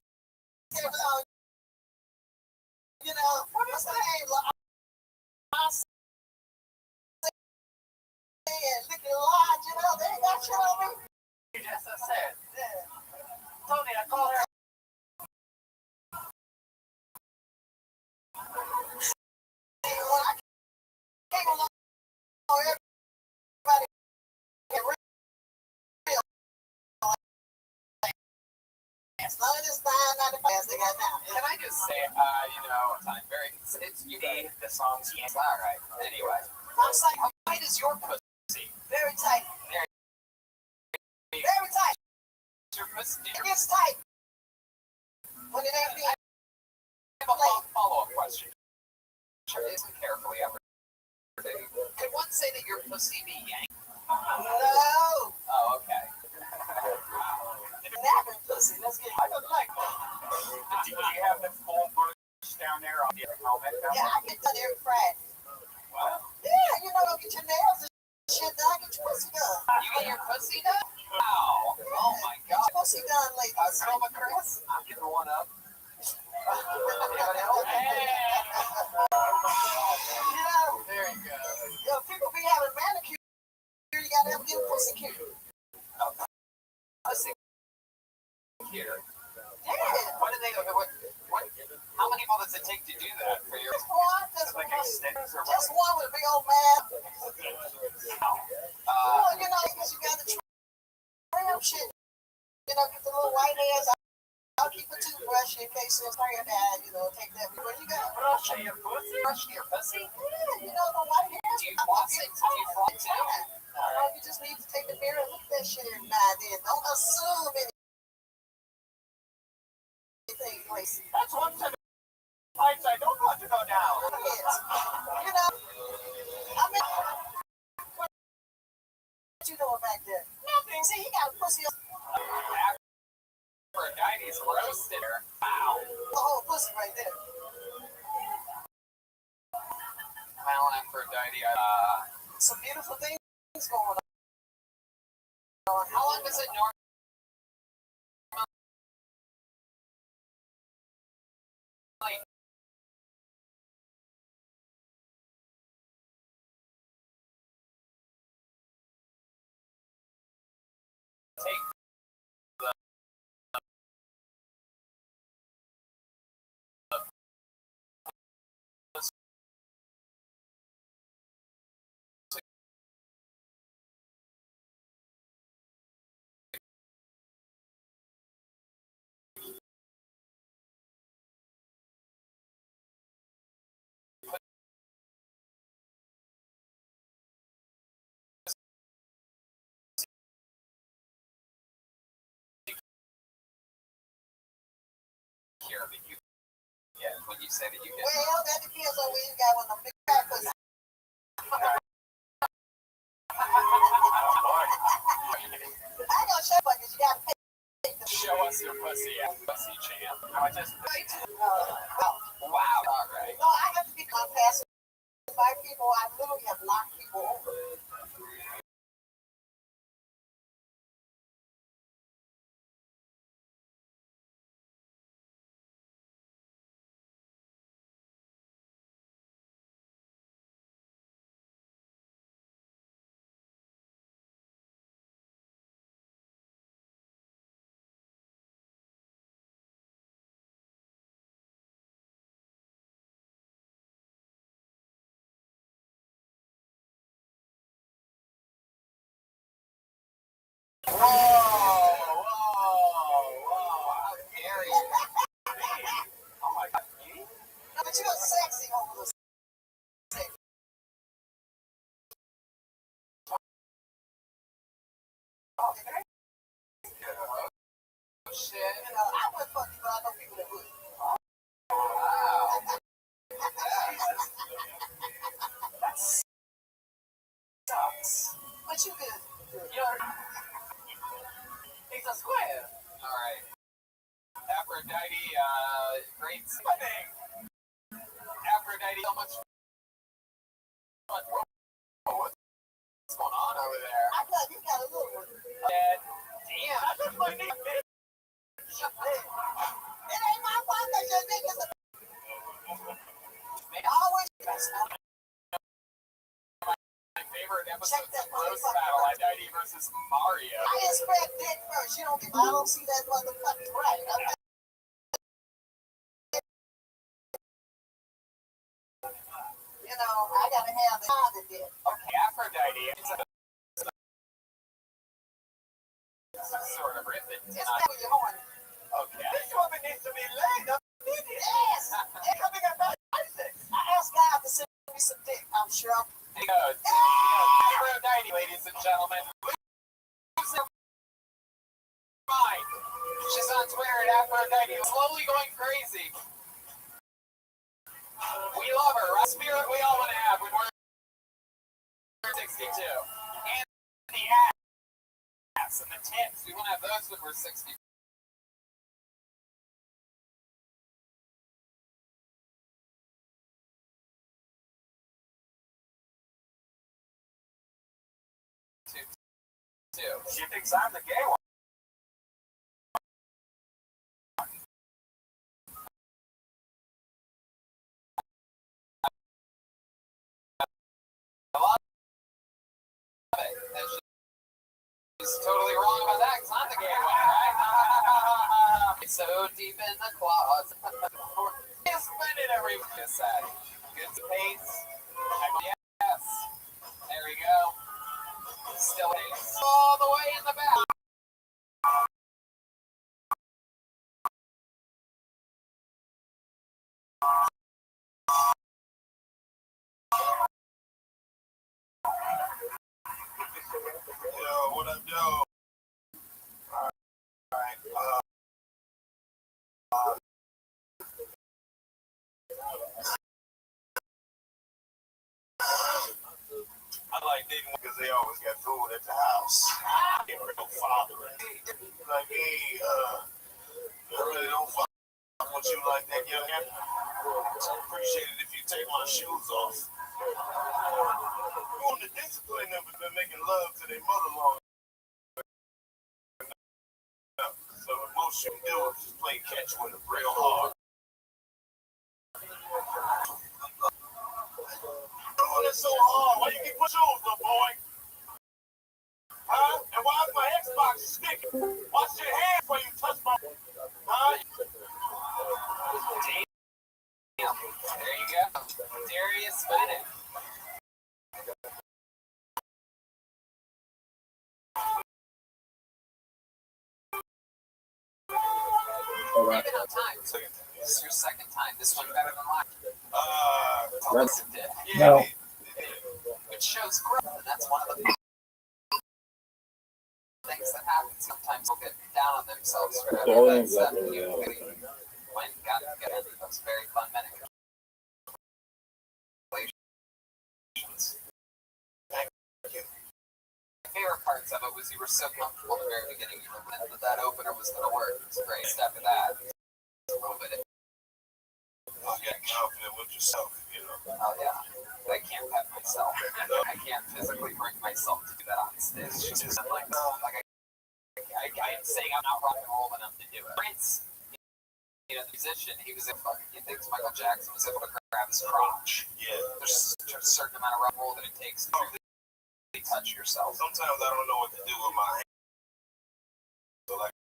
you know, what is the name? Liquor Lodge, you know, they ain't got shit on me. You just said. Yeah. Tony, I called her. When I came along, everybody get real. As long as it's 9.95, they got now. Can I just say, I'm very it's you need the songs you all right. Anyway. I'm saying, How tight is your pussy? very tight. Very tight. Your pussy? It gets tight. When it ain't being I have a follow-up question. Listen carefully every day. Could one say that your pussy be yanked? no. Oh, okay. Napping pussy. Let's get I don't like that. Do you have the full bush down there on the helmet? Yeah, I get done every Friday. Wow. Yeah, you know, get your nails and shit done. Get your pussy done. You get your pussy done? Wow. Oh my god. Pussy done, ladies. Silva Chris? I'm giving one up. Anybody else? You know, There you go. people be having manicure. You gotta have a good pussy cure. Pussy here. Yeah. What do they? What? How many people does it take to do that for your? Just one. Just Like one. extenders or Just one with a big old mouth. Uh, You know, because you got the trim shit. You know, get the little white hairs. I'll keep a toothbrush in case it's throwing bad. You know, take that. What you got? brush your pussy. Brush your pussy. Yeah, you know, the white hairs. Do you floss it? Do you floss it? You just need to take the mirror and look at that shit every now and then. Don't assume anything, please. That's one set of pipes I don't want to go down. Yes. You know, I mean, what you doing back there? Nothing. See, he got a pussy. Aphrodite's roasted her. Wow. The whole pussy right there. Well, Aphrodite, Some beautiful things going on. how long does it normally take here that you get when you say that you get? Well, that depends on where you got one of the big fat pussy. I ain't gonna show you because you gotta pay. Show us your pussy, pussy champ. I just Well, wow. All right. no, I have to be compassed by people. I literally have knocked people over. Whoa! Whoa! How dare you? Oh my god. No, but you're sexy over the Oh shit. You know, I wouldn't fuck you, but I know people that would. Wow. That sucks. But you good. You're. He's a square. All right. Aphrodite, great thing. Aphrodite, so much fun. What's going on over there? I thought you got a little one. Damn. That's my name. It ain't my fault that your niggas are always My favorite episode of Roast Battle, Aphrodite versus Mario. I expect that first. You don't get, I don't see that motherfucking right. You know, I gotta have the father there. Okay, Aphrodite. It's sort of written. It's not where you're going. Okay. This woman needs to be laid up. Yes! They're coming about Isaac. I asked God to send me some dick. I'm sure. Here goes. Aphrodite, ladies and gentlemen. Lose her mind. She's on Twitter at Aphrodite, slowly going crazy. We love her. A spirit we all want to have when we're 62. And the ass and the tits. We want to have those when we're 60. She thinks I'm the gay one. I love it. And she's totally wrong about that because I'm the gay one, right? It's so deep in the closet. It's splendid, everyone is sad. Good pace. Yes. There we go. Still ace. All the way in the back. Yo, what up, yo? Alright, I like dating because they always got food at the house. They real fathering. Like, hey, I really don't fuck with you like that, young man. I appreciate it if you take my shoes off. You want the discipline of it, been making love to their mother long enough. So the most you can do is just play catch with them real hard. Oh, that's so hard. Why you keep pushing shoes, little boy? Huh? And why is my Xbox sticky? Wash your hands before you touch my... Huh? Damn. There you go. Darius Bennett. You've been on time. This is your second time. This one better than mine. Listen to it. Yeah. No. Which shows growth, and that's one of the things that happen. Sometimes they'll get down on themselves for everything that you went and got together. It was a very fun minute. My favorite parts of it was you were so comfortable at the very beginning. You were meant that opener was going to work. It was a great step of that. A little bit. You get confident with yourself, you know. Oh yeah. I can't pet myself. I can't physically bring myself to do that on stage. It's just like, I'm saying I'm not rock and roll enough to do it. Prince, you know, the musician, he thinks Michael Jackson was able to grab his crotch. Yeah. There's a certain amount of rock and roll that it takes to really touch yourself. Sometimes I don't know what to do with my hands. So like,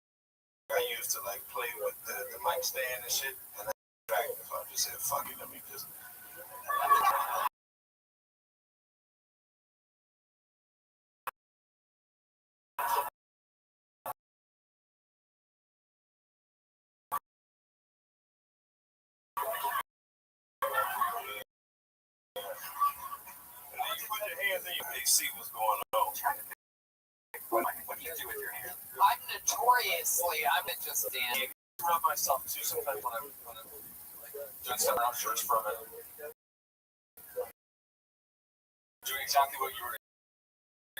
I used to like play with the mic stand and shit, and I so I just said, fuck it, let me just. Put your hands in your see what's going on. What do you do with your hand? I'm just standing. Rub myself too sometimes when I'm doing something on church from it. Doing exactly what you were.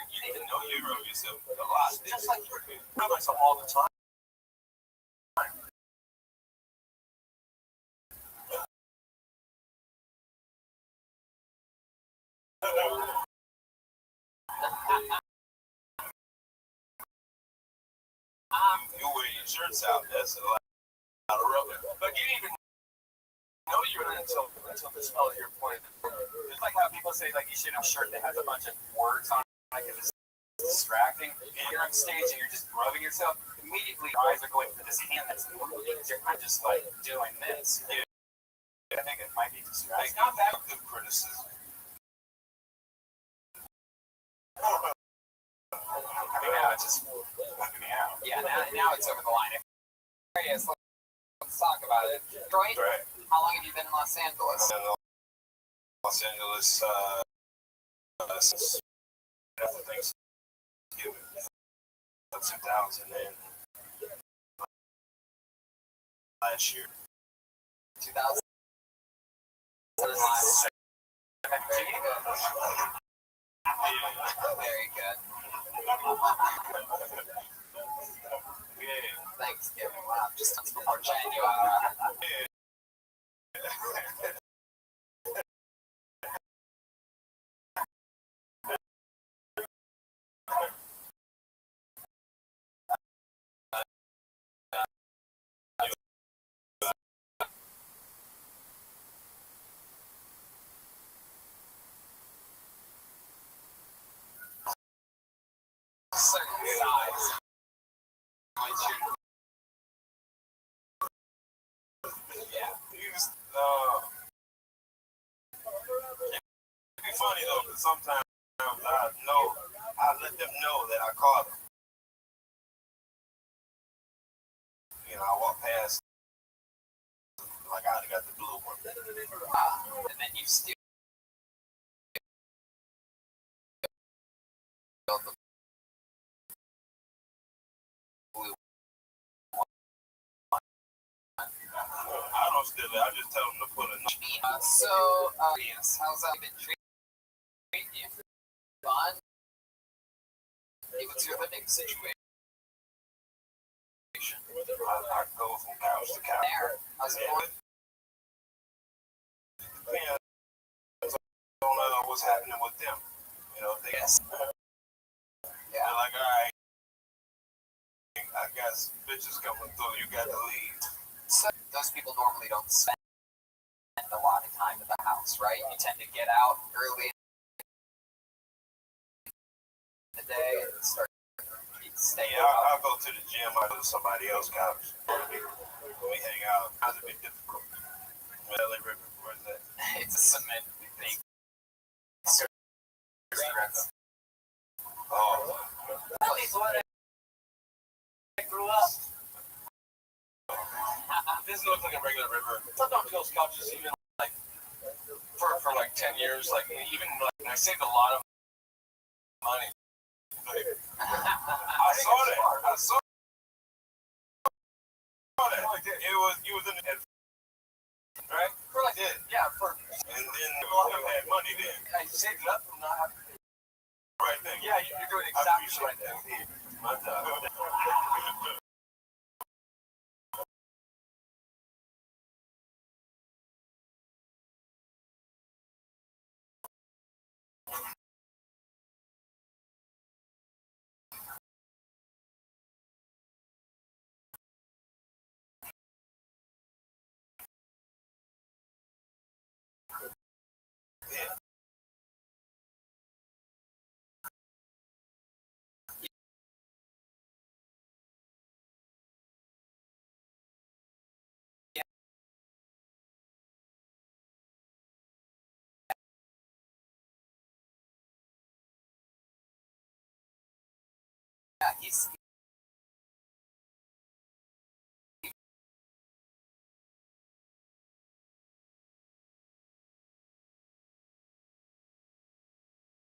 You didn't know you rub yourself a lot. Just like you were. Rub myself all the time. You wear your shirts out. That's a lot of rubbing. But you didn't even know you were until the smell of your point. It's like how people say like you should have a shirt that has a bunch of words on it, like it's distracting. You're on stage and you're just rubbing yourself. Immediately your eyes are going to this hand that's moving. You're not just like doing this. Yeah. I think it might be distracting. It's not that good criticism. I mean, now it's just fucking me out. Yeah, now it's over the line. Let's talk about it. Detroit, Right. how long have you been in Los Angeles? I'm in Los Angeles since after Thanksgiving, 2000 and last year. 2000. Very good. Very good. Yeah. Thanksgiving. Wow, just before January. Certain size. Yeah. It'd be funny though, because sometimes I let them know that I caught them. You know, I walk past, like I got the blue one. And then you steal the blue one. I don't steal it. I just tell them to put a note. Yes, how's that been treating you? Fun? What's your living situation? I go from couch to couch. There. How's it going? Depends on what's happening with them. You know, they Yes. they're like, all right, I got some bitches coming through. You got to leave. So those people normally don't spend a lot of time at the house, right? You tend to get out early in the day and start staying Yeah, out. I'll go to the gym. I go to somebody else's couch. We hang out. It's a bit difficult. LA River, where's that? It's a cement thing. Cigarettes. Oh. I grew up. This looks like a regular river. I lived on those couches even like for like 10 years. Like even like I saved a lot of money. I saw that. You was in the head, right? For like yeah, for And then you had money then. I saved it up from not having Right then. yeah, you're doing exactly the right thing. My job. Yeah, he's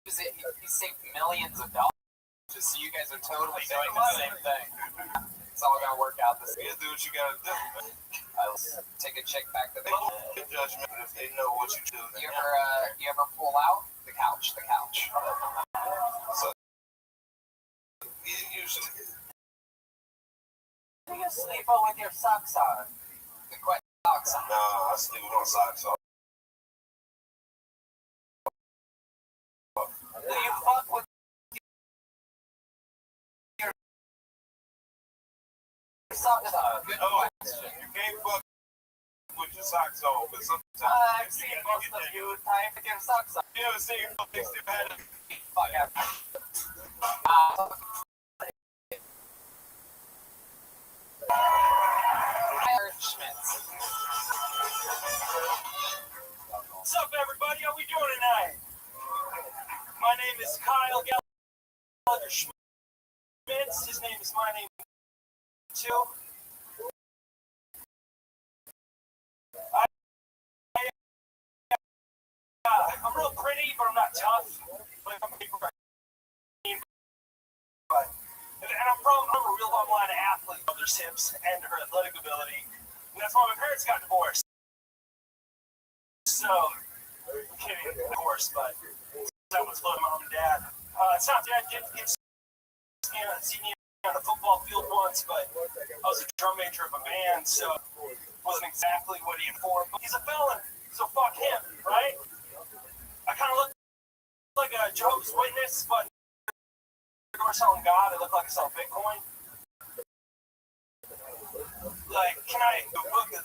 he saved millions of dollars. So you guys are totally doing the same thing. It's all gonna work out this You do what you gotta do. I'll take a check back to the Good judgment if they know what you do. You ever pull out? The couch. So, usually. Do you sleep with your socks on? Good question. Socks on. Nah, I sleep with no socks on. Do you fuck with your socks on? Good question. You can't fuck with your socks on, but sometimes I've seen most of you time with your socks on. you ever see folks that had a Fuck out. Schmitz. What's up, everybody? How we doing tonight? My name is Kyle Gallagher Schmitz. His name is my name too. I'm real pretty, but I'm not tough. Like I'm big, but and I'm a real long line of athlete. Mother's hips and her athletic ability. And that's why my parents got divorced. So, I'm kidding, of course, but that was both mom and dad. It's not that I didn't get see me on the football field once, but I was a drum major of a band, so it wasn't exactly what he informed. But he's a felon, so fuck him, right? I kind of look like a Jehovah's Witness, but we're selling God. I look like I sell Bitcoin. Like, can I book the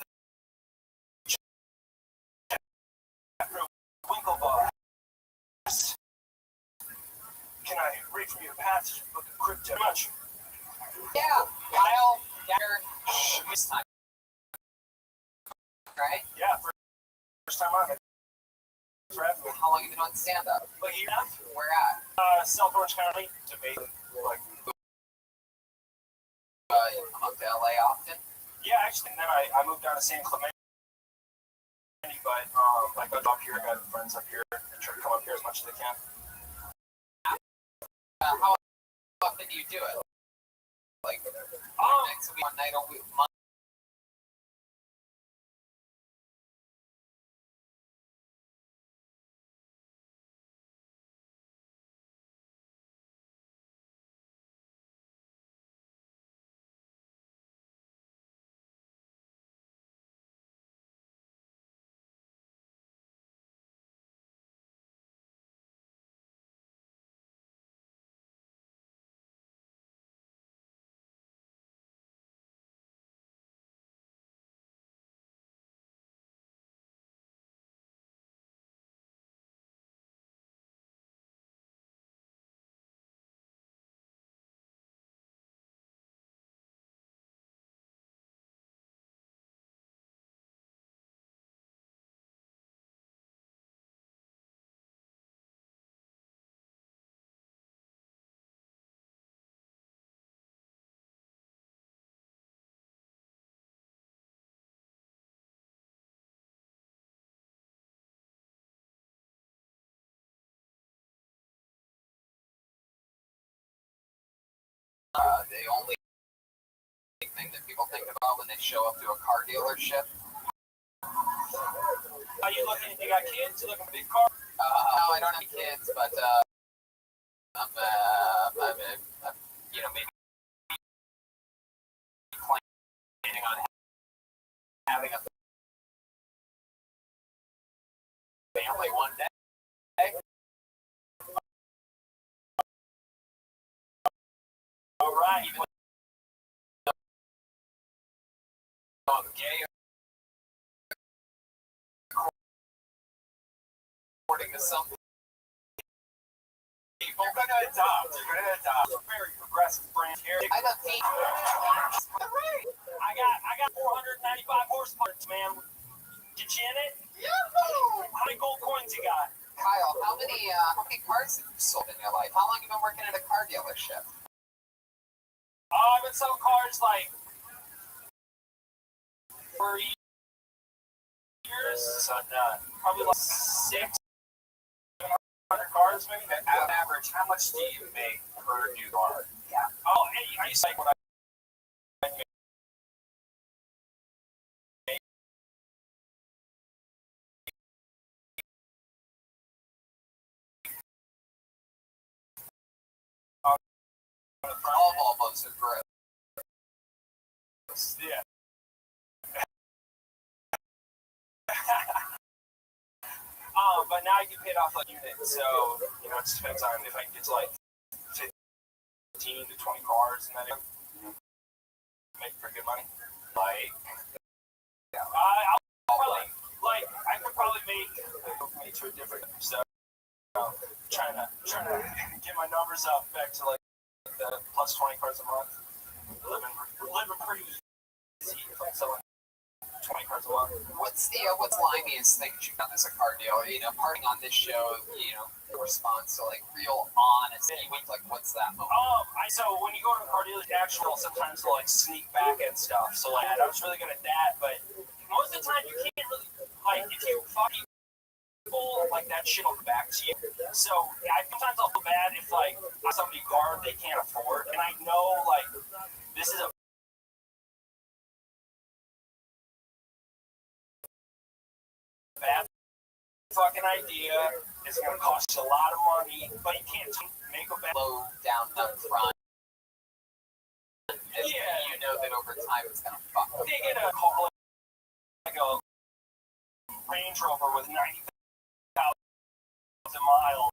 Winklevoss? Can I read from your passage book of crypto? Much. Yeah, Kyle Gallagher Schmitz time. Right? Yeah, first time on it. How long have you been on stand-up? But you know, Where at? South Orange County, debate. Like, You come up to LA often? yeah, actually, and then I moved down to San Clemente, but I go up here, I got friends up here, I try to come up here as much as I can. How often do you do it? Like, next week, one night a week, month? The only thing that people think about when they show up to a car dealership. Are you looking, you got kids, you looking for a big car? No, I don't have kids, but I'm maybe planning on having a family one day. All right. I'm gay according to some people. You're gonna adopt. A very progressive brand here. I love me. I got 495 horsepower, man. Get you in it? Yahoo! How many gold coins you got? Kyle, how many cars have you sold in your life? How long have you been working at a car dealership? I've been selling cars like for years. Probably like 600 cars, maybe. On average, how much do you make per new car? Yeah. Oh, hey, I used to like what I make. All Volvos are gross. Yeah. But now I get paid off like unit, so you know it just depends on if I can get to like 15 to 20 cars, and then make pretty good money. Like, I'll probably I could probably make me to a different so trying to get my numbers up back to like the plus 20 cars a month. Living pretty easy if I'm selling 20 cars a month. What's the limiest thing you've done as a car dealer? You know, parting on this show, you know, in response to like real honesty. Like, what's that moment? So when you go to a car dealer, actual sometimes they'll like sneak back and stuff. So like I was really good at that, but most of the time you can't really like if you fuck people like that shit will come back to you. So sometimes I'll feel bad if like somebody car they can't afford, and I know like this is a bad fucking idea. It's gonna cost you a lot of money, but you can't make a bad. Low down up front. Yeah, you know that over time it's gonna fuck up. They get a call like a Range Rover with 90,000 miles.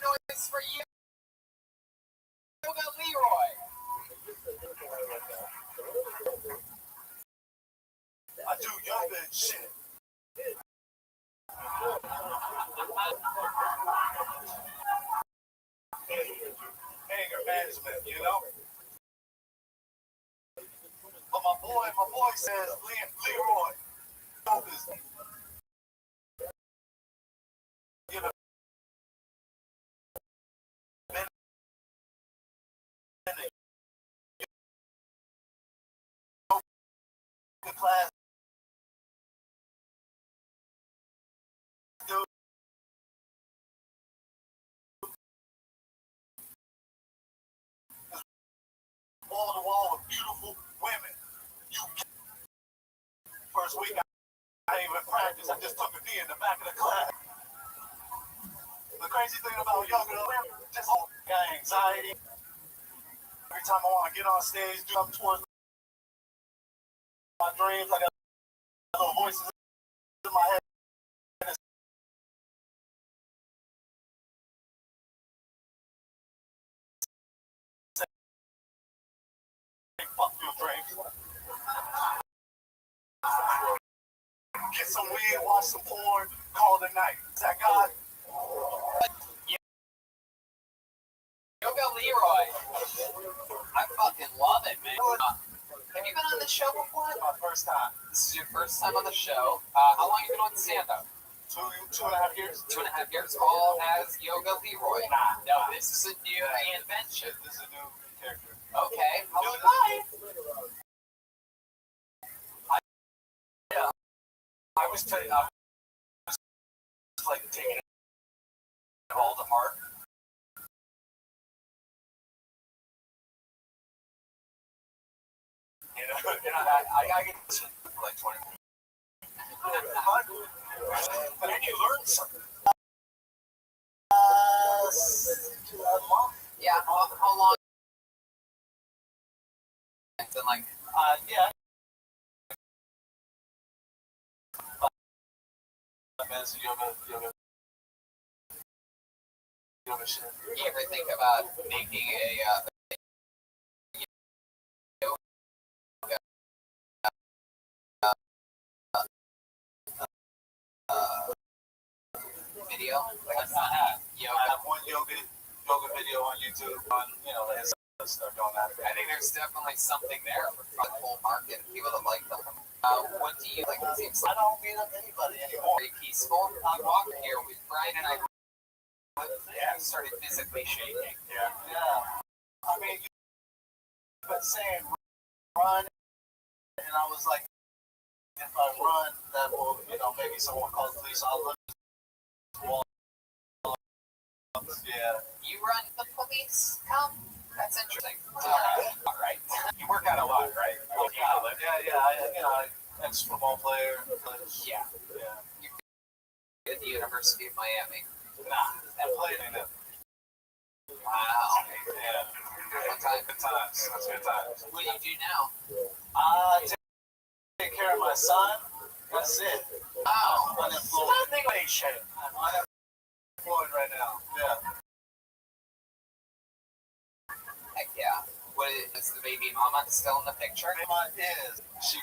noise for you, Leroy. I do yoga and shit. Anger management, you know? But my boy says, Leroy, yoga's, you know, the class, dude, wall to wall with beautiful women. First week, I ain't even practiced. I just took a knee in the back of the class. The crazy thing about yoga, just got anxiety. Every time I want to get on stage, do something towards my dreams, I got little voices in my head. Fuck your dreams. Get some weed, watch some porn, call it a night. Is that God? Yoga Leroy. I fucking love it, man. Have you been on the show before? My first time. This is your first time on the show. How long have you been on stand-up? 2.5 years. 2.5 years, all as Yoga Leroy. No, this is a new reinvention. This is a new character. Okay, how long life? I was like taking it all to heart. You know, I get this for like 20 minutes. And then you learn something. Yeah, how long? And then like, Yeah. As yoga shit. you ever think about making a video? Like I have one yoga video on YouTube on, his stuff going on. I think there's definitely something there for the whole market of people that like them. What do you like? It seems I like don't beat up anybody anymore. very peaceful. I'm walking here with Brian and I. Yeah, started physically shaking. Yeah. I mean, you've been saying run, and I was like, if I run, that will, maybe someone calls the police. I'll run. Yeah. You run, the police come. That's interesting. All right. You work out a lot, right? Yeah. I ex-football player. Yeah. At the University of Miami. Nah, I played in it. Wow. Yeah. What time? Good times. That's good times. What do you do now? Take care of my son. That's it. Wow. Unemployed. I'm unemployed right now. Yeah. Heck yeah. What is the baby mama still in the picture? Mama is. She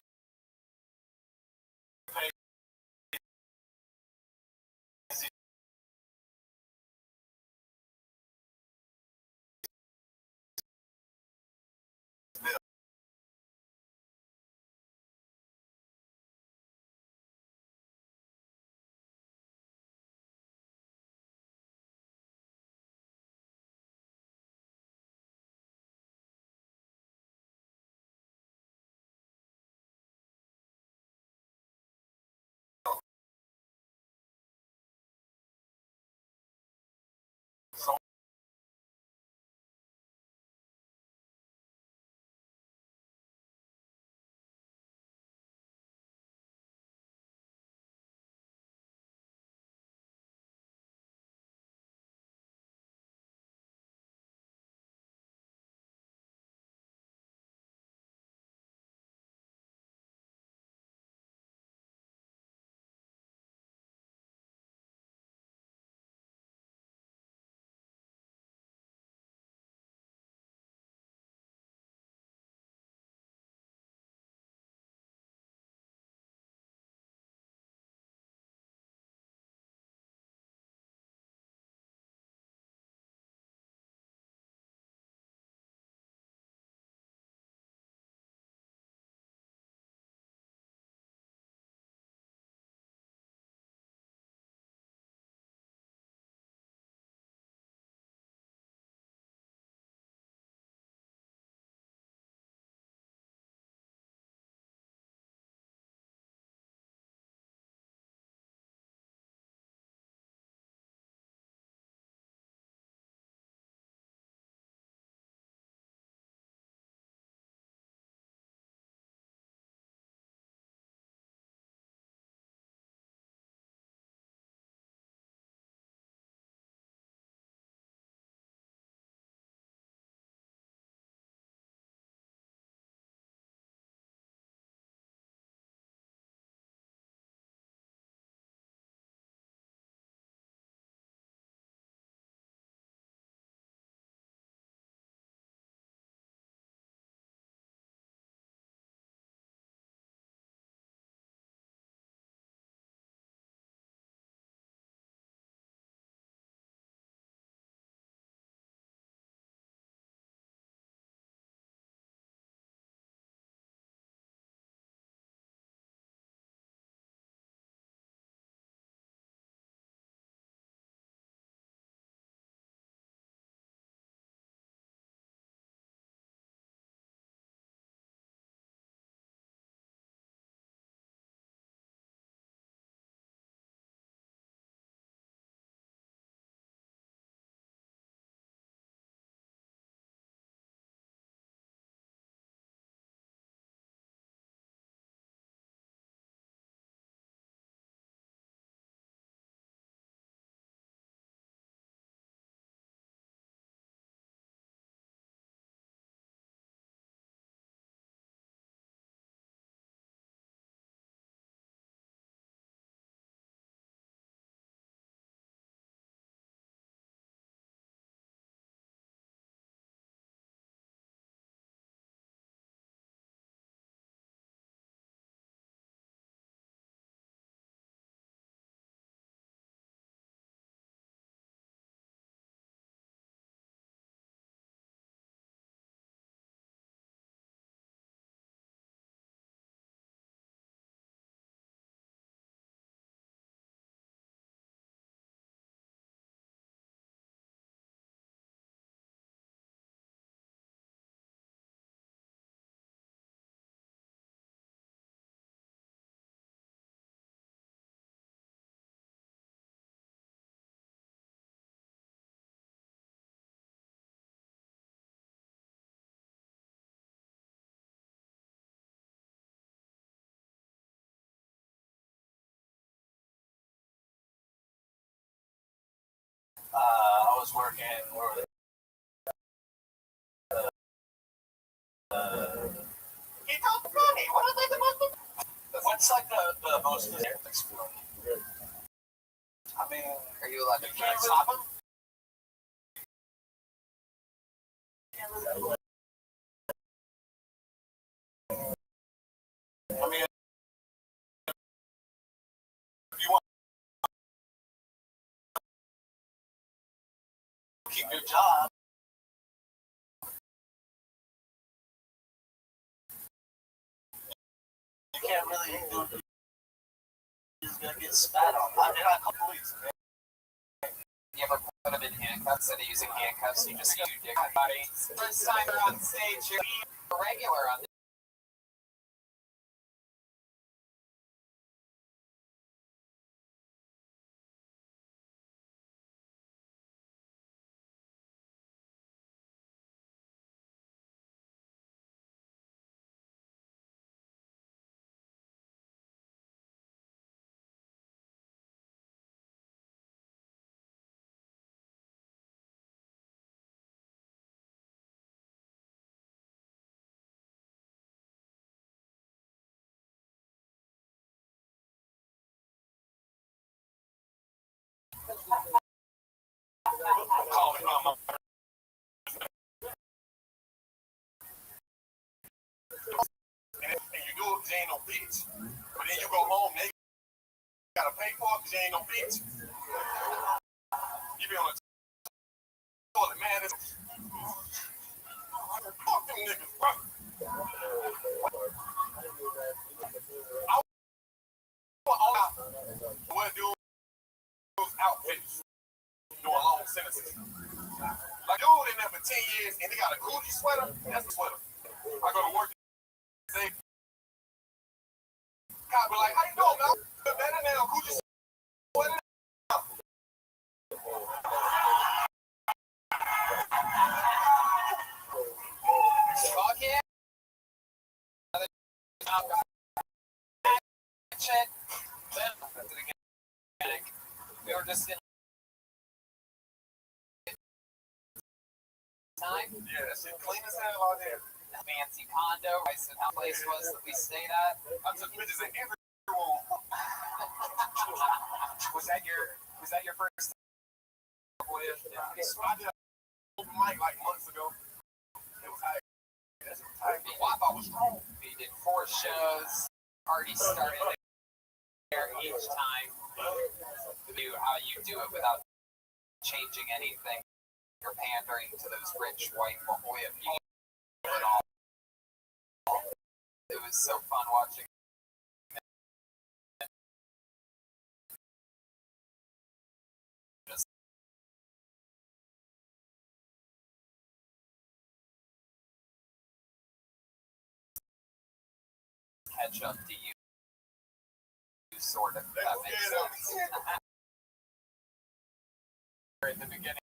was working, or He told funny. What are they supposed to do? what's like the most exploding? I mean, Are you allowed to you can't stop him. I mean, if you want to keep your job, you can't really do it. You're just gonna get spat on. I mean, I call police, man. You ever put him in handcuffs? Instead of using handcuffs, you just use your dick body. First time you're on stage, you're regular on the Call me mama. And you do it because you ain't no bitch. But then you go home, they gotta pay for it because you ain't no bitch. You be on the toilet, man. Fuck them niggas, bro. What dude's outfits doing long sentences. Like, dude in there for 10 years and he got a Gucci sweater, that's the sweater. I go to work and say, cop be like, how you doing, man? Good better than a Gucci sweater. fuck yeah. Shit. We were just in time. Yeah, that shit clean as hell out there. Fancy condo. I said how place was that we stayed at. I took pictures in every room. Was that your first time with? I did open mic like months ago. It was tight. That's tight. The Wi-Fi was wrong. We did 4 shows. Already started there each time. To do how you do it without changing anything or pandering to those rich white boy people at all. It was so fun watching. Just catch up to you, sort of. That makes sense. At the beginning.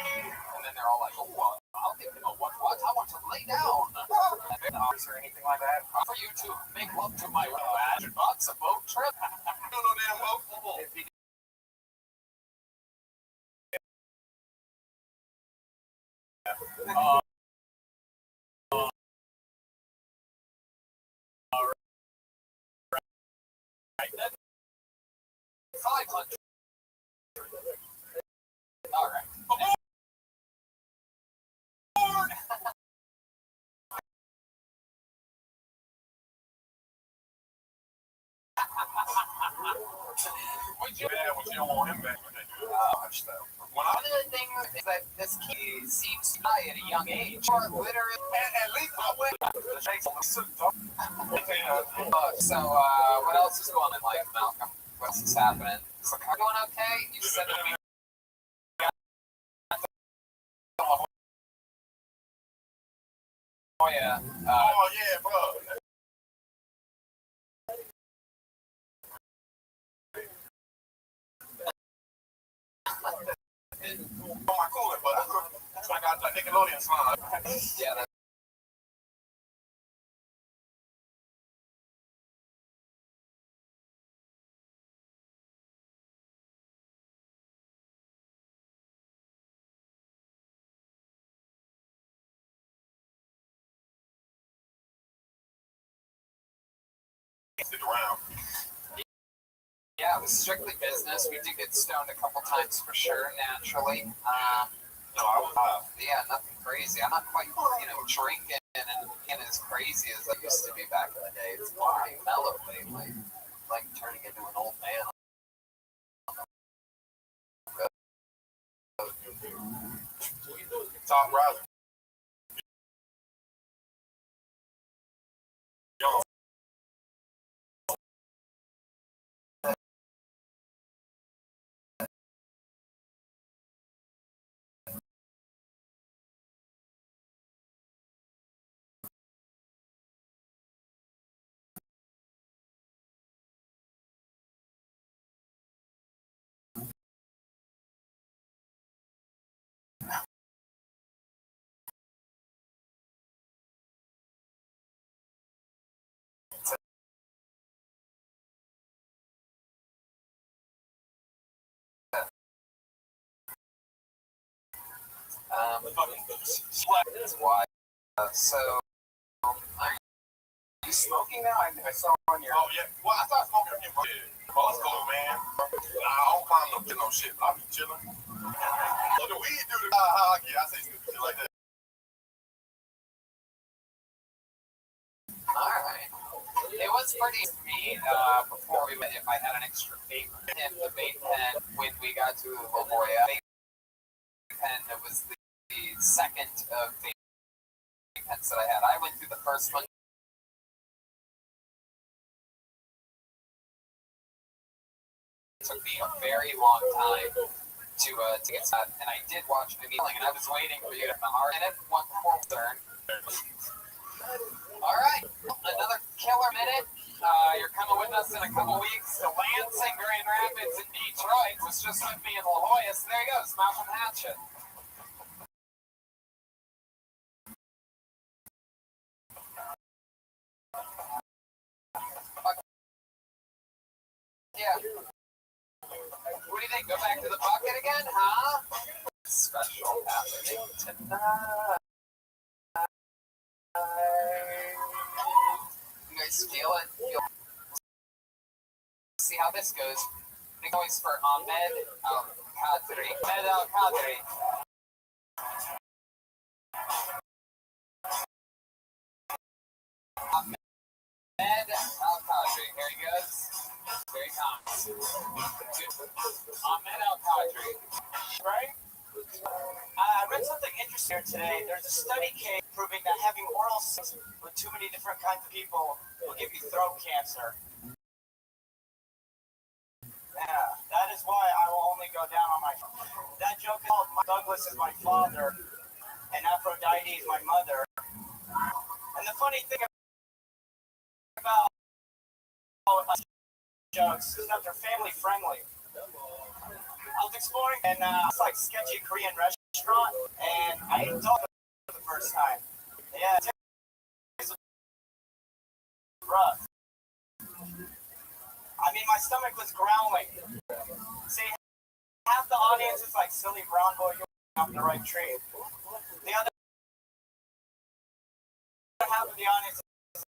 And then they're all like, oh, I'll give him a what? I want to lay down. Or anything like that. For you to make love to my $100 a boat trip. No damn well. If he right then. 500. All right. Would you bad when you don't want him back? One of the things is that this kid seems to die at a young age. Or literally, At least I went. So, what else is going on in life, Malcolm? What else is happening? Is the car going okay? You said that we Oh yeah. Oh yeah, bro. On my cooler, but I got a Nickelodeon song. Yeah. Sit around. Yeah, it was strictly business. We did get stoned a couple times for sure, naturally. No, I was Yeah, nothing crazy. I'm not quite, drinking and as crazy as I used to be back in the day. It's more mellow lately, like turning into an old man. Tom Riley. That's why. So, are you smoking now? I saw on your. Oh yeah. Well, I started smoking a few months ago. Oh, it's cool, man. I don't climb no shit. I be chilling. So the weed do the how I get. I say stupid shit like that. Alright. It was pretty to me before we went if I had an extra vape pen, the vape pen when we got to La Jolla. Vape pen that was the second of vape pens that I had. I went through the first one. It took me a very long time to get that, and I did watch the meeting, and I was waiting for you to come hard in it. One full turn. All right, another killer minute. You're coming with us in a couple weeks to Lansing, Grand Rapids, and Detroit. Was just with me in La Jolla. So there you go, Malcolm Hatchet. Yeah. What do you think? Go back to the bucket again, huh? Special happening tonight. You guys feel it? See how this goes. Big noise for Ahmed Al-Qadri. Ahmed Al-Qadri. Ahmed Al-Qadri. Here he goes. Here he comes. Ahmed Al-Qadri. Right? I read something interesting here today. There's a study case proving that having oral sex with too many different kinds of people will give you throat cancer. Yeah, that is why I will only go down on my. That joke is called Douglas is my father, and Aphrodite is my mother. And the funny thing about jokes is that they're family friendly. I was exploring in it's like sketchy Korean restaurant, and I ate dog for the first time. Yeah, it's rough. I mean, my stomach was growling. See, half the audience is like silly brown boy off the right tree. The other half of the audience is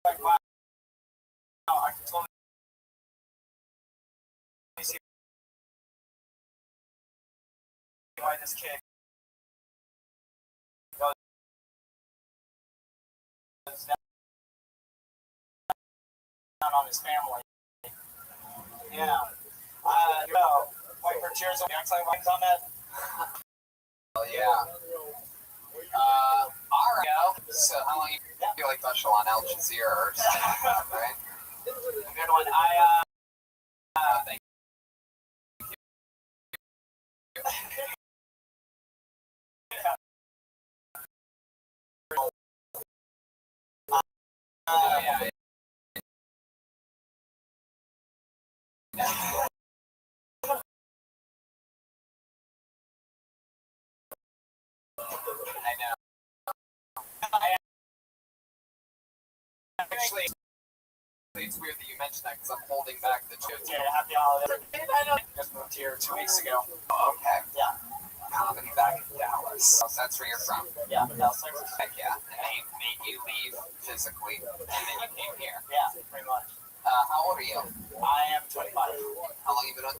like, wow, I can totally see why this kid goes down on his family. Yeah. Wipe her tears away. Next time, on that. Oh, yeah. All right. So, how long you feel like Bushel on Al Jazeera or something like that, right? A good one. Thank Actually, it's weird that you mentioned that because I'm holding back the joke. Yeah, happy holidays. I know. Just moved here 2 weeks ago. Oh, okay. Yeah. Comedy back in Dallas. That's where you're from. Yeah, Dallas, Texas. Heck yeah. And they made you leave physically, and then you came here. Yeah, pretty much. How old are you? I am 25. How long you been on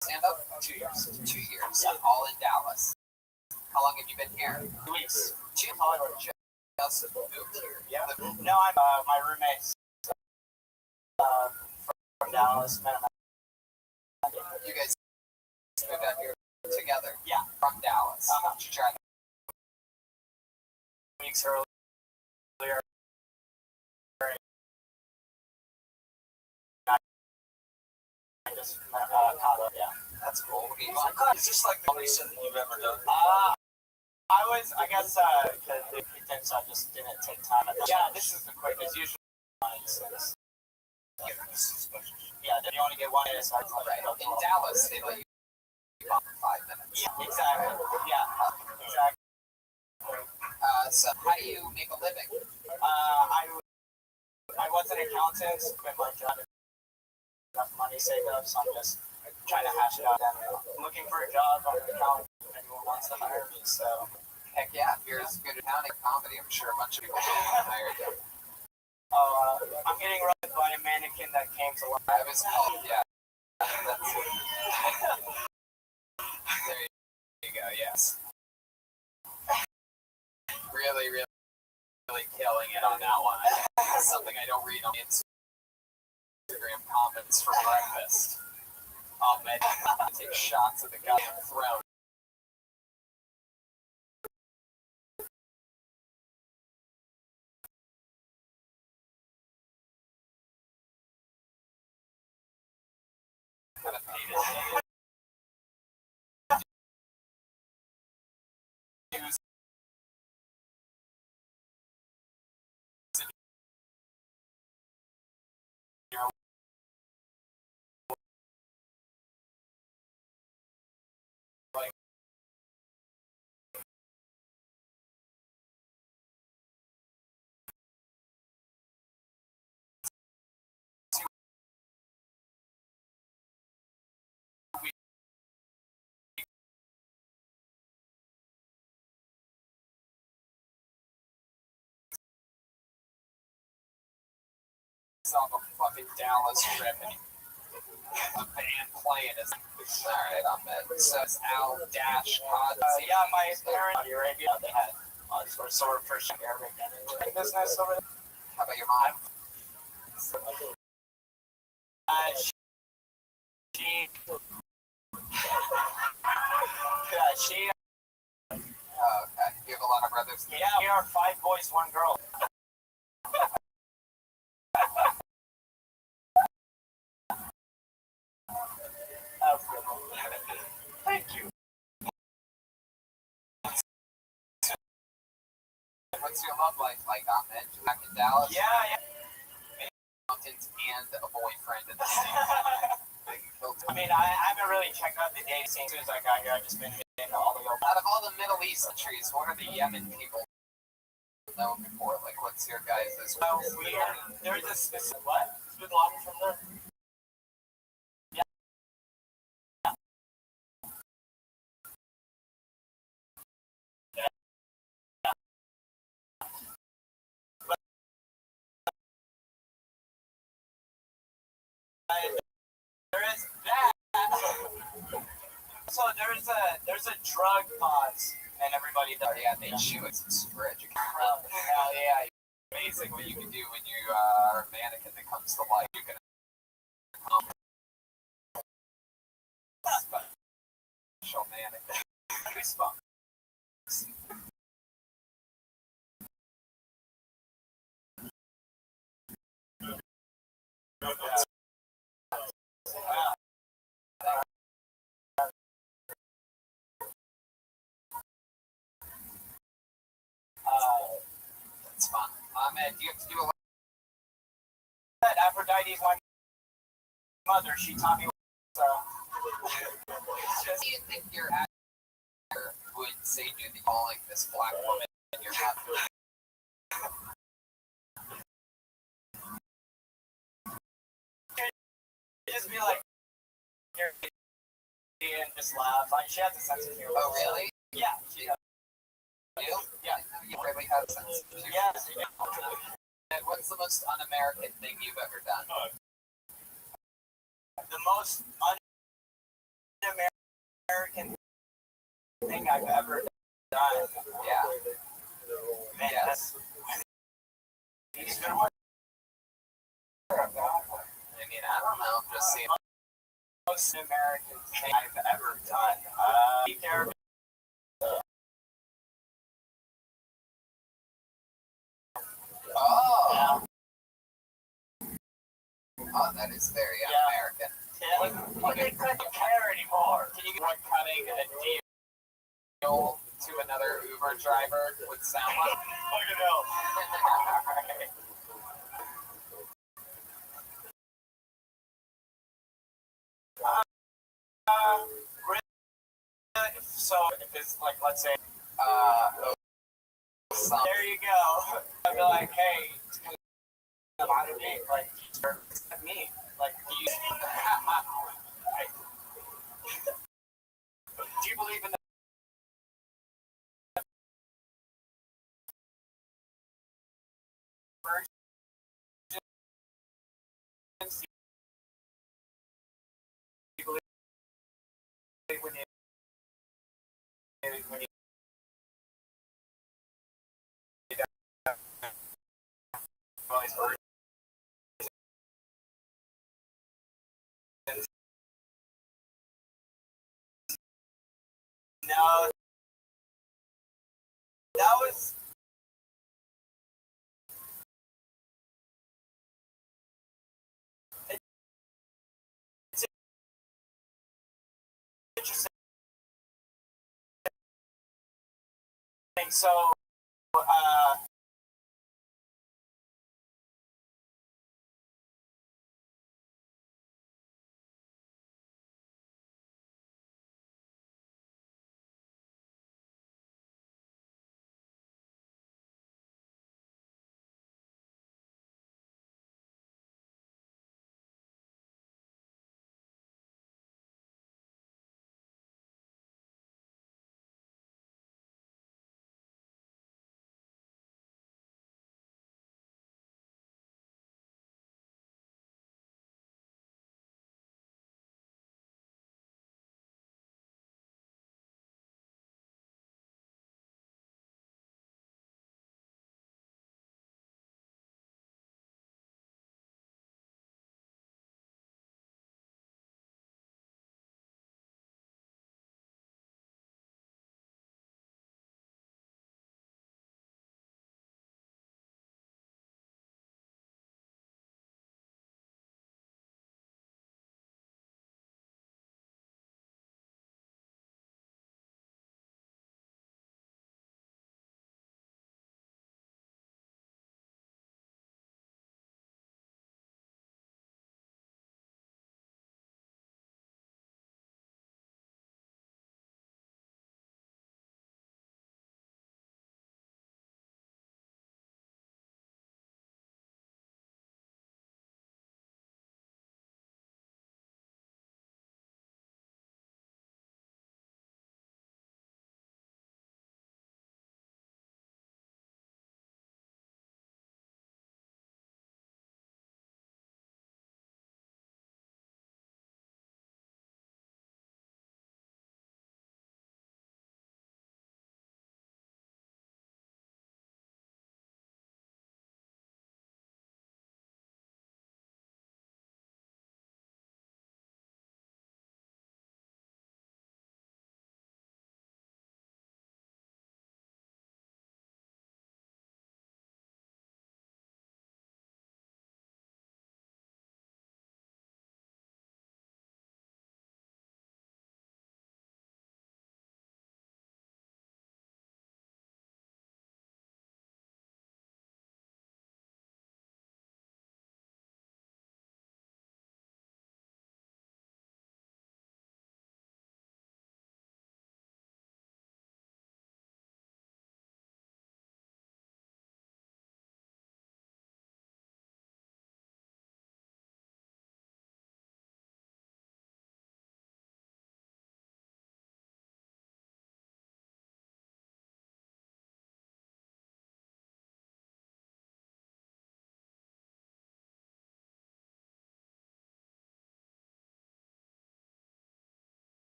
stand up? 2 years. 2 years. Yeah. All in Dallas. How long have you been here? 2 weeks. Two. Hollywood. Just moved here. Yeah. No, I'm my roommates from Dallas. Met him. You guys moved out here together? Yeah. From Dallas. Did you try that? Weeks earlier. I just met Kava. Yeah. That's cool. What do you Is this like the most that you've ever done? I guess, because the pretense, I just didn't take time. Yeah, this is the quickest. Usually, Yeah, this is special. yeah, then you only get one so I Right. In Dallas, they let you on for 5 minutes. Yeah, exactly. Yeah, exactly. So how do you make a living? I was an accountant, but my job enough money saved up, so I'm just trying to hash it out. And looking for a job. I'm an accountant. Anyone wants to hire me, so. Heck yeah, if you're as good at accounting comedy, I'm sure a bunch of people will hire you. I'm getting run by a mannequin that came to life. I was called, yeah. That's there you go, yes. Really, really, really killing it on that one. Something I don't read on Instagram comments for breakfast. Oh man, take shots at the goddamn throat. Kind of hated it. On the fucking Dallas trip and the band playing is alright, I'm in. So it's Al Dash Pod. Yeah, my parents in Saudi Arabia, they had sort of first Arabic business over there. How about your mom? She Okay. You have a lot of brothers. yeah, we are 5 boys, 1 girl. Thank you. What's your love life like, Ahmed? Back in Dallas? Yeah. Mountains and a boyfriend at the same time. I mean, I haven't really checked out the dating scene since I got here. I've just been hitting all the Out of all the Middle East countries, what are the Yemen people known for? Like, what's your guys' this So there's a specific what? It's been long from there. Yeah. There is that. So there's a drug pause, and everybody does. yeah, they chew it. It's super educated. Hell yeah. Amazing what you can do when you are a mannequin that comes to life. You can special mannequin. Goosebumps. That's fun. Man, do you have to do a lot? Aphrodite's my mother. She taught me. So. Do you think your actor would say to the calling this black woman you're happy. Just be like, you're and just laugh. Like she has a sense of humor. Oh, really? Yeah, she does. You? Yeah. You really have a sense of humor. Yes. And what's the most un-American thing you've ever done? The most un-American thing I've ever done. Yeah. Man, Yeah. that's a good one. I mean, I don't know. Just seeing. Most American thing I've ever done. Be careful. Oh. Oh, that is very un-American. Yeah. But they couldn't care anymore. Can you get what cutting a deal to another Uber driver would sound like? Fucking hell. So if it's like, let's say, there you go. I'd be like, hey, a lot of me, like, me, like, do you believe in the virgins? Do you believe when you no, that was it's interesting. So,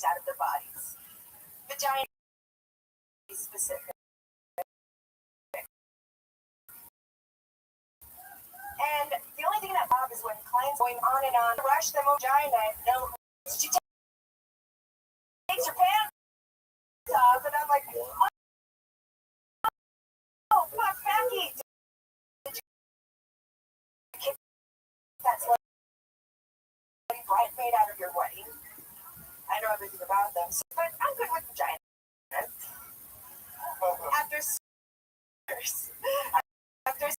out of their bodies. Vagina is specific. And the only thing that bothers is when clients going on and on, rush the vagina, no, she takes her pants off, and I'm like, oh, fuck, Becky, did you kick that slutty bridesmaid out of your wedding? I know everything about them, so, but I'm good with vaginas. After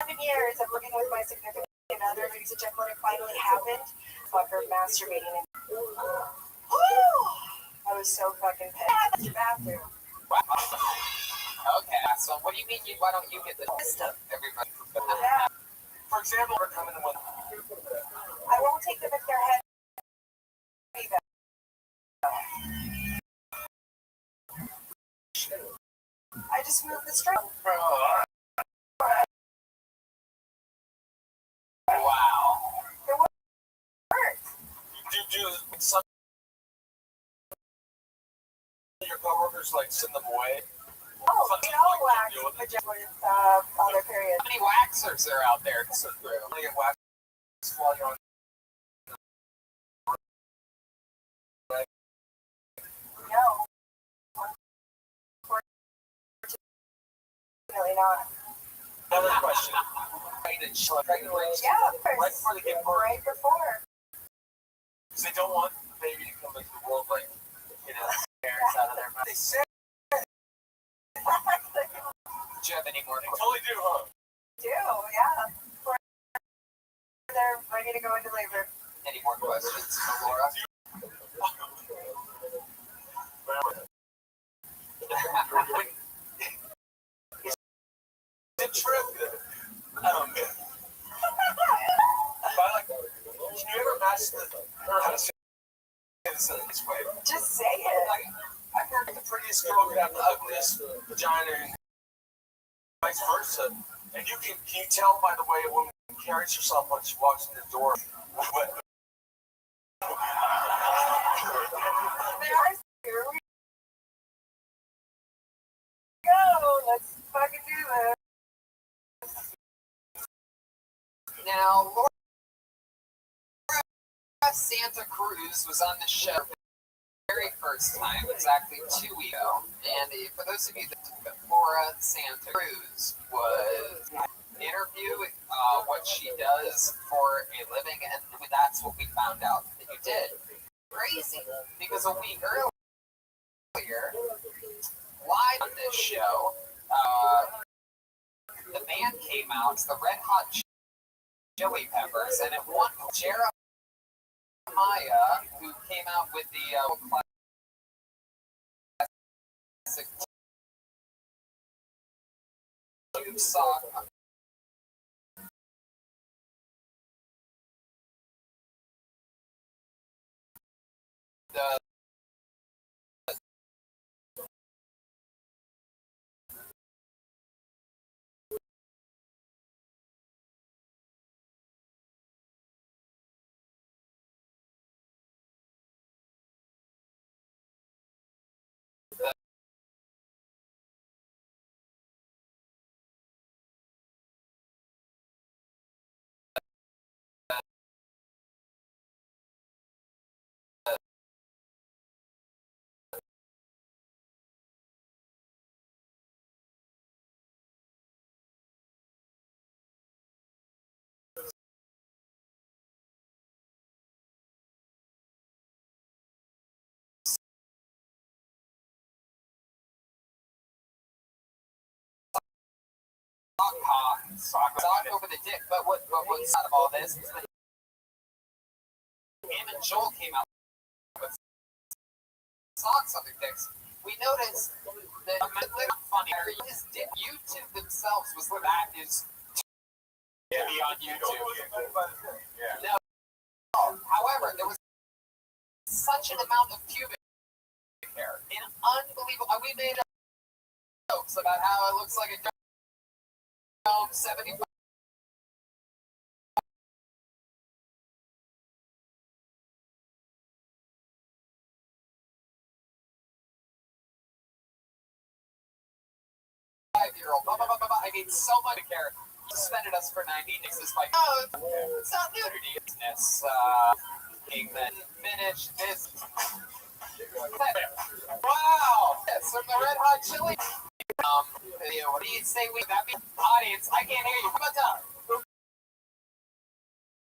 7 years of living with my significant other, ladies and gentlemen, it finally happened. Fucker masturbating and I was so fucking pissed. I had the bathroom. Okay, so what do you mean? Why don't you get the list of everybody? Yeah. For example, we're coming in with. I won't take them if they're heavy. I just moved the string. Wow. It worked. Do some of your coworkers like send them away? Oh, they all wax with on their period. How many waxers are out there to sit through? They get waxed while you're on. No. Unfortunately not. Another question. Pregnant ladies, Yeah, right before they give birth, right before. because they don't want the baby to come into the world like, parents out of their mouth. They say. Do you have any more? They totally do, huh? Yeah. They're ready to go into labor. Any more questions for Laura? Is it true? Can you ever ask her how to say this in this way? Just say it. Like, I've heard the prettiest girl could have the ugliest vagina and vice versa. And can you tell by the way a woman carries herself when she walks in the door? Here we go. Let's fucking do this. Now, Laura Santa Cruz was on the show the very first time, exactly 2 weeks ago. And for those of you that Laura Santa Cruz was interview what she does for a living, and that's what we found out that you did. Crazy, because a week earlier, live on this show, the band came out, it's the Red Hot Chili Peppers, and it won Jeremiah, who came out with the classic tube sock. Sock over the dick, but what's out of all this is that him and Joel came out with socks on their dicks. We noticed that funny. His dick, YouTube themselves was that is to be on YouTube. No. However, there was such an amount of pubic hair, an unbelievable. We made jokes about how it looks like a 75 5-year-old. Blah, blah, blah, blah, blah. I mean, so much to care. Suspended us for 90 days. It's like, oh, it's not nudity. It's being then finished this. Wow! Yes, from the Red Hot Chili video. What do you say we that means audience? I can't hear you. How about that?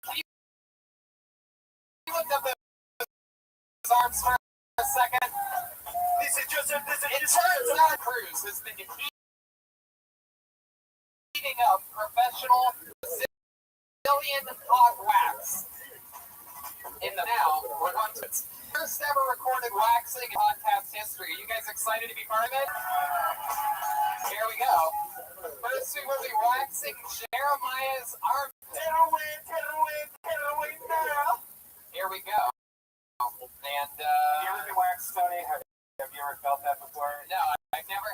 Can you look up his arms for a second? This is just It turns out Cruz has been heating up professional Brazilian hot wax. In the now, we're going to its first ever recorded waxing in podcast history. Are you guys excited to be part of it? Here we go. First, we will be waxing Jeremiah's arm. Here we go. And You ever been waxed, Tony? Have you ever felt that before? no, I've never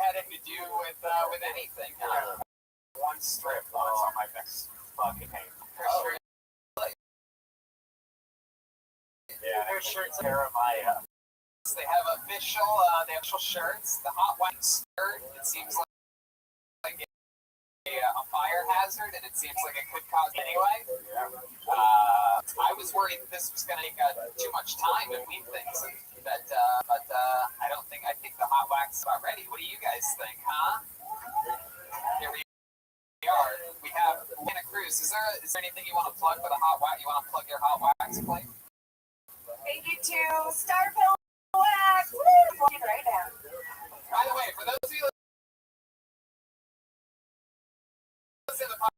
had it to do with anything. One strip on my next fucking hand. Oh, Yeah, their shirts Jeremiah. they have official shirts. The hot wax shirt. It seems like a fire hazard, and it seems like it could cause anyway. I was worried that this was going to take too much time to wean things, but I think the hot wax is about ready. What do you guys think, huh? Here we are. We have Santa Cruz. Is there anything you want to plug for the hot wax? You want to plug your hot wax plate? Thank you to Starpill Wax. Woo! Right now. By the way, for those of you listening to the podcast,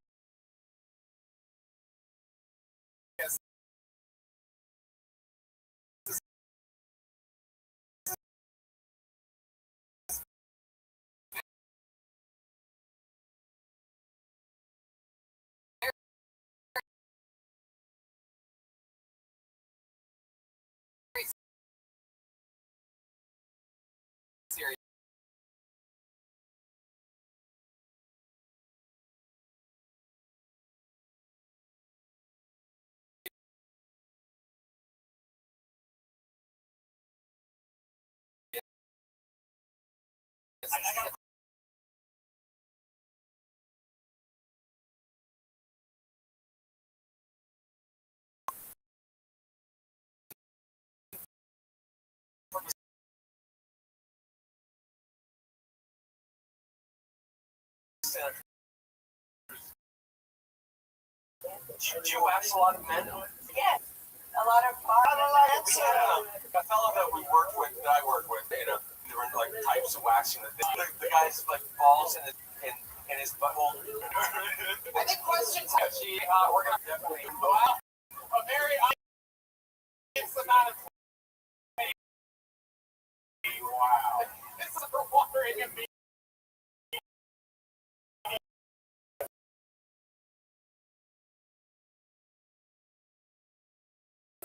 series. Did you wax a lot of men? Yes. A lot of We had a fellow that I worked with, there were like types of waxing. The guy's like balls in his butthole. I think questions have we're gonna definitely a very obvious amount of wow. This is for watering and being.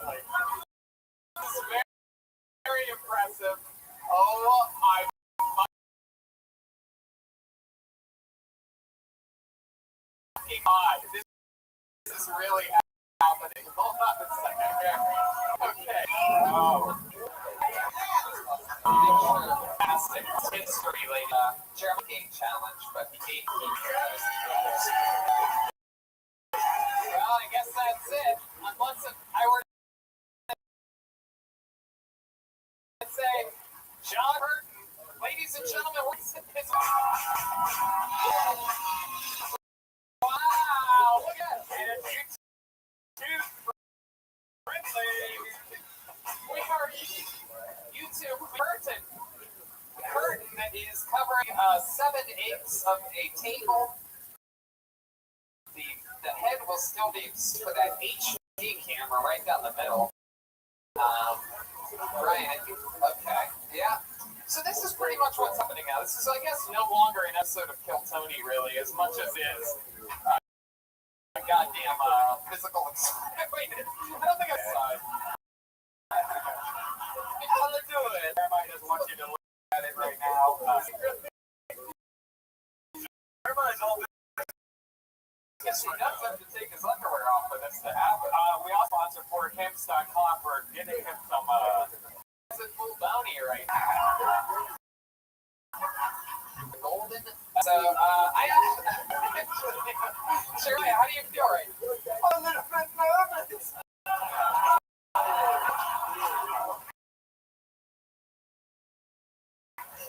This is very, very impressive. Oh my fucking god. This is really happening. Hold on a second here. Okay. Oh. Fantastic. History like Jeremy Game Challenge, but he gave me. Well, I guess that's it. Unless I were to say, John Burton, ladies and gentlemen, what's this? Wow, look at it. YouTube friendly. We are YouTube curtain that is covering 7/8 of a table. The head will still be for that HD camera right down the middle. Right. Okay. Yeah. So this is pretty much what's happening now. This is, I guess, no longer an episode of Kill Tony, really, as much as is a goddamn physical experiment. I don't think I saw it. Let's do it. Everybody doesn't want you to look at it right now. Everybody's all guess he does have to take his underwear off for this to happen. We also sponsor for Camps.com for getting him some full bounty right now. Golden So, Shirley, how do you feel right now? I'm a little bit nervous.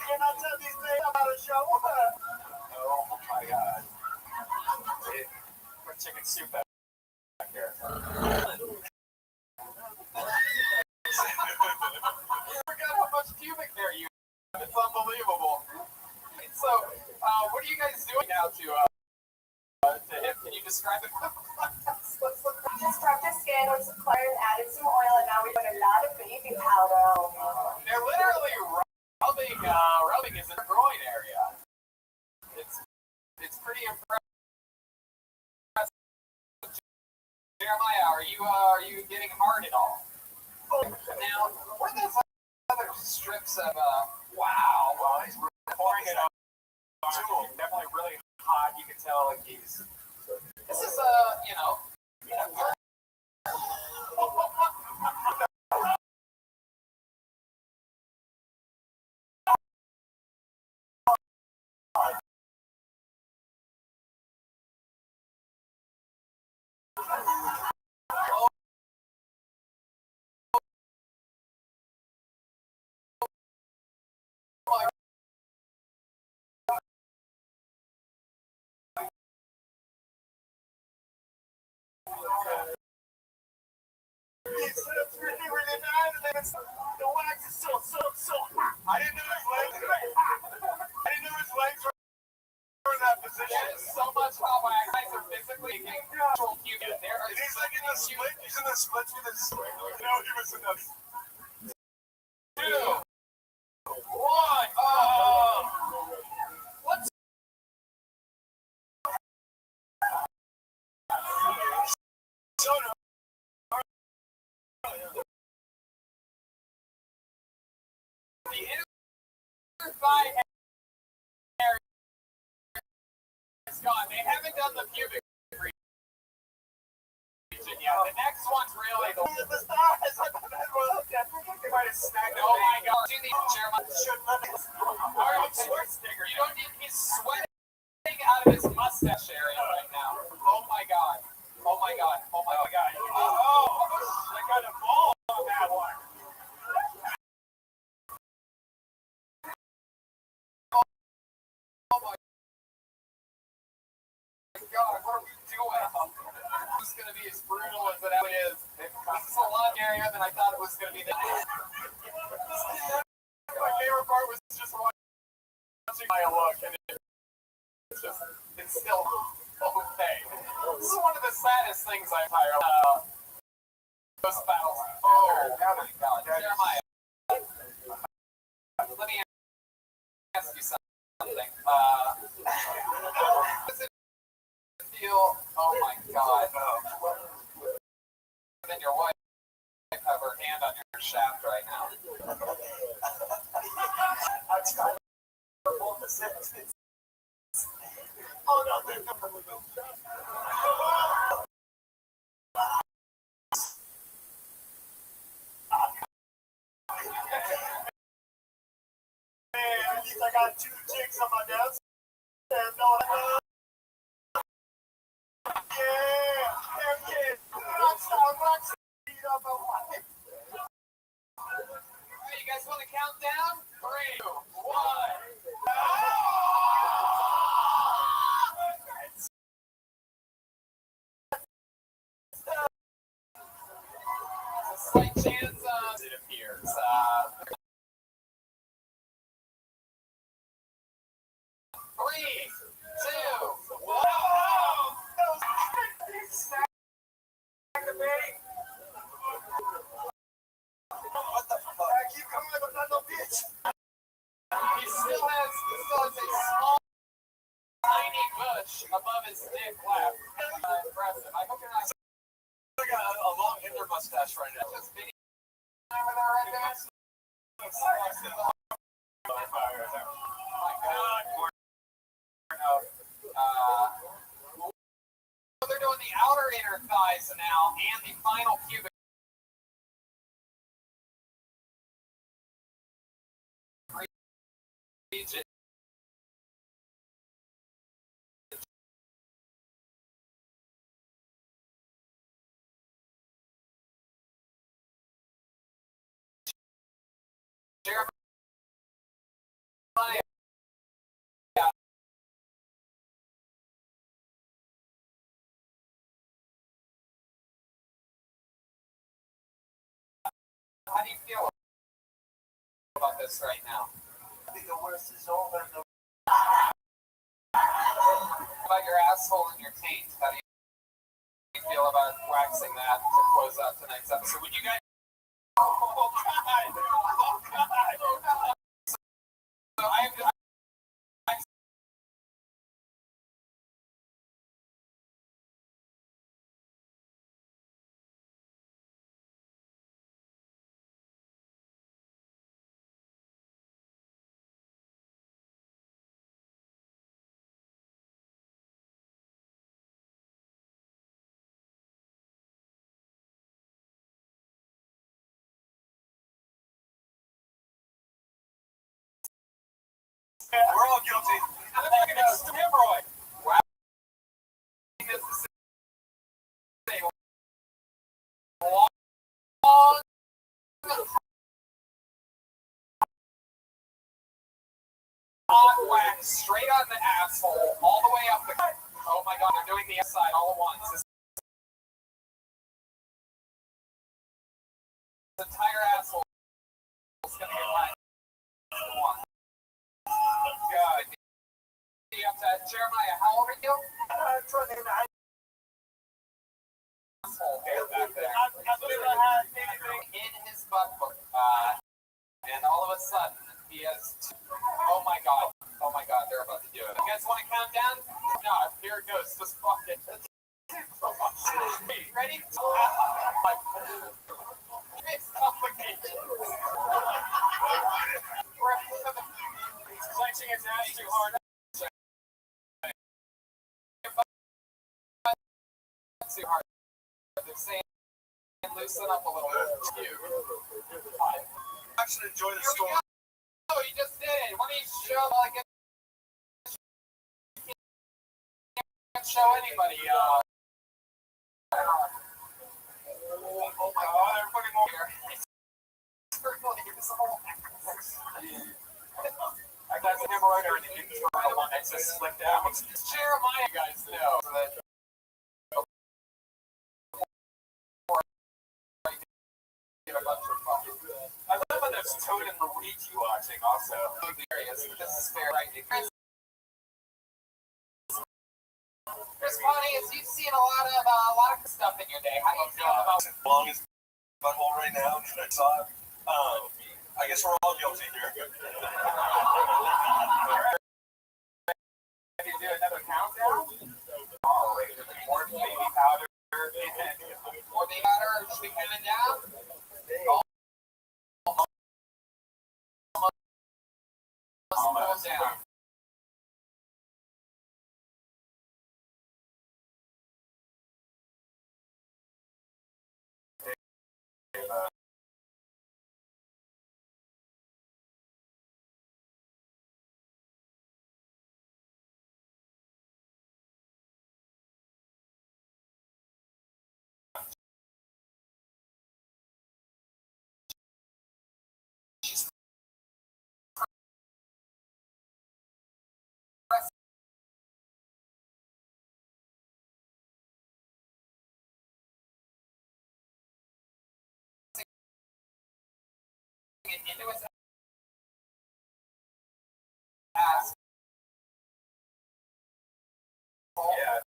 Can I tell these things about a show? Oh my god. Dude, we're chicken soup back here. Forgot how much pubic hair you have. It's unbelievable. So, what are you guys doing now to him? Can you describe it? Just prepped his skin with some clear and added some oil, and now we're doing a lot of baby powder. They're literally rubbing his groin area. It's pretty impressive. Jeremiah, are you getting hard at all? Now, what are those other strips of wow? Well, he's pouring it on. Definitely really hot. You can tell like he's. This is you know. It's really, really nice. The wax is so hot. I didn't know his legs were in that position. There is so much hot wax. Guys are physically getting control pubic. There are He's like in the split. He's in the splits with his. No, he was in the. 2, 1. What's the inner thigh hair is gone. They haven't done the pubic region yet. The next one's really the. The stars. They might have snagged. Oh my god! Do you need Jeremiah? Arnold Schwarzenegger. You don't need. He's sweating out of his mustache area right now. Oh my god! Oh my god! Oh my god! Oh! I got a ball on that one. Oh my god! What are we doing? This is gonna be as brutal as it actually is. This is a lot scarier than I thought it was gonna be. My favorite part was just watching my look, and it's still okay. This is one of the saddest things I've hired. Those battles. Oh my god, Jeremiah. Let me ask you something. Does it feel? Oh my god. Then your wife have her hand on your shaft right now. I'm trying to hold the sentence. Oh no, there's no. Man, at least I got 2 chicks on my desk. And no, Rothschild, beat up my wife. Alright, you guys want to count down? 3, 2, 1. Slight chance it appears. 3, 2, 1. What the fuck? I keep coming, but not no bitch. He still has a small, tiny bush above his dick left. Impressive. I hope you're not. I got a long Hitler mustache right now. Just video over there right there. Oh my god. They're doing the outer inner thighs now and the final pubic region. How do you feel about this right now? I think the worst is over. About your asshole and your taint. How do you feel about waxing that to close out tonight's episode? Would you guys? Oh God! Oh God! So I'm We're all guilty. I'm not gonna hemorrhoid. Waxing is the same. Long hot wax straight on the asshole, all the way up the. Oh my God! They're doing the side all at once. This entire asshole is gonna get waxed. God. You have to, Jeremiah, how old are you? 29. Asshole hair back there. In his butt book, and all of a sudden he has. Oh my God! Oh my God! They're about to do it. You guys want to count down? No. Here it goes. Just fuck it. Ready? It's complicated. He's clenching his ass too hard. Too hard. They're saying loosen up a little bit. I should enjoy the Here we storm. go. You just did it. Why don't you show like it? Can't show anybody. Oh my God! They're putting more here. I got the hemorrhoid or the internal one that just slipped out. Jeremiah, guys know. So that get a bunch of fucking. I love when there's Toad and Luigi watching also. This is fair, right? Chris Pontius, you've seen a lot of stuff in your day. How do you feel about it? Longest butthole right now. I saw it. I guess we're all guilty here. Can you do another countdown? Oh, wait, more baby powder. More baby powder. Should we count it down? Almost down. Into his ass. Yeah.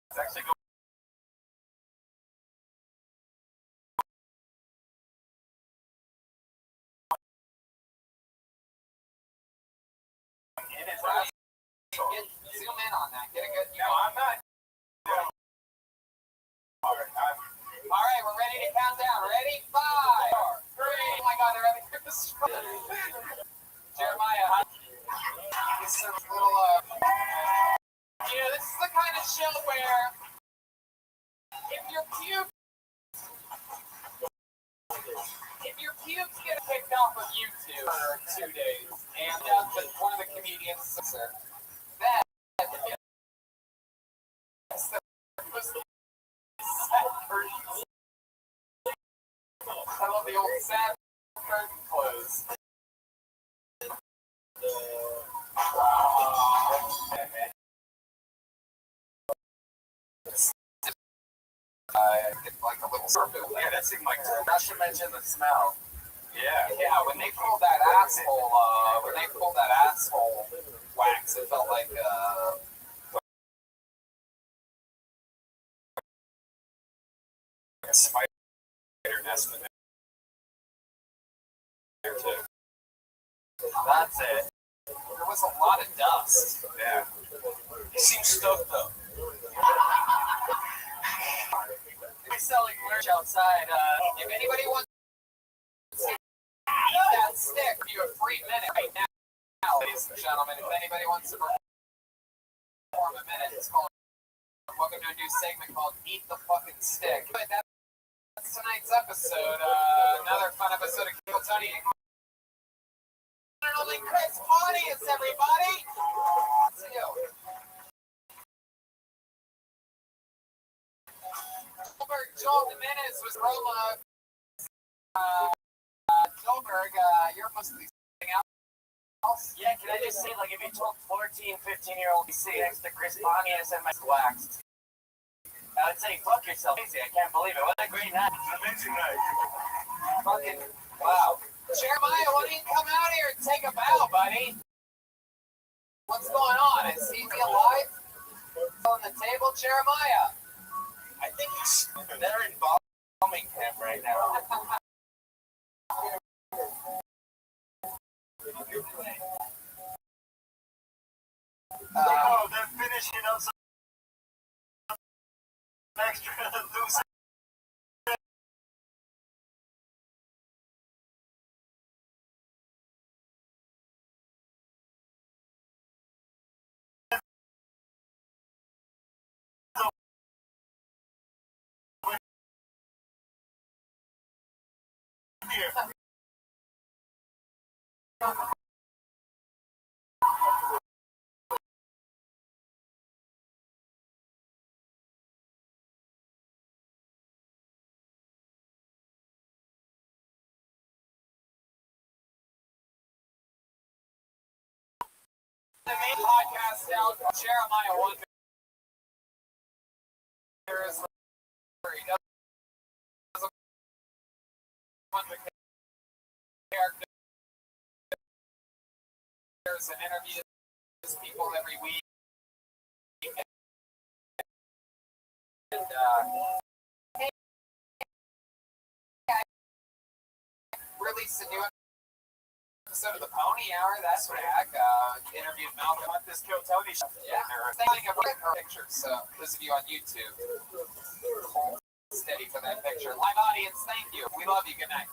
It's actually going. It is right. Zoom in on that. Get a good. No, I'm not. All right, we're ready to count down. Ready? 5, 4, 3. Oh my God, they're having this. Jeremiah, this is a little. This is the kind of show where if your pubes get kicked off of YouTube for 2 days, and one of the comedians said that I love the old sad curtain close. Get like a little Yeah, that seemed like Not to mention the smell. yeah. When they pulled that asshole, wax, it felt like a spider nest in there too. that's it. There was a lot of dust. Yeah. He seems stoked though. We're selling merch outside. If anybody wants to eat that stick, give you a free minute right now, ladies and gentlemen. If anybody wants to perform a minute, it's called. Welcome to a new segment called Eat the Fucking Stick. But that's tonight's episode. Another fun episode of Kill Tony. Only Chris audience, everybody. See you. Joel Jimenez was Roma. Joelberg, you're mostly something else. Yeah, can I just say, like, if you told 14, 15-year-old see next to Chris Pontius and my waxed, I would say, fuck yourself. Crazy. I can't believe it. What a great night. Amazing night. Fucking wow. Jeremiah, why don't you come out here and take a bow, buddy? What's going on? Is he alive? On the table, Jeremiah? I think they're in bombing camp right now. They're finishing up some extra loose. The main podcast out, Jeremiah Wonder is where he does a bunch of characters and interviews people every week. And hey, I released a new episode of the Pony Hour. That's what interviewed Malcolm at this Kill Tony show. Yeah, thinking of her pictures. So those of you on YouTube, hold steady for that picture. Live audience, thank you. We love you. Good night.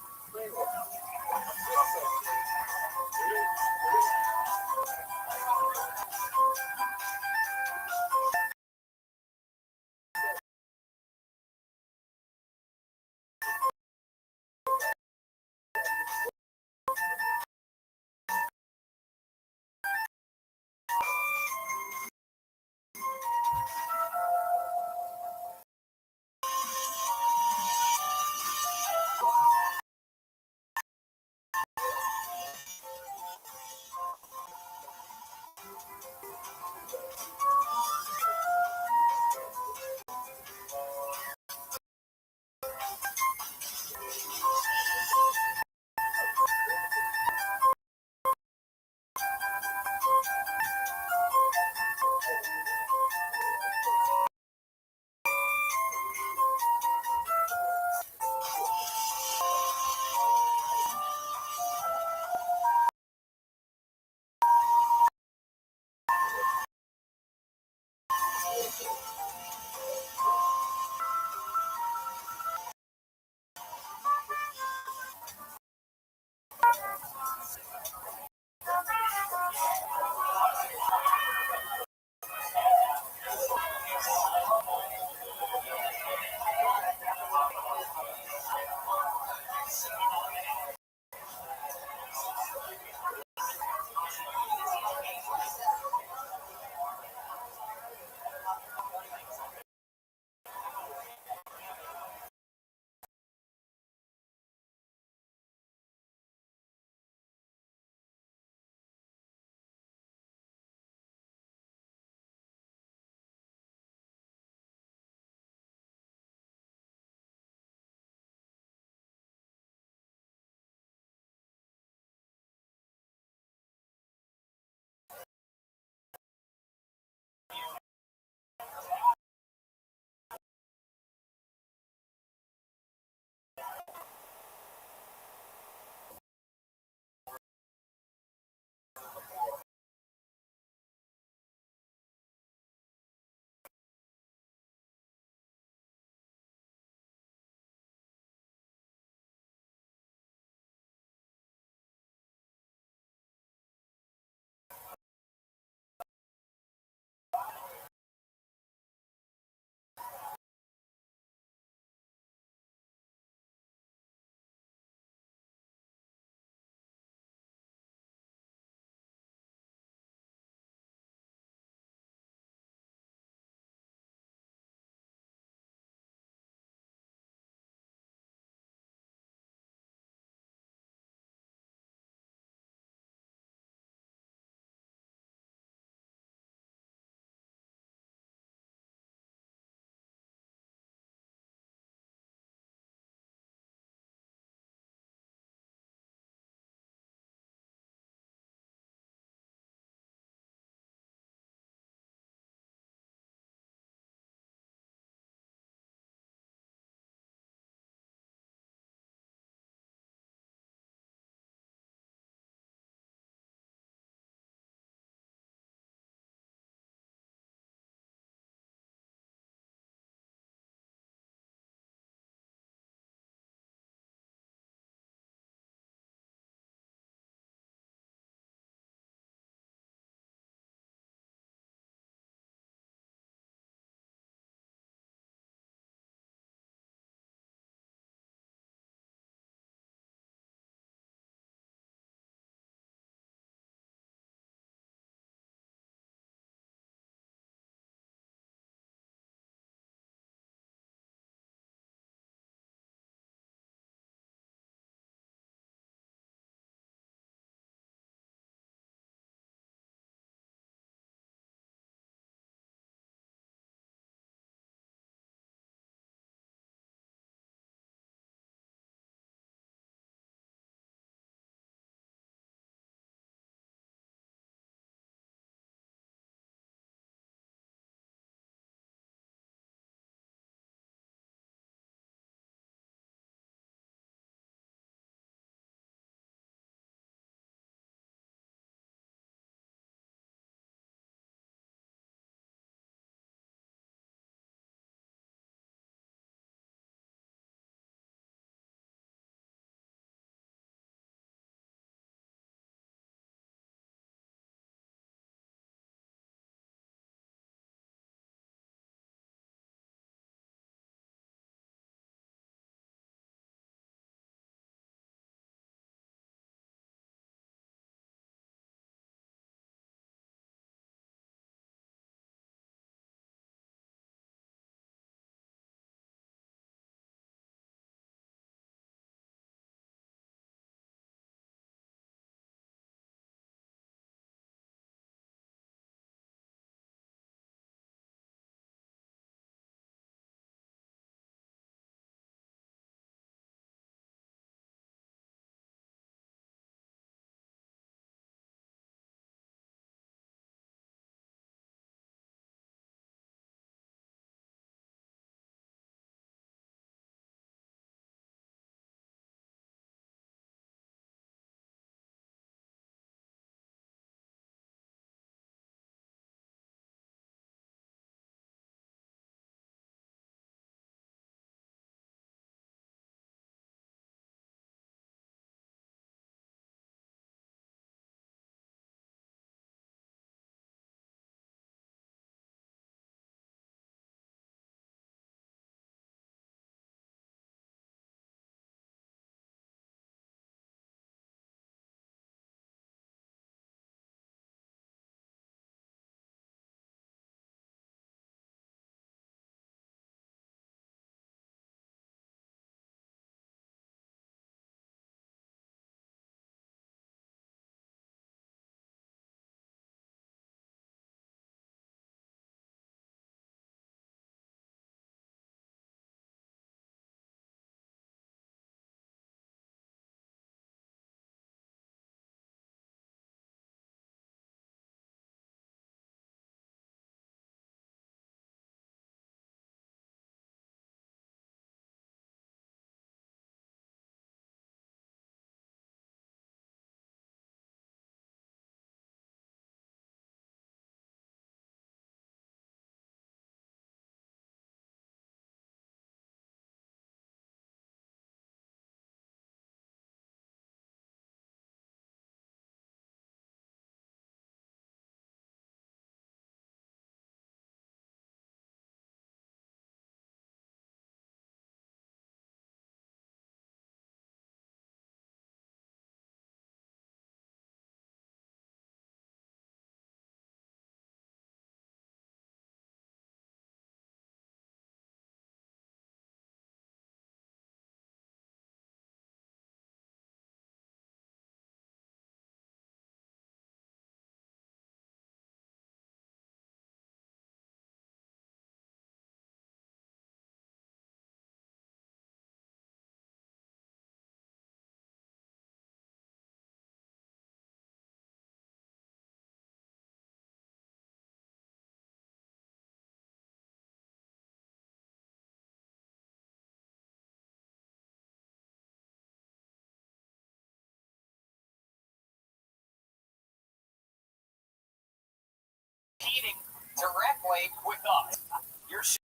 directly with us. Your show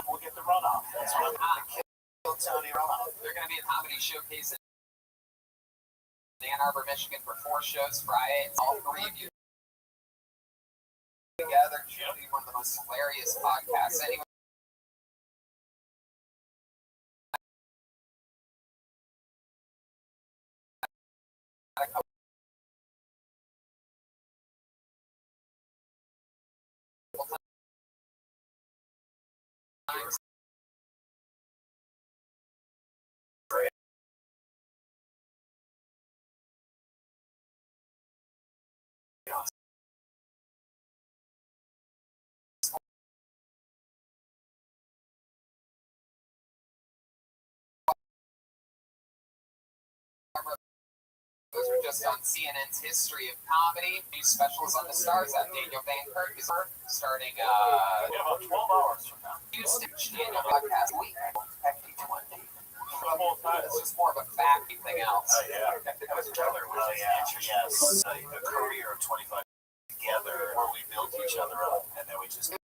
will get the runoff. That's what the Kill Tony runoff. They're going to be a comedy showcase in Ann Arbor, Michigan for 4 shows Friday. It's all 3 of you together. Should be one of the most hilarious podcasts anyway. Those are just on CNN's History of Comedy. New specials on the stars that Daniel Van Kirk is starting about 12 hours from now. Houston Daniel podcast week. It's just more of a fact than anything else. Oh, yeah. That was killer. Yes. The career of 25 together where we built each other up and then we just did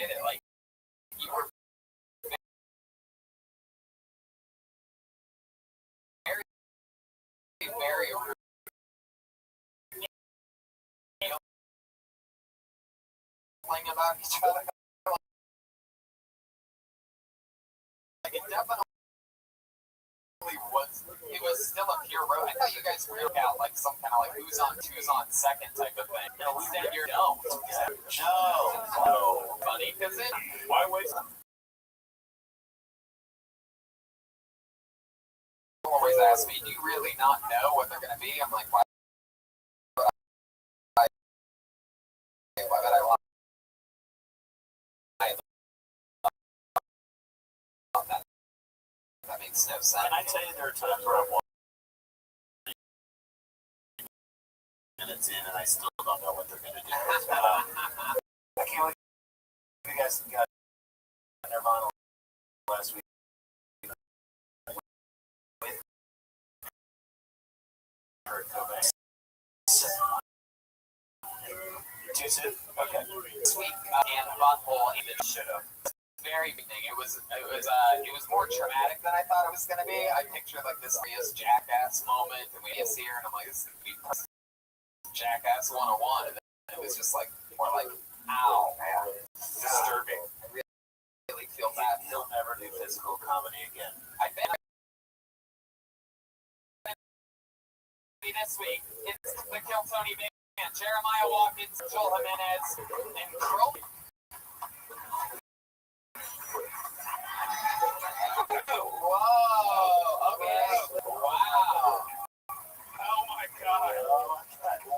it. Like, you were very, very playing about each other. Like, it definitely was. It was still a pure road. I thought you guys worked out like some kind of like who's on second type of thing. No, instead you don't. No. Funny because it. why waste them? Always ask me, do you really not know what they're going to be? I'm like, why would I lie? That makes no sense. And I tell you, there are times where I'm 1 minutes in and I still don't know what they're going to do. I can't wait. You guys got Nirvana last week. Kurt Cobain. Too soon? Okay. This week, and Butthole even should have. Very beginning. It was more traumatic than I thought it was gonna be. I pictured like this serious jackass moment, and we just here, and I'm like, this is gonna be Jackass 101, and then it was just like more like, ow, man, disturbing. I really feel bad. He'll never do physical comedy again. I think this week it's the Kill Tony Band, Jeremiah Watkins, Joel Jimenez, and Crowley. Whoa! Okay. Wow! Oh my God!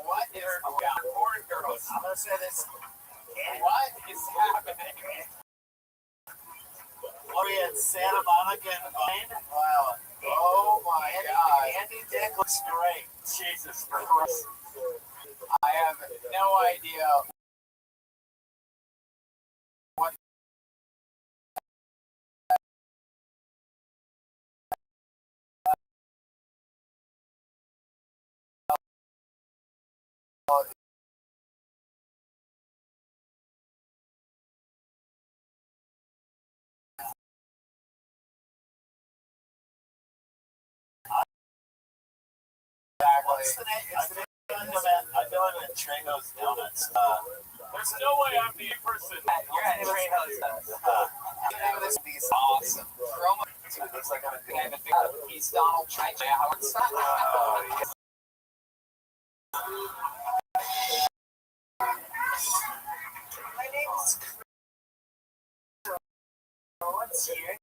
What is porn girls? I'm gonna say this. What is happening? What we had Santa Monica and Vine. Wow! Oh my God! Andy Dick looks great. Jesus Christ! I have no idea. What's the name? I feel like I'm at Trejo's Donuts. There's no way I'm the person. You're at Trejo's Donuts. This is awesome. Chroma. Looks like I'm a he's Donald Trump. Howard Stern. My name is Chris. What's here?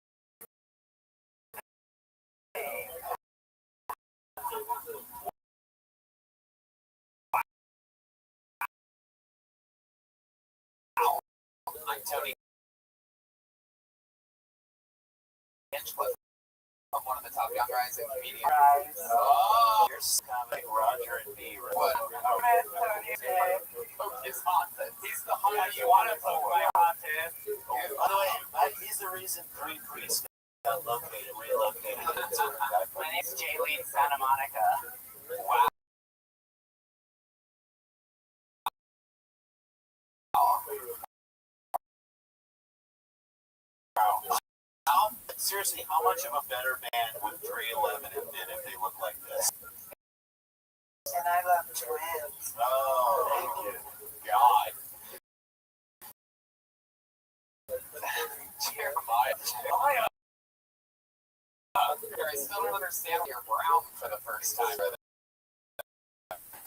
I'm Tony Hinchcliffe. I'm one of the top young rising comedians. Oh, You're comic Roger and me. what? He's haunted. He's the haunted. You want to poke my haunted? By the way, he's the reason 3 priests got relocated. My name's Jaylene Santa Monica. Wow. Seriously, how much of a better band would 311 have been if they looked like this? And I love twins. Oh, thank you. God. Jeremiah. I still don't understand your brown for the first time.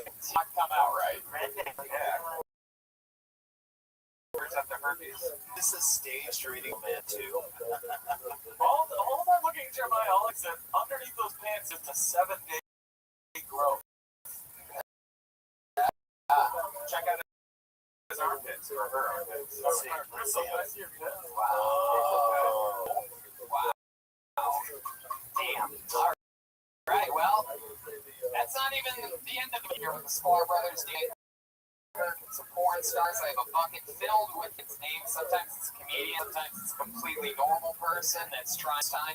It's not come out right. Yeah. Where's that the herpes? This is staged reading, man, too. All that looking, Jeremiah, all except underneath those pants is a 7-day growth. Check out his armpits or her armpits. Wow. Damn. All right, well, that's not even the end of the year with the Sklar Brothers doing some porn stars. I have a bucket filled with its names. Sometimes it's a comedian, sometimes it's a completely normal person that's trying time.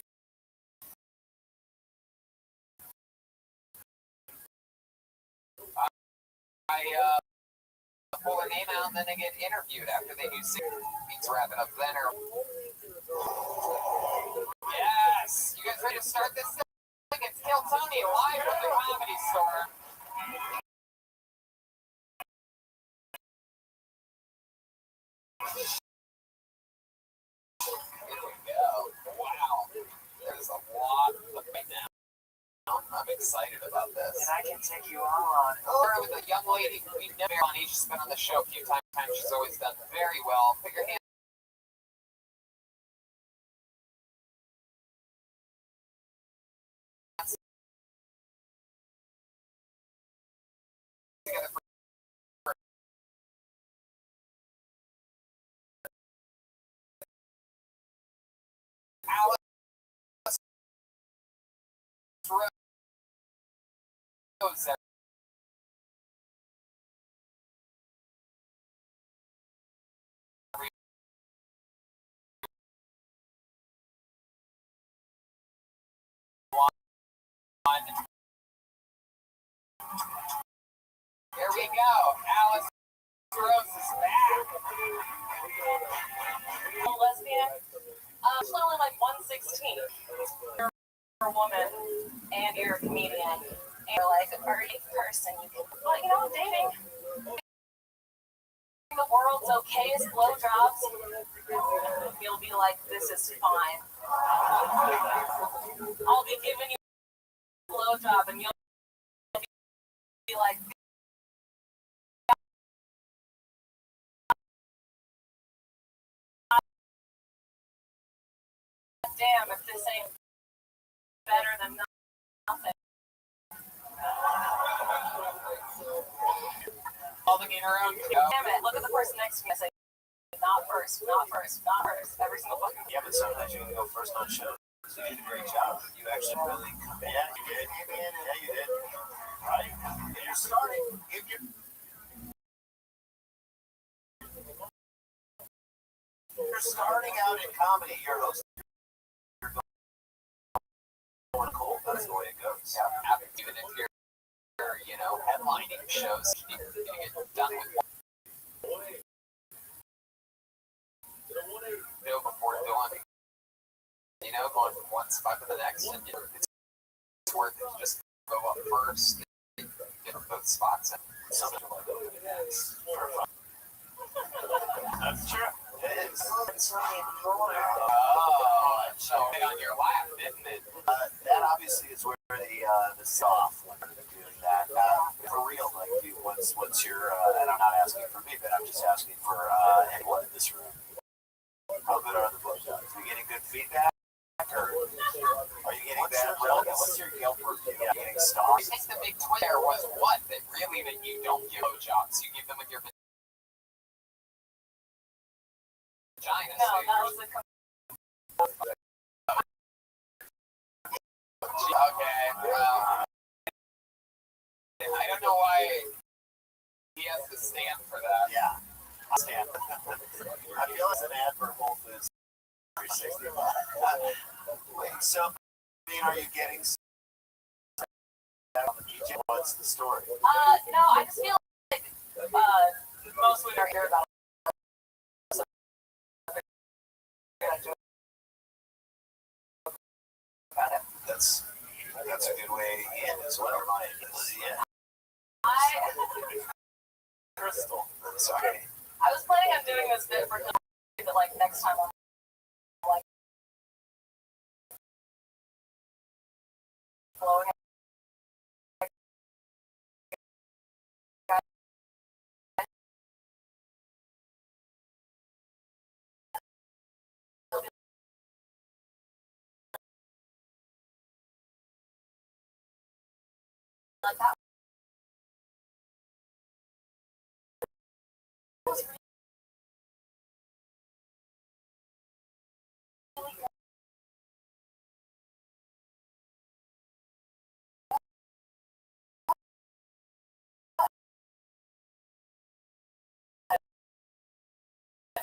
I pull their name out and then they get interviewed after they do 6 weeks wrapping up then. Yes! You guys ready to start this thing? It's Kill Tony live from the Comedy Store. Here we go. Wow. There's a lot right now. I'm excited about this. And I can take you on. With a young lady who we never on. She's been on the show a few times. She's always done very well. Put your hand. Together for Alice Rose. Here we go. Alice Rose is back. I'm a lesbian. She's only like 116. You're a woman and you're a comedian. And you're like a eighth person. You can, well, you know, dating the world's okay as blowjobs. You'll be like, this is fine. I'll be giving you a blowjob and you'll be like, damn, if this ain't better than nothing. Holding in her own. Damn it, look at the person next to me. I say, not first, not first, not first. Every single fucking Yeah, but sometimes you can go first on show. So you did a great job. You actually really come in. Yeah, you did. Yeah, you did. Right? And you're starting. You're starting out in comedy. You're hosting. You're going cold. That's the way it goes. Yeah, even if you're, headlining shows, you're going to get done with one. Before doing, going from one spot to the next, and it's worth it. Just go up first, and get both spots in. Something like that. That's true. It is. It's really important. Oh, it showed it on your lap, didn't it? That obviously is where the soft when you're doing that. For real, like, what's your? And I'm not asking for me, but I'm just asking for anyone in this room. How good are the blowjobs? Are you getting good feedback, or are you getting bad? What's your Yelp review? Are you getting I stars? think the big twist there was what? That you don't give blowjobs. You give them with your vagina. No, that was the Okay, well, I don't know why he has to stand for that. Yeah, I stand. I feel it's an ad for Whole Foods 365. Wait, so, are you getting on the DJ? What's the story? no, I just feel like most women are here about that's a good way in as well. Yeah. Crystal. Sorry. I was planning on doing this bit for but like next time I'm like flowing. Like that was really good.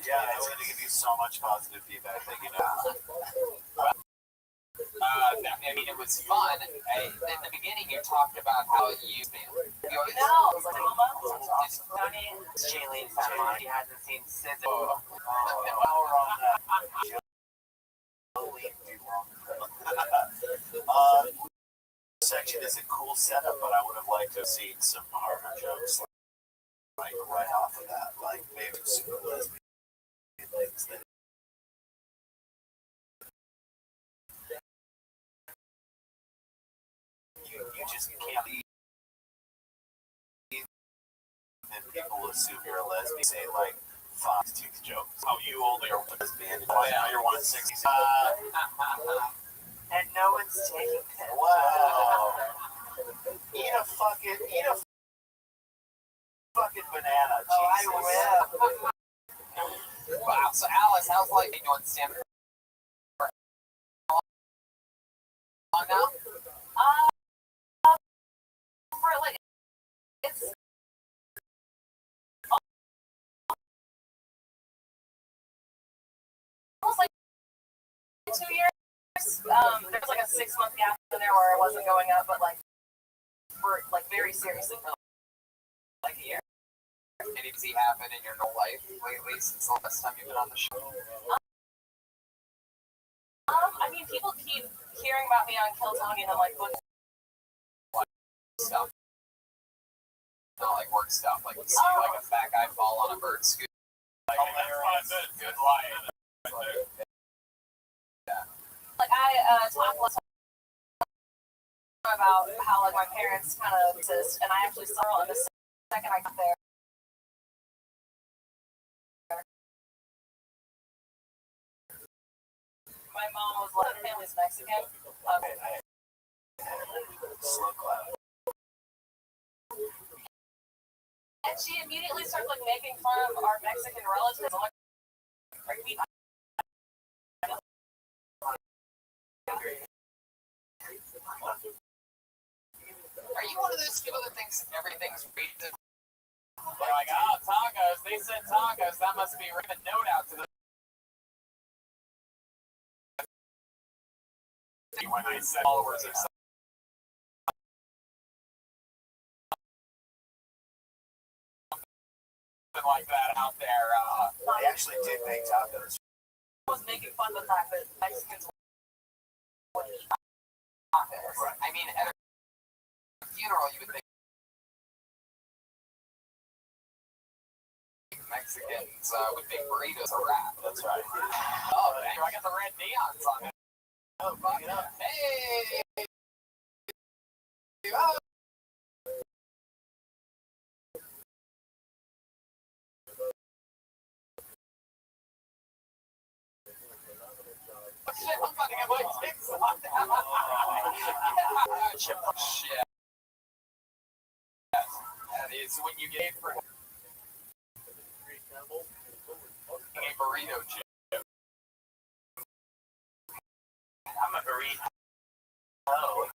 Yeah, it's going to give you so much positive feedback that you know. I mean, it was fun. In the beginning, you talked about how you No, it was like Shailene found he hasn't seen since. While we're on that, section is a cool setup, but I would have liked to have seen some harder jokes, like right off of that, like maybe super lesbian things that. You just can't leave. And people assume you're a lesbian. Say like Fox tooth jokes. Oh, you only are lesbian. Oh yeah, you're 160. And no one's taking it. Wow. Eat a fucking banana. Oh, I Jesus. will. wow. So, Alice, how's life been doing stand-up? Long now? for like it's almost like 2 years. There was like a 6-month gap in there where I wasn't going up, but like for like very seriously for like a year. Anything happen in your normal life lately since the last time you've been on the show? I mean, people keep hearing about me on Kill Tony, and I'm like, look, Stuff. Not like work stuff, like you see like a fat guy fall on a bird scooter. Like, good life. like I talked last time about how like my parents kind of exist, and I actually saw on the second I got there. My mom was like, family's Mexican. Slow clap. And she immediately started like making fun of our Mexican relatives. I'm like, are you Are you one of those people that thinks everything's rated? They're like, oh, tacos. They said tacos. That must be written a note out to the. When I said followers or something like that out there. They actually did make tacos. was making fun of the fact that Mexicans would eat tacos. Right. I mean, at a funeral, you would think Mexicans would make burritos a wrap. That's right. Oh, dang, I got the red neons on it. Oh, bring it up. Hey! Oh. Shit, I'm about to get my kicks on. Shit. That is when you get for a burrito chip. I'm a burrito. Oh.